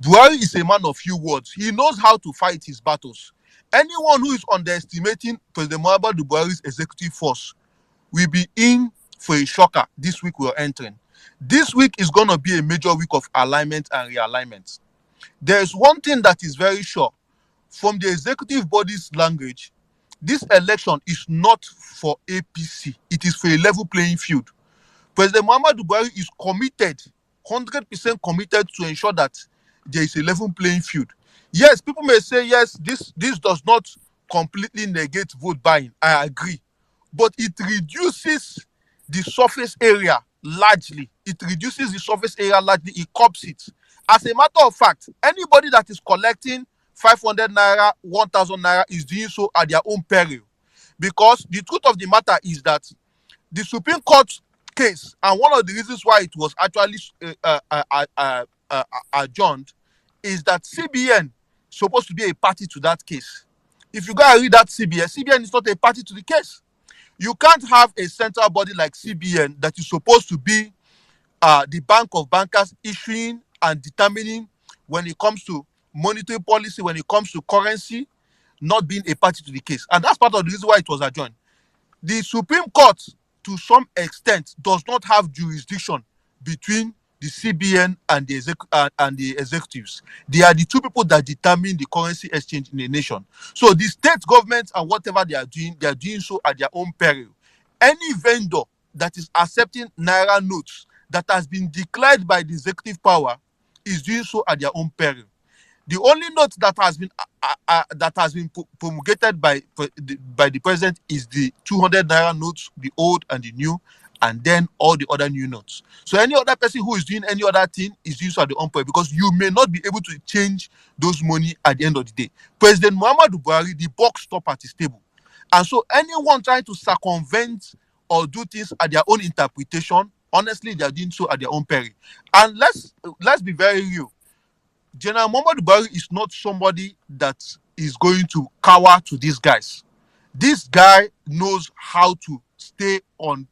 Buhari is a man of few words. He knows how to fight his battles. Anyone who is underestimating President Muhammadu Buhari's executive force will be in for a shocker this week we're entering. This week is going to be a major week of alignment and realignment. There is one thing that is very sure. From the executive body's language, this election is not for APC. It is for a level playing field. President Muhammadu Buhari is committed, 100% committed to ensure that there is a level playing field. Yes, people may say, yes, this does not completely negate vote buying. I agree. But it reduces the surface area largely. It reduces the surface area largely. It curbs it. As a matter of fact, anybody that is collecting 500 naira, 1,000 naira is doing so at their own peril. Because the truth of the matter is that the Supreme Court case, and one of the reasons why it was actually adjourned is that CBN is supposed to be a party to that case. If you go and read that CBN is not a party to the case. You can't have a central body like CBN that is supposed to be the bank of bankers issuing and determining when it comes to monetary policy, when it comes to currency, not being a party to the case. And that's part of the reason why it was adjourned. The Supreme Court, to some extent, does not have jurisdiction between the CBN and the executives. They are the two people that determine the currency exchange in a nation. So the state governments and whatever they are doing so at their own peril. Any vendor that is accepting naira notes that has been declared by the executive power is doing so at their own peril. The only note that has been promulgated by the president is the 200 naira notes, the old and the new, and then all the other new notes. So any other person who is doing any other thing is doing so at the own peril, because you may not be able to change those money at the end of the day. President Muhammadu Buhari, the buck stop at his table. And so anyone trying to circumvent or do things at their own interpretation, honestly, they are doing so at their own peril. And let's be very real. General Muhammadu Buhari is not somebody that is going to cower to these guys. This guy knows how to stay on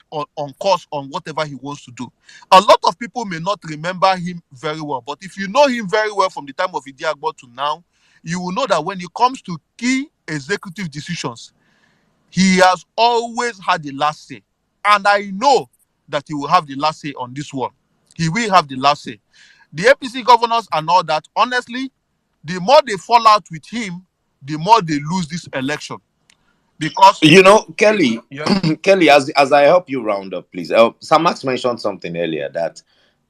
course on whatever he wants to do. A lot of people may not remember him very well, but if you know him very well from the time of Idi Agbo to now, you will know that when it comes to key executive decisions, he has always had the last say. And I know that he will have the last say on this one. He will have the last say. The APC governors and all that, honestly, the more they fall out with him, the more they lose this election. Because Kelly, yeah. Kelly, as I help you round up, please. Sam Max mentioned something earlier that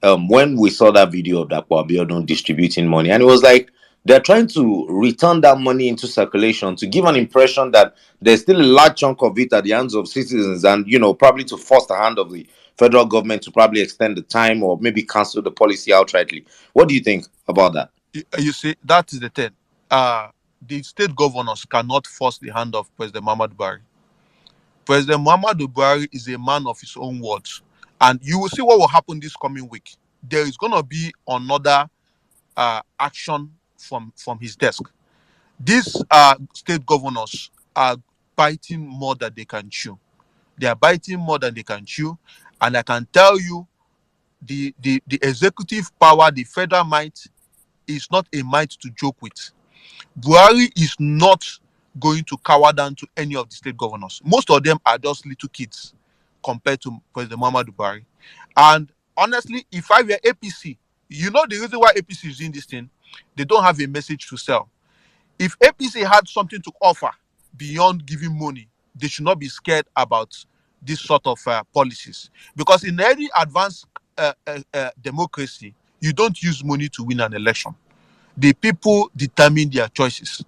when we saw that video of Dapo Abiodun distributing money, and it was like they're trying to return that money into circulation to give an impression that there's still a large chunk of it at the hands of citizens, and probably to force the hand of the federal government to probably extend the time or maybe cancel the policy outrightly. What do you think about that? You see, that is the thing. The state governors cannot force the hand of President Muhammadu Buhari. President Muhammadu Buhari is a man of his own words. And you will see what will happen this coming week. There is going to be another action from his desk. These state governors are biting more than they can chew. They are biting more than they can chew. And I can tell you, the executive power, the federal might, is not a might to joke with. Buhari is not going to cower down to any of the state governors. Most of them are just little kids compared to President Muhammadu Buhari. And honestly, if I were APC, the reason why APC is doing this thing, they don't have a message to sell. If APC had something to offer beyond giving money, they should not be scared about this sort of policies. Because in any advanced democracy, you don't use money to win an election. The people determine their choices.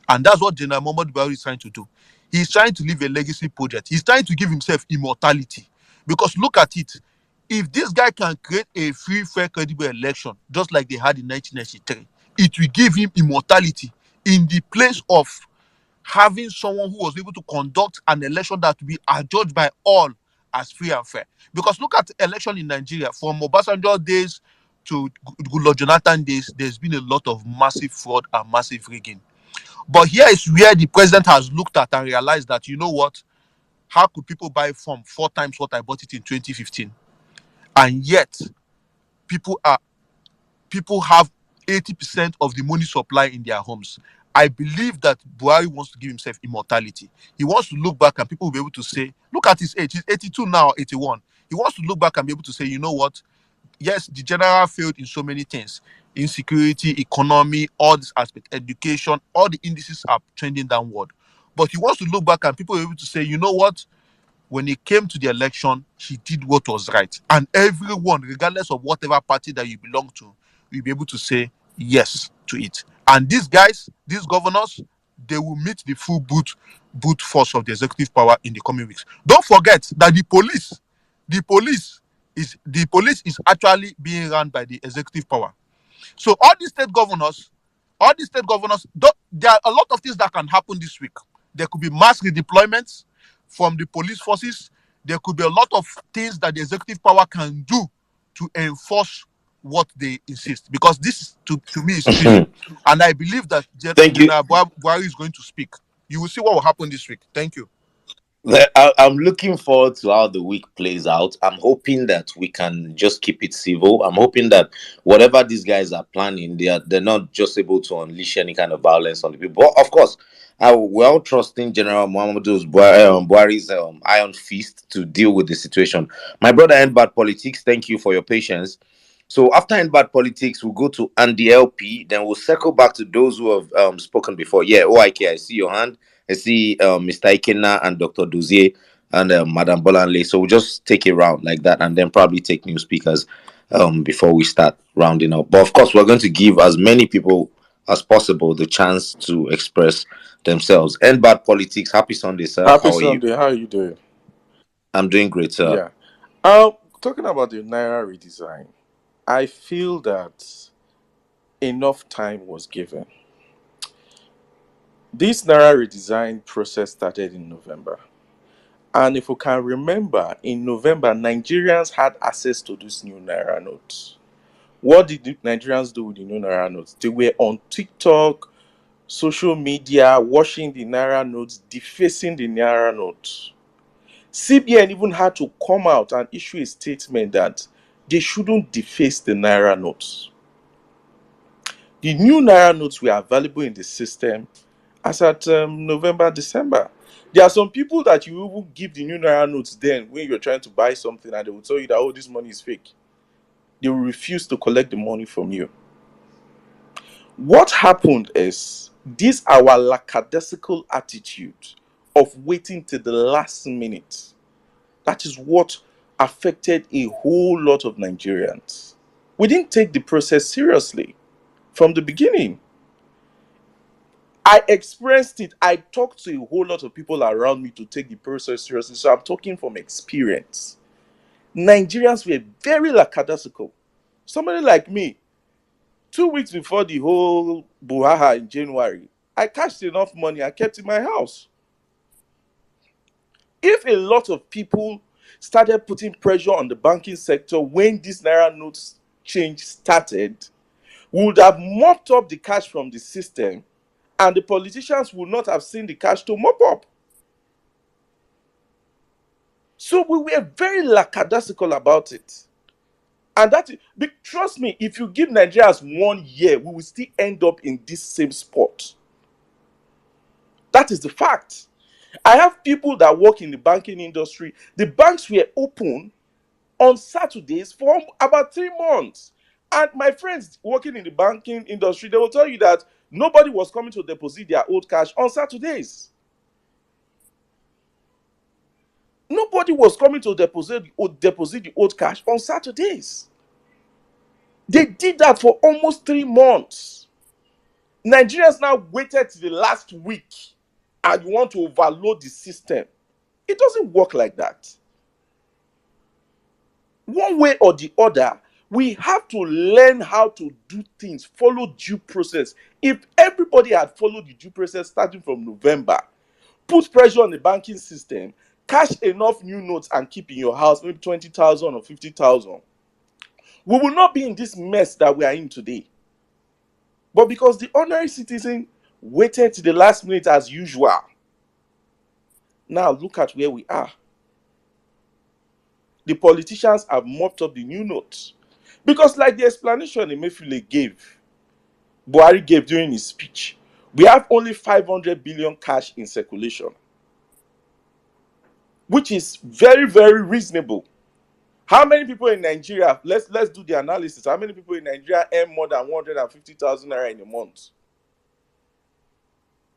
And that's what General Muhammadu Buhari is trying to do. He's trying to leave a legacy project. He's trying to give himself immortality. Because look at it. If this guy can create a free, fair, credible election, just like they had in 1993, it will give him immortality in the place of having someone who was able to conduct an election that will be adjudged by all as free and fair. Because look at the election in Nigeria. From Obasanjo days to Goodluck Jonathan days, there's been a lot of massive fraud and massive rigging. But here is where the president has looked at and realized that, you know what? How could people buy from 4 times what I bought it in 2015? And yet, people have 80% of the money supply in their homes. I believe that Buhari wants to give himself immortality. He wants to look back and people will be able to say, look at his age. He's 82 now, 81. He wants to look back and be able to say, you know what? Yes, the general failed in so many things. Insecurity, economy, all this aspect, education, all the indices are trending downward. But he wants to look back and people will be able to say, you know what? When it came to the election, he did what was right. And everyone, regardless of whatever party that you belong to, will be able to say yes to it. And these guys, these governors, they will meet the full brute force of the executive power in the coming weeks. Don't forget that the police is actually being run by the executive power. So all these state governors, there are a lot of things that can happen this week. There could be mass redeployments from the police forces. there could be a lot of things that the executive power can do to enforce what they insist. Because this, to me, is chilling. And I believe that Thank you. General Buhari is going to speak. You will see what will happen this week. Thank you. I'm looking forward to how the week plays out. I'm hoping that we can just keep it civil. I'm hoping that whatever these guys are planning, they're not just able to unleash any kind of violence on the people. But of course, we're all trusting General Buhari's iron fist to deal with the situation. My brother Endbad Politics, thank you for your patience. So after Endbad Politics, we'll go to Andy LP. Then we'll circle back to those who have spoken before. Yeah, OIK, I see your hand. I see Mr. Ikena and Dr. Duzier and Madam Bolanle. So we'll just take it round like that and then probably take new speakers before we start rounding up. But of course, we're going to give as many people as possible the chance to express themselves. End bad politics. Happy Sunday, sir. Happy How are you? Sunday. How are you doing? I'm doing great, sir. Yeah. Talking about the Naira redesign, I feel that enough time was given. This Naira redesign process started in November. And if we can remember, in November, Nigerians had access to this new Naira notes. What did the Nigerians do with the new Naira notes? They were on TikTok, social media, watching the Naira notes, defacing the Naira notes. CBN even had to come out and issue a statement that they shouldn't deface the Naira notes. The new Naira notes were available in the system as at November, December. There are some people that you will give the new Naira notes then when you're trying to buy something and they will tell you that, oh, this money is fake. They will refuse to collect the money from you. What happened is this our lackadaisical attitude of waiting till the last minute. That is what affected a whole lot of Nigerians. We didn't take the process seriously from the beginning. I experienced it. I talked to a whole lot of people around me to take the process seriously. So I'm talking from experience. Nigerians were very lackadaisical. Somebody like me, 2 weeks before the whole Buhaha in January, I cashed enough money and kept in my house. If a lot of people started putting pressure on the banking sector when this Naira notes change started, we would have mopped up the cash from the system and the politicians would not have seen the cash to mop up. So we were very lackadaisical about it. And trust me, if you give Nigerians 1 year, we will still end up in this same spot. That is the fact. I have people that work in the banking industry. The banks were open on Saturdays for about 3 months. And my friends working in the banking industry, they will tell you that nobody was coming to deposit their old cash on Saturdays. Nobody was coming to deposit the old cash on Saturdays. They did that for almost 3 months. Nigerians now waited till the last week and you want to overload the system. It doesn't work like that. One way or the other, we have to learn how to do things, follow due process. If everybody had followed the due process starting from November, put pressure on the banking system, cash enough new notes and keep in your house, maybe 20,000 or 50,000, we will not be in this mess that we are in today. But because the ordinary citizen waited to the last minute as usual, now look at where we are. The politicians have mopped up the new notes. Because like the explanation Buhari gave during his speech, we have only 500 billion cash in circulation, which is very, very reasonable. How many people in Nigeria, let's do the analysis, how many people in Nigeria earn more than 150,000 naira in a month?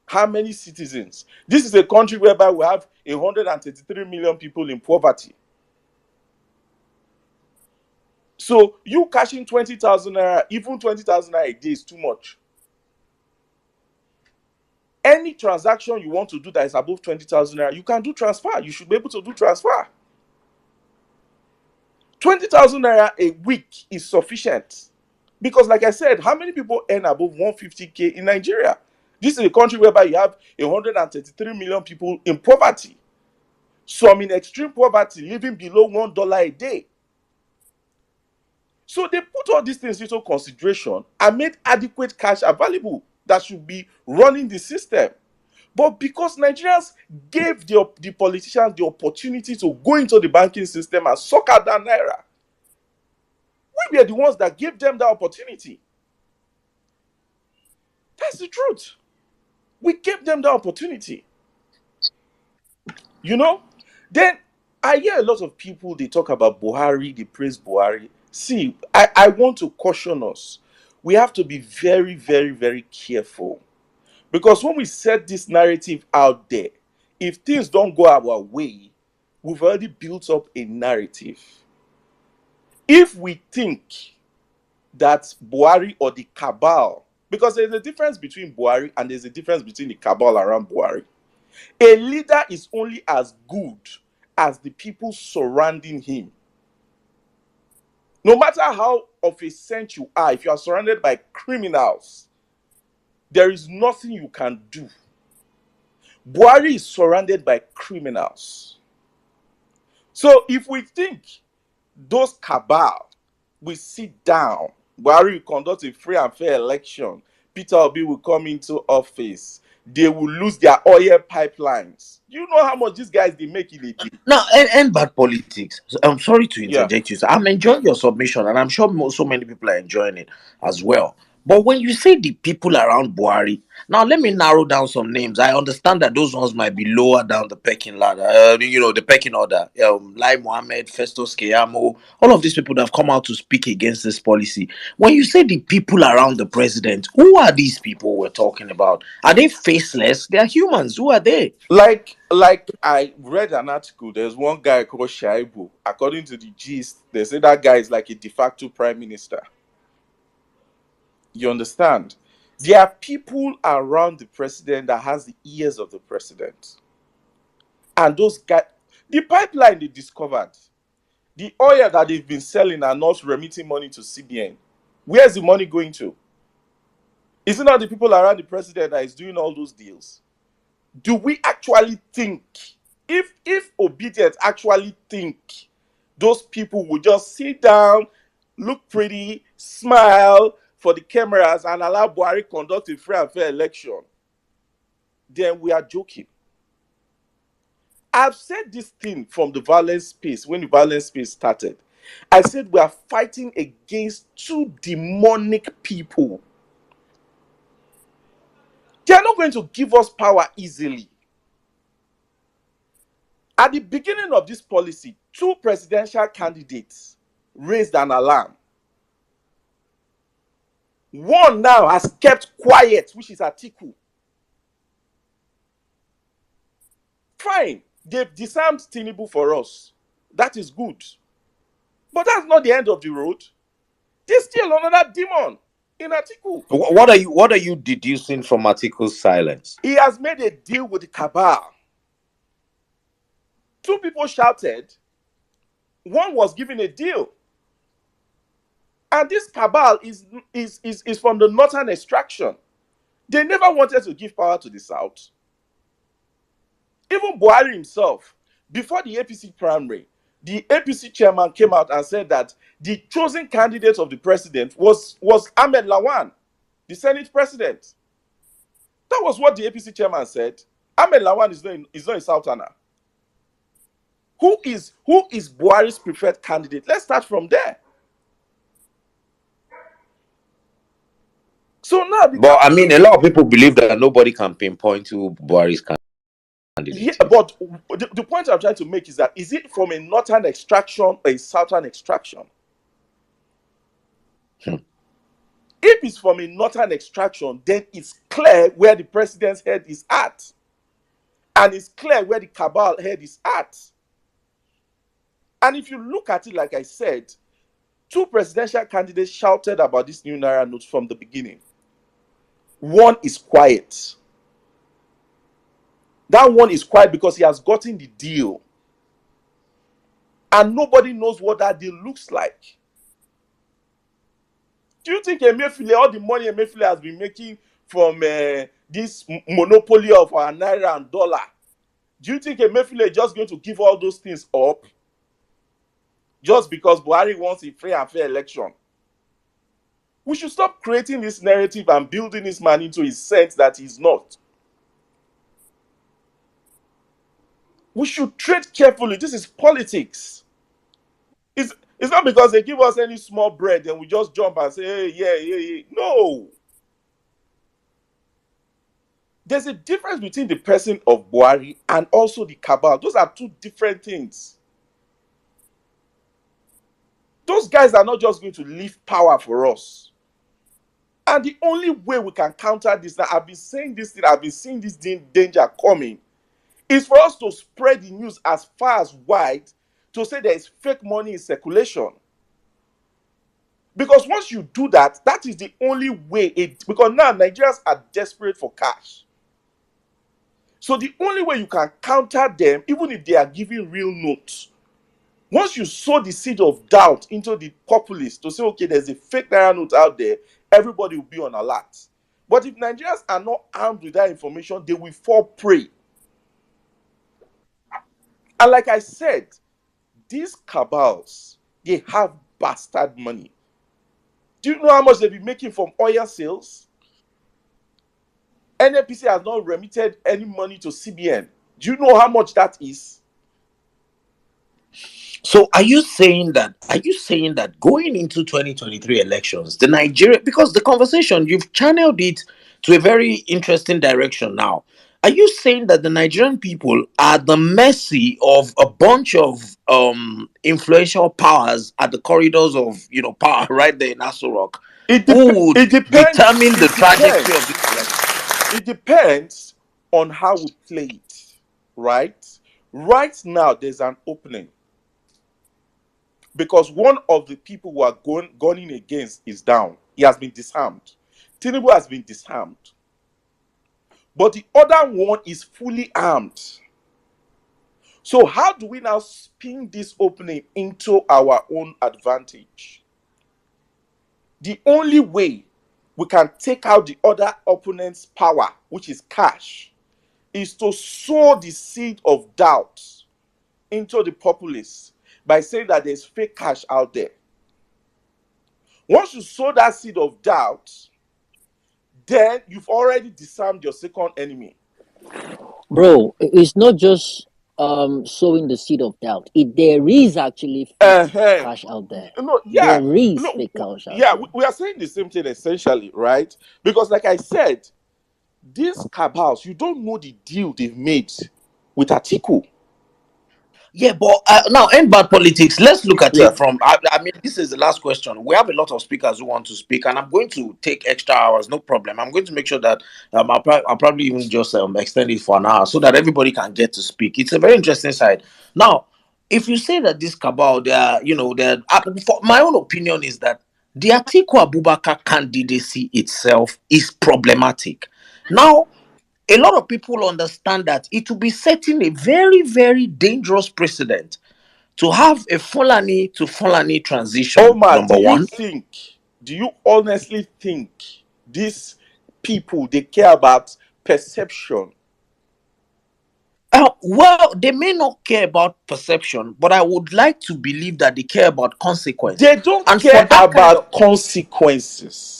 How many citizens? This is a country whereby we have 133 million people in poverty. So you cashing 20,000 naira, even 20,000 naira a day is too much. Any transaction you want to do that is above 20,000 naira, you can do transfer. You should be able to do transfer. 20,000 naira a week is sufficient. Because like I said, how many people earn above 150K in Nigeria? This is a country whereby you have 133 million people in poverty. Some in extreme poverty living below $1 a day. So they put all these things into consideration and made adequate cash available that should be running the system. But because Nigerians gave the politicians the opportunity to go into the banking system and suck out that naira, we were the ones that gave them that opportunity. That's the truth. We gave them that opportunity. You know? Then I hear a lot of people, they talk about Buhari, they praise Buhari. See, I want to caution us. We have to be very, very, very careful. Because when we set this narrative out there, if things don't go our way, we've already built up a narrative. If we think that Buhari or the cabal, because there's a difference between Buhari and there's a difference between the cabal around Buhari. A leader is only as good as the people surrounding him. No matter how of a saint you are, if you are surrounded by criminals, there is nothing you can do. Buhari is surrounded by criminals. So if we think those cabal will sit down, Buhari will conduct a free and fair election, Peter Obi will come into office, they will lose their oil pipelines. You know how much these guys they make in a day? Now, and bad politics. I'm sorry to Yeah. interject you, sir. I'm enjoying your submission, and I'm sure so many people are enjoying it as well. But when you say the people around Buhari, now let me narrow down some names. I understand that those ones might be lower down the pecking ladder, the pecking order. Lai Mohammed, Festus Keyamo, all of these people that have come out to speak against this policy. When you say the people around the president, who are these people we're talking about? Are they faceless? They are humans. Who are they? Like I read an article. There's one guy called Shaibu. According to the gist, they say that guy is like a de facto prime minister. You understand? There are people around the president that has the ears of the president. And those guys, the pipeline they discovered, the oil that they've been selling are not remitting money to CBN. Where's the money going to? Is it not the people around the president that is doing all those deals? Do we actually think, if Obedient actually think those people would just sit down, look pretty, smile for the cameras and allow Buhari conduct a free and fair election, then we are joking. I've said this thing from the violence space, when the violence space started. I said we are fighting against two demonic people. They are not going to give us power easily. At the beginning of this policy, two presidential candidates raised an alarm. One now has kept quiet, which is Atiku. Fine, they've disarmed Tinubu for us. That is good. But that's not the end of the road. There's still another demon in Atiku. What are you deducing from Atiku's silence? He has made a deal with the cabal. Two people shouted. One was given a deal. And this cabal is from the northern extraction. They never wanted to give power to the south. Even Buhari himself, before the APC primary, the APC chairman came out and said that the chosen candidate of the president was Ahmed Lawan, the Senate president. That was what the APC chairman said. Ahmed Lawan is not a Southerner. Who is Buhari's preferred candidate? Let's start from there. So now, but I mean, a lot of people believe that nobody can pinpoint to Buhari's candidate. Yeah, but the point I'm trying to make is that, is it from a northern extraction or a southern extraction? If it's from a northern extraction, then it's clear where the president's head is at. And it's clear where the cabal head is at. And if you look at it, like I said, two presidential candidates shouted about this new Naira note from the beginning. One is quiet. That one is quiet because he has gotten the deal. And nobody knows what that deal looks like. Do you think Emefiele, all the money Emefiele has been making from this monopoly of our Naira and dollar, Do you think Emefiele is just going to give all those things up just because Buhari wants a free and fair election? We should stop creating this narrative and building this man into a sense that he's not. We should tread carefully. This is politics. It's not because they give us any small bread and we just jump and say, hey, yeah. No. There's a difference between the person of Buhari and also the cabal. Those are two different things. Those guys are not just going to leave power for us. And the only way we can counter this, now I've been saying this thing, I've been seeing this danger coming, is for us to spread the news as far as wide to say there is fake money in circulation. Because once you do that, that is the only way. Because now Nigerians are desperate for cash. So the only way you can counter them, even if they are giving real notes, once you sow the seed of doubt into the populace to say, okay, there's a fake naira note out there, everybody will be on alert. But if Nigerians are not armed with that information, they will fall prey. And like I said, these cabals, they have bastard money. Do you know how much they've been making from oil sales? NNPC has not remitted any money to CBN. Do you know how much that is? So are you saying that going into 2023 elections, the Nigeria, because the conversation, you've channeled it to a very interesting direction now. Are you saying that the Nigerian people are at the mercy of a bunch of influential powers at the corridors of power right there in Aso Rock, who would It depends. determine the trajectory of this election? It depends on how we play it, right? Right now, there's an opening. Because one of the people who are gunning against is down. He has been disarmed. Tinubu has been disarmed. But the other one is fully armed. So how do we now spin this opening into our own advantage? The only way we can take out the other opponent's power, which is cash, is to sow the seed of doubt into the populace by saying that there's fake cash out there. Once you sow that seed of doubt, then you've already disarmed your second enemy. Bro, it's not just sowing the seed of doubt. There is actually fake cash out there. No, yeah. There is fake cash out yeah, there. we are saying the same thing essentially, right? Because like I said, these cabals, you don't know the deal they've made with Atiku. Yeah, but now end bad politics. Let's look at it from. I mean, this is the last question. We have a lot of speakers who want to speak, and I'm going to take extra hours. No problem. I'm going to make sure that I'll probably even just extend it for an hour so that everybody can get to speak. It's a very interesting side. Now, if you say that this cabal, for my own opinion is that the Atiku Abubakar candidacy itself is problematic. Now, a lot of people understand that it will be setting a very, very dangerous precedent to have a Fulani to Fulani transition. Omar, Number one. Do you honestly think these people, they care about perception? Well, they may not care about perception, but I would like to believe that they care about consequences. They don't care about consequences.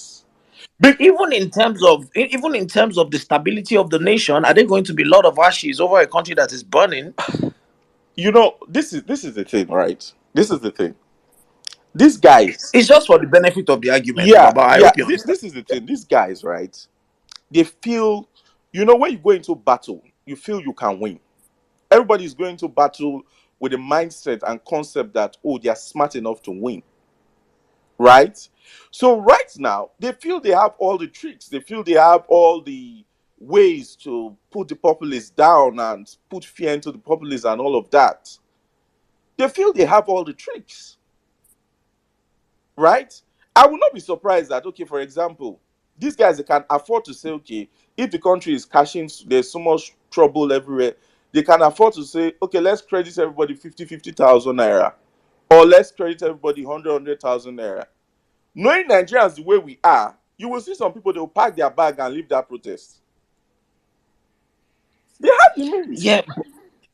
Even in terms of the stability of the nation, are there going to be a lot of ashes over a country that is burning? You know, this is the thing, right? This is the thing. These guys, it's just for the benefit of the argument. Yeah, Baba, I hope you understand. this is the thing. These guys, right? They feel, when you go into battle, you feel you can win. Everybody is going to battle with a mindset and concept that, they are smart enough to win. Right? So right now, they feel they have all the tricks. They feel they have all the ways to put the populace down and put fear into the populace and all of that. They feel they have all the tricks. Right? I will not be surprised that, okay, for example, these guys, they can afford to say, okay, if the country is cashing, there's so much trouble everywhere, they can afford to say, okay, let's credit everybody 50,000 naira, or let's credit everybody 100,000 naira. Knowing Nigerians the way we are, you will see some people, they will pack their bag and leave that protest. They have the means. Yeah,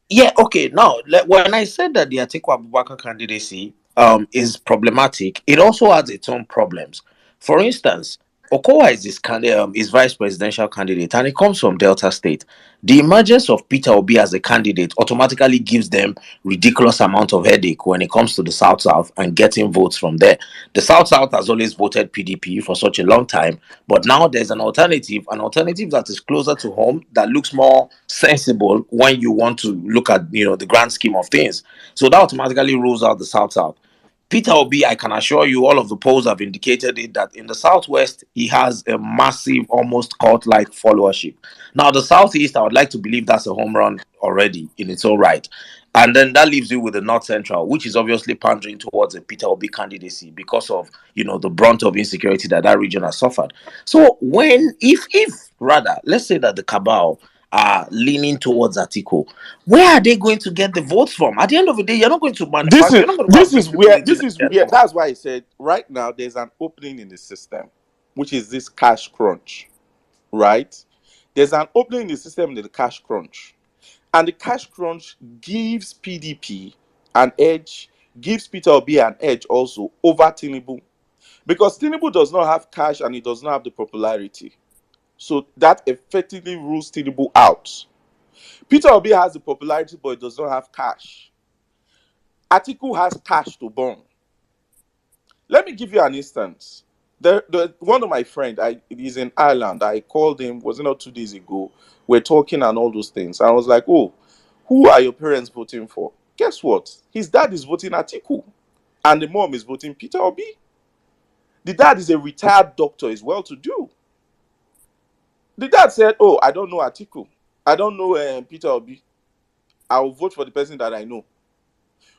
Yeah, okay. Now, when I said that the Atiku Abubakar candidacy is problematic, it also has its own problems. For instance, Okowa is is vice presidential candidate, and it comes from Delta State. The emergence of Peter Obi as a candidate automatically gives them ridiculous amount of headache when it comes to the South South and getting votes from there. The South South has always voted PDP for such a long time, but now there's an alternative that is closer to home, that looks more sensible when you want to look at the grand scheme of things. So that automatically rules out the South South. Peter Obi, I can assure you, all of the polls have indicated it, that in the Southwest, he has a massive, almost cult-like followership. Now, the Southeast, I would like to believe that's a home run already in its own right. And then that leaves you with the North Central, which is obviously pandering towards a Peter Obi candidacy because of, the brunt of insecurity that region has suffered. So if rather, let's say that the cabal are leaning towards Atiku, where are they going to get the votes from? At the end of the day, you're not going to This manufacture, is you're not going to go and this bring is people where into this is Nigeria where anymore. that's why I said right now there's an opening in the system, which is this cash crunch, right? There's an opening in the system in the cash crunch. And the cash crunch gives PDP an edge, gives Peter Obi an edge also over Tinubu. Because Tinubu does not have cash and he does not have the popularity. So that effectively rules Tinubu out. Peter Obi has the popularity, but he does not have cash. Atiku has cash to burn. Let me give you an instance. One of my friends, he's in Ireland. I called him, was it not 2 days ago? We're talking and all those things. I was like, oh, who are your parents voting for? Guess what? His dad is voting Atiku, and the mom is voting Peter Obi. The dad is a retired doctor, is well to do. The dad said, oh, I don't know Atiku. I don't know Peter Obi. I will vote for the person that I know.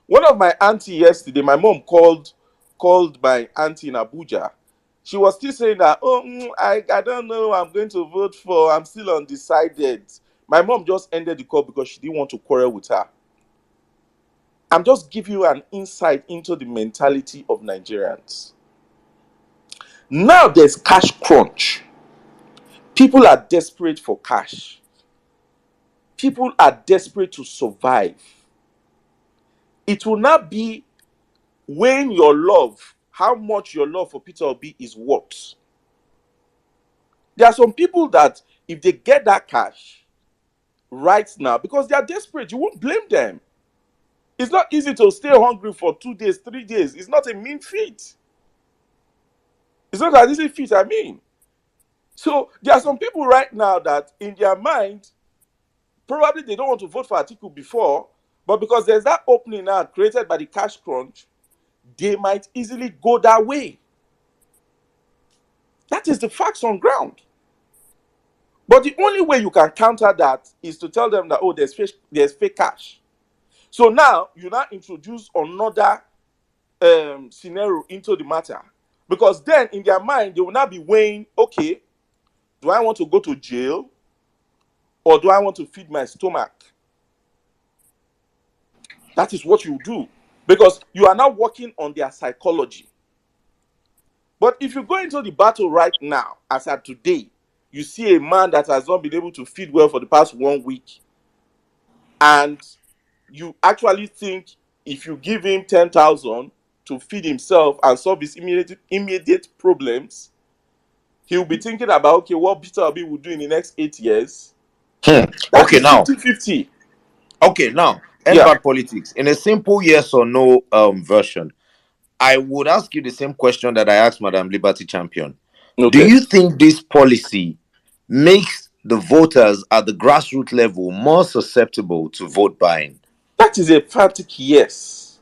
One of my auntie yesterday, my mom called my auntie in Abuja. She was still saying that, oh, I don't know who I'm going to vote for. I'm still undecided. My mom just ended the call because she didn't want to quarrel with her. I'm just giving you an insight into the mentality of Nigerians. Now there's cash crunch. People are desperate for cash. People are desperate to survive. It will not be weighing your love, how much your love for Peter Obi is worth. There are some people that if they get that cash right now, because they are desperate, you won't blame them. It's not easy to stay hungry for 2 days, 3 days. It's not a mean feat. It's not an easy feat, I mean. So there are some people right now that in their mind, probably they don't want to vote for Atiku before, but because there's that opening now created by the cash crunch, they might easily go that way. That is the facts on ground. But the only way you can counter that is to tell them that, oh, there's fake cash. So now you now introduce another scenario into the matter. Because then in their mind, they will now be weighing, okay, do I want to go to jail or do I want to feed my stomach? That is what you do. Because you are now working on their psychology. But if you go into the battle right now, as at today, you see a man that has not been able to feed well for the past 1 week, and you actually think if you give him 10,000 to feed himself and solve his immediate problems, he'll be thinking about, okay, what Peter Obi will do in the next 8 years. That Okay, is now. 50-50. Okay, now, end bad politics. In a simple yes or no version, I would ask you the same question that I asked Madam Liberty Champion. Do Okay. you think this policy makes the voters at the grassroots level more susceptible to vote buying? That is a emphatic yes.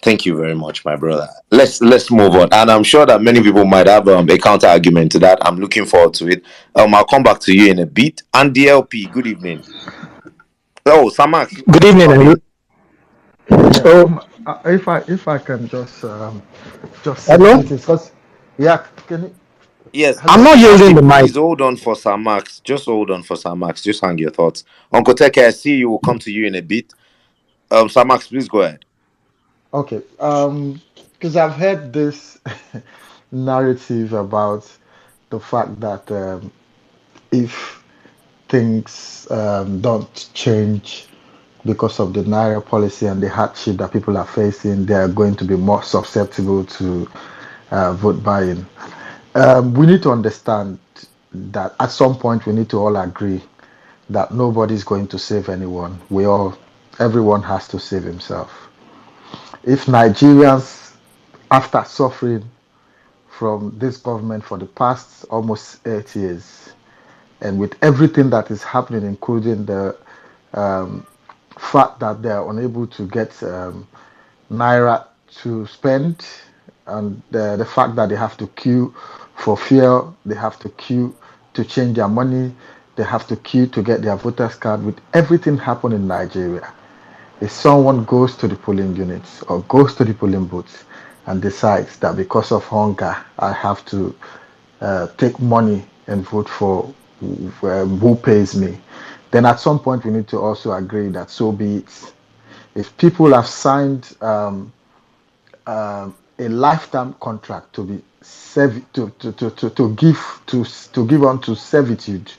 Thank you very much, my brother. Let's move on. And I'm sure that many people might have a counter argument to that. I'm looking forward to it. I'll come back to you in a bit. And DLP, good evening. Oh, Samax. Good evening. Yeah. Oh, If I can just say hello. something, because yeah, can you, Yes, I'm hello? not DLP, using the mic. please hold on for Samax. Just hold on for Samax. Just hang your thoughts. Uncle Teke, I see you. Will come to you in a bit. Samax, please go ahead. Okay. Because I've heard this narrative about the fact that if things don't change because of the Naira policy and the hardship that people are facing, they are going to be more susceptible to vote buying. We need to understand that at some point we need to all agree that nobody's going to save anyone. Everyone has to save himself. If Nigerians, after suffering from this government for the past almost 8 years, and with everything that is happening, including the um, fact that they are unable to get naira to spend, and the fact that they have to queue for fuel, they have to queue to change their money, they have to queue to get their voters card. With everything happening in Nigeria, if someone goes to the polling units or goes to the polling booths and decides that because of hunger I have to take money and vote for who pays me, then at some point we need to also agree that so be it. If people have signed a lifetime contract to be to give on to servitude,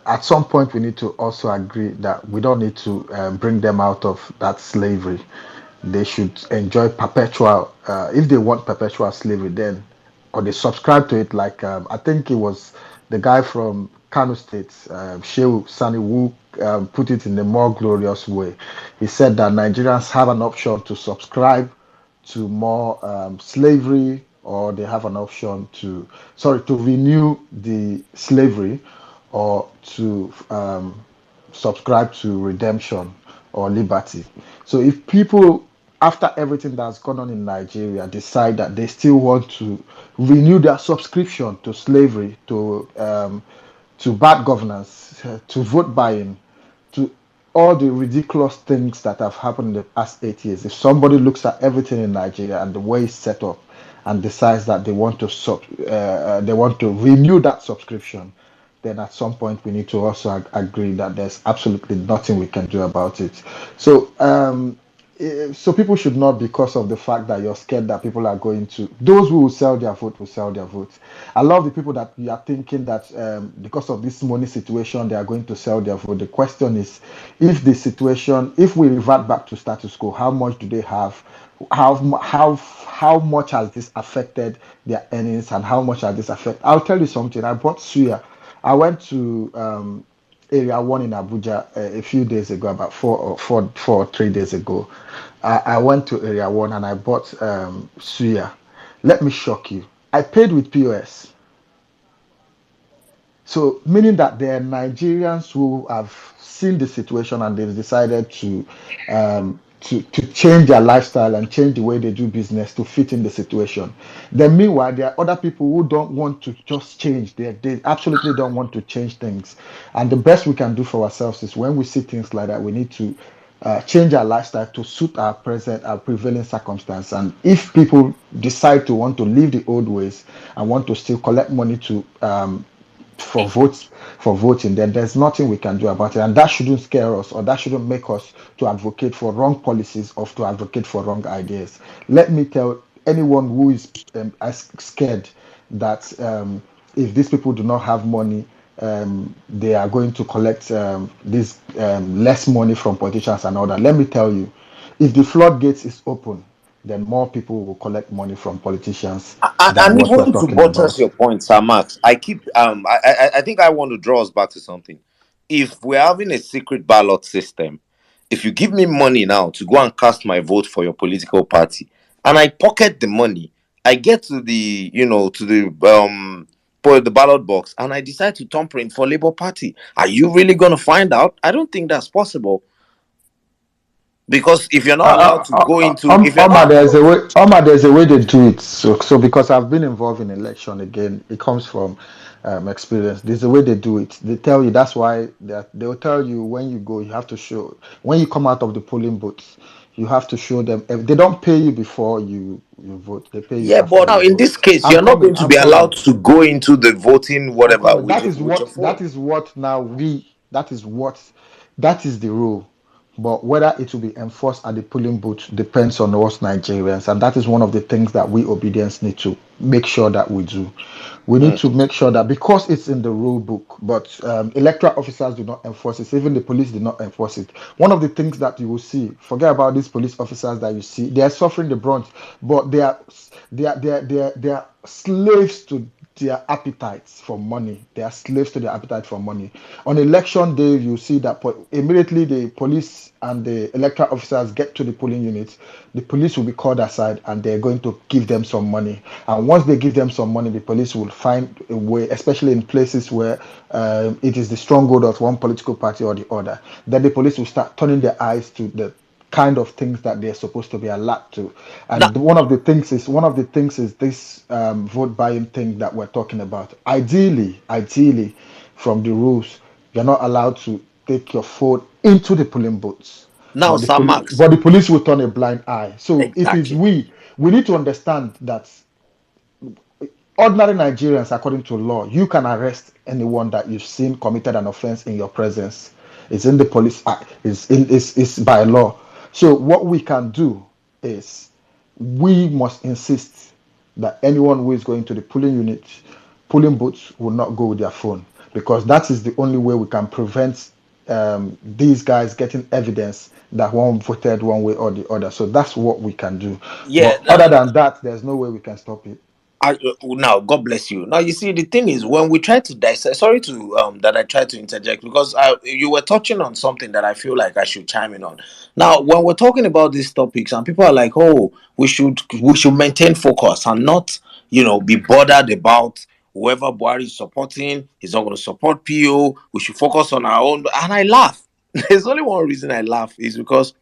at some point we need to also agree that we don't need to bring them out of that slavery. They should enjoy perpetual, if they want perpetual slavery, then, or they subscribe to it, like I think it was the guy from Kano State, Shehu Sani, who put it in a more glorious way. He said that Nigerians have an option to subscribe to more slavery, or they have an option to renew the slavery, or to subscribe to redemption or liberty. So if people, after everything that's gone on in Nigeria, decide that they still want to renew their subscription to slavery, to bad governance, to vote buying, to all the ridiculous things that have happened in the past 8 years. If somebody looks at everything in Nigeria and the way it's set up and decides that they want to renew that subscription, then at some point we need to also agree that there's absolutely nothing we can do about it. So so people should not, because of the fact that you're scared that people are going to, those who will sell their vote will sell their vote. I love the people that you are thinking that because of this money situation they are going to sell their vote. The question is, if we revert back to status quo, how much do they have? How much has this affected their earnings, and how much has this affected? I'll tell you something. I bought suya. I went to Area 1 in Abuja a few days ago, about 3 days ago. I went to Area 1 and I bought suya. Let me shock you. I paid with POS. So, meaning that there are Nigerians who have seen the situation and they've decided to change their lifestyle and change the way they do business to fit in the situation. Then, meanwhile, there are other people who don't want to just change. They absolutely don't want to change things. And the best we can do for ourselves is, when we see things like that, we need to change our lifestyle to suit our prevailing circumstance. And if people decide to want to leave the old ways and want to still collect money to for votes for voting, then there's nothing we can do about it, and that shouldn't scare us, or that shouldn't make us to advocate for wrong policies or to advocate for wrong ideas. Let me tell anyone who is scared that if these people do not have money, they are going to collect this less money from politicians and all that. Let me tell you, if the floodgates is open, then more people will collect money from politicians than And what we're even to talking buttress about. your point, Sir Max, I think I want to draw us back to something. If we're having a secret ballot system, if you give me money now to go and cast my vote for your political party, and I pocket the money, I get to the the ballot box, and I decide to tamper for Labour Party, are you really going to find out? I don't think that's possible, because if you're not allowed to go into, if you're Omar, not there's a way. Omar, there's a way they do it. So because I've been involved in election again, it comes from experience. There's a way they do it. They tell you, that's why they'll tell you, when you go, you have to show, when you come out of the polling booth, you have to show them. If they don't pay you before you vote, they pay you Yeah, after but now you in vote. this case, I'm you're not coming. going to I'm be allowed coming. to go into the voting I'm whatever coming. with your That phone. is what now that is the rule. But whether it will be enforced at the polling booth depends on us Nigerians, and that is one of the things that we obedience need to make sure that we do. We need to make sure that because it's in the rule book, but electoral officers do not enforce it. Even the police do not enforce it. One of the things that you will see, forget about these police officers that you see, they are suffering the brunt, but they are slaves to their appetites for money. They are slaves to their appetite for money. On election day, you see that immediately the police and the electoral officers get to the polling units, the police will be called aside and they're going to give them some money. And once they give them some money, the police will find a way, especially in places where it is the stronghold of one political party or the other. Then the police will start turning their eyes to the kind of things that they're supposed to be alert to. And one of the things is this vote buying thing that we're talking about. Ideally, from the rules, you're not allowed to take your phone into the polling booths. Now, Sir Max. But the police will turn a blind eye. So if it's Exactly. we need to understand that ordinary Nigerians, according to law, you can arrest anyone that you've seen committed an offense in your presence. It's in the police act. It's by law. So what we can do is we must insist that anyone who is going to the polling unit, polling booths, will not go with their phone, because that is the only way we can prevent these guys getting evidence that one voted one way or the other. So that's what we can do. Yeah. But other than that, there's no way we can stop it. Now, God bless you. Now, you see, the thing is, when we try to dissect, sorry to that I tried to interject, because you were touching on something that I feel like I should chime in on. Now, when we're talking about these topics, and people are like, "Oh, we should maintain focus and not, be bothered about whoever Buhari is supporting. He's not going to support PO. We should focus on our own." And I laugh. There's only one reason I laugh, is because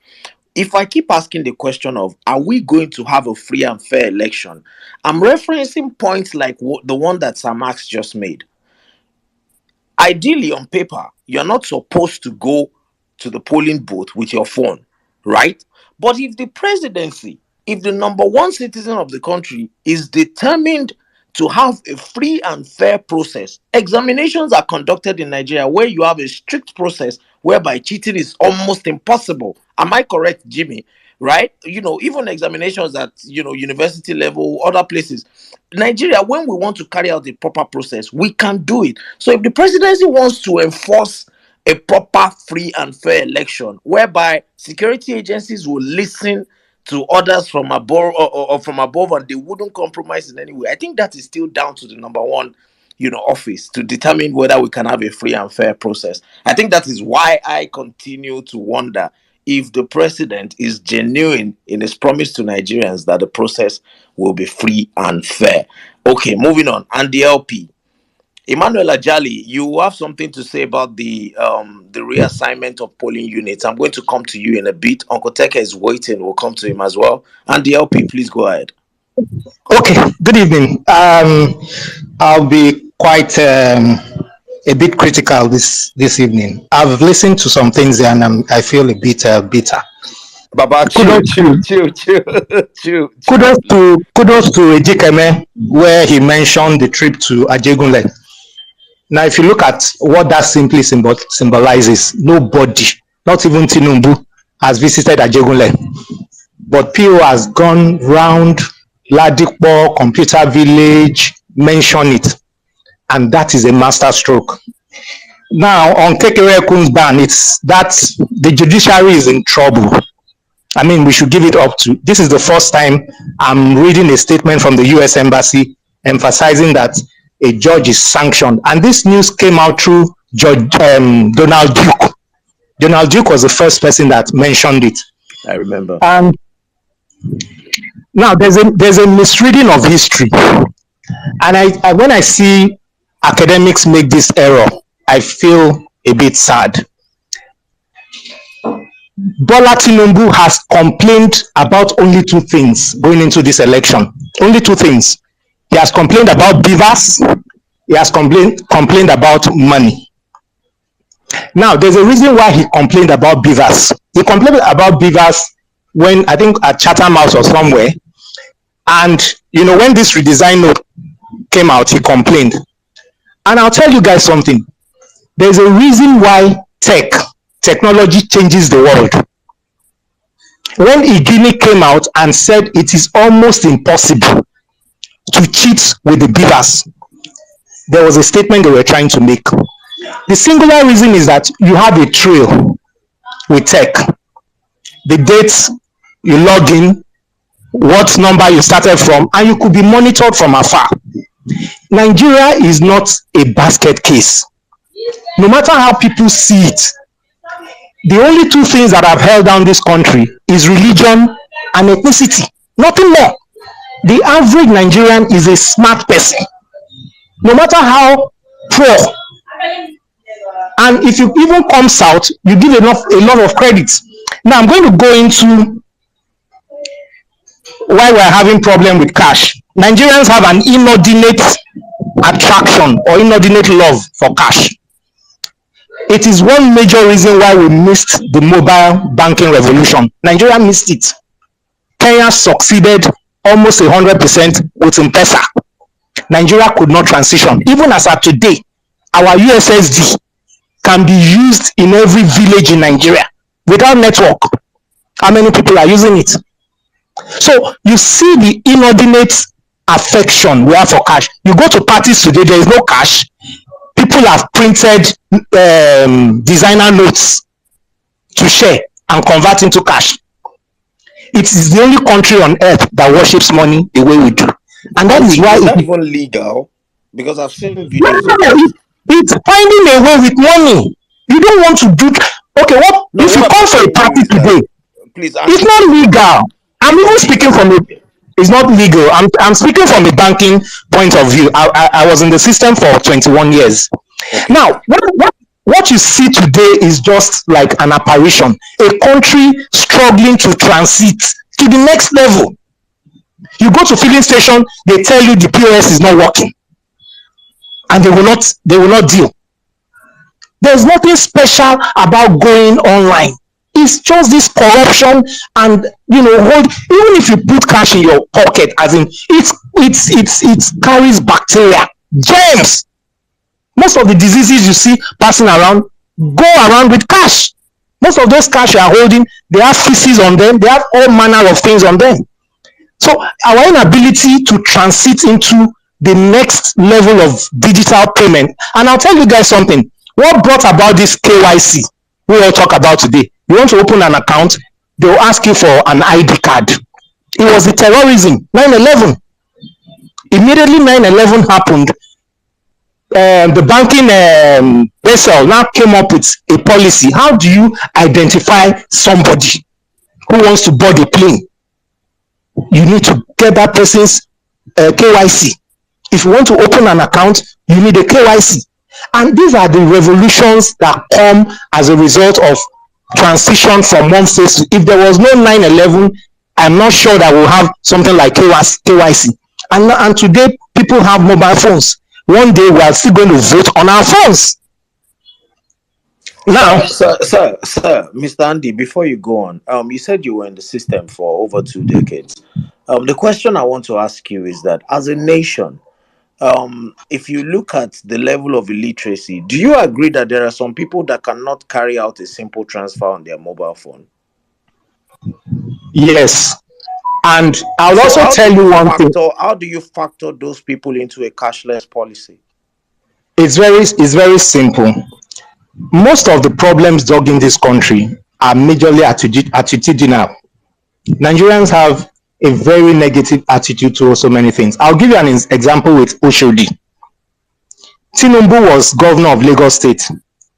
if I keep asking the question of, are we going to have a free and fair election, I'm referencing points like the one that Sir Max just made. Ideally, on paper, you're not supposed to go to the polling booth with your phone, right? But if the presidency, if the number one citizen of the country is determined to have a free and fair process, examinations are conducted in Nigeria where you have a strict process whereby cheating is almost impossible. Am I correct, Jimmy? Right? Even examinations at university level, other places. Nigeria, when we want to carry out the proper process, we can do it. So if the presidency wants to enforce a proper, free, and fair election, whereby security agencies will listen to others from above, or from above, and they wouldn't compromise in any way, I think that is still down to the number one office to determine whether we can have a free and fair process. I think that is why I continue to wonder if the president is genuine in his promise to Nigerians that the process will be free and fair. Okay, moving on. And the LP. Emmanuel Ajali, you have something to say about the reassignment of polling units. I'm going to come to you in a bit. Uncle Teke is waiting. We'll come to him as well. And the LP, please go ahead. Okay, good evening. I'll be quite a bit critical this evening. I've listened to some things there and I feel a bit bitter. Baba, chill. Kudos to Ejikeme, where he mentioned the trip to Ajegunle. Now, if you look at what that simply symbolizes, nobody, not even Tinubu, has visited Ajegunle. But PO has gone round Ladipo, Computer Village, mention it. And that is a master stroke. Now, on Kekere Kun's ban, it's that the judiciary is in trouble. I mean, we should give it up to. This is the first time I'm reading a statement from the US Embassy emphasizing that a judge is sanctioned. And this news came out through Judge Donald Duke. Donald Duke was the first person that mentioned it. I remember. And now there's a misreading of history. And I when I see academics make this error, I feel a bit sad. Bola Tinubu has complained about only two things going into this election. Only two things. He has complained about beavers. He has complained about money. Now, there's a reason why he complained about beavers. He complained about beavers when, I think, at Chatham House or somewhere. And, when this redesign note came out, he complained. And I'll tell you guys something. There's a reason why technology changes the world. When Igini came out and said it is almost impossible to to cheat with the beavers. There was a statement they were trying to make. The singular reason is that you have a trail with tech. The dates you log in, what number you started from, and you could be monitored from afar. Nigeria is not a basket case. No matter how people see it, the only two things that have held down this country is religion and ethnicity. Nothing more. The average Nigerian is a smart person, no matter how poor. And if you even come south, you give a lot of credit. Now I'm going to go into why we're having problem with cash. Nigerians have an inordinate attraction or inordinate love for cash. It is one major reason why we missed the mobile banking revolution. Nigeria missed it. Kenya succeeded almost 100% with M-Pesa. Nigeria could not transition. Even as at today, our USSD can be used in every village in Nigeria without network. How many people are using it? So you see the inordinate affection we have for cash. You go to parties today, there is no cash. People have printed designer notes to share and convert into cash. It is the only country on earth that worships money the way we do. And that is why it's not even legal, because I've seen videos of it. It's finding a way with money. You don't want to do okay. What no, if you come for a party today? Please, it's not legal. I'm even speaking from a. It's not legal. I'm speaking from a banking point of view. I was in the system for 21 years. Okay. Now, what you see today is just like an apparition. A country struggling to transit to the next level. You go to filling station, they tell you the POS is not working, and they will not deal. There's nothing special about going online. It's just this corruption, and even if you put cash in your pocket, as in it carries bacteria, germs. Most of the diseases you see passing around go around with cash. Most of those cash you are holding, they have feces on them, they have all manner of things on them. So our inability to transit into the next level of digital payment, and I'll tell you guys something. What brought about this KYC we all talk about today? You want to open an account, they'll ask you for an ID card. It was the terrorism, 9/11. Immediately 9/11 happened, the banking vessel now came up with a policy. How do you identify somebody who wants to board a plane? You need to get that person's KYC. If you want to open an account, you need a KYC. And these are the revolutions that come as a result of transition from one phase to. If there was no 9/11, I'm not sure that we'll have something like KYC. And today, people have mobile phones. One day, we are still going to vote on our phones. Now, sir, Mr. Andy, before you go on, you said you were in the system for over 2 decades. The question I want to ask you is that as a nation, if you look at the level of illiteracy, do you agree that there are some people that cannot carry out a simple transfer on their mobile phone? Yes. And I'll also tell you one thing. How do you factor those people into a cashless policy? It's very simple. Most of the problems dogging this country are majorly attitudinal. Nigerians have a very negative attitude to so many things. I'll give you an example with Oshodi. Tinubu was governor of Lagos State.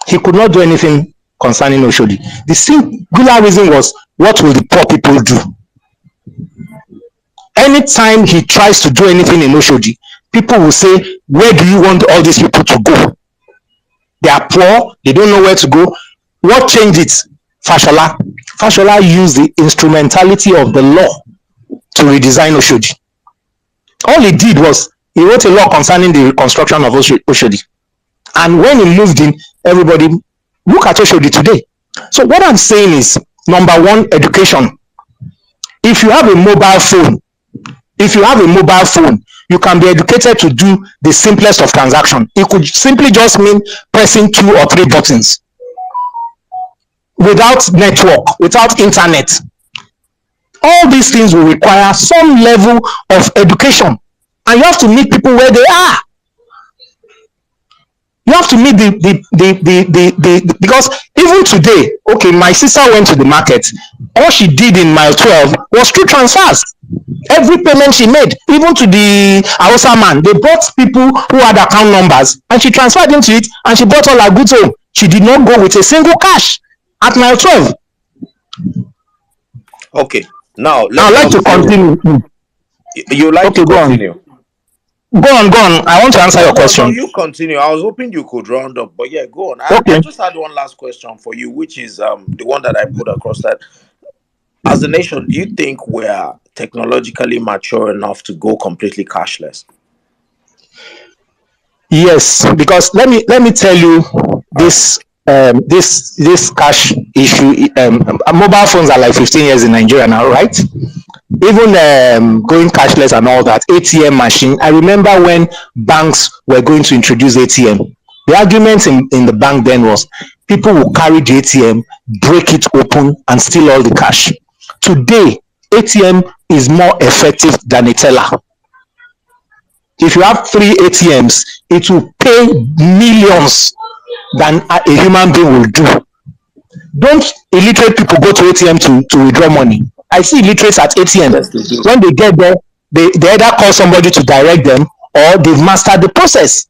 He could not do anything concerning Oshodi. The singular reason was, what will the poor people do? Anytime he tries to do anything in Oshodi, people will say, where do you want all these people to go? They are poor, they don't know where to go. What changed it? Fashola. Fashola used the instrumentality of the law to redesign Oshodi. All he did was, he wrote a law concerning the reconstruction of Oshodi. And when he moved in, everybody, look at Oshodi today. So what I'm saying is, number one, education. If you have a mobile phone, you can be educated to do the simplest of transactions. It could simply just mean pressing 2 or 3 buttons. Without network, without internet. All these things will require some level of education. and you have to meet people where they are. You have to meet because even today, okay, my sister went to the market. All she did in mile 12 was through transfers. Every payment she made, even to the Hausa man, they brought people who had account numbers and she transferred into it and she brought all her goods home. She did not go with a single cash at mile 12. Okay, now I'd like to continue. You like to continue? Go on. I want to answer your question. No, you continue. I was hoping you could round up, but yeah, go on. Okay. I just had one last question for you, which is the one that I put across that. As a nation, do you think we're technologically mature enough to go completely cashless? Yes, because let me tell you this this cash issue. Mobile phones are like 15 years in Nigeria now, right? Even going cashless and all that, ATM machine. I remember when banks were going to introduce ATM. The argument in the bank then was people will carry the ATM, break it open, and steal all the cash. Today, ATM is more effective than a teller. If you have 3 ATMs, it will pay millions than a human being will do. Don't illiterate people go to ATM to withdraw money? I see illiterates at ATM. Yes, when they get there, they either call somebody to direct them or they've mastered the process.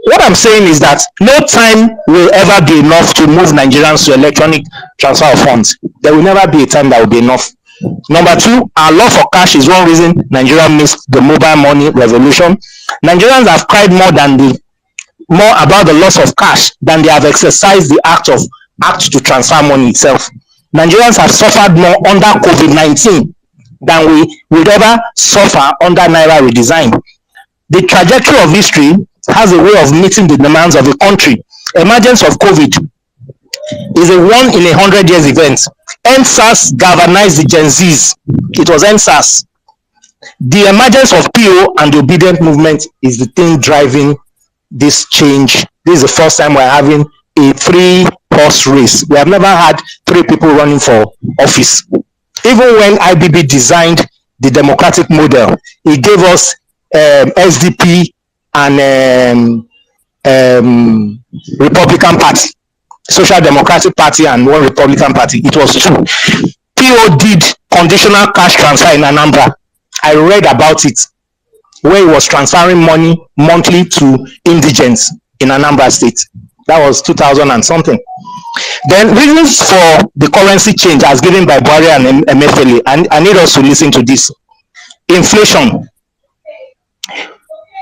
What I'm saying is that no time will ever be enough to move Nigerians to electronic transfer of funds. There will never be a time that will be enough. Number two, our love for cash is one reason Nigeria missed the mobile money revolution. Nigerians have cried more about the loss of cash than they have exercised the act to transfer money itself. Nigerians have suffered more under COVID-19 than we would ever suffer under Naira redesign. The trajectory of history has a way of meeting the demands of a country. Emergence of COVID is a 1 in 100 years event. NSAS galvanized the Gen Zs. It was NSAS. The emergence of PO and the obedient movement is the thing driving this change. This is the first time we're having a 3-horse race. We have never had 3 people running for office. Even when IBB designed the democratic model, it gave us SDP and Republican Party, Social Democratic Party and one Republican Party. It was 2. PO did conditional cash transfer in Anambra. I read about it, where he was transferring money monthly to indigents in Anambra State. That was 2000 and something. Then reasons for the currency change as given by Buhari and Emefiele, and I need us to listen to this. Inflation.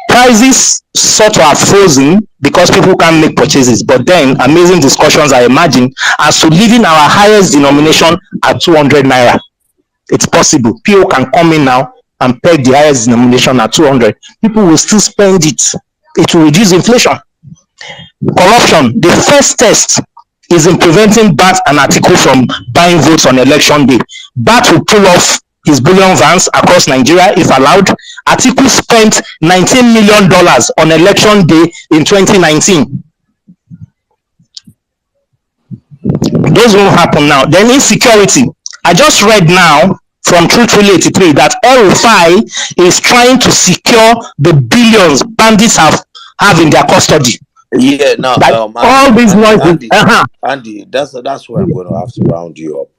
Prices sort of are frozen because people can't make purchases, but then amazing discussions are emerging as to leaving our highest denomination at 200 naira. It's possible. PO can come in now and peg the highest denomination at 200. People will still spend it. It will reduce inflation. Corruption. The first test is in preventing Bat and Atiku from buying votes on election day. Bat will pull off his bullion vans across Nigeria if allowed. Atiku spent $19 million on election day in 2019. Those won't happen now. Then insecurity. I just read now from Truthfully 83 that El-Rufai is trying to secure the billions bandits have in their custody. Yeah, now all these noises. Andy, that's where I'm going to have to round you up.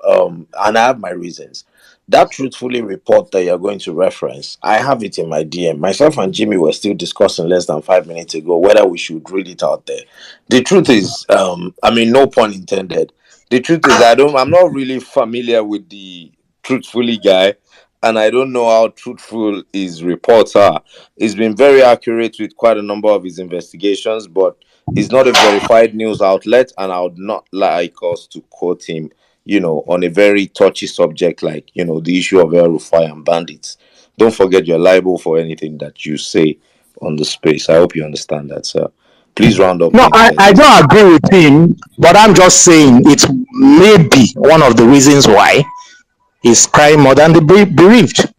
And I have my reasons. That Truthfully report that you're going to reference, I have it in my DM. Myself and Jimmy were still discussing less than 5 minutes ago whether we should read it out there. The truth is, no pun intended. The truth is, I'm not really familiar with the Truthfully guy, and I don't know how truthful his reports are. He's been very accurate with quite a number of his investigations, but he's not a verified news outlet, and I would not like us to quote him, on a very touchy subject like, the issue of El-Rufai and bandits. Don't forget you're liable for anything that you say on the space. I hope you understand that, sir. Please round up. No, I don't agree with him, but I'm just saying it may be one of the reasons why he's crying more than the bereaved.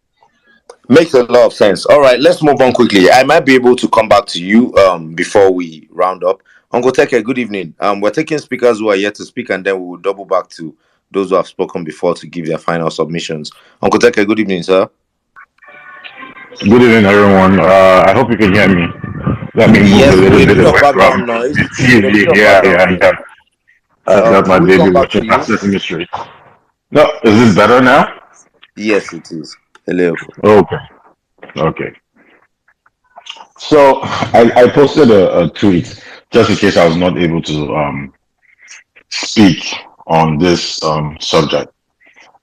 Makes a lot of sense. All right, let's move on quickly. I might be able to come back to you before we round up. Uncle Teke, good evening. We're taking speakers who are yet to speak, and then we will double back to those who have spoken before to give their final submissions. Uncle Teke, good evening, sir. Good evening, everyone. I hope you can hear me. Let me move a Yes, little with a bit bit of away from background the noise. With a bit TV. of Yeah, background yeah, noise. yeah. I've got my Can we baby come back watching to past you? Sesame Street. No, is this better now? Yes, it is. Hello. Okay, okay. So I posted a tweet just in case I was not able to speak on this subject.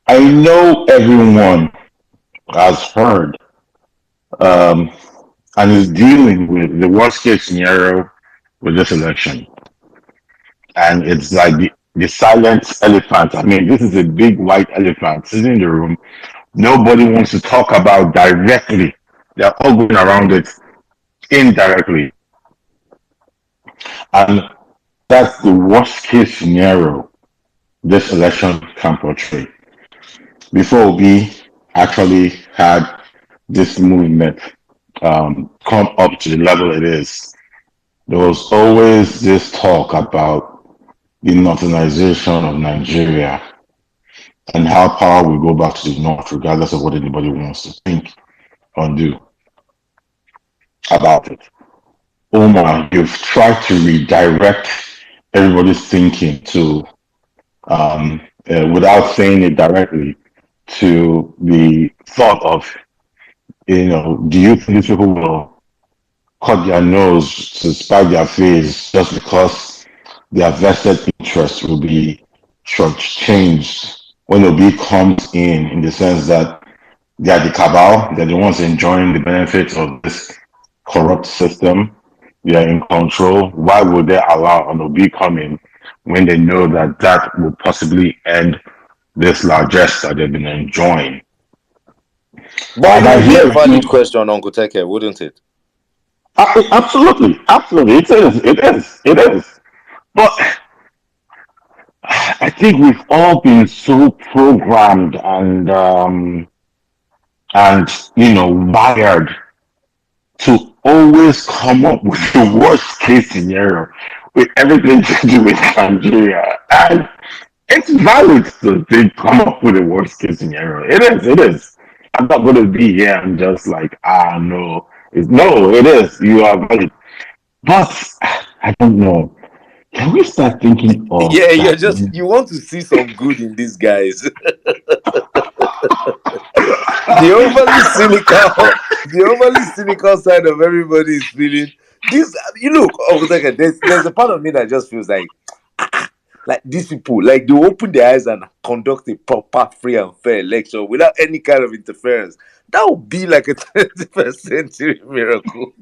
I know everyone has heard um, and is dealing with the worst case scenario with this election. And it's like the silent elephant. I mean, this is a big white elephant sitting in the room. Nobody wants to talk about directly. They're all going around it indirectly. And that's the worst case scenario this election can portray. Before we actually had this movement come up to the level it is, there was always this talk about the northernization of Nigeria and how power will go back to the north, regardless of what anybody wants to think or do about it. Omar, you've tried to redirect everybody's thinking to, without saying it directly, to the thought of, do you think these people will cut their nose to spite their face just because their vested interest will be shortchanged when Obi comes in the sense that they are the cabal, they're the ones enjoying the benefits of this corrupt system, they are in control. Why would they allow an Obi come in when they know that that will possibly end this largesse that they've been enjoying? But And it I would be a hear valid question, Uncle Teke, wouldn't it? absolutely, absolutely, it is. But I think we've all been so programmed and wired to always come up with the worst case scenario with everything to do with Nigeria. And it's valid to think, come up with a worst case scenario. It is. I'm not going to be here and just like, no. No, it is. You are valid. But I don't know. Can we start thinking of Yeah, that? you want to see some good in these guys. the overly cynical side of everybody is feeling this. You look, Uncle Teke, there's a part of me that just feels like these people, like they open their eyes and conduct a proper, free and fair election without any kind of interference. That would be like a 21st century miracle.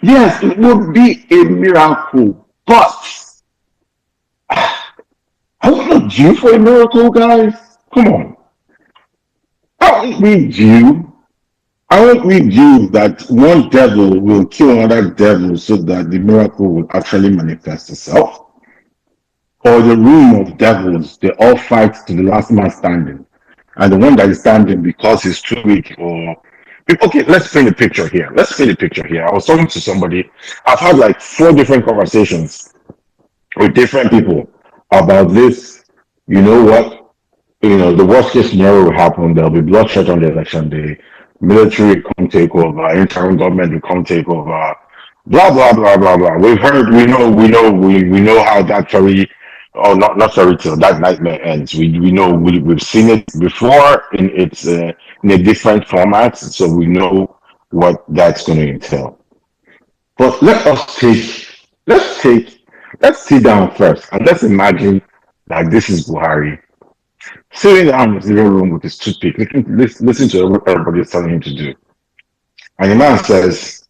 Yes, it would be a miracle. But I'm not due for a miracle, guys. Come on. Aren't we due? Aren't we due that one devil will kill another devil so that the miracle will actually manifest itself? Or the room of devils, they all fight to the last man standing. And the one that is standing because he's too weak or okay, let's paint a picture here. I was talking to somebody. I've had like 4 different conversations with different people about this. You know what? The worst case scenario will happen. There'll be bloodshed on the election day. Military will come take over. Interim government will come take over. Blah blah blah blah blah. We've heard. We know how that story. Oh, not sorry till that nightmare ends. We know we've seen it before in a different format, so we know what that's going to entail. But let's sit down first and let's imagine that this is Buhari sitting down in his living room with his toothpick, listen to what everybody is telling him to do. And the man says,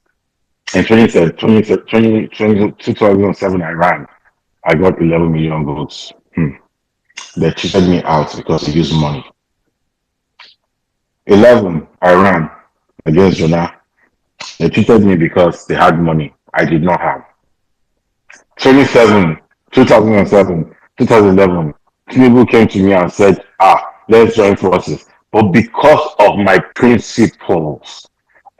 in 2007, I ran. I got 11 million votes. They cheated me out because they used money. 11, I ran against Jonah. They cheated me because they had money I did not have. 27, 2007, 2011, people came to me and said, let's join forces. But because of my principles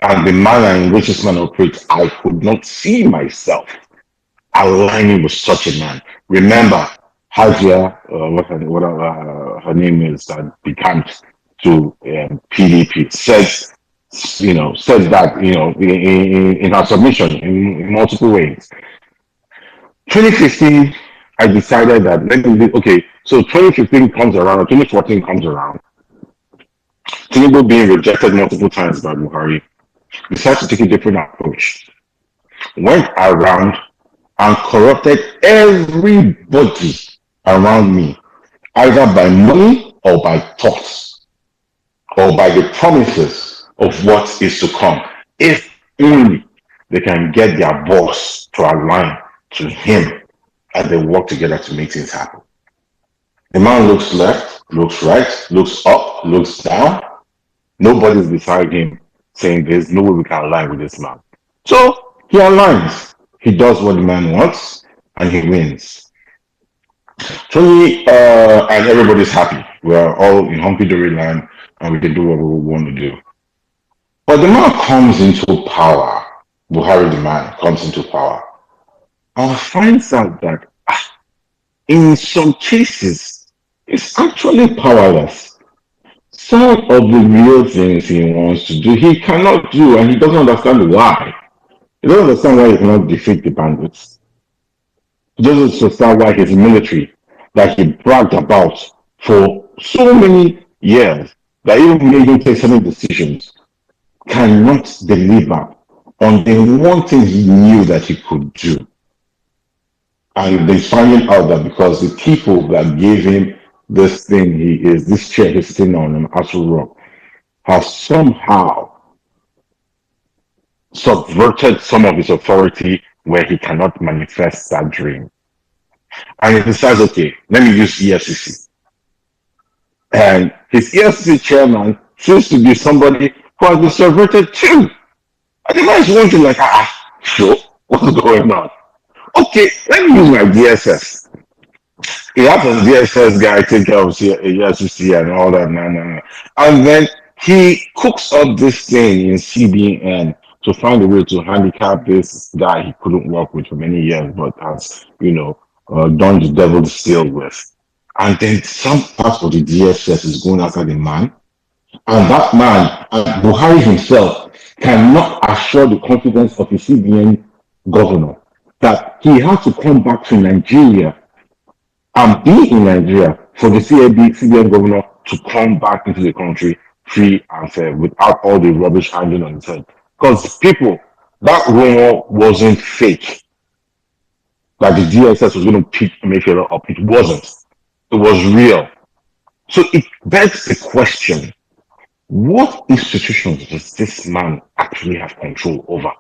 and the manner in which this man operates, I could not see myself aligning with such a man. Remember, Hajia, her name is, decamped to PDP. Said that in her submission in multiple ways. 2015, I decided that okay. So 2015 comes around, 2014 comes around. Tinubu being rejected multiple times by Buhari, decided to take a different approach. Went around and corrupted everybody around me, either by money or by thoughts or by the promises of what is to come. If only they can get their boss to align to him and they work together to make things happen. The man looks left, looks right, looks up, looks down. Nobody's beside him saying there's no way we can align with this man. So he aligns. He does what the man wants and he wins. Tony and everybody's happy. We're all in hunky dory land and we can do what we want to do. But the man comes into power. Buhari, the man, comes into power and finds out that in some cases, it's actually powerless. Some of the real things he wants to do, he cannot do, and he doesn't understand why. He doesn't understand why he cannot defeat the bandits. He doesn't understand why his military, that he bragged about for so many years, that even made him take certain decisions, cannot deliver on the one thing he knew that he could do. And they finding out that because the people that gave him this thing this chair he's sitting on in Castle Rock, have somehow subverted some of his authority where he cannot manifest that dream. And he decides, okay, let me use EFCC. And his EFCC chairman seems to be somebody who has been subverted too. And the man is wondering like, sure, what's going on? Okay, let me use my DSS. He happens DSS guy take care of EFCC and all that, and then he cooks up this thing in CBN to find a way to handicap this guy he couldn't work with for many years, but has done the devil's deal with. And then some part of the DSS is going after the man, and that man, Buhari himself, cannot assure the confidence of the CBN governor that he has to come back to Nigeria and be in Nigeria for the CBN governor to come back into the country free and fair without all the rubbish hanging on his head. Because people, that rumor wasn't fake. That the DSS was going to make it up. It wasn't. It was real. So it begs the question, what institutions does this man actually have control over?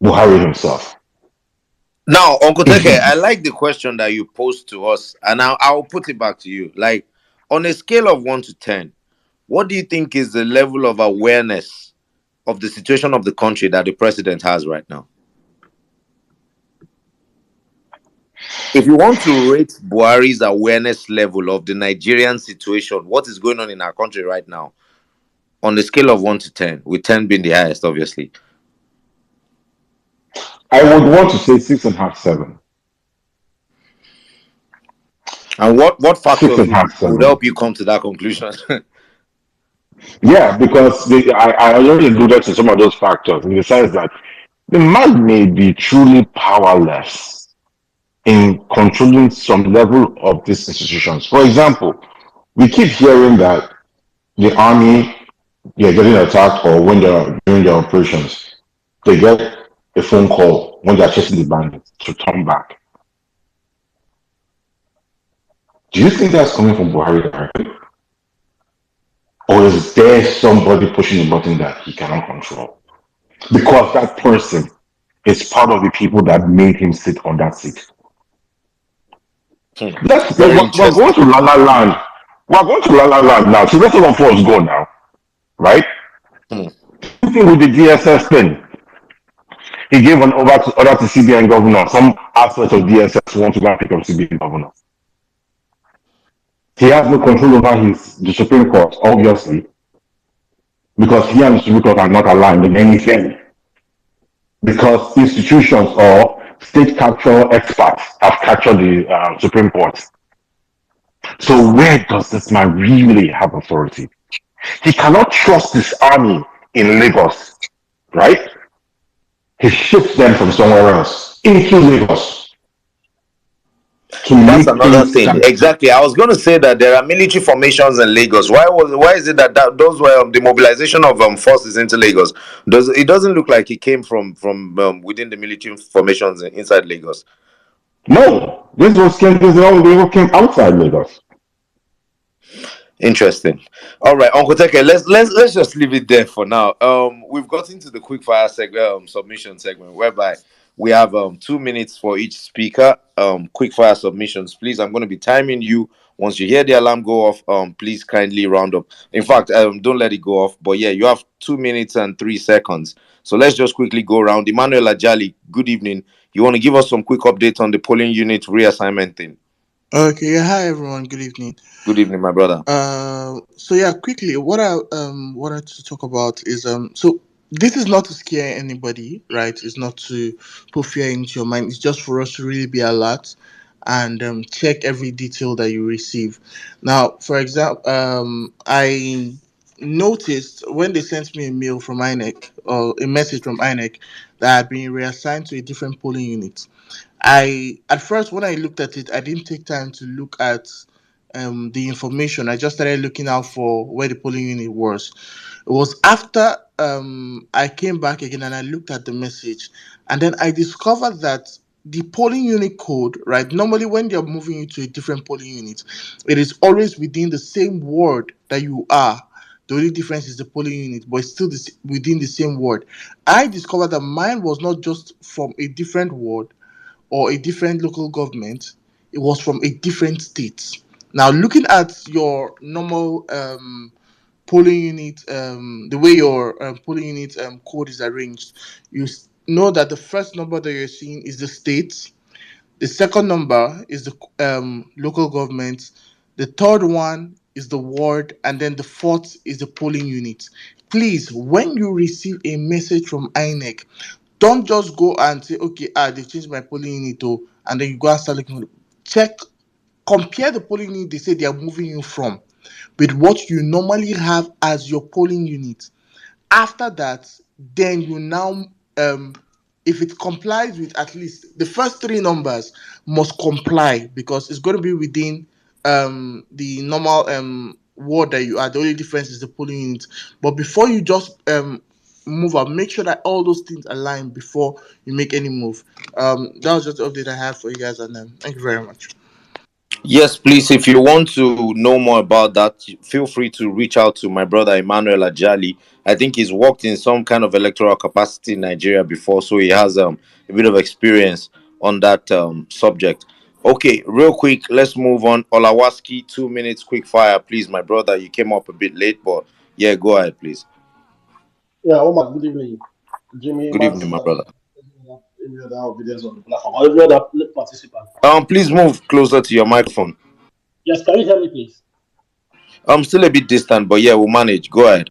Buhari himself. Now, Uncle Teke, I like the question that you posed to us, and I'll put it back to you. Like, on a scale of 1 to 10, what do you think is the level of awareness of the situation of the country that the president has right now? If you want to rate Buhari's awareness level of the Nigerian situation, what is going on in our country right now, on the scale of 1 to 10, with 10 being the highest, obviously? I would want to say 6.5, 7. And what factors would help you come to that conclusion? Yeah, because I already alluded to some of those factors in the sense that the man may be truly powerless in controlling some level of these institutions. For example, we keep hearing that the army, they're getting attacked, or when they're doing their operations, they get a phone call when they're chasing the bandits to turn back. Do you think that's coming from Buhari directly? Or is there somebody pushing a button that he cannot control? Because that person is part of the people that made him sit on that seat. We're going to La La Land. We're going to La La Land now. So let all of us go now. Right? Same thing with the DSS thing. He gave an order to CBN governor. Some aspects of DSS want to go and pick up CBN governor. He has no control over the Supreme Court, obviously, because he and the Supreme Court are not aligned in anything. Because institutions or state capture experts have captured the Supreme Court. So where does this man really have authority? He cannot trust his army in Lagos, right? He shifts them from somewhere else into Lagos to That's make another things thing. start. Exactly. I was going to say that there are military formations in Lagos. Why is it that, those were the mobilization of forces into Lagos? Doesn't look like it came from within the military formations inside Lagos. No, this all came outside Lagos. Interesting. All right, Uncle Teke, let's just leave it there for now. We've got into the quickfire submission segment, whereby we have 2 minutes for each speaker. Quickfire submissions, please. I'm going to be timing you. Once you hear the alarm go off, please kindly round up. In fact, don't let it go off. But yeah, you have 2 minutes and 3 seconds. So let's just quickly go around. Emmanuel Ajali, good evening. You want to give us some quick update on the polling unit reassignment thing? Okay, yeah, hi everyone. Good evening. Good evening, my brother. So yeah, quickly, what I wanted to talk about is so this is not to scare anybody, right? It's not to put fear into your mind. It's just for us to really be alert and check every detail that you receive. Now, for example, I noticed when they sent me a mail from INEC or a message from INEC that I've been reassigned to a different polling unit. I at first when I looked at it, I didn't take time to look at the information. I just started looking out for where the polling unit was. It was after I came back again and I looked at the message, and then I discovered that the polling unit code, right? Normally, when you're moving into a different polling unit, it is always within the same ward that you are. The only difference is the polling unit, but it's still within the same ward. I discovered that mine was not just from a different ward or a different local government, it was from a different state. Now, looking at your normal polling unit, the way your polling unit code is arranged, know that the first number that you're seeing is the state, the second number is the local government, the third one is the ward, and then the fourth is the polling unit. Please, when you receive a message from INEC, don't just go and say, okay, they changed my polling unit, and then you go and start looking. Check, compare the polling unit they say they are moving you from with what you normally have as your polling unit. After that, then you now, if it complies with at least the first three numbers, must comply because it's going to be within the normal ward that you are. The only difference is the polling unit. But before you just move up, make sure that all those things align before you make any move. That was just the update I have for you guys, and thank you very much. Yes, please. If you want to know more about that, feel free to reach out to my brother Emmanuel Ajali. I think he's worked in some kind of electoral capacity in Nigeria before, so he has a bit of experience on that subject. Okay, real quick, let's move on. Olawaski, 2 minutes, quick fire, please, my brother. You came up a bit late, but yeah, go ahead, please. Yeah, Omar, good evening. Jimmy, Good evening, Max, my brother. every other audience on the platform, or every other participant. Please move closer to your microphone. Yes, can you hear me, please? I'm still a bit distant, but yeah, we'll manage. Go ahead.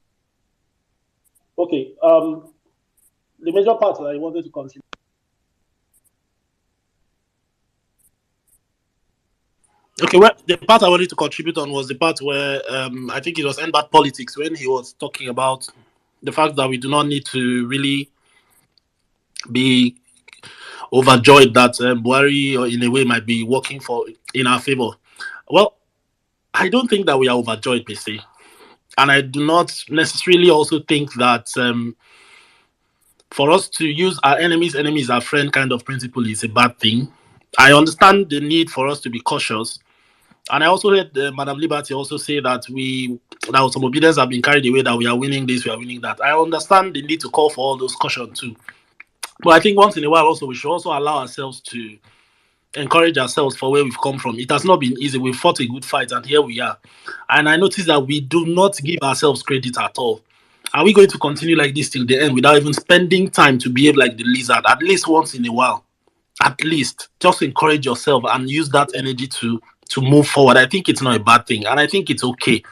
Okay. The major part that I wanted to contribute. Okay, well, the part I wanted to contribute on was the part where I think it was Bad Politics when he was talking about the fact that we do not need to really be overjoyed that Buhari, or in a way, might be working in our favor. Well, I don't think that we are overjoyed per se, and I do not necessarily also think that for us to use our enemies our friend kind of principle is a bad thing. I understand the need for us to be cautious. And I also heard Madam Liberty also say that some obedience have been carried away, that we are winning this, we are winning that. I understand the need to call for all those caution too. But I think once in a while also, we should also allow ourselves to encourage ourselves for where we've come from. It has not been easy. We've fought a good fight and here we are. And I noticed that we do not give ourselves credit at all. Are we going to continue like this till the end without even spending time to behave like the lizard, at least once in a while? At least just encourage yourself and use that energy to move forward. I think it's not a bad thing, and I think it's okay.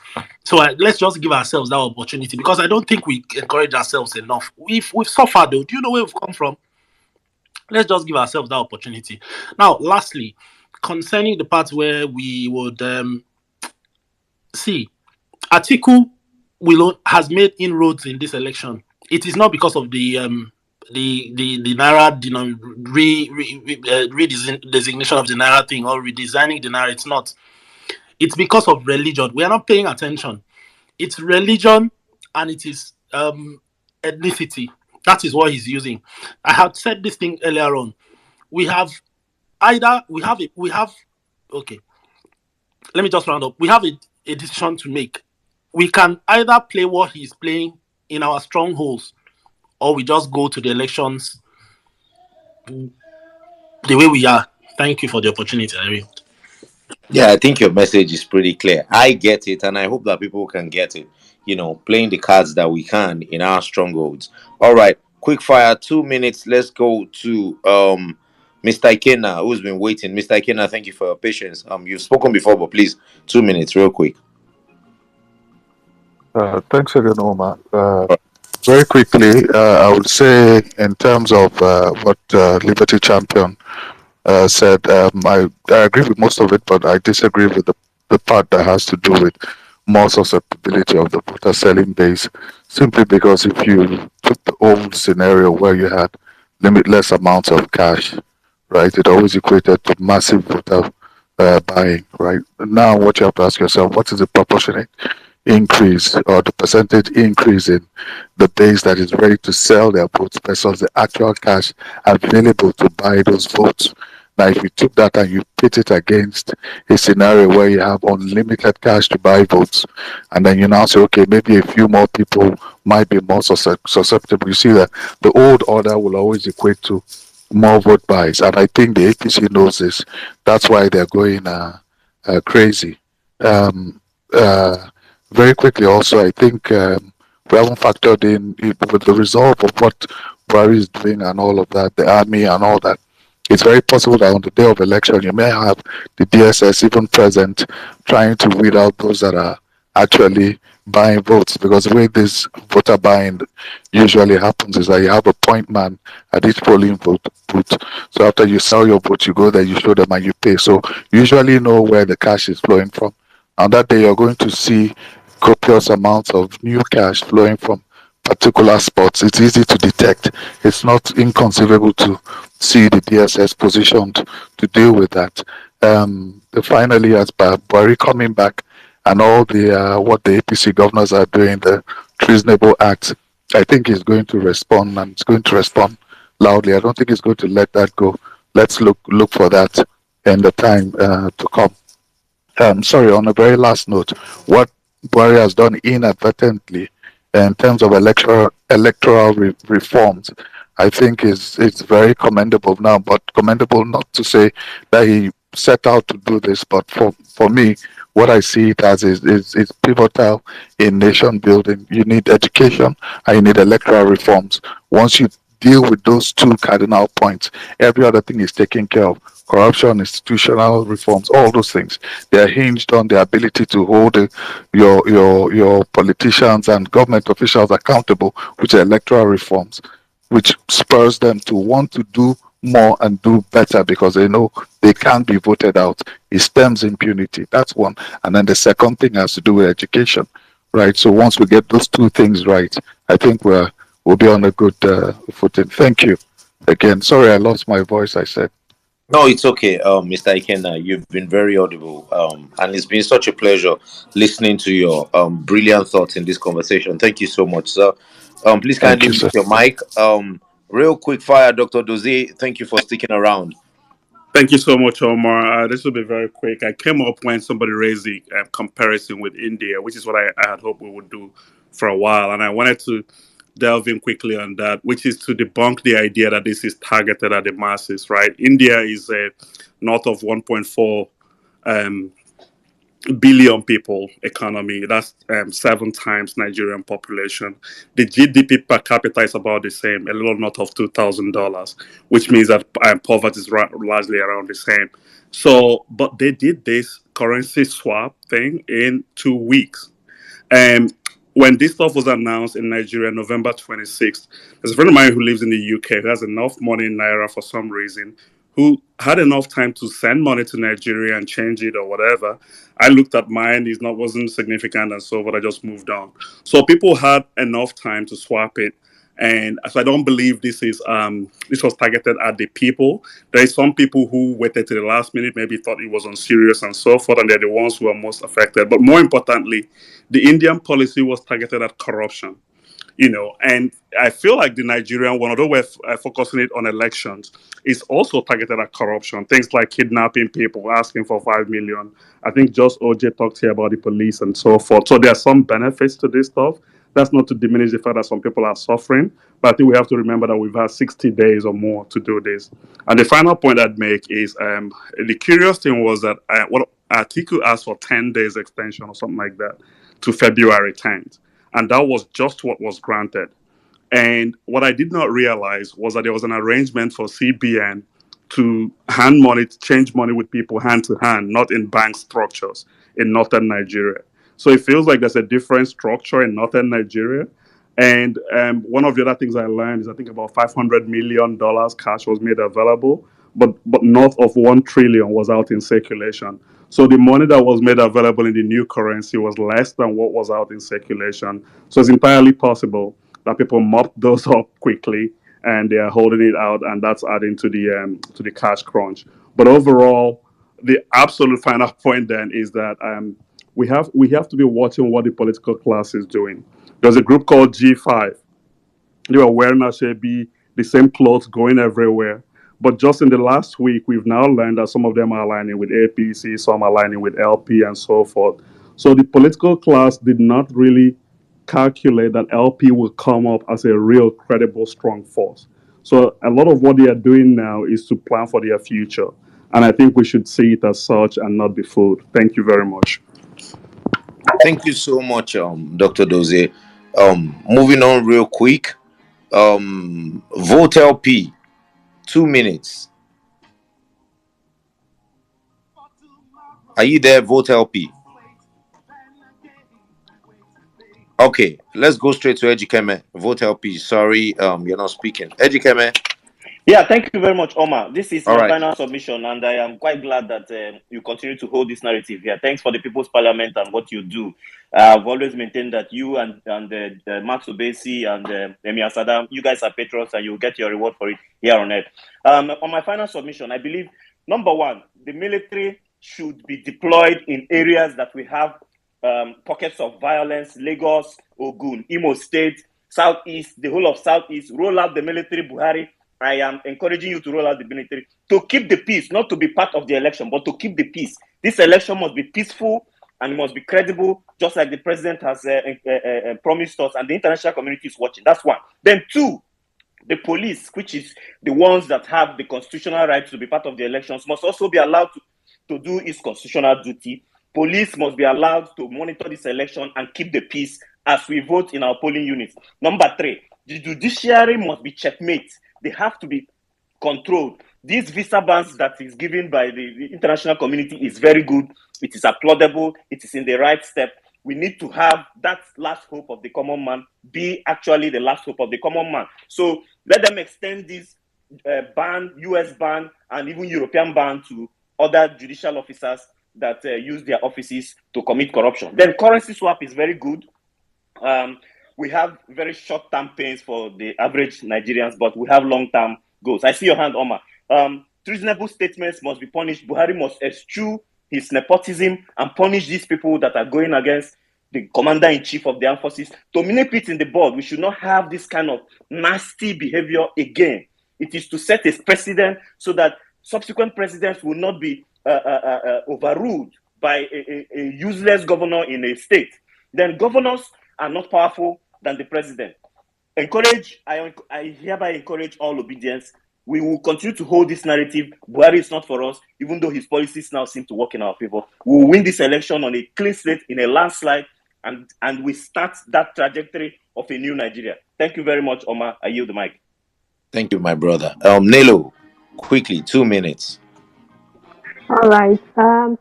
So let's just give ourselves that opportunity, because I don't think we encourage ourselves enough. We've suffered though. Do you know where we've come from? Let's just give ourselves that opportunity. Now, lastly, concerning the part where we would see, Atiku has made inroads in this election. It is not because of the naira redesignation of the naira thing or redesigning the naira. It's not. It's because of religion. We are not paying attention. It's religion and it is ethnicity. That is what he's using. I had said this thing earlier on. We have okay. Let me just round up. We have a decision to make. We can either play what he's playing in our strongholds, or we just go to the elections the way we are. Thank you for the opportunity, Irene. Yeah, I think your message is pretty clear. I get it, and I hope that people can get it. Playing the cards that we can in our strongholds. All right, quick fire, 2 minutes. Let's go to Mr. Ikena, who's been waiting. Mr. Ikena, thank you for your patience. You've spoken before, but please, 2 minutes, real quick. Thanks again, Omar. Very quickly, I would say in terms of what Liberty Champion said, I agree with most of it, but I disagree with the part that has to do with more susceptibility of the voter selling base, simply because if you took the old scenario where you had limitless amounts of cash, right, it always equated to massive voter buying, right? Now what you have to ask yourself, what is the proportionate increase or the percentage increase in the base that is ready to sell their votes versus the actual cash available to buy those votes? Now, if you took that and you pit it against a scenario where you have unlimited cash to buy votes, and then you now say, okay, maybe a few more people might be more susceptible. You see that the old order will always equate to more vote buys, and I think the APC knows this. That's why they're going crazy. Um, uh, Very quickly, also, I think we haven't factored in with the resolve of what Buhari is doing and all of that, the army and all that. It's very possible that on the day of election, you may have the DSS even present trying to weed out those that are actually buying votes. Because the way this voter buying usually happens is that you have a point man at each polling booth. So after you sell your vote, you go there, you show them, and you pay. So you usually know where the cash is flowing from. On that day, you're going to see copious amounts of new cash flowing from particular spots. It's easy to detect. It's not inconceivable to see the DSS positioned to deal with that. Finally, as Buhari coming back and all the what the APC governors are doing, the treasonable acts, I think he's going to respond, and it's going to respond loudly. I don't think he's going to let that go. Let's look for that in the time to come. Sorry, on a very last note, what Buhari has done inadvertently in terms of electoral reforms, I think it's very commendable now, but commendable not to say that he set out to do this, but for me, what I see it as is pivotal in nation building. You need education and you need electoral reforms. Once you deal with those two cardinal points, every other thing is taken care of. Corruption, institutional reforms, all those things, they are hinged on the ability to hold your politicians and government officials accountable, which are electoral reforms, which spurs them to want to do more and do better because they know they can't be voted out. It stems impunity. That's one. And then the second thing has to do with education, right? So once we get those two things right, I think we'll be on a good footing. Thank you again. Sorry, I lost my voice. I said. No, it's okay, Mr. Ikenna. You've been very audible, and it's been such a pleasure listening to your brilliant thoughts in this conversation. Thank you so much, sir. Please Thank kindly you, mute sir. your mic. Real quick fire, Dr. Dozie. Thank you for sticking around. Thank you so much, Omar. This will be very quick. I came up when somebody raised the comparison with India, which is what I had hoped we would do for a while. And I wanted to delve in quickly on that, which is to debunk the idea that this is targeted at the masses, right? India is north of 1.4 billion people economy. That's 7 times Nigerian population. The GDP per capita is about the same, a little north of $2,000, which means that poverty is largely around the same. So, but they did this currency swap thing in 2 weeks. And when this stuff was announced in Nigeria, November 26th, there's a friend of mine who lives in the UK who has enough money in Naira for some reason, who had enough time to send money to Nigeria and change it or whatever. I looked at mine; it wasn't significant, and so but I just moved on. So people had enough time to swap it, and so I don't believe this was targeted at the people. There is some people who waited to the last minute, maybe thought it was unserious and so forth, and they're the ones who are most affected. But more importantly, the Indian policy was targeted at corruption. And I feel like the Nigerian one, although we're focusing it on elections, is also targeted at corruption. Things like kidnapping people, asking for 5 million. I think just OJ talked here about the police and so forth. So there are some benefits to this stuff. That's not to diminish the fact that some people are suffering, but I think we have to remember that we've had 60 days or more to do this. And the final point I'd make is the curious thing was that what Atiku asked for 10 days extension or something like that to February 10th. And that was just what was granted. And what I did not realize was that there was an arrangement for CBN to hand money, to change money with people hand to hand, not in bank structures in northern Nigeria. So it feels like there's a different structure in northern Nigeria. And one of the other things I learned is I think about $500 million cash was made available, but north of 1 trillion was out in circulation. So the money that was made available in the new currency was less than what was out in circulation. So it's entirely possible that people mopped those up quickly and they are holding it out, and that's adding to the cash crunch. But overall, the absolute final point then is that we have to be watching what the political class is doing. There's a group called G5. They were wearing Ashebi, the same clothes, going everywhere. But just in the last week, we've now learned that some of them are aligning with APC, some are aligning with LP, and so forth. So the political class did not really calculate that LP will come up as a real, credible, strong force. So a lot of what they are doing now is to plan for their future. And I think we should see it as such and not be fooled. Thank you very much. Thank you so much, Dr. Doze. Moving on real quick. Vote LP, 2 minutes. Are you there, Vote LP? Okay, let's go straight to Ejikeme. Vote LP. Sorry, you're not speaking. Ejikeme. Yeah, thank you very much, Omar. This is All my right. final submission, and I am quite glad that you continue to hold this narrative here. Thanks for the People's Parliament and what you do. I've always maintained that you and Max Obesi and Emir Saddam, you guys are patrons, and you'll get your reward for it here on earth. On my final submission, I believe, number one, the military should be deployed in areas that we have pockets of violence: Lagos, Ogun, Imo State, Southeast, the whole of Southeast. Roll out the military, Buhari. I am encouraging you to roll out the military to keep the peace, not to be part of the election, but to keep the peace. This election must be peaceful and it must be credible, just like the president has promised us, and the international community is watching. That's one. Then two, the police, which is the ones that have the constitutional right to be part of the elections, must also be allowed to do its constitutional duty. Police must be allowed to monitor this election and keep the peace as we vote in our polling units. Number three, the judiciary must be checkmate. They have to be controlled. These visa bans that is given by the international community is very good. It is applaudable. It is in the right step. We need to have that last hope of the common man be actually the last hope of the common man. So let them extend this ban, US ban, and even European ban to other judicial officers that use their offices to commit corruption. Then currency swap is very good. We have very short-term pains for the average Nigerians, but we have long-term goals. I see your hand, Omar. Treasonable statements must be punished. Buhari must eschew his nepotism and punish these people that are going against the commander-in-chief of the armed forces. To manipulate in the board, we should not have this kind of nasty behavior again. It is to set a precedent so that subsequent presidents will not be overruled by a useless governor in a state. Then governors are not powerful than the president. I hereby encourage all obedience. We will continue to hold this narrative. Buhari is not for us, even though his policies now seem to work in our favor. We will win this election on a clean slate, in a landslide, and we start that trajectory of a new Nigeria. Thank you very much, Omar. I yield the mic. Thank you, my brother. Nelo, quickly, 2 minutes. All right.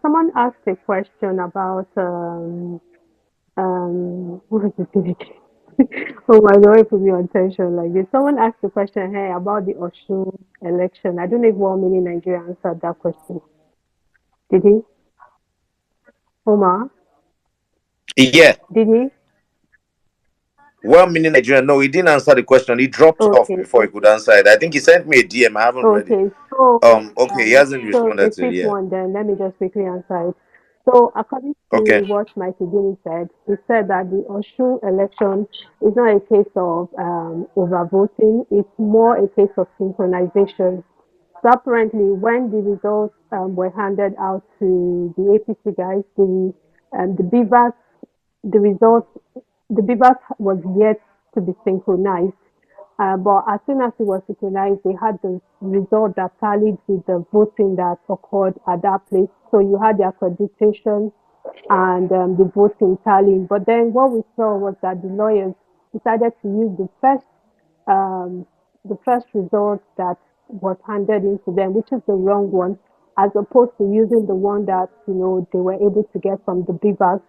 Someone asked a question about what was it? Oh my God, put me on tension like this. Someone asked the question, hey, about the Osun election. I don't know if 1 million Nigeria answered that question. Did he? Omar? Yeah. Did he? Well, meaning Nigerian. No, he didn't answer the question. He dropped off Okay, before he could answer it. I think he sent me a DM. I haven't read it. okay. So, Okay, he hasn't so a responded to it quick yet. one then. Let me just quickly answer it. So, according to Okay. what Michael Guinea said, he said that the Osun election is not a case of overvoting. It's more a case of synchronization. So apparently, when the results were handed out to the APC guys, the Beavers, the results, the Beavers was yet to be synchronized. But as soon as it was synchronized, they had the result that tallied with the voting that occurred at that place. So you had the accreditation and the voting tallying. But then what we saw was that the lawyers decided to use um, the first result that was handed into them, which is the wrong one, as opposed to using the one that they were able to get from the beavers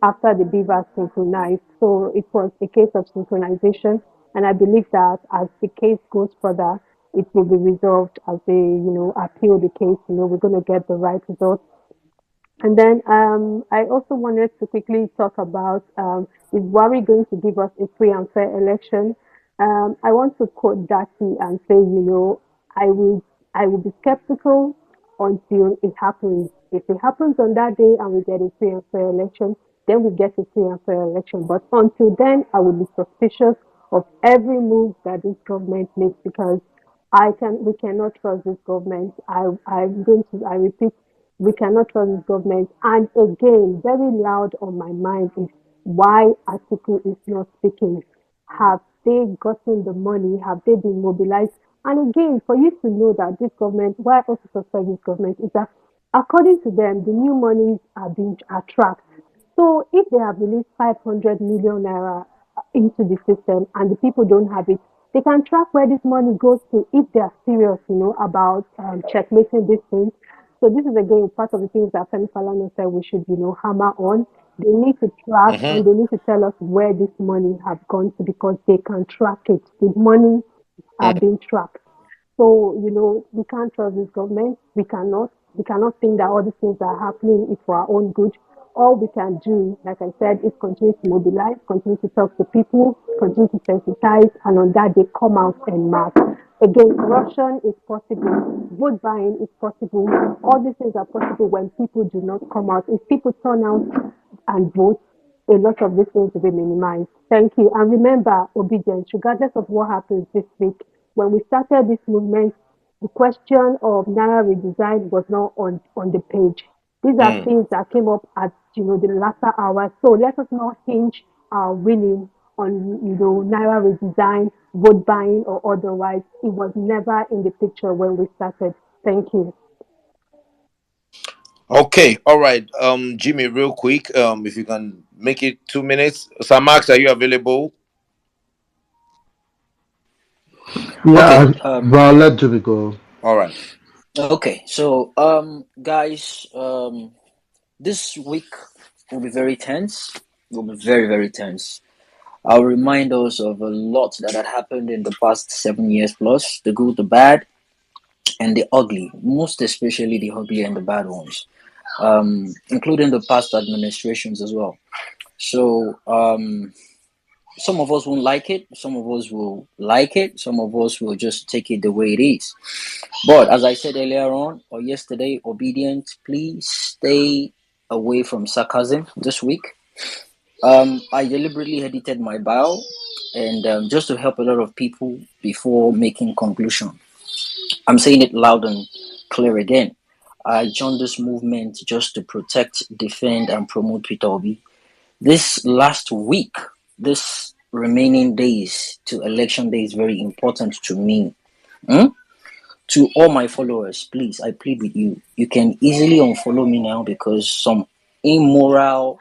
after the beavers synchronized. So it was a case of synchronization, and I believe that as the case goes further, it will be resolved as they appeal the case. We're going to get the right result. And then I also wanted to quickly talk about is Buhari going to give us a free and fair election? I want to quote Dati and say, I will be skeptical until it happens. If it happens on that day and we get a free and fair election, then we get a free and fair election. But until then, I will be suspicious of every move that this government makes because we cannot trust this government. I repeat, we cannot trust this government. And again, very loud on my mind is why Atiku is not speaking. Have they gotten the money? Have they been mobilized? And again, for you to know that this government, why I also suspect this government is that according to them, the new monies are being tracked. So if they have released 500 million naira into the system and the people don't have it, they can track where this money goes to if they are serious, about checkmating these things. So this is again part of the things that Femi Falana said we should, hammer on. They need to track and they need to tell us where this money have gone to because they can track it. The money are being tracked. So, we can't trust this government. We cannot think that all these things are happening is for our own good. All we can do, like I said, is continue to mobilize, continue to talk to people, continue to sensitize, and on that they come out and mark. Again, corruption is possible, vote buying is possible. All these things are possible when people do not come out. If people turn out and vote, a lot of these things will be minimized. Thank you. And remember, obedience, regardless of what happens this week, when we started this movement, the question of Naira redesign was not on the page. These are things that came up at the latter hour. So let us not hinge our winning on Naira redesign, vote buying or otherwise. It was never in the picture when we started. Thank you. Okay, all right. Jimmy, real quick, if you can make it 2 minutes. Sir Max, are you available? Okay. Yeah, but I'll let Jimmy go. All right. Okay. So, guys, this week will be very tense. It will be very, very tense. I'll remind us of a lot that had happened in the past 7 years plus, the good, the bad, and the ugly, most especially the ugly and the bad ones, including the past administrations as well. So, some of us won't like it, some of us will like it, some of us will just take it the way it is. But as I said earlier on or yesterday, obedient, please stay away from sarcasm this week. I deliberately edited my bio and just to help a lot of people before making conclusion. I'm saying it loud and clear again. I joined this movement just to protect, defend, and promote Peter Obi. This last week, this remaining days to election day is very important to me. To all my followers, please, I plead with you. You can easily unfollow me now because some immoral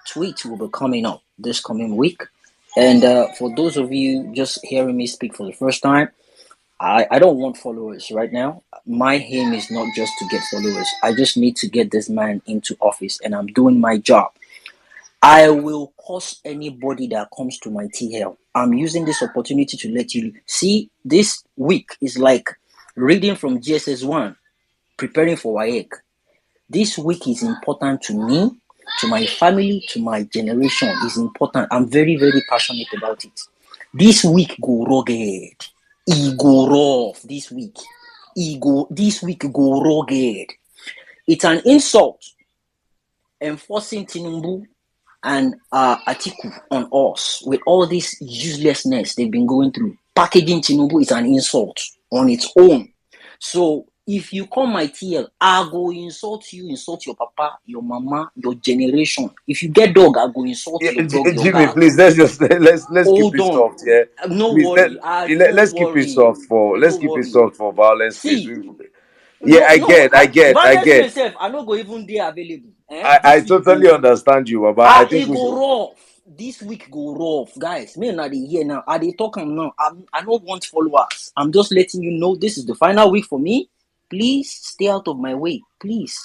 tweets will be coming up this coming week. And for those of you just hearing me speak for the first time, I don't want followers right now. My aim is not just to get followers. I just need to get this man into office and I'm doing my job. I will curse anybody that comes to my TL. I'm using this opportunity to let you see this week is like reading from GSS1, preparing for WAEC. This week is important to me, to my family, to my generation. It's important. I'm very, very passionate about it. This week go rugged. E go rough this week. This week go rugged. It's an insult enforcing Tinubu and Atiku on us with all this uselessness they've been going through. Packaging Tinubu is an insult on its own. So if you call my TL, I go insult you, insult your papa, your mama, your generation. If you get dog, I go insult your dog, your Jimmy, dad. please let's keep Hold it on. soft. Yeah, No please worry. No let's keep it worry. soft for No let's keep it worry. soft for violence, please. See, Yeah, no, I no. get, I get, I Violence get. myself, I no go even dey available. I This week totally go. understand you, but I think It we go should. rough. This week go rough, guys. Me na dey hear now. I dey talk am now. I don't want followers. I'm just letting you know this is the final week for me. Please stay out of my way, please.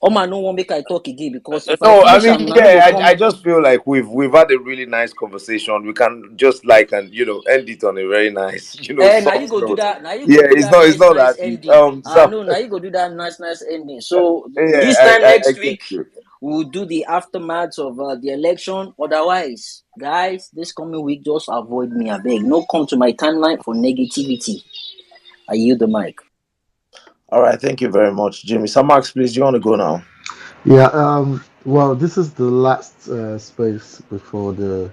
Omar no wan make I talk again because if I No, I finish mean, am, na no go yeah, I come. just feel like we've had a really nice conversation. We can just like and end it on a very nice, Now you soft go do note. that. Now you go Yeah, do that it's nice, not nice that deep. ending. So No, now you go do that nice, nice ending. So yeah, this time I next get week, you. we'll do the aftermath of the election. Otherwise, guys, this coming week, just avoid me. I beg. No come to my timeline for negativity. I yield the mic. All right, thank you very much, Jimmy. Samax, please, you want to go now? Yeah, well, this is the last space before the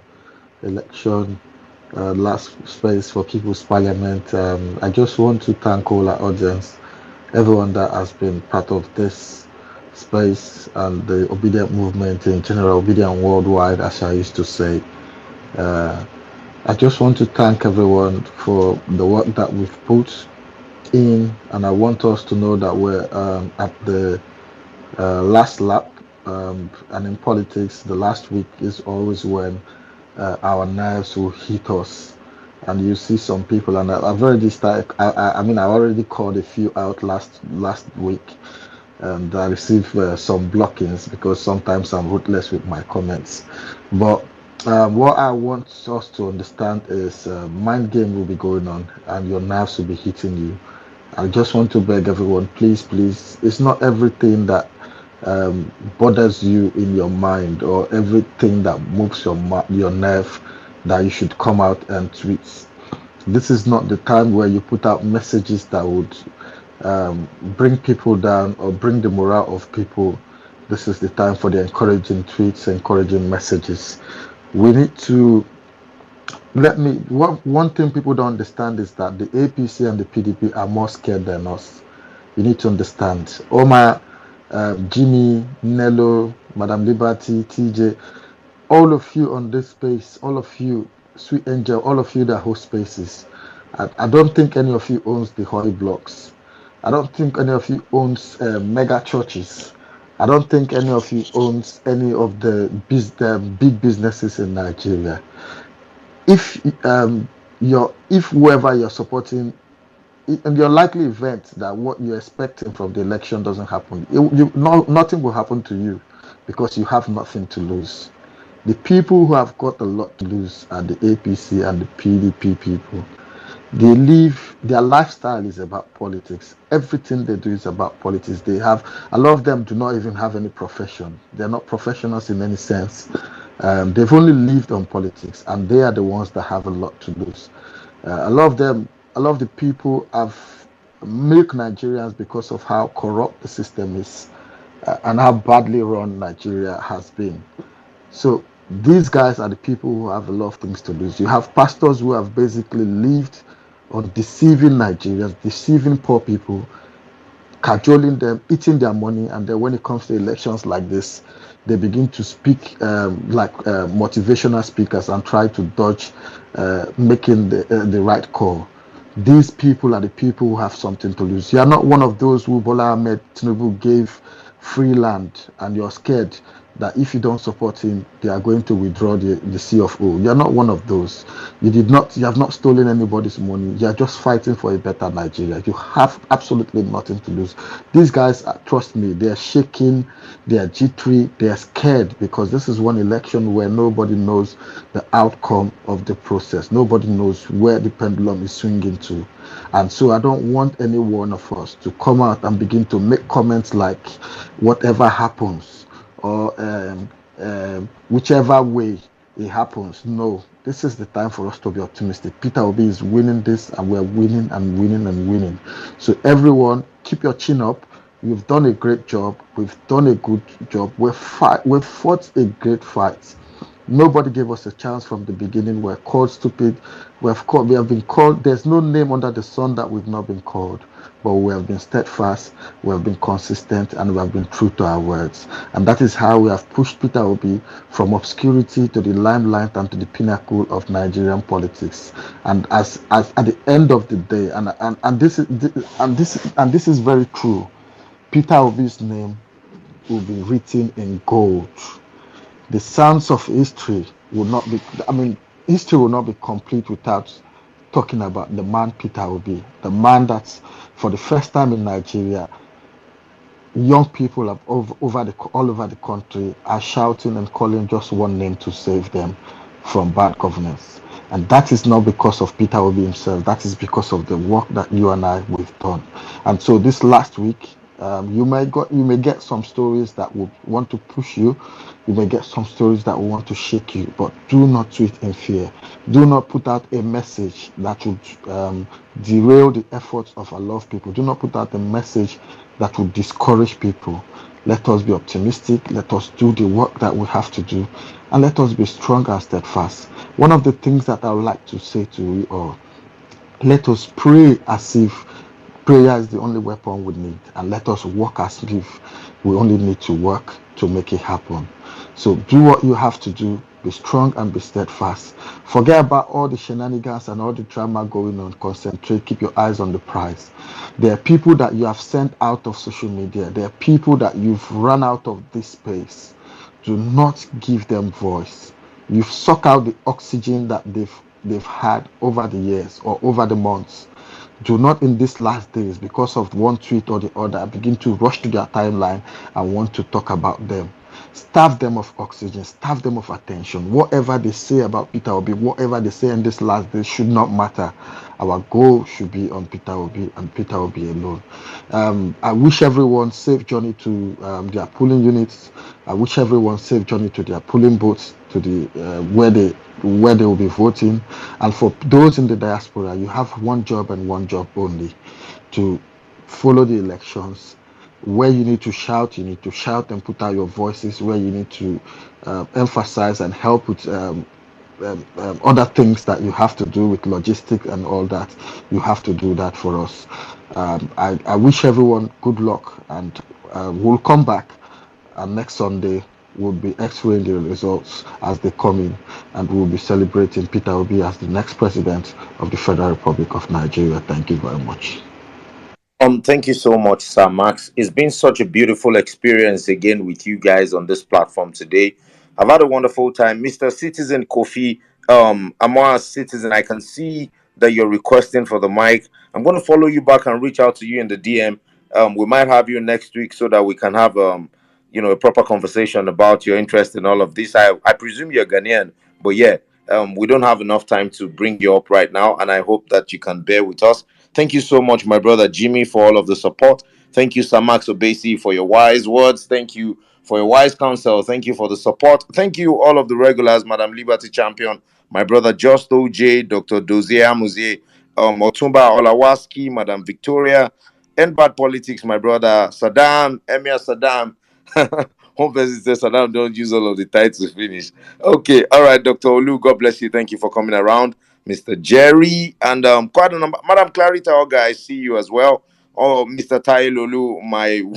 election, last space for People's Parliament. I just want to thank all our audience, everyone that has been part of this space and the obedient movement in general, obedient worldwide, as I used to say. Uh, I just want to thank everyone for the work that we've put in, and I want us to know that we're at the last lap. And in politics, the last week is always when our nerves will hit us. And you see some people, and I've already started. I mean, I already called a few out last week, and I received some blockings because sometimes I'm ruthless with my comments. But what I want us to understand is mind game will be going on, and your nerves will be hitting you. I just want to beg everyone, please, please. It's not everything that bothers you in your mind or everything that moves your nerve that you should come out and tweet. This is not the time where you put out messages that would bring people down or bring the morale of people. This is the time for the encouraging tweets, encouraging messages. We need to one thing people don't understand is that the APC and the PDP are more scared than us. You need to understand. Omar, Jimmy, Nello, Madam Liberty, TJ, all of you on this space, all of you, Sweet Angel, all of you that host spaces. I don't think any of you owns the Holy Blocks. I don't think any of you owns mega churches. I don't think any of you owns any of the big businesses in Nigeria. If if whoever you're supporting in your likely event that what you're expecting from the election doesn't happen, nothing will happen to you because you have nothing to lose. The people who have got a lot to lose are the APC and the PDP people. They live, their lifestyle is about politics. Everything they do is about politics. A lot of them do not even have any profession. They're not professionals in any sense. They've only lived on politics, and they are the ones that have a lot to lose. A lot of the people have milked Nigerians because of how corrupt the system is and how badly run Nigeria has been. So these guys are the people who have a lot of things to lose. You have pastors who have basically lived on deceiving Nigerians, deceiving poor people, cajoling them, eating their money, and then when it comes to elections like this, they begin to speak like motivational speakers and try to dodge making the right call. These people are the people who have something to lose. You are not one of those who Bola Ahmed Tinubu gave free land and you're scared that if you don't support him, they are going to withdraw the CFO. You're not one of those. You have not stolen anybody's money. You're just fighting for a better Nigeria. You have absolutely nothing to lose. These guys, trust me, they're shaking, they're jittery, they're scared because this is one election where nobody knows the outcome of the process. Nobody knows where the pendulum is swinging to. And so I don't want any one of us to come out and begin to make comments like whatever happens or whichever way it happens. No, this is the time for us to be optimistic. Peter Obi is winning this, and we're winning and winning and winning. So everyone, keep your chin up. We've done a great job. We've done a good job. We've fought a great fight. Nobody gave us a chance from the beginning. We're called stupid. We have been called. There's no name under the sun that we've not been called. But we have been steadfast, we have been consistent, and we have been true to our words. And that is how we have pushed Peter Obi from obscurity to the limelight and to the pinnacle of Nigerian politics. And as at the end of the day, and this is very true, Peter Obi's name will be written in gold. The sands of history will not be, history will not be complete without talking about the man Peter Obi, the man that's for the first time in Nigeria, young people have all over the country are shouting and calling just one name to save them from bad governance. And that is not because of Peter Obi himself. That is because of the work that you and I we've done. And so this last week, you may get some stories that will want to push you. You may get some stories that will want to shake you, but do not tweet in fear. Do not put out a message that would derail the efforts of a lot of people. Do not put out a message that would discourage people. Let us be optimistic. Let us do the work that we have to do, and let us be strong and steadfast. One of the things that I would like to say to you all, let us pray as if prayer is the only weapon we need, and let us work as if we only need to work to make it happen. So do what you have to do. Be strong and be steadfast. Forget about all the shenanigans and all the drama going on. Concentrate. Keep your eyes on the prize. There are people that you have sent out of social media. There are people that you've run out of this space. Do not give them voice. You've sucked out the oxygen that they've had over the years or over the months. Do not in these last days, because of one tweet or the other, begin to rush to their timeline and want to talk about them. Starve them of oxygen, starve them of attention. Whatever they say about Peter Obi, whatever they say in this last day should not matter. Our goal should be on Peter Obi and Peter Obi alone. I wish everyone safe journey to their polling units. I wish everyone safe journey to their polling booths, to the where they will be voting. And for those in the diaspora, you have one job and one job only: to follow the elections. Where you need to shout, you need to shout and put out your voices. Where you need to emphasize and help with other things that you have to do with logistics and all that, you have to do that for us. I wish everyone good luck, and we'll come back, and next Sunday we'll be x-raying the results as they come in, and we'll be celebrating Peter Obi as the next president of the Federal Republic of Nigeria. Thank you very much. Thank you so much, Sir Max. It's been such a beautiful experience again with you guys on this platform today. I've had a wonderful time. Mr. Citizen Kofi, Amar Citizen, I can see that you're requesting for the mic. I'm going to follow you back and reach out to you in the DM. We might have you next week so that we can have a proper conversation about your interest in all of this. I presume you're Ghanaian, but yeah, we don't have enough time to bring you up right now, and I hope that you can bear with us. Thank you so much, my brother Jimmy, for all of the support. Thank you, Samax Obesi, for your wise words. Thank you for your wise counsel. Thank you for the support. Thank you, all of the regulars, Madam Liberty Champion, my brother Justo J, Dr. Dozie Amuzie, Otumba Olawaski, Madam Victoria, and Bad Politics, my brother Saddam, Emir Saddam. Home person says Saddam, don't use all of the titles finish. Okay, all right, Dr. Olu, God bless you. Thank you for coming around. Mr. Jerry, and quite a number. Madam Clarita, oh, guys, see you as well. Oh, Mr. Tai Lulu,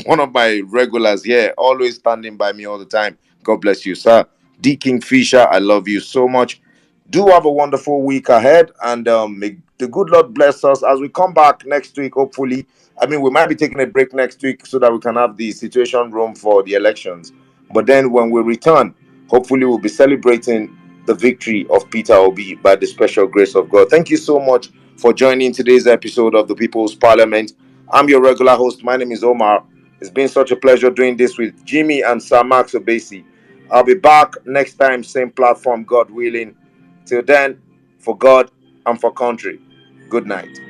one of my regulars here, always standing by me all the time. God bless you, sir. D. Kingfisher, I love you so much. Do have a wonderful week ahead, and may the good Lord bless us as we come back next week, hopefully. I mean, we might be taking a break next week so that we can have the situation room for the elections. But then when we return, hopefully we'll be celebrating the victory of Peter Obi by the special grace of God. Thank you so much for joining today's episode of the People's Parliament. I'm your regular host. My name is Omar. It's been such a pleasure doing this with Jimmy and Sir Max Obesi. I'll be back next time, same platform, God willing. Till then, for God and for country, good night.